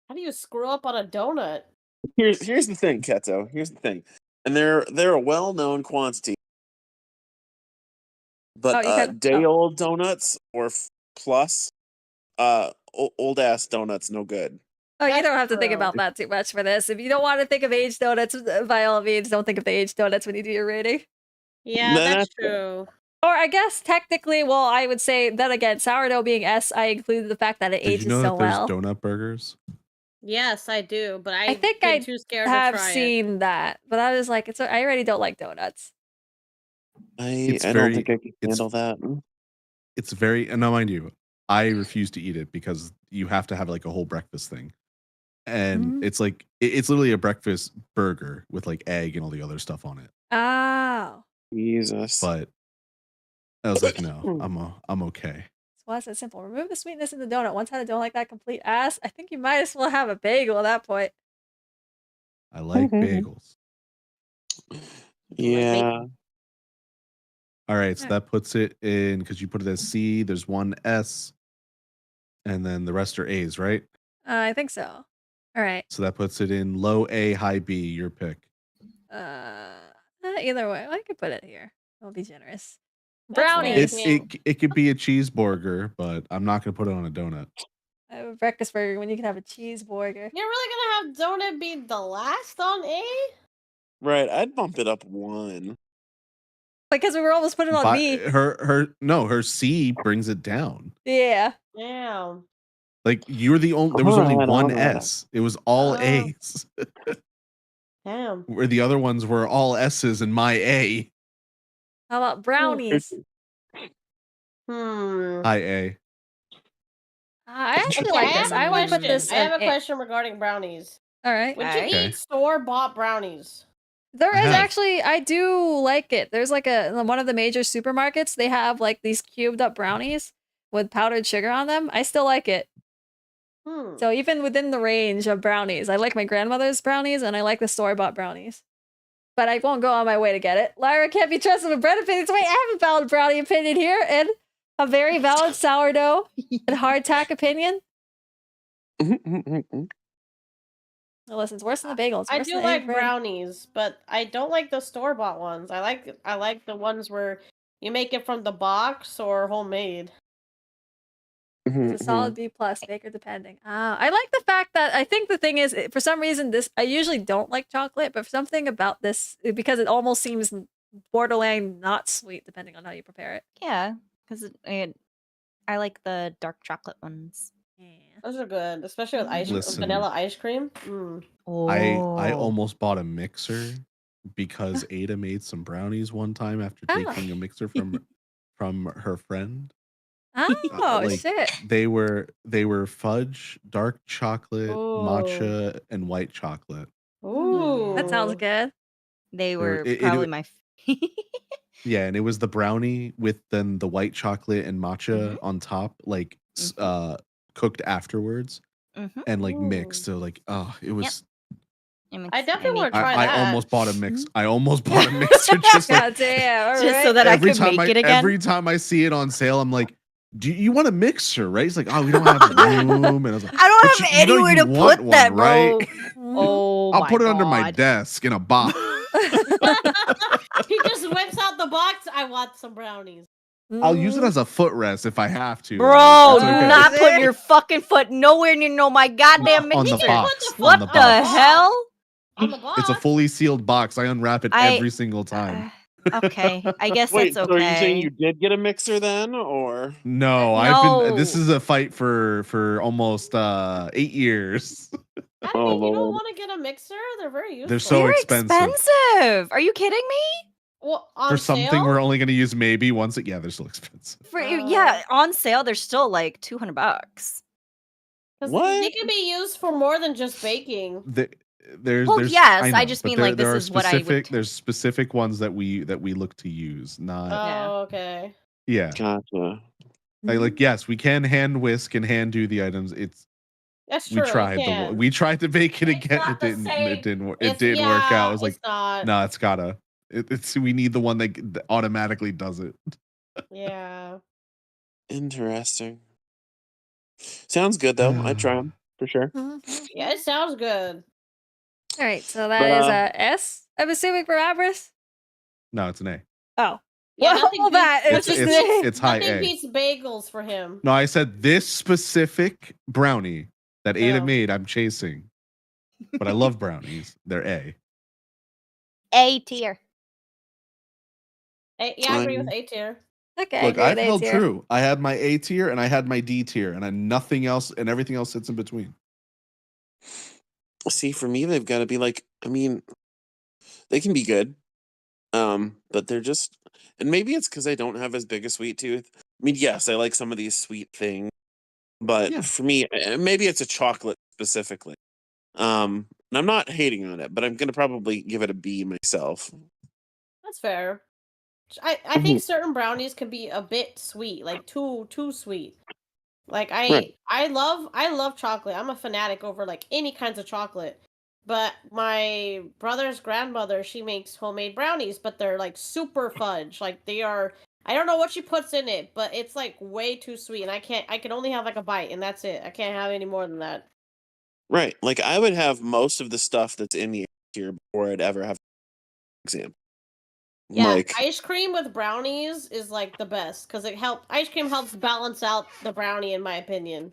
How do you screw up on a donut?
Here's the thing, Keto. Here's the thing, and they're a well-known quantity. But day-old donuts or plus, old-ass donuts, no good.
Oh, you don't have to think about that too much for this. If you don't want to think of aged donuts, by all means, don't think of the aged donuts when you do your rating.
Yeah, that's true.
Or I guess technically, well, I would say that again, sourdough being S, I included the fact that it ages so well.
There's donut burgers?
Yes, I do, but
I think I
too scared to
have
try
seen that, but I was like, I already don't like donuts.
I don't think I can handle that.
It's very, and now mind you, I refuse to eat it because you have to have like a whole breakfast thing. And it's like it's literally a breakfast burger with like egg and all the other stuff on it.
Oh,
Jesus!
But I was like, no, I'm okay.
So why is it simple? Remove the sweetness in the donut. Once had a donut like that, complete ass. I think you might as well have a bagel at that point.
I like bagels.
Yeah.
All right, so that puts it in because you put it as C. There's one S, and then the rest are A's, right?
I think so. All right.
So that puts it in low A, high B. Your pick.
Either way, I could put it here. I'll be generous. Brownies.
It could be a cheeseburger, but I'm not gonna put it on a donut.
I have a breakfast burger when you can have a cheeseburger.
You're really gonna have donut be the last on A?
Right, I'd bump it up one.
Because we were almost putting it on B.
Her C brings it down.
Yeah.
Damn.
Like you're the only. There was only one S. It was all A's.
Damn.
Where the other ones were all S's and my A.
How about brownies?
High A.
I actually like this. I would put this.
I have a question regarding brownies.
All right.
Would you eat store-bought brownies?
There is actually, I do like it. There's like one of the major supermarkets. They have like these cubed up brownies with powdered sugar on them. I still like it. So even within the range of brownies, I like my grandmother's brownies and I like the store-bought brownies. But I won't go on my way to get it. Lyra can't be trusted with bread opinions. Wait, I have a valid brownie opinion here and a very valid sourdough and hardtack opinion. Oh, listen, it's worse than the bagels.
I do like brownies, but I don't like the store-bought ones. I like the ones where you make it from the box or homemade.
It's a solid B plus, baker depending. I like the fact that I think the thing is, for some reason, I usually don't like chocolate, but something about this, because it almost seems borderline not sweet, depending on how you prepare it.
Yeah, because I like the dark chocolate ones.
Yeah.
Those are good, especially with vanilla ice cream.
Oh.
I almost bought a mixer because Ada made some brownies one time after taking a mixer from her friend.
Oh,
like
shit.
they were fudge, dark chocolate,
Ooh.
matcha, and white chocolate.
Ooh.
That sounds good.
They were
it-
probably my.
Yeah, and it was the brownie with then the white chocolate and matcha on top, like cooked afterwards and like mixed. So like, oh, it was.
I definitely want to try
I
that.
almost bought a mix. I almost bought a mixer just like,
God damn. All
just
right.
so that I could make it again.
Every time I see it on sale, I'm like, do you want a mixer? Right? He's like, oh, we don't have room. And I was like,
I don't
"But
have anywhere to
want
put that,
one,
bro.
right?"
Oh,
I'll put it under my
God.
desk in a box.
He just whips out the box. I want some brownies.
I'll use it as a footrest if I have to.
Bro,
It's
do
okay.
not put your fucking foot nowhere near my goddamn mixer.
On the box.
What
on the
the
box.
hell?
On the box.
It's a fully sealed box. I unwrap it every single time.
Okay, I guess
Wait,
that's
so are you saying
okay.
you did get a mixer then, or
No, This is a fight for almost 8 years.
I
Oh,
mean, you don't
Lord.
want to get a mixer? They're very useful.
They're so
They're
expensive.
expensive. Are you kidding me?
Well, on
For something
sale?
we're only going to use maybe once. Yeah, they're still expensive.
Yeah, on sale they're still like $200.
Because they can be used for more than just baking.
There's
yes, I
know,
just
but
mean
there,
like this
there are
is what I would.
there's specific ones that we look to use, not
Oh, okay.
yeah.
Gotcha.
Like yes, we can hand whisk and hand do the items.
That's true.
We tried to bake it again.
not
It
the
didn't
same.
it didn't work out. I was like,
it's not.
no, it's gotta. It's we need the one that automatically does it.
Yeah.
Interesting. Sounds good though. I'd try them for sure.
Yeah, it sounds good.
All right, so that is a S. I'm assuming for Aberys.
No, it's an A.
Oh,
Yeah,
well, all that.
It's high
nothing
A.
beats bagels for him.
No, I said this specific brownie that Ada
Oh.
made. I'm chasing, but I love brownies. They're A.
A tier.
Yeah, I agree with A tier.
Okay,
Look, I've held true. I had my A tier and I had my D tier, and nothing else, and everything else sits in between.
See, for me, they've got to be like. I mean, they can be good, but they're just, and maybe it's because I don't have as big a sweet tooth. I mean, yes, I like some of these sweet things, but for me, maybe it's a chocolate specifically. And I'm not hating on it, but I'm gonna probably give it a B myself.
That's fair. I think certain brownies can be a bit sweet, like too sweet. Like I love chocolate. I'm a fanatic over like any kinds of chocolate. But my brother's grandmother, she makes homemade brownies, but they're like super fudge. Like they are, I don't know what she puts in it, but it's like way too sweet, and I can only have like a bite, and that's it. I can't have any more than that.
Right. Like I would have most of the stuff that's in the here before I'd ever have an exam.
Yeah,
like,
ice cream with brownies is like the best because ice cream helps balance out the brownie, in my opinion.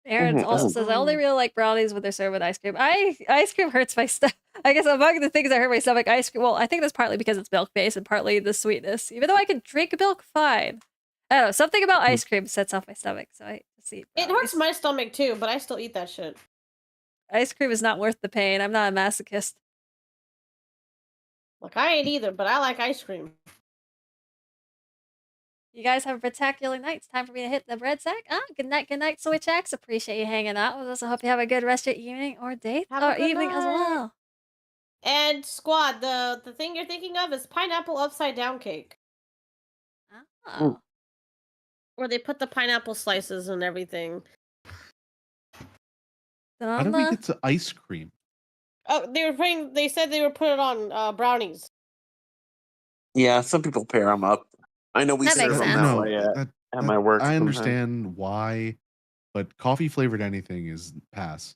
Aaron also says I only really like brownies when they're served with ice cream. Ice cream hurts my stomach. I guess among the things that hurt my stomach, ice cream. Well, I think that's partly because it's milk based and partly the sweetness. Even though I can drink milk fine, I don't know, something about ice cream sets off my stomach. So I just eat brownies.
It hurts my stomach too, but I still eat that shit.
Ice cream is not worth the pain. I'm not a masochist.
Look, I ain't either, but I like ice cream.
You guys have a spectacular night. It's time for me to hit the bread sack. Good night, Switch X. Appreciate you hanging out with us. I hope you have a good rest of your evening or day or evening as well.
And Squad, the thing you're thinking of is pineapple upside down cake.
Oh.
Where they put the pineapple slices and everything.
How did we get to ice cream?
Oh, they said they were putting it on brownies.
Yeah, some people pair them up. I know we serve them that way at my work.
I understand why, but coffee flavored anything is pass.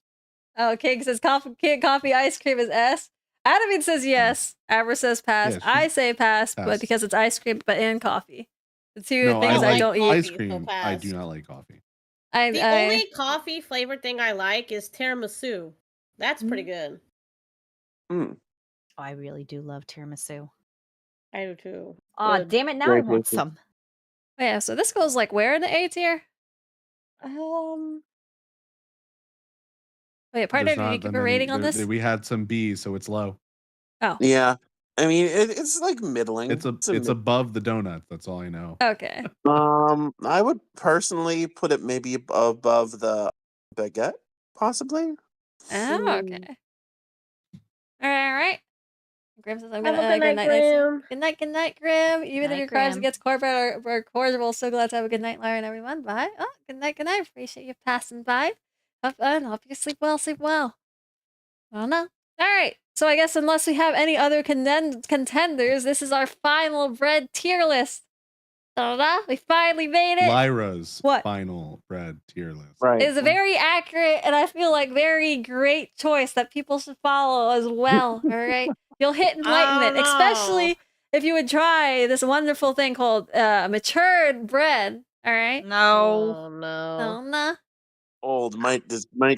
Oh, King says coffee ice cream is S. Adamine says yes. Amber says pass.
Yeah,
I say pass, but because it's ice cream, but in coffee. The two things I don't eat.
Ice cream. I do not like coffee.
The only coffee flavored thing I like is tiramisu. That's pretty good.
Oh, I really do love tiramisu.
I do too.
Oh, damn it! Now I want some.
Oh, yeah, so this goes like where in the A tier? Wait, partner, did you give a rating on this?
We had some B's, so it's low.
Oh.
Yeah. I mean, it's like middling.
It's above the donut. That's all I know.
Okay.
I would personally put it maybe above the baguette, possibly.
Oh, okay. All right. Grim says, I'm
Have
gonna
a good night, Grim.
Good night, Grim. Even if your cards
Grim.
against corporate or cordial, so glad to have a good night, Lauren, everyone. Bye. Oh, good night. Appreciate you passing by. Have fun. Hope you sleep well. I don't know. All right. So I guess unless we have any other contenders, this is our final bread tier list. Da-da-da. We finally made it.
Lyra's final bread tier list.
Right.
It's a very accurate and I feel like very great choice that people should follow as well. All right. You'll hit enlightenment, especially if you would try this wonderful thing called matured bread. All right.
No.
Oh, no.
No.
Old might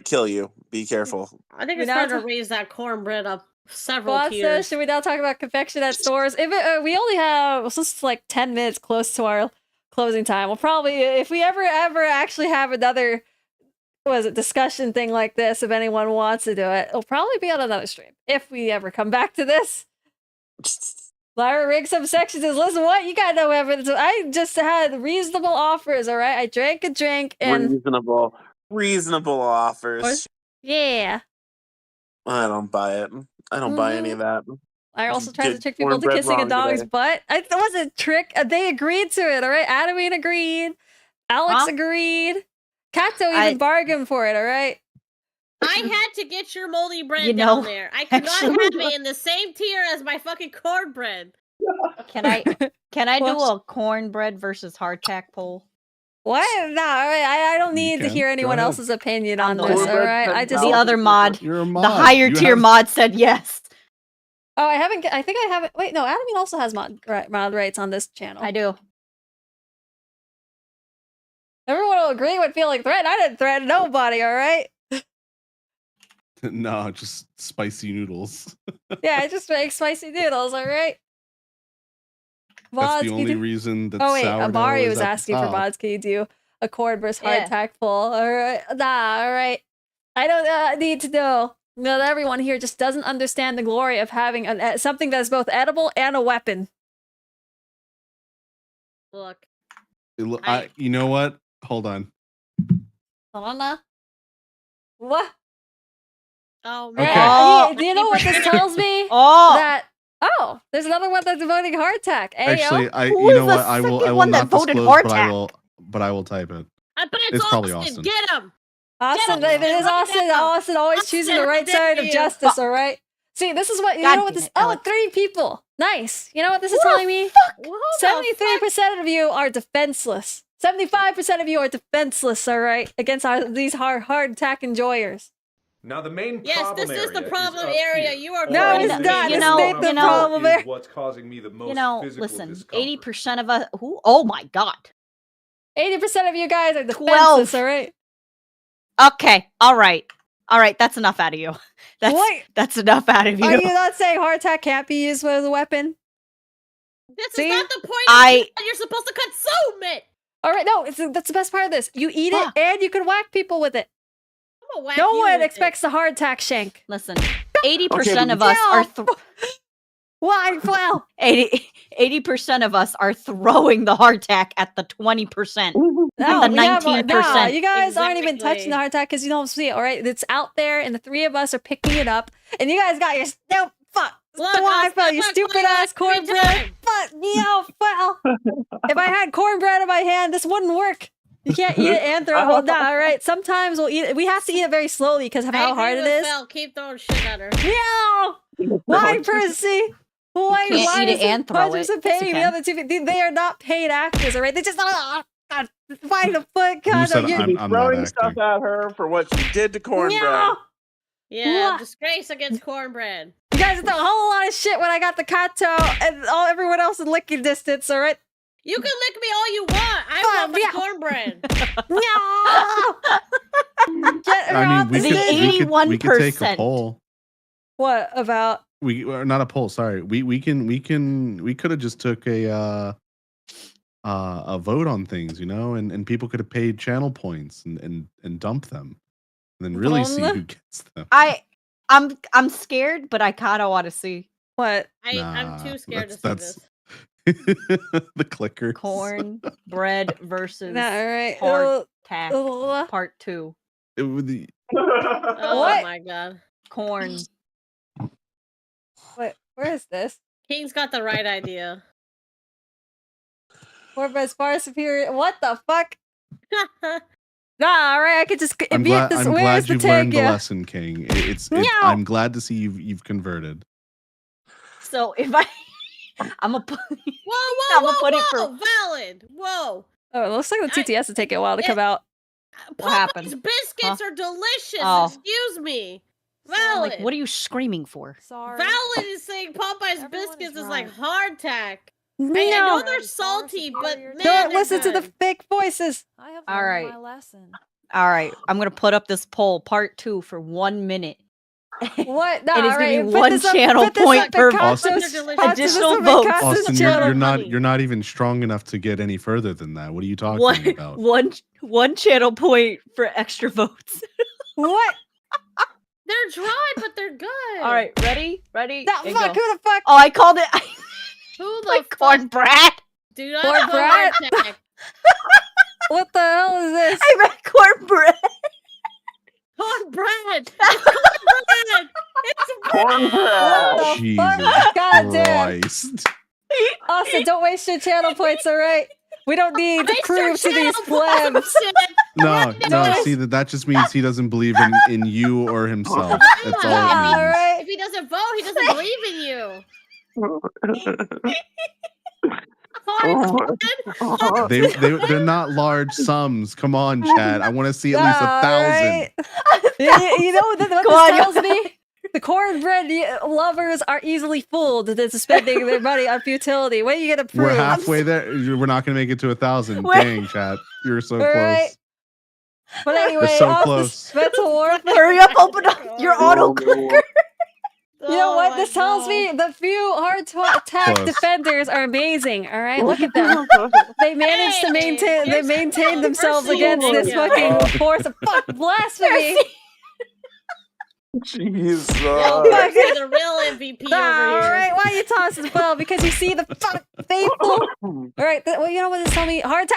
kill you. Be careful.
I think it's time to raise that cornbread up several tiers.
Says, should we now talk about confection at stores? If we only have, since it's like 10 minutes close to our closing time, we'll probably, if we ever actually have another, discussion thing like this, if anyone wants to do it, it'll probably be on another stream. If we ever come back to this. Lyra rigs some sections says, listen, what? You got no evidence. I just had reasonable offers, all right? I drank a drink and...
Reasonable offers.
Yeah.
I don't buy it. I don't buy any of that.
Lyra also tries to trick people into kissing a dog's butt. It wasn't a trick. They agreed to it, all right? Adamine agreed. Alex agreed. Catto even bargained for it, all right?
I had to get your moldy bread down there. I could not have it in the same tier as my fucking cornbread.
Can I do a cornbread versus hardtack poll?
What? No, I don't need to hear anyone else's opinion on this, all right? I just
the other mod,
You're a mod.
The higher tier mod said yes.
Oh, I think I haven't. Wait, no, Adamine also has mod rights on this channel.
I do.
Everyone will agree would feel like threat. I didn't threaten nobody, all right?
No, just spicy noodles.
Yeah, I just make spicy noodles, all right?
That's the only reason that
Amari was asking for mods. Can you do a cord versus hardtack poll? All right. Nah, all right. I don't need to know. No, everyone here just doesn't understand the glory of having something that's both edible and a weapon.
Look.
You know what? Hold on.
Hold on. What?
Oh,
man. Okay. Do you know what this tells me? There's another one that's voting hardtack.
Actually, you know what? I will not disclose, but I will type it.
I bet it's
probably Austin.
Get him.
Austin, it is Austin. Austin always choosing the right side of justice. All right. See, this is what you know. What this? Oh, 3 people. Nice. You know what this is telling me? 73% of you are defenseless. 75% of you are defenseless. All right, against these hardtack enjoyers.
Now the main
this is the problem area. You are
no, it's not. The problem area.
What's causing me the most physical
listen,
discomfort.
80% of us. Oh my god.
80% of you guys are defenseless. All right.
Okay. All right. That's enough out of you. That's enough out of you.
Are you not saying hardtack can't be used as a weapon?
This is not the point. You're supposed to consume it.
All right. No, that's the best part of this. You eat it and you can whack people with it. No one expects the hardtack shank.
Listen, 80% of us are.
Why? Well,
80% of us are throwing the hardtack at the 20%.
No,
the 19%.
No, you guys aren't even touching the hardtack because you don't see it. All right, it's out there, and the 3 of us are picking it up, and you guys got your you stupid ass cornbread. If I had cornbread in my hand, this wouldn't work. You can't eat it and throw it. All right. Sometimes we'll eat it. We have to eat it very slowly because of how hard it is.
Keep throwing shit at her.
Yeah. Why, Percy? Why
eat it and throw it?
Paying the other 2? They are not paid actors, all right? They just find a foot.
I'm throwing stuff at her for what she did to cornbread.
Yeah, disgrace against cornbread.
You guys did a whole lot of shit when I got the Catto and everyone else in licking distance, all right?
You can lick me all you want. I want my cornbread.
I mean, we could take a poll.
What about?
Not a poll. Sorry, we could have just took a vote on things, you know, and people could have paid channel points and dump them, and then really see who gets them.
I'm scared, but I kind of want to see.
What?
I'm too scared to see this.
The clicker.
Cornbread versus
right.
hardtack part 2.
It would be...
Oh my god.
Corn.
Wait, where is this?
King's got the right idea.
Cornbread's far superior. What the fuck? Nah, all right. I could just.
I'm glad you've learned the lesson, King. I'm glad to see you've converted.
So if I'm gonna put.
Whoa! Valid. Whoa.
Oh, it looks like the TTS is taking a while to come out.
What happened?
These biscuits are delicious. Excuse me. Valid.
Like, what are you screaming for?
Sorry. Valid is saying Popeye's biscuits is like hardtack. No. I know they're salty, but man,
don't listen to the fake voices.
I have learned my lesson.
All right, I'm gonna put up this poll, part 2, for 1 minute.
What? No,
and it's
gonna
be 1 channel point per additional votes.
Austin, you're not even strong enough to get any further than that. What are you talking about?
One channel point for extra votes.
What?
They're dry, but they're good.
All right, ready? Ready?
Fuck, who the fuck?
Oh, I called it.
Who the
like cornbread?
Dude, cornbread.
What the hell is this?
I meant cornbread.
Cornbread. It's cornbread.
Jesus
God damn.
Christ.
Austin, don't waste your channel points, all right? We don't need to prove to these plebs.
No. See that just means he doesn't believe in you or himself. That's all it means.
All right.
If he doesn't vote, he doesn't believe in you.
They're not large sums. Come on, Chad. I want to see at least 1,000.
Right. You know what this tells me? The cornbread lovers are easily fooled into spending their money on futility. What are you gonna prove?
We're halfway there. We're not gonna make it to 1,000. Dang, Chad, you're so close.
Right. But anyway,
you're so close.
Mental warfare.
Hurry up! Open up your auto clicker.
You know what this tells me? The few hard-attack defenders are amazing. All right, look at them. They managed to maintain. They maintained themselves against this fucking force of blasphemy.
Jesus.
The real MVP over here.
All right, why are you tossing the ball? Because you see the faithful. All right, well, you know what this tells me? Hard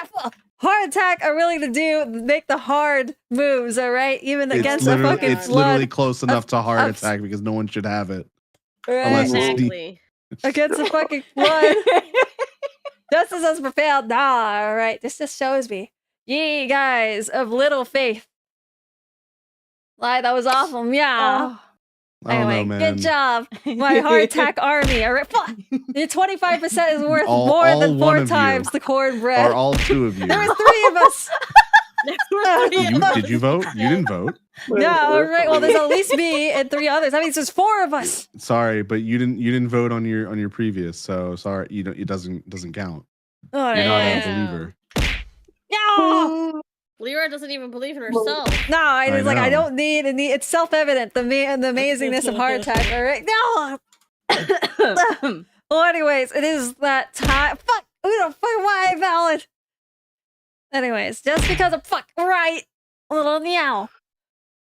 attack are willing to make the hard moves. All right, even against a fucking
It's literally close enough to heart attack because no one should have it.
Right.
Unless
exactly.
Against a fucking flood. Justice has prevailed. Nah, all right. This just shows me, ye guys of little faith. That was awful. Yeah. Anyway, good job, my hard attack army. All right, your 25% is worth more than 4 times the cornbread.
Are all 2 of you?
There was 3 of us.
Did you vote? You didn't vote.
No, all right. Well, there's at least me and 3 others. That means there's 4 of us.
Sorry, but you didn't vote on your previous. So sorry, it doesn't count.
Oh,
you're not a believer.
No.
Lyra doesn't even believe in herself.
No, I don't need. It's self-evident the amazingness of heart attack. All right, no. Well, anyways, it is that time. Fuck, we don't fuck. Why valid? Anyways, just because I'm right, little meow.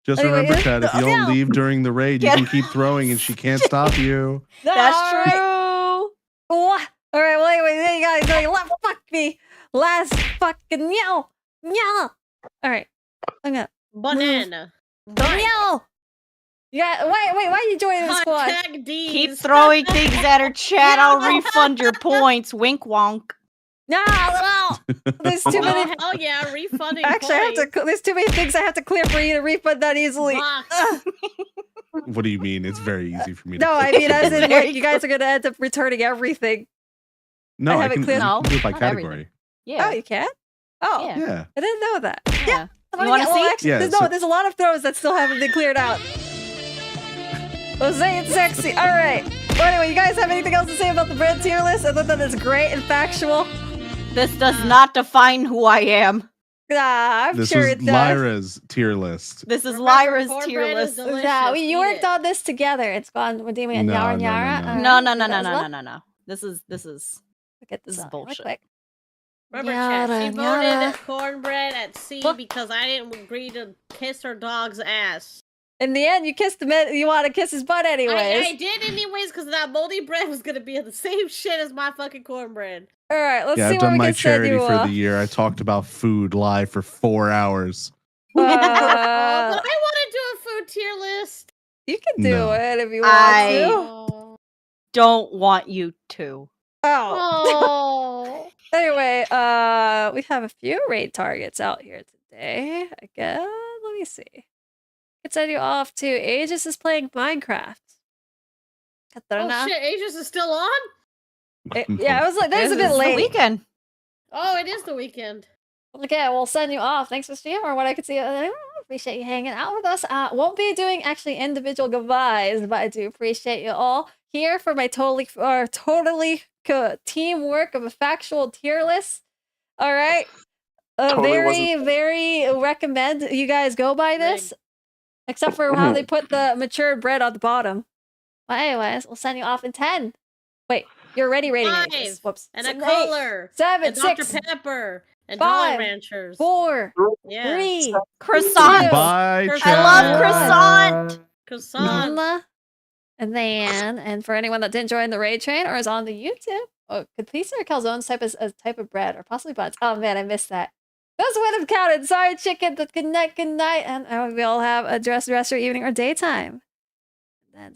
Just remember, Chad, if you don't leave during the raid, you can keep throwing, and she can't stop you.
That's true.
What? All right. Well, anyway, you guys, fuck me. Last fucking meow. Meow. All right. I'm gonna
banana.
Meow. Yeah. Wait. Why are you joining the squad?
Keep throwing things at her, Chad. I'll refund your points. Wink, wonk.
No. There's too many.
Hell yeah, refunding.
Actually, there's too many things I have to clear for you to refund that easily.
What do you mean? It's very easy for me.
No, I mean, as in, like, you guys are gonna end up returning everything.
No, I can do it by category.
Everything. Yeah.
Oh, you can? Oh,
yeah.
I didn't know that.
Yeah. You want to see?
Actually, there's a lot of throws that still haven't been cleared out. Jose and sexy. All right. Well, anyway, you guys have anything else to say about the bread tier list other than it's great and factual?
This does not define who I am.
I'm sure it does.
This is Lyra's tier list.
This is Lyra's tier list.
Yeah, you worked on this together. It's gone with Damien and Yara and Yara.
No. This is
Look at this
bullshit.
Quick.
Remember, Chad, she voted cornbread at C because I didn't agree to kiss her dog's ass.
In the end, you kissed him. You want to kiss his butt anyways.
I did anyways because that moldy bread was gonna be the same shit as my fucking cornbread.
All right, let's see
I've
where
done
we
my
can send
charity
you
for
off.
the year. I talked about food live for 4 hours.
But I want to do a food tier list.
You can do
No.
it if you want to.
Don't want you to.
Oh.
Anyway, we have a few raid targets out here today. I guess. Let me see. I can send you off to Aegis is playing Minecraft.
Oh shit, Aegis is still on?
Yeah, I was like, that was a bit late.
The weekend.
Oh, it is the weekend.
Okay, we'll send you off. Thanks for streaming or what I could see. I appreciate you hanging out with us. Won't be doing actually individual goodbyes, but I do appreciate you all here for my totally teamwork of a factual tier list. All right.
Totally
very recommend you guys go by this, except for how they put the matured bread on the bottom. But anyways, we'll send you off in 10. Wait, you're already rating it. Whoops.
And a color.
7,
and
6,
Dr. Pepper. And
5,
Jolly Ranchers.
4,
Yeah.
3,
croissant.
Bye,
I love croissant.
Croissant.
And for anyone that didn't join the raid train or is on the YouTube, could pizza or calzones type as a type of bread or possibly buns? Oh man, I missed that. Those would have counted. Sorry, chicken. But good night, and we all have a rest of your evening or daytime. Then